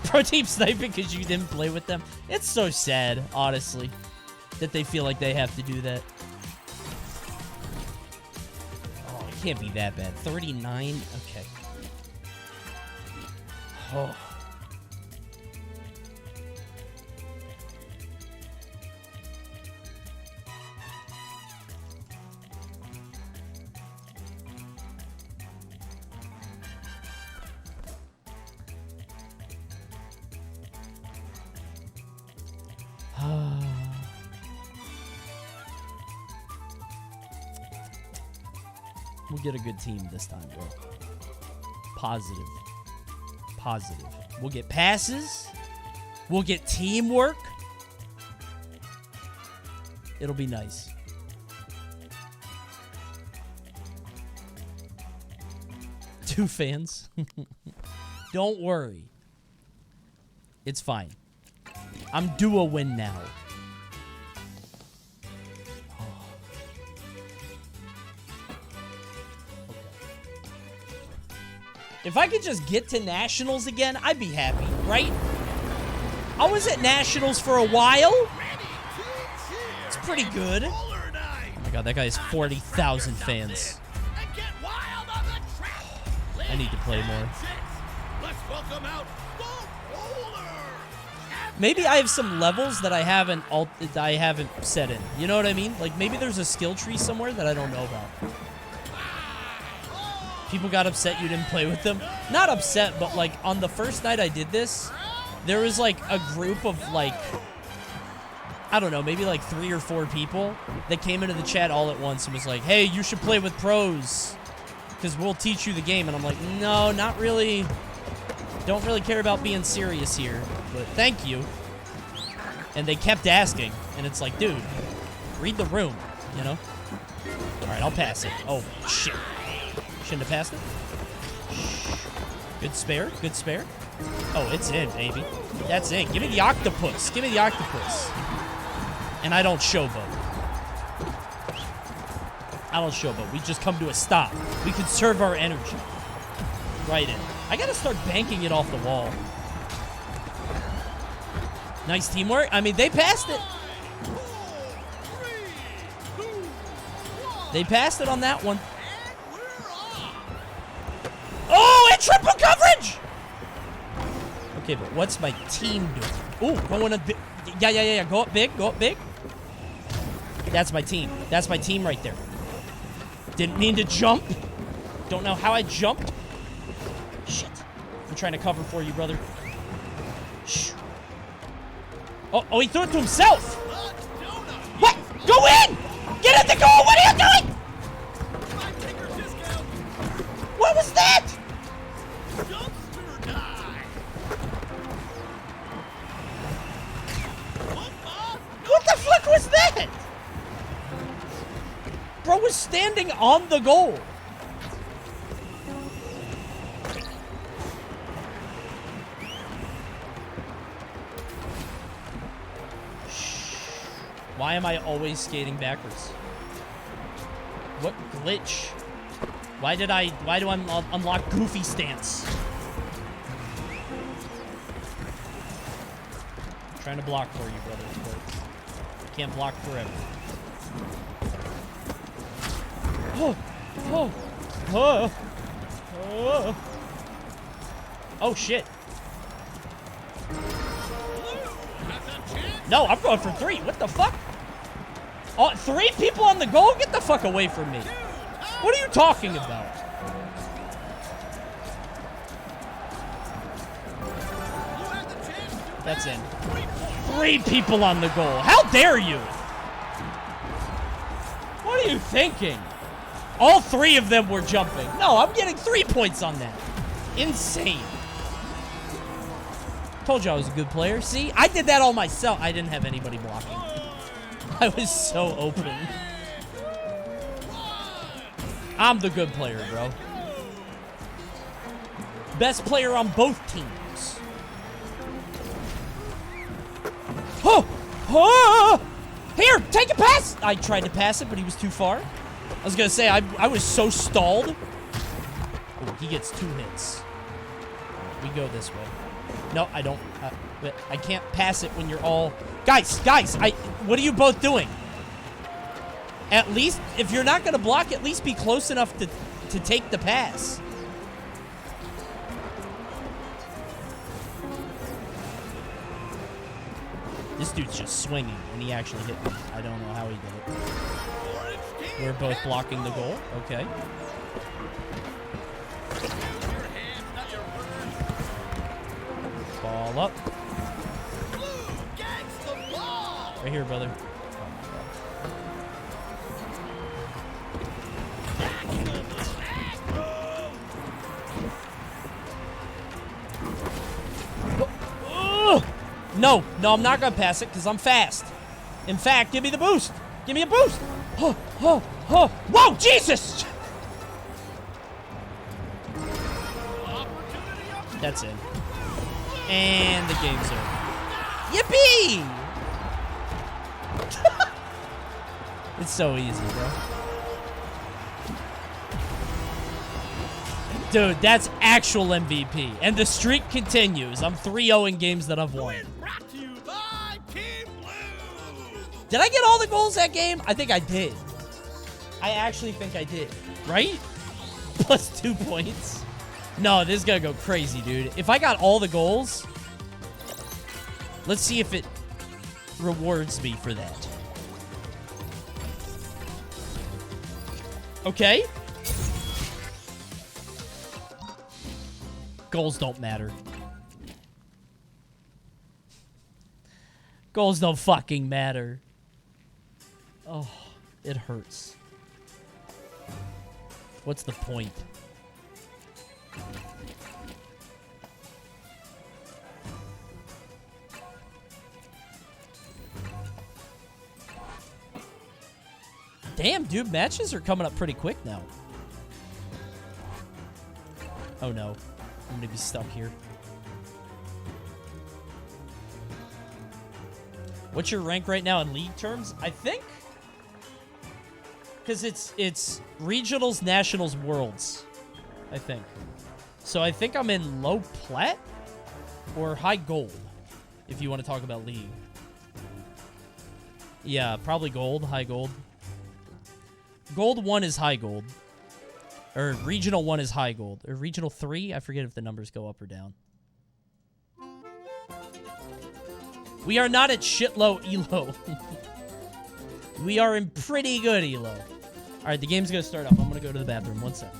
Pro team sniping because you didn't play with them. It's so sad, honestly, that they feel like they have to do that. Oh, it can't be that bad. 39? Okay. Oh. We'll get a good team this time, bro. Positive. Positive. We'll get passes. We'll get teamwork. It'll be nice. Two fans. Don't worry. It's fine. I'm due a win now. If I could just get to Nationals again, I'd be happy, right? I was at Nationals for a while. It's pretty good. Oh my god, that guy has 40,000 fans. I need to play more. Maybe I have some levels that I haven't set in. You know what I mean? Like maybe there's a skill tree somewhere that I don't know about. People got upset you didn't play with them. Not upset, but like on the first night I did this, there was like a group of like, I don't know, maybe like 3 or 4 people that came into the chat all at once and was like, hey, you should play with pros because we'll teach you the game. And I'm like, no, not really. Don't really care about being serious here, but thank you. And they kept asking, and it's like, dude, read the room, you know? All right, I'll pass it. Oh, shit. Shouldn't have passed it. Good spare. Good spare. Oh, it's in, baby. That's in. Give me the octopus. Give me the octopus. And I don't showboat. I don't showboat. We just come to a stop. We conserve our energy. Right in. I gotta start banking it off the wall. Nice teamwork. I mean, they passed it. They passed it on that one. Oh, and triple coverage! Okay, but what's my team doing? Ooh, going up big. Yeah. Go up big. Go up big. That's my team. That's my team right there. Didn't mean to jump. Don't know how I jumped. Shit. I'm trying to cover for you, brother. Shh. Oh, he threw it to himself. What? Go in! Get at the goal! What are you doing? What was that? What the fuck was that? Bro was standing on the goal. Why am I always skating backwards? What glitch? Why do I unlock goofy stance? I'm trying to block for you, brother, but I can't block forever. Oh shit. No, I'm going for 3. What the fuck? Oh, 3 people on the goal? Get the fuck away from me. What are you talking about? That's in. 3 people on the goal. How dare you? What are you thinking? All 3 of them were jumping. No, I'm getting 3 points on that. Insane. Told you I was a good player. See, I did that all myself. I didn't have anybody blocking. I was so open. I'm the good player, bro. Best player on both teams. Oh! Oh! Here, take a pass! I tried to pass it, but he was too far. I was gonna say, I was so stalled. Ooh, he gets 2 hits. We go this way. No, I don't. I can't pass it when you're all... Guys, what are you both doing? At least, if you're not gonna block, at least be close enough to take the pass. This dude's just swinging, and he actually hit me. I don't know how he did it. We're both blocking the goal. Okay. Ball up. Right here, brother. No, I'm not gonna pass it because I'm fast. In fact, give me the boost. Give me a boost. Whoa, Jesus! That's it. And the game's over. Yippee! It's so easy, bro. Dude, that's actual MVP. And the streak continues. I'm 3-0 in games that I've won. Did I get all the goals that game? I think I did. I actually think I did. Right? Plus 2 points. No, this is gonna go crazy, dude. If I got all the goals, let's see if it rewards me for that. Okay. Goals don't matter. Goals don't fucking matter. Oh, it hurts. What's the point? Damn, dude, matches are coming up pretty quick now. Oh no, I'm gonna be stuck here. What's your rank right now in league terms? I think, because it's regionals, nationals, worlds, I think. So I think I'm in low plat or high gold, if you want to talk about league. Yeah, probably gold, high gold. Gold 1 is high gold. Or regional 1 is high gold. Or regional 3, I forget if the numbers go up or down. We are not at shit low elo. We are in pretty good elo. Alright, the game's gonna start up. I'm gonna go to the bathroom. One sec.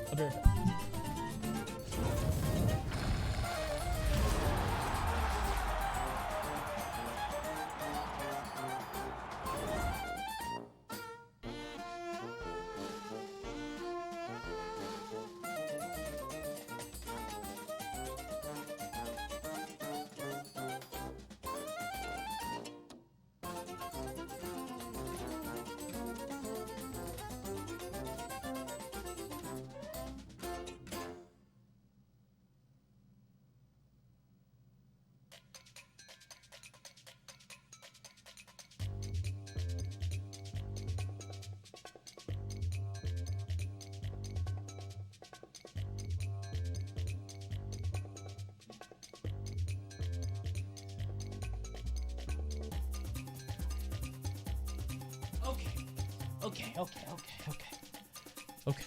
I'll be right back. Okay.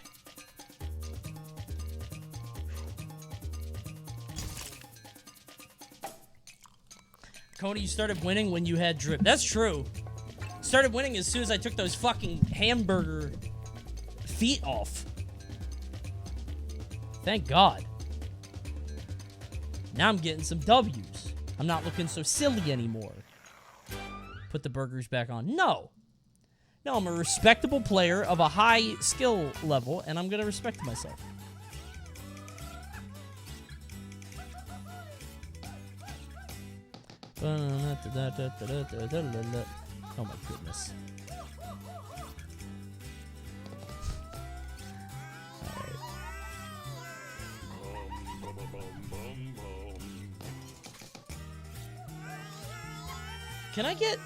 Coney, you started winning when you had drip. That's true. Started winning as soon as I took those fucking hamburger feet off. Thank God. Now I'm getting some W's. I'm not looking so silly anymore. Put the burgers back on. No. No, I'm a respectable player of a high skill level, and I'm gonna respect myself. Oh my goodness. Can I get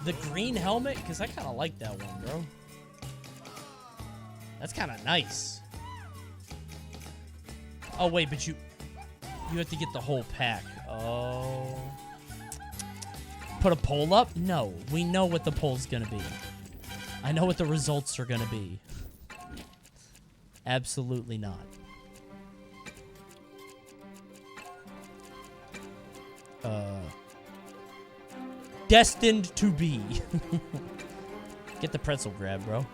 the green helmet? Because I kind of like that one, bro. That's kind of nice. Oh, wait, but you have to get the whole pack. Oh. Put a poll up? No. We know what the poll's going to be. I know what the results are going to be. Absolutely not. Destined to be. Get the pretzel grab, bro.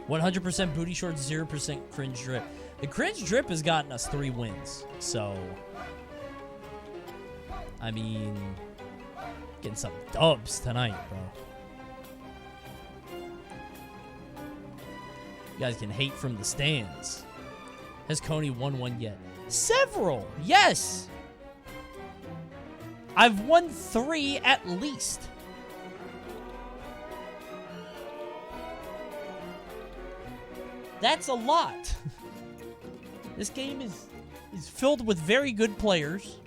"100% booty shorts, 0% cringe drip." The cringe drip has gotten us 3 wins. So, I mean, getting some dubs tonight, bro. You guys can hate from the stands. Has Coney won one yet? Several! Yes! I've won 3 at least. That's a lot. This game is filled with very good players.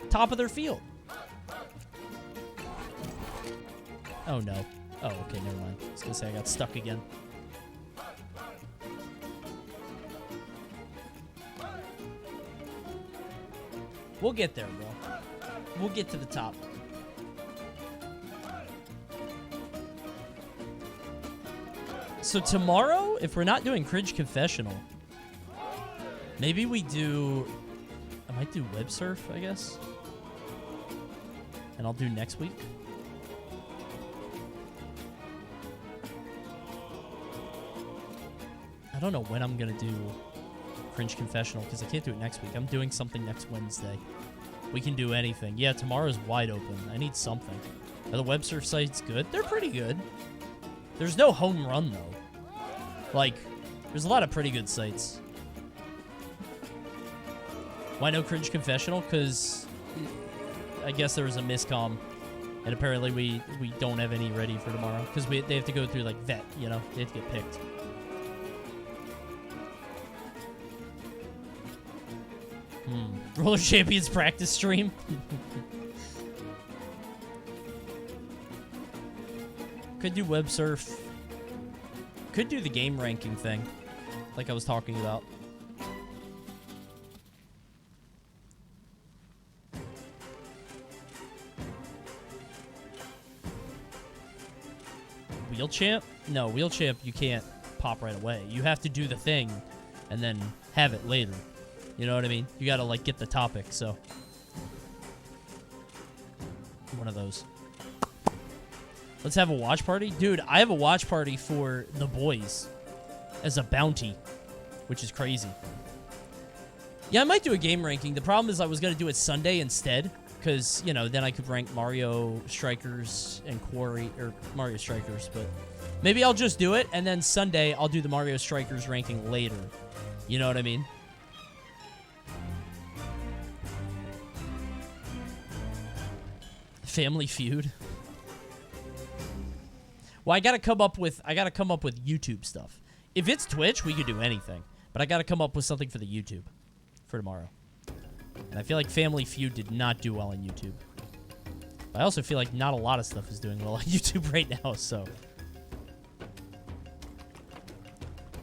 Top of their field. Oh, no. Oh, okay, never mind. I was gonna say I got stuck again. We'll get there, bro. We'll get to the top. So tomorrow, if we're not doing Cringe Confessional, maybe we do... I might do Web Surf, I guess. And I'll do next week. I don't know when I'm going to do Cringe Confessional, because I can't do it next week. I'm doing something next Wednesday. We can do anything. Yeah, tomorrow's wide open. I need something. Are the web surf sites good? They're pretty good. There's no home run, though. Like, there's a lot of pretty good sites. Why no Cringe Confessional? Because I guess there was a miscomm. And apparently we don't have any ready for tomorrow. Because they have to go through, like, vet, you know? They have to get picked. Roller Champions practice stream. Could do web surf. Could do the game ranking thing, like I was talking about. Wheel Champ? No, Wheel Champ you can't pop right away. You have to do the thing and then have it later. You know what I mean? You gotta, like, get the topic, so. One of those. Let's have a watch party? Dude, I have a watch party for the boys as a bounty, which is crazy. Yeah, I might do a game ranking. The problem is I was gonna do it Sunday instead, because, you know, then I could rank Mario Strikers and Quarry, or Mario Strikers, but maybe I'll just do it, and then Sunday I'll do the Mario Strikers ranking later. You know what I mean? Family Feud. Well, I gotta come up with YouTube stuff. If it's Twitch, we could do anything. But I gotta come up with something for the YouTube for tomorrow. And I feel like Family Feud did not do well on YouTube. But I also feel like not a lot of stuff is doing well on YouTube right now, so.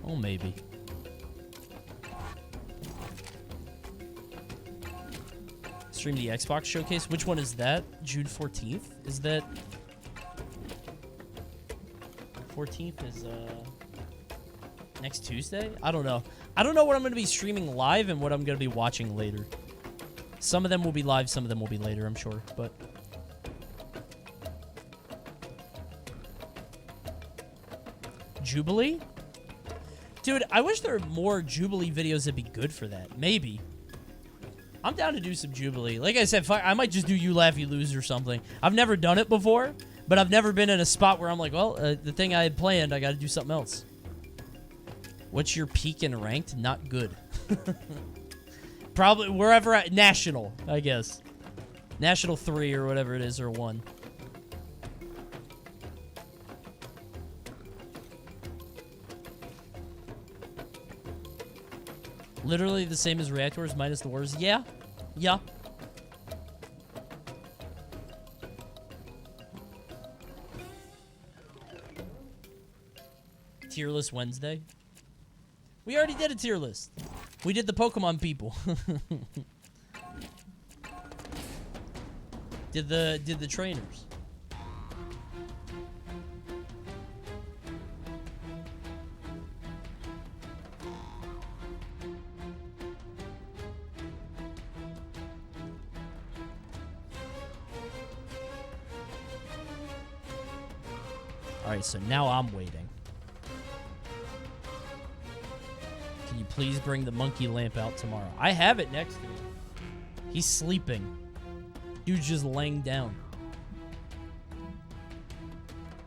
Oh, maybe. Stream the Xbox showcase. Which one is that? June 14th? Is that... 14th is, next Tuesday? I don't know. I don't know what I'm going to be streaming live and what I'm going to be watching later. Some of them will be live, some of them will be later, I'm sure, but... Jubilee? Dude, I wish there were more Jubilee videos that'd be good for that. Maybe. I'm down to do some Jubilee. Like I said, I might just do You Laugh, You Lose or something. I've never done it before, but I've never been in a spot where I'm like, well, the thing I had planned, I got to do something else. What's your peak in ranked? Not good. Probably wherever at National, I guess. National 3 or whatever it is, or 1. Literally the same as Reactors minus the wars. Yeah. Yeah. Tier list Wednesday. We already did a tier list. We did the Pokemon people. did the trainers. Alright, so now I'm waiting. Can you please bring the monkey lamp out tomorrow? I have it next to me. He's sleeping. Dude's just laying down.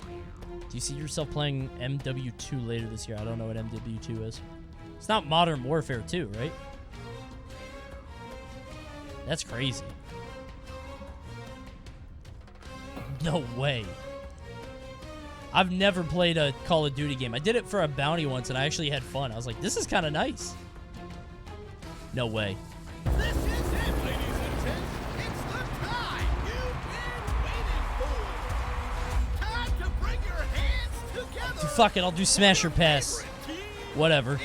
Do you see yourself playing MW2 later this year? I don't know what MW2 is. It's not Modern Warfare 2, right? That's crazy. No way. I've never played a Call of Duty game. I did it for a bounty once, and I actually had fun. I was like, this is kind of nice. No way. This is it, ladies and gents. It's the time you've been waiting for. Time to bring your hands together. Fuck it, I'll do Smash or Pass. Whatever.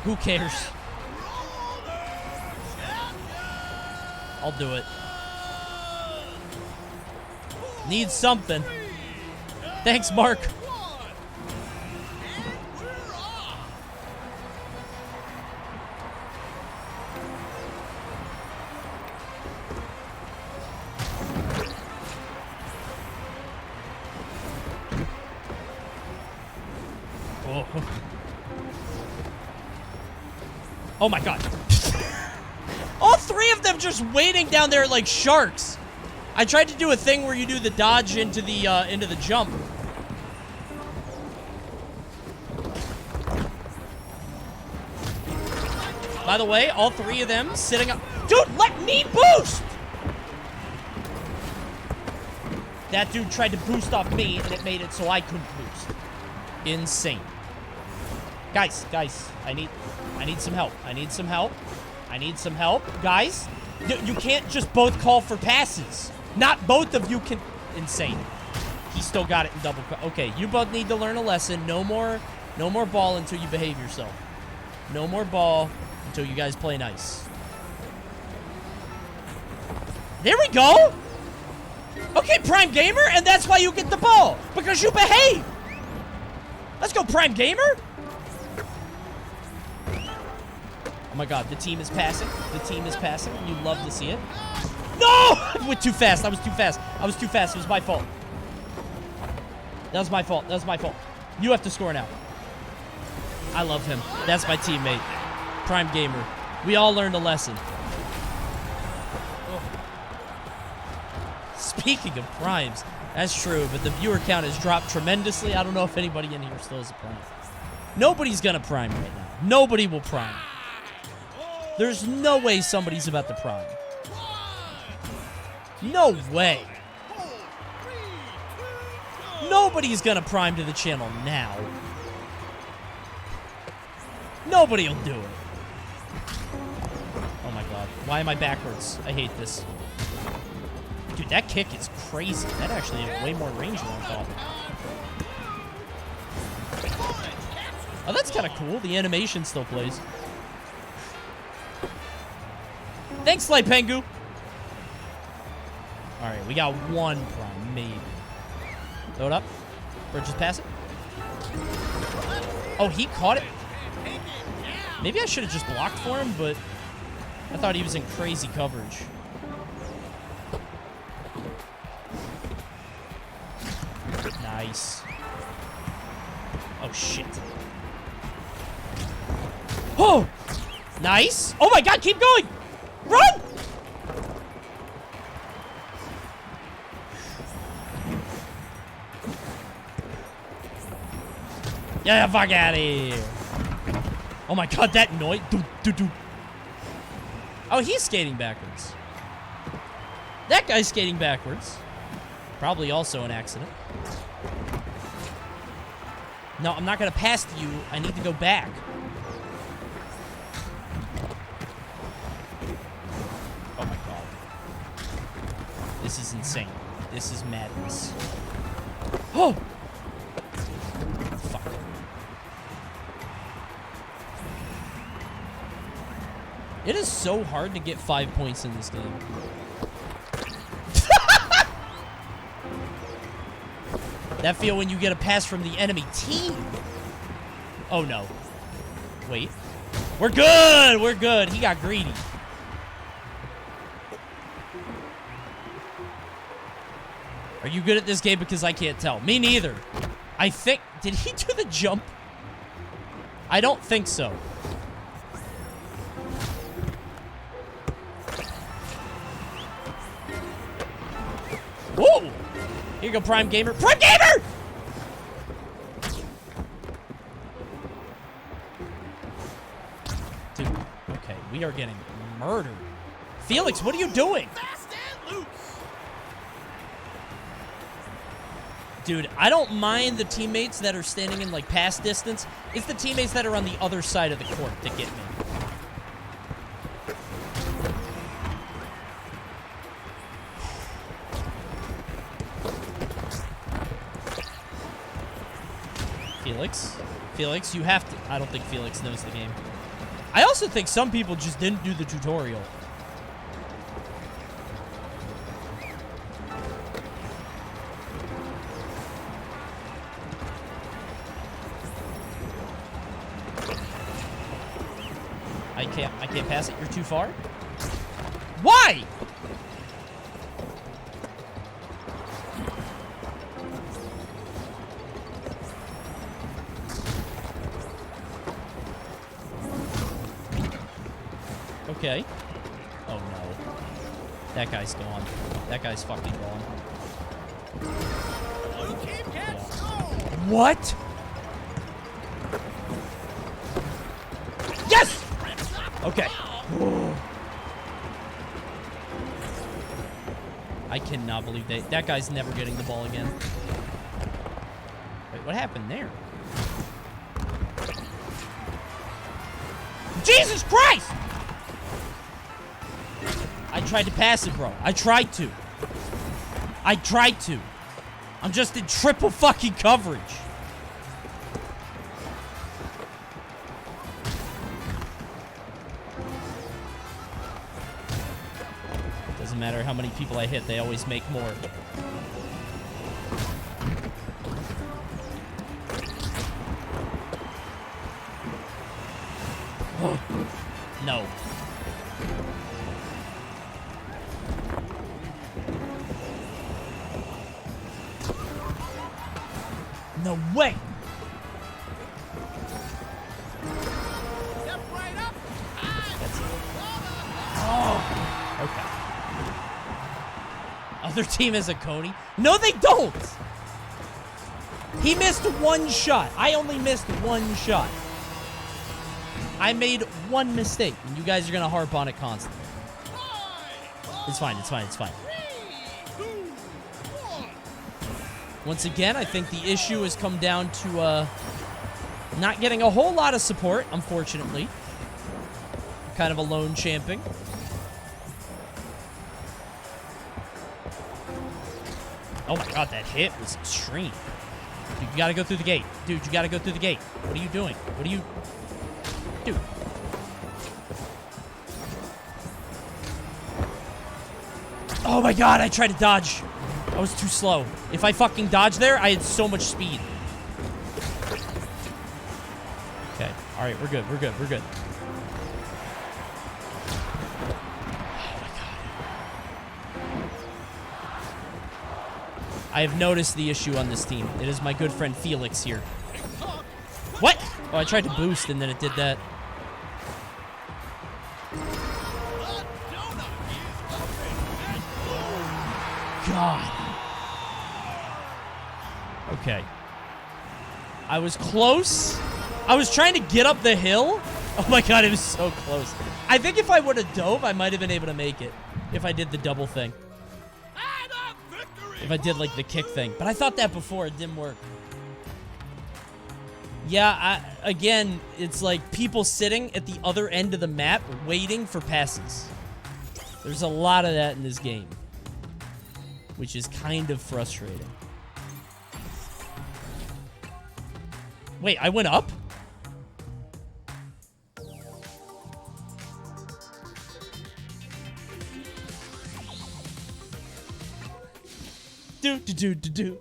Who cares? I'll do it. Need something. Thanks, Mark. Oh, oh my god. All three of them just waiting down there like sharks. I tried to do a thing where you do the dodge into the jump. By the way, all three of them sitting up. Dude, let me boost! That dude tried to boost off me, and it made it so I couldn't boost. Insane. Guys, I need some help. I need some help. I need some help. Guys, you can't just both call for passes. Not both of you can. Insane. He still got it in double. Okay, you both need to learn a lesson. No more ball until you behave yourself. No more ball until you guys play nice. There we go. Okay, Prime Gamer, and that's why you get the ball. Because you behave. Let's go, Prime Gamer. Oh my god, the team is passing. The team is passing. You love to see it. No! I went too fast. I was too fast. I was too fast. It was my fault. That was my fault. That was my fault. You have to score now. I love him. That's my teammate. Prime Gamer. We all learned a lesson. Speaking of primes, that's true, but the viewer count has dropped tremendously. I don't know if anybody in here still is a prime. Nobody's gonna prime right now. Nobody will prime. There's no way somebody's about to prime. No way. Nobody's gonna prime to the channel now. Nobody'll do it. Oh my god. Why am I backwards? I hate this. Dude, that kick is crazy. That actually has way more range than I thought. Oh, that's kind of cool. The animation still plays. Thanks, Sly Pengu. Alright, we got one prime, maybe. Throw it up. Or just pass it. Oh, he caught it. Maybe I should have just blocked for him, but I thought he was in crazy coverage. Nice. Oh, shit. Oh! Nice. Oh my god, keep going. Run! Yeah, fuck out of here. Oh my god, that noise. Oh, he's skating backwards. That guy's skating backwards. Probably also an accident. No, I'm not gonna pass to you. I need to go back. Oh my god. This is insane. This is madness. Oh! Fuck. It is so hard to get 5 points in this game. That feel when you get a pass from the enemy team. Oh no. Wait. We're good! We're good. He got greedy. Are you good at this game? Because I can't tell. Me neither. I think... Did he do the jump? I don't think so. Whoa! Here you go, Prime Gamer. Prime Gamer! Dude, okay, we are getting murdered. Felix, what are you doing? Dude, I don't mind the teammates that are standing in, like, pass distance. It's the teammates that are on the other side of the court that get me. Felix, you have to... I don't think Felix knows the game. I also think some people just didn't do the tutorial. I can't pass it. You're too far. Why? Okay. Oh no. That guy's gone. That guy's fucking gone. What? Yes! Okay. I cannot believe that guy's never getting the ball again. Wait, what happened there? Jesus Christ! I tried to pass it, bro. I tried to. I'm just in triple fucking coverage. Doesn't matter how many people I hit, they always make more. No. No way! Step right up. Oh, okay. Other team has a Coney? No, they don't! He missed one shot. I only missed one shot. I made one mistake, and you guys are gonna harp on it constantly. It's fine, it's fine, it's fine. Once again, I think the issue has come down to not getting a whole lot of support, unfortunately. Kind of a lone champion. Oh my god, that hit was extreme. Dude, you gotta go through the gate. Dude, you gotta go through the gate. What are you doing? What are you... Dude. Oh my god, I tried to dodge. I was too slow. If I fucking dodged there, I had so much speed. Okay. Alright, we're good. We're good. We're good. Oh my god. I have noticed the issue on this team. It is my good friend Felix here. What? Oh, I tried to boost and then it did that. God. Okay. I was close. I was trying to get up the hill. Oh my God, it was so close. I think if I would have dove, I might have been able to make it. If I did the double thing. If I did like the kick thing. But I thought that before, it didn't work. Yeah, again, it's like people sitting at the other end of the map waiting for passes. There's a lot of that in this game. Which is kind of frustrating. Wait, I went up? The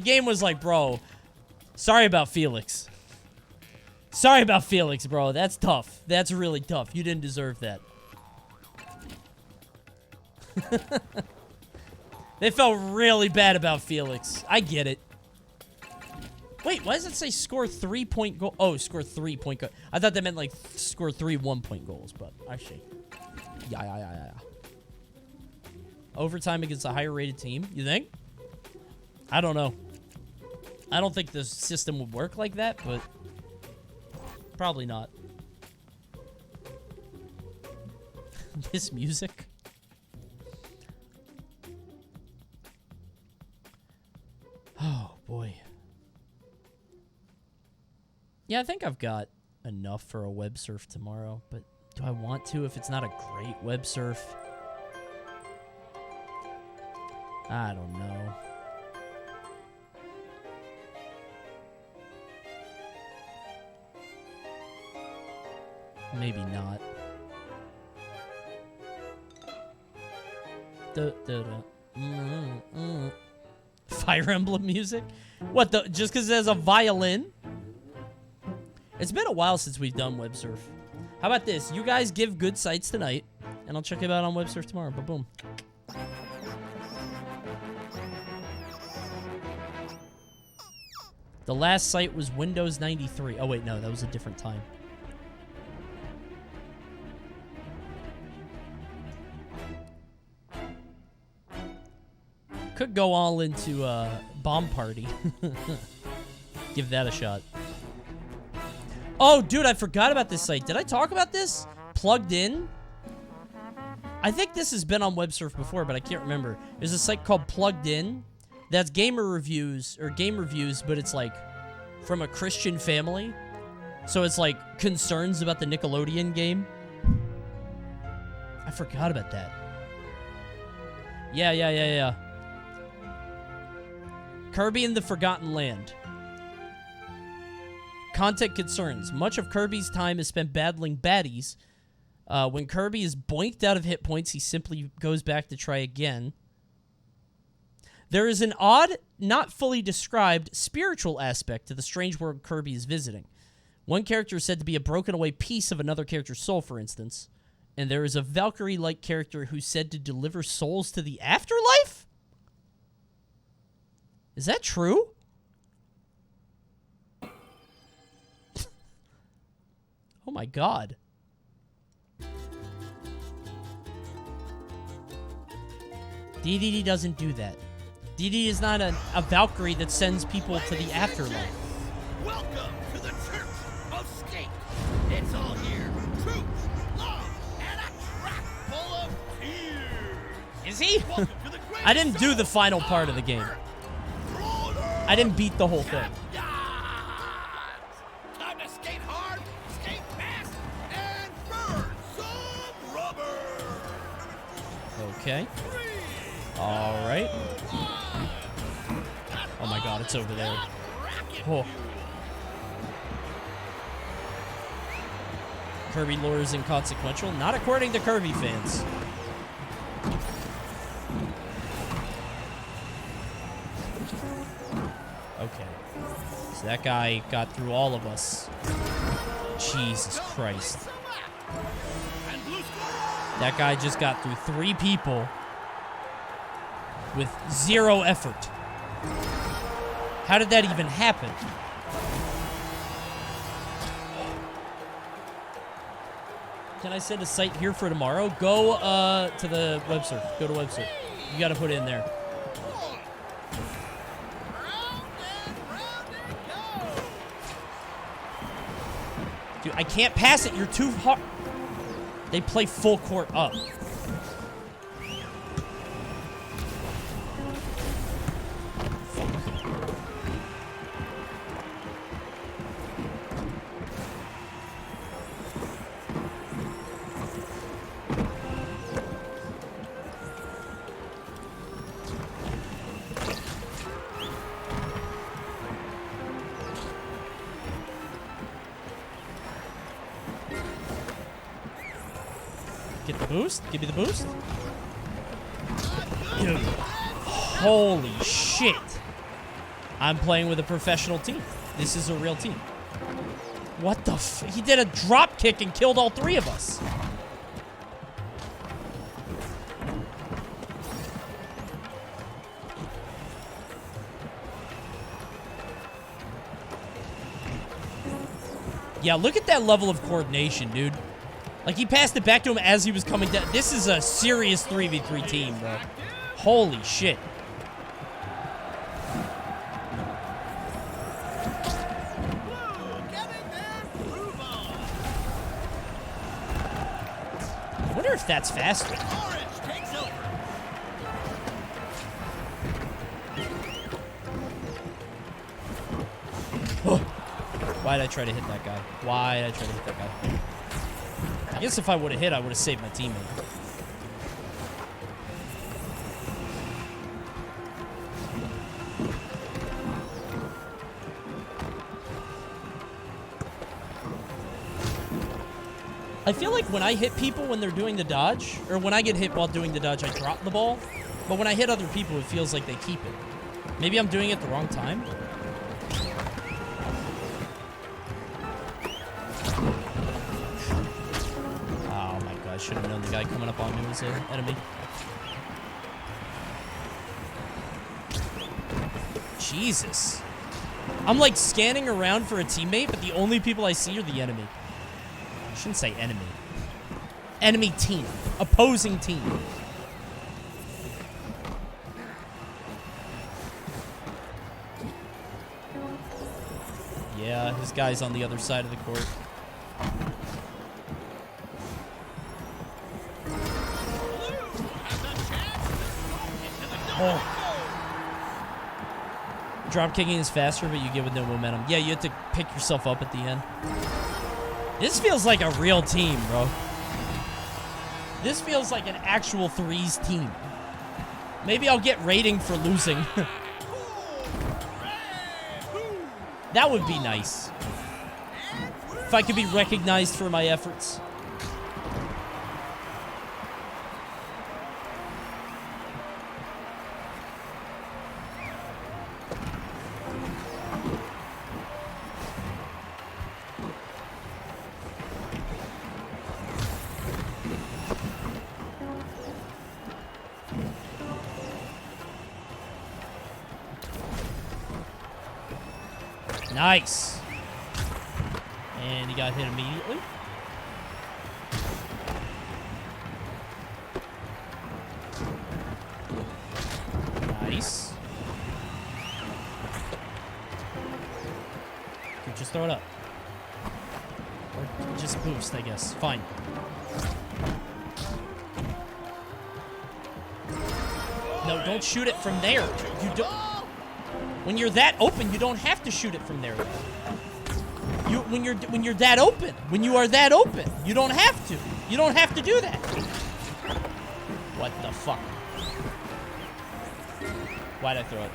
game was like, bro, sorry about Felix. Sorry about Felix, bro. That's tough. That's really tough. You didn't deserve that. They felt really bad about Felix. I get it. Wait, why does it say score 3-point goal? Oh, score 3-point goal. I thought that meant like score 3 1-point goals, but actually. Yeah. Overtime against a higher rated team, you think? I don't know. I don't think the system would work like that, but probably not. This music. Oh, boy. Yeah, I think I've got enough for a web surf tomorrow, but do I want to if it's not a great web surf? I don't know. Maybe not. Fire Emblem music? What, just because it has a violin? It's been a while since we've done web surf. How about this? You guys give good sites tonight, and I'll check it out on web surf tomorrow. Ba-boom. The last site was Windows 93. Oh, wait, no, that was a different time. Could go all into Bomb Party. Give that a shot. Oh, dude, I forgot about this site. Did I talk about this? Plugged In? I think this has been on WebSurf before, but I can't remember. There's a site called Plugged In. That's gamer reviews, or game reviews, but it's like from a Christian family. So it's like concerns about the Nickelodeon game. I forgot about that. Yeah. Kirby and the Forgotten Land. Content concerns. Much of Kirby's time is spent battling baddies. When Kirby is boinked out of hit points, he simply goes back to try again. There is an odd, not fully described, spiritual aspect to the strange world Kirby is visiting. One character is said to be a broken away piece of another character's soul, for instance. And there is a Valkyrie-like character who's said to deliver souls to the afterlife? Is that true? Oh my god. DDD doesn't do that. DDD is not a Valkyrie that sends people to the afterlife. Welcome to the Church of Skate. It's all here. Truth, love, and a track full of tears. Is he? I didn't do the final part of the game. I didn't beat the whole thing. Time to skate hard, skate fast, and burn some rubber. Okay. All right. Oh my god, it's over there. Oh. Kirby lore is inconsequential? Not according to Kirby fans. Okay. So that guy got through all of us. Jesus Christ. That guy just got through 3 people with 0 effort. How did that even happen? Can I send a site here for tomorrow? Go to the web surf. Go to web surf. You gotta put it in there. Dude, I can't pass it. You're too hard. They play full court up. Get the boost. Give me the boost. Dude. Holy shit. I'm playing with a professional team. This is a real team. What the f- He did a drop kick and killed all three of us. Yeah, look at that level of coordination, dude. Like, he passed it back to him as he was coming down. This is a serious 3v3 team, bro. Holy shit. I wonder if that's faster. Why'd I try to hit that guy? Why'd I try to hit that guy? I guess if I would have hit, I would have saved my teammate. I feel like when I hit people when they're doing the dodge, or when I get hit while doing the dodge, I drop the ball. But when I hit other people, it feels like they keep it. Maybe I'm doing it the wrong time. I should have known the guy coming up on me was an enemy. Jesus. I'm like scanning around for a teammate, but the only people I see are the enemy. I shouldn't say enemy. Enemy team. Opposing team. Yeah, his guy's on the other side of the court. Oh. Drop kicking is faster, but you get with no momentum. Yeah, you have to pick yourself up at the end. This feels like a real team, bro. This feels like an actual threes team. Maybe I'll get rating for losing. That would be nice. If I could be recognized for my efforts. Nice. And he got hit immediately. Nice. Could just throw it up. Or just boost, I guess. Fine. No, don't shoot it from there. You don't. When you're that open, you don't have to shoot it from there. When you're that open, when you are that open, you don't have to. You don't have to do that. What the fuck? Why'd I throw it?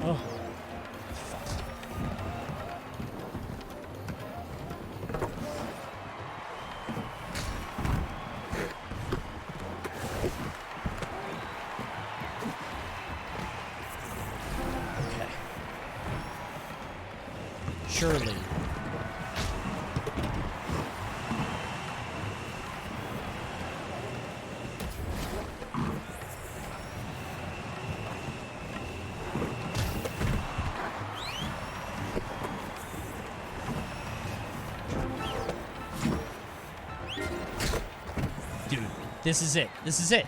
Oh. Fuck. Surely. Dude, this is it. This is it.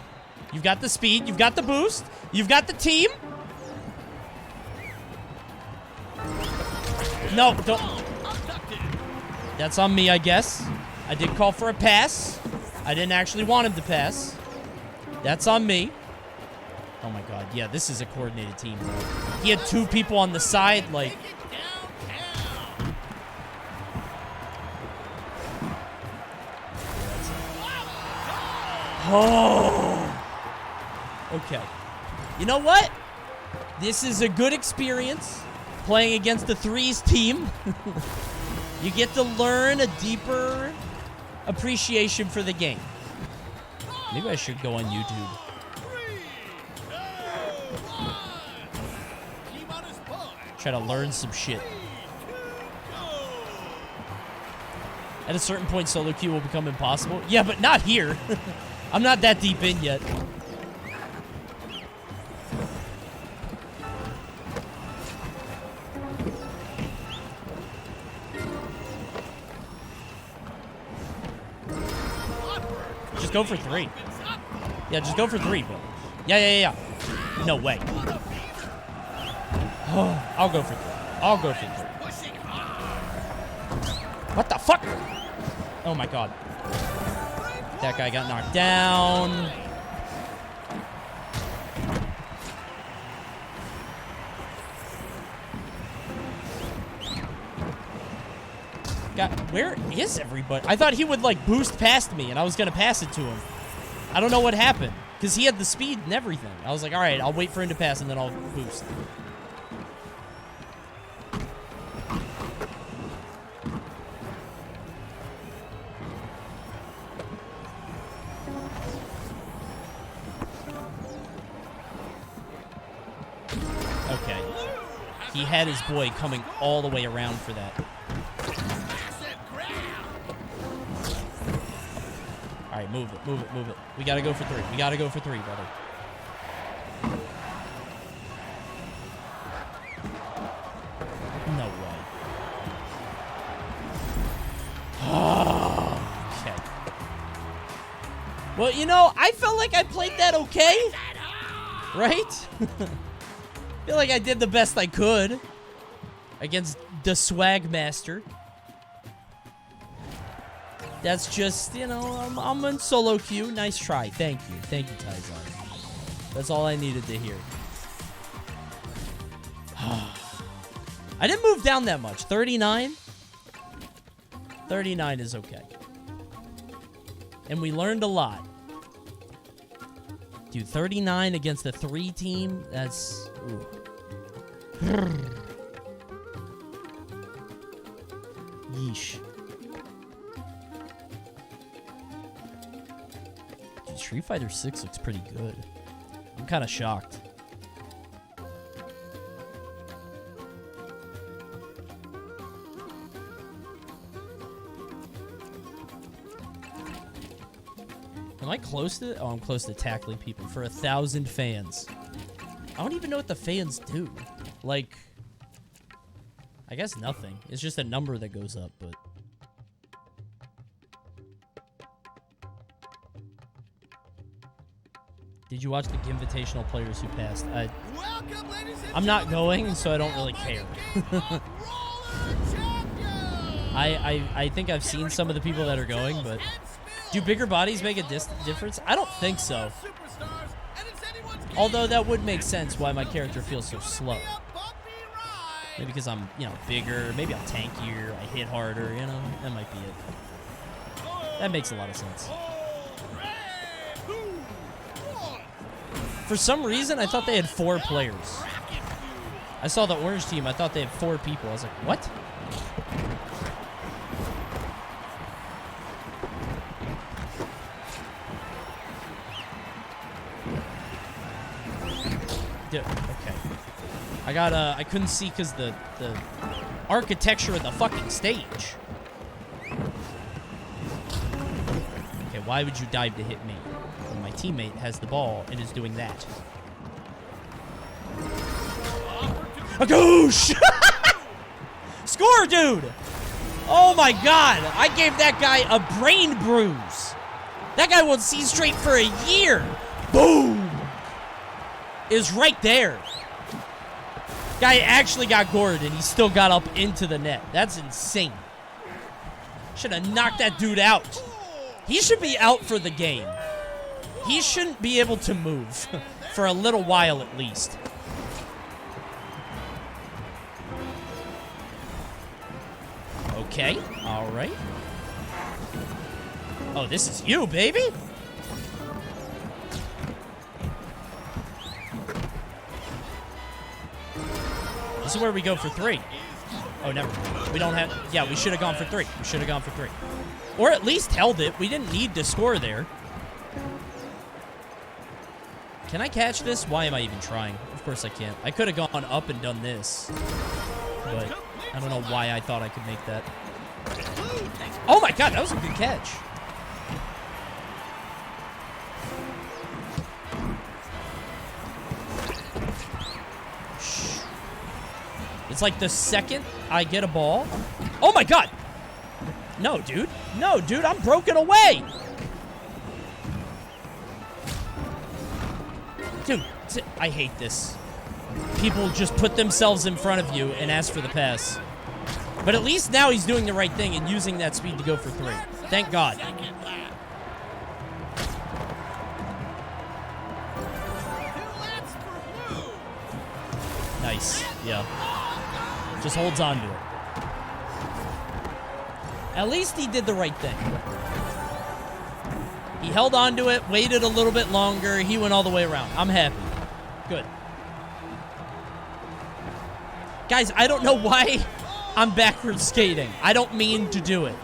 You've got the speed. You've got the boost. You've got the team. No, don't. That's on me, I guess. I did call for a pass. I didn't actually want him to pass. That's on me. Oh my god, yeah, this is a coordinated team, bro. He had 2 people on the side, like... Oh! Okay. You know what? This is a good experience, playing against the Threes team. You get to learn a deeper appreciation for the game. Maybe I should go on YouTube. Try to learn some shit. At a certain point, solo queue will become impossible. Yeah, but not here. I'm not that deep in yet. Just go for 3. Yeah, just go for 3, bro. Yeah. No way. Oh, I'll go for 3. I'll go for 3. What the fuck? Oh my god. That guy got knocked down. Where is everybody? I thought he would like boost past me and I was gonna pass it to him. I don't know what happened because he had the speed and everything. I was like, all right, I'll wait for him to pass and then I'll boost. Okay. He had his boy coming all the way around for that. All right, move it. We gotta go for 3. We gotta go for 3, brother. No way. Oh, okay. Well, you know, I felt like I played that okay. Right? I feel like I did the best I could against the Swag Master. That's just, you know, I'm in solo queue. Nice try. Thank you. Thank you, Taizan. That's all I needed to hear. I didn't move down that much. 39? 39 is okay. And we learned a lot. Dude, 39 against the 3 team? That's... Ooh. Yeesh. Dude, Street Fighter 6 looks pretty good. I'm kind of shocked. Am I close to... Oh, I'm close to tackling people for 1,000 fans. I don't even know what the fans do. Like... I guess nothing. It's just a number that goes up, but... Did you watch the Invitational players who passed? I'm not going, so I don't really care. I think I've seen some of the people that are going, but... Do bigger bodies make a difference? I don't think so. Although that would make sense why my character feels so slow. Maybe because I'm, you know, bigger. Maybe I'm tankier. I hit harder, you know? That might be it. That makes a lot of sense. For some reason, I thought they had 4 players. I saw the orange team. I thought they had 4 people. I was like, what? Yeah, okay. I couldn't see because the architecture of the fucking stage. Okay, why would you dive to hit me? When my teammate has the ball and is doing that. A goosh! Score, dude! Oh my god! I gave that guy a brain bruise. That guy won't see straight for a year. Boom! Is right there. Guy actually got gored and he still got up into the net. That's insane. Should have knocked that dude out. He should be out for the game. He shouldn't be able to move for a little while at least. Okay, all right. Oh, this is you, baby. This is where we go for 3. Oh, never mind. We don't have... Yeah, we should have gone for 3. We should have gone for 3. Or at least held it. We didn't need to score there. Can I catch this? Why am I even trying? Of course I can't. I could have gone up and done this. But I don't know why I thought I could make that. Oh my god, that was a good catch. It's like the second I get a ball. Oh my god! No, dude. No, dude, I'm broken away! Dude, I hate this. People just put themselves in front of you and ask for the pass. But at least now he's doing the right thing and using that speed to go for 3. Thank God. Nice. Yeah. Just holds on to it. At least he did the right thing. He held on to it, waited a little bit longer. He went all the way around. I'm happy. Good. Guys, I don't know why I'm backwards skating. I don't mean to do it.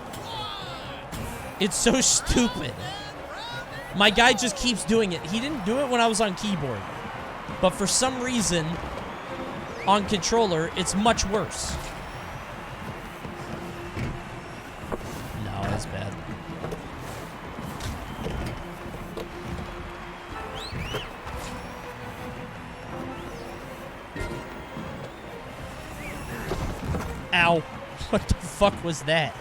It's so stupid. My guy just keeps doing it. He didn't do it when I was on keyboard. But for some reason, on controller, it's much worse. No, that's bad. Ow. What the fuck was that?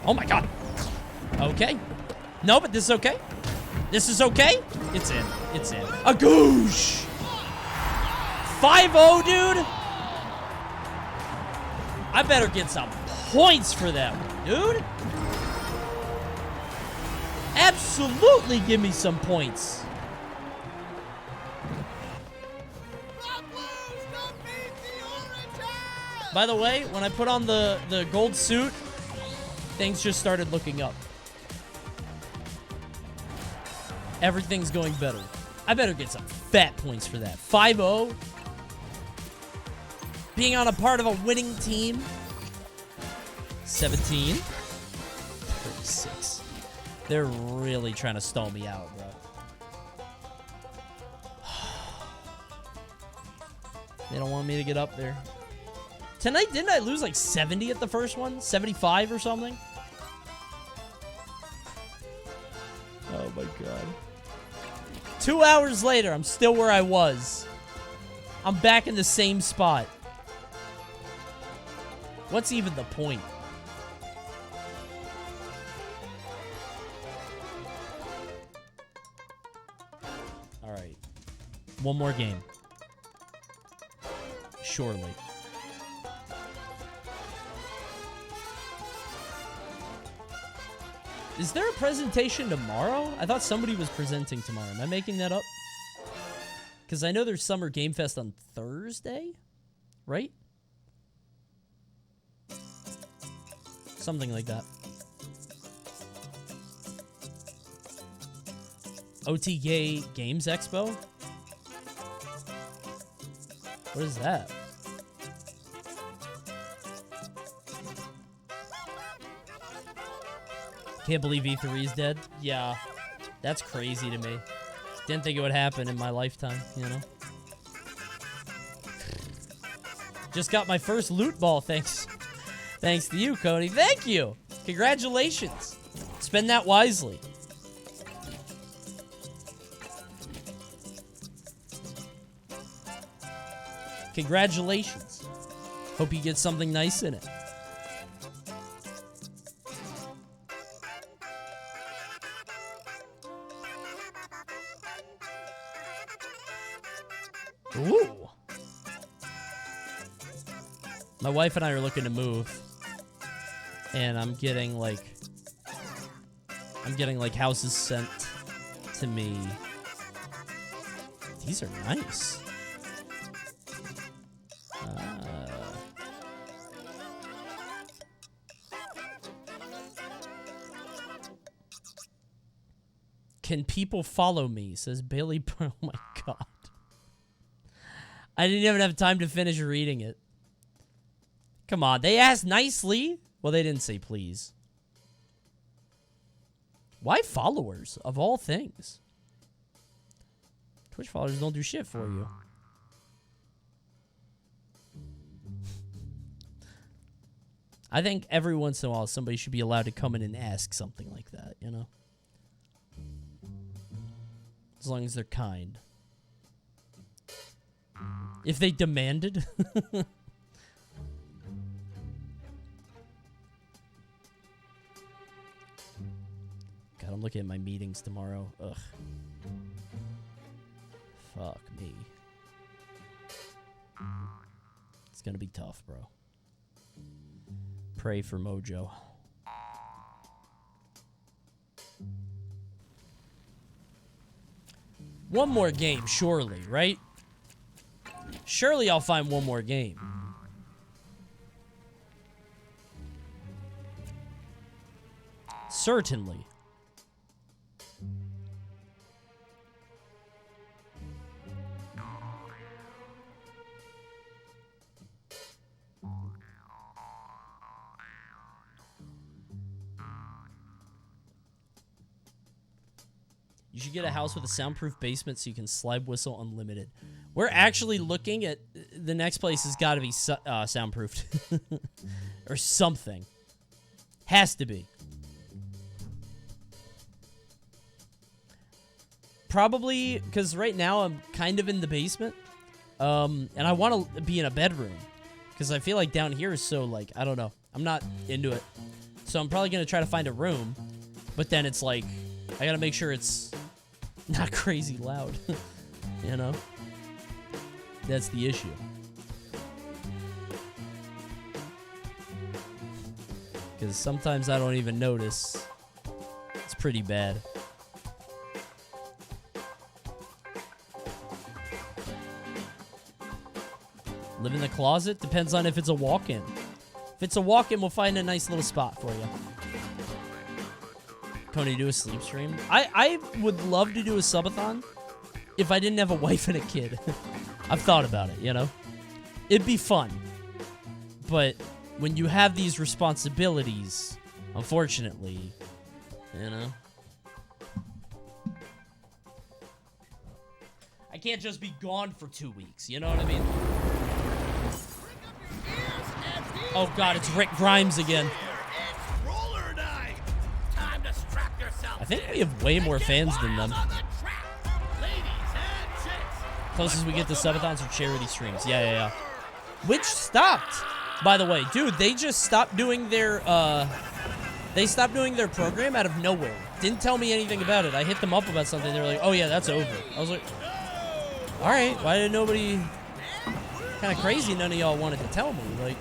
Oh my god. Okay. No, but this is okay. This is okay. It's in. It's in. A goosh! 5-0, dude? I better get some points for that one, dude. Absolutely give me some points. By the way, when I put on the gold suit, things just started looking up. Everything's going better. I better get some fat points for that. 5-0. Being on a part of a winning team. 17. 36. They're really trying to stall me out, bro. They don't want me to get up there. Tonight, didn't I lose like 70 at the first one? 75 or something? Oh my god. 2 hours later, I'm still where I was. I'm back in the same spot. What's even the point? Alright. One more game. Surely. Is there a presentation tomorrow? I thought somebody was presenting tomorrow. Am I making that up? Because I know there's Summer Game Fest on Thursday, right? Something like that. OTK Games Expo? What is that? Can't believe E3 is dead. Yeah, that's crazy to me. Didn't think it would happen in my lifetime, you know? Just got my first loot ball, thanks. Thanks to you, Coney. Thank you! Congratulations. Spend that wisely. Congratulations. Hope you get something nice in it. Ooh. My wife and I are looking to move. And I'm getting like houses sent to me. These are nice. Can people follow me? Says Bailey. Oh my god. I didn't even have time to finish reading it. Come on, they asked nicely. Well, they didn't say please. Why followers, of all things? Twitch followers don't do shit for you. I think every once in a while somebody should be allowed to come in and ask something like that, you know? As long as they're kind. If they demanded. God, I'm looking at my meetings tomorrow. Ugh. Fuck me. It's gonna be tough, bro. Pray for Mojo. One more game, surely, right? Surely I'll find one more game. Certainly. You should get a house with a soundproof basement so you can slide whistle unlimited. We're actually looking at... The next place has got to be soundproofed. Or something. Has to be. Probably, because right now I'm kind of in the basement. And I want to be in a bedroom. Because I feel like down here is so, like, I don't know. I'm not into it. So I'm probably going to try to find a room. But then it's like, I got to make sure it's not crazy loud. You know? That's the issue. Because sometimes I don't even notice. It's pretty bad. Live in the closet? Depends on if it's a walk-in. If it's a walk-in, we'll find a nice little spot for you. Coney, do a sleep stream? I would love to do a subathon if I didn't have a wife and a kid. I've thought about it, you know? It'd be fun. But when you have these responsibilities, unfortunately, you know? I can't just be gone for 2 weeks, you know what I mean? Oh god, it's Rick Grimes again. I think we have way more fans than them. Closest we get to subathons or charity streams. Yeah. Which stopped, by the way. Dude, they just stopped doing their, they stopped doing their program out of nowhere. Didn't tell me anything about it. I hit them up about something. They were like, oh yeah, that's over. I was like, alright, why did nobody... Kind of crazy none of y'all wanted to tell me. Like...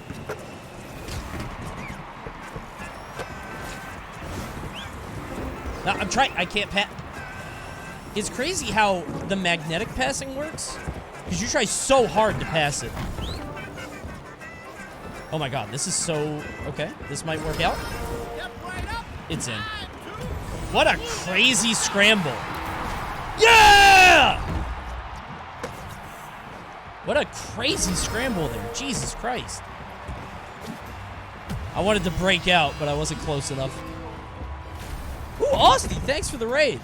No, I'm trying. I can't pass. It's crazy how the magnetic passing works. Because you try so hard to pass it. Oh my god, this is so... Okay, this might work out. It's in. What a crazy scramble. Yeah! What a crazy scramble there. Jesus Christ. I wanted to break out, but I wasn't close enough. Ooh, Austin, thanks for the raid.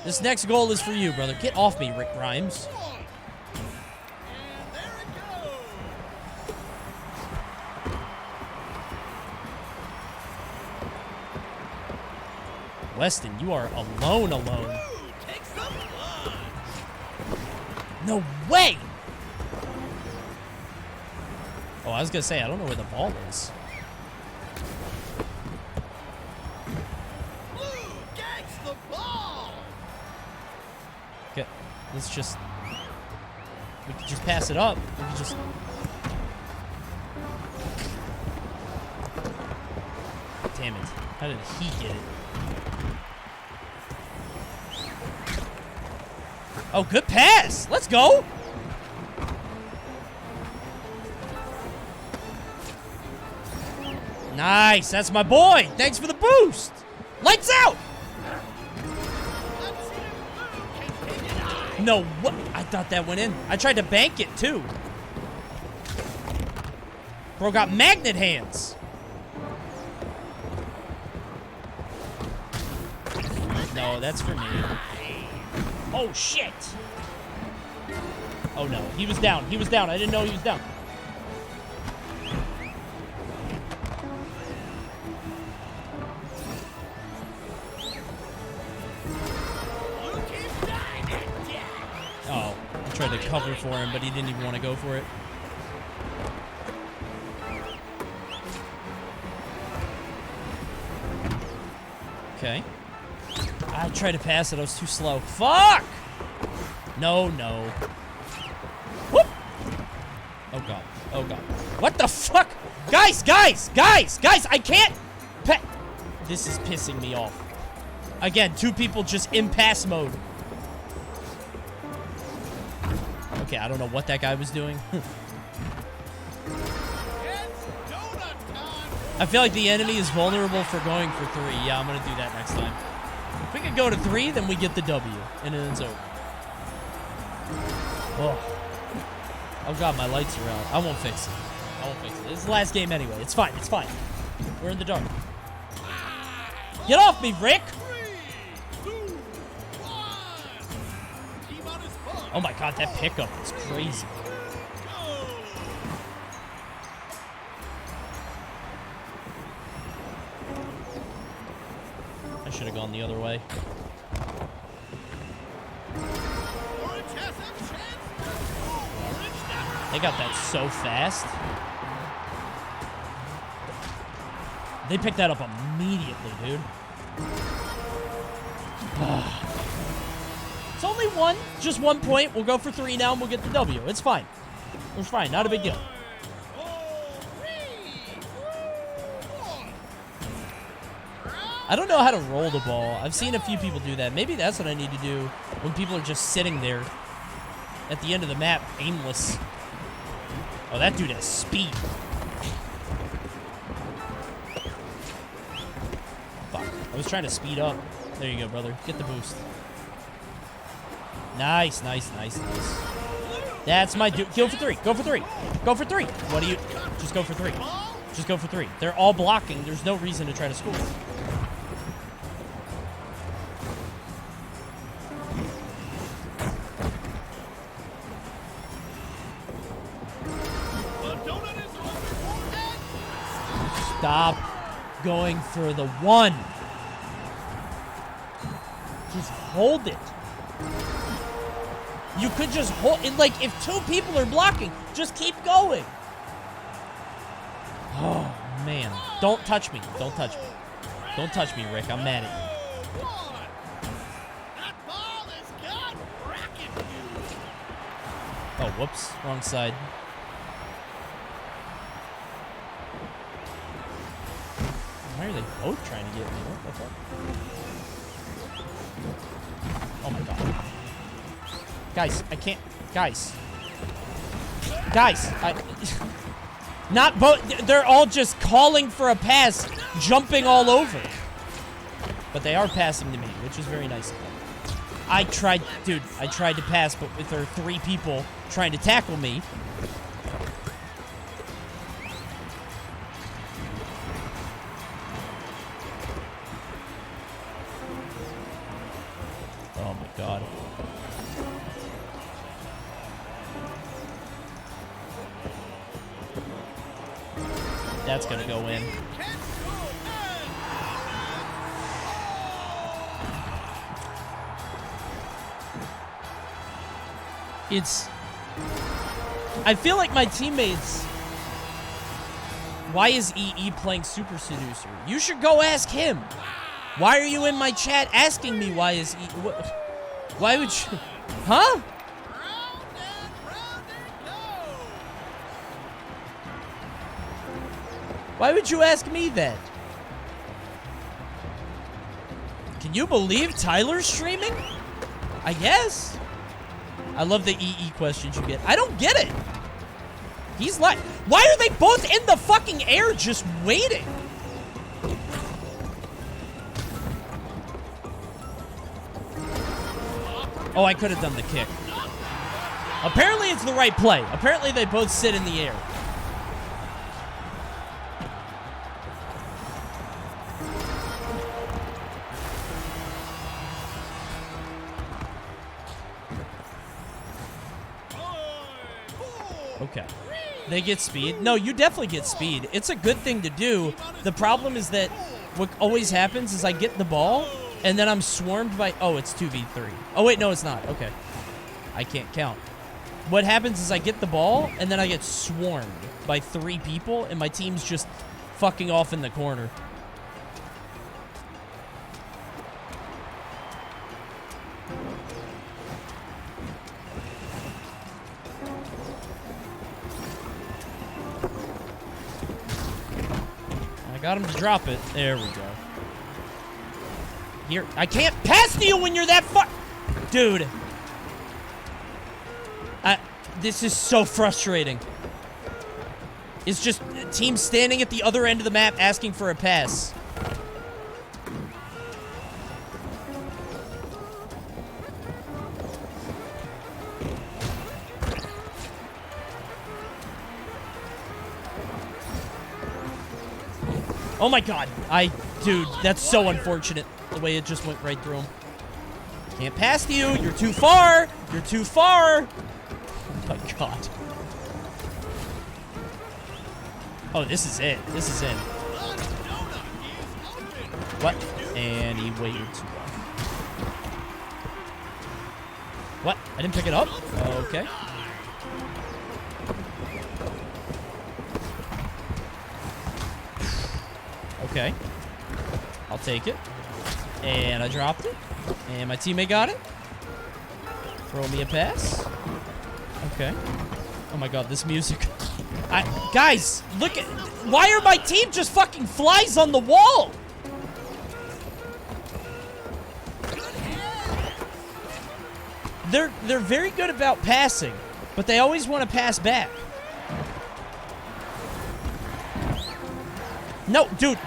This next goal is for you, brother. Get off me, Rick Grimes. Weston, you are alone. No way! Oh, I was gonna say, I don't know where the ball is. Blue gets the ball. Okay, let's just... We could just pass it up. We could just... Damn it. How did he get it? Oh, good pass. Let's go. Nice. That's my boy. Thanks for the boost. Lights out. No, what? I thought that went in. I tried to bank it, too. Bro got magnet hands. No, that's for me. Oh, shit. Oh, no. He was down. He was down. I didn't know he was down. Oh, I tried to cover for him, but he didn't even want to go for it. Okay. I tried to pass it. I was too slow. Fuck! No, no. Whoop! Oh, God. Oh, God. What the fuck? Guys, guys, guys, guys, I can't... This is pissing me off. Again, two people just in pass mode. Okay, I don't know what that guy was doing. I feel like the enemy is vulnerable for going for 3. Yeah, I'm going to do that next time. If we could go to 3, then we get the W, and then it's over. Oh. Oh, God, my lights are out. I won't fix it. I won't fix it. It's the last game anyway. It's fine. It's fine. We're in the dark. Get off me, Rick! Oh, my God, that pickup is crazy. I should have gone the other way. They got that so fast. They picked that up immediately, dude. It's only one, just 1 point. We'll go for 3 now and we'll get the W. It's fine. It's fine, not a big deal. I don't know how to roll the ball. I've seen a few people do that. Maybe that's what I need to do when people are just sitting there at the end of the map, aimless. Oh, that dude has speed. Fuck. I was trying to speed up. There you go, brother. Get the boost. Nice, nice, nice, nice. That's my dude. Go for 3. Go for 3. Go for 3. What do you... Just go for 3. Just go for 3. They're all blocking. There's no reason to try to score. Stop going for the 1. Just hold it. You could just hold it. Like, if 2 people are blocking, just keep going. Oh, man. Don't touch me. Don't touch me. Don't touch me, Rick. I'm mad at you. Oh, whoops. Wrong side. Why are they both trying to get me? What the fuck? Oh my God. Guys, I can't. Guys. Guys, not both. They're all just calling for a pass, jumping all over. But they are passing to me, which is very nice of them. I tried to pass, but with there 3 people trying to tackle me. Oh my God. That's gonna go in. I feel like my teammates Why is EE playing Super Seducer? You should go ask him. Why are you in my chat asking me why is EE... Why would you... Huh? Why would you ask me that? Can you believe Tyler's streaming? I guess. I love the EE questions you get. I don't get it. He's like, why are they both in the fucking air just waiting? Oh, I could have done the kick. Apparently it's the right play. Apparently they both sit in the air. Okay. They get speed. No, you definitely get speed. It's a good thing to do. The problem is that what always happens is I get the ball, and then I'm swarmed by... Oh, it's 2v3. Oh, wait, no, it's not. Okay. I can't count. What happens is I get the ball, and then I get swarmed by 3 people, and my team's just fucking off in the corner. I got him to drop it. There we go. Here, I can't pass to you when you're that far. Dude. This is so frustrating. It's just teams standing at the other end of the map asking for a pass. Oh my god. Dude, that's so unfortunate. The way it just went right through him. Can't pass to you. You're too far. You're too far. Oh my god. Oh, this is it. This is it. What? And he waited too long. What? I didn't pick it up? Okay. Okay. I'll take it. And I dropped it. And my teammate got it. Throw me a pass. Okay. Oh my god, this music. Guys, look at... Why are my team just fucking flies on the wall? They're very good about passing, but they always want to pass back. No, dude.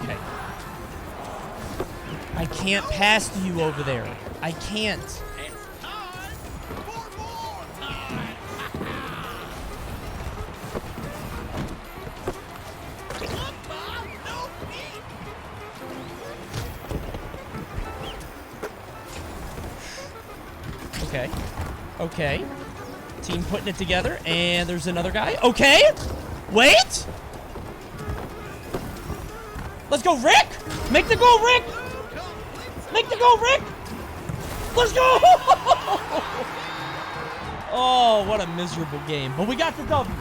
Okay. I can't pass to you over there. I can't. Okay. Okay. Team putting it together, and there's another guy. Okay. Wait. Let's go, Rick. Make the goal, Rick. Make the goal, Rick. Let's go. Oh, what a miserable game. But we got the W.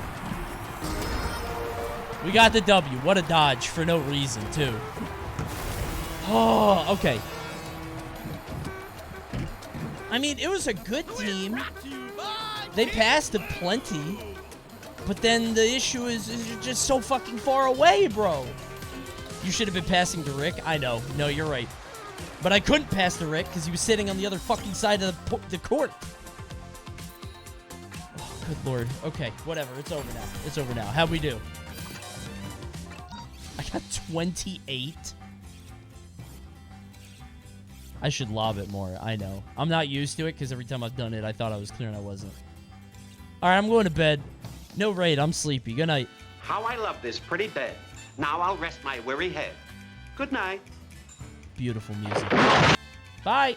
We got the W. What a dodge for no reason, too. Oh, okay. I mean, it was a good team. They passed it plenty. But then the issue is you're just so fucking far away, bro. You should have been passing to Rick. I know. No, you're right. But I couldn't pass to Rick because he was sitting on the other fucking side of the court. Oh, good lord. Okay, whatever. It's over now. It's over now. How'd we do? I got 28. I should lob it more. I know. I'm not used to it because every time I've done it, I thought I was clear and I wasn't. All right, I'm going to bed. No raid. I'm sleepy. Good night. How I love this pretty bed. Now I'll rest my weary head. Good night. Beautiful music. Bye.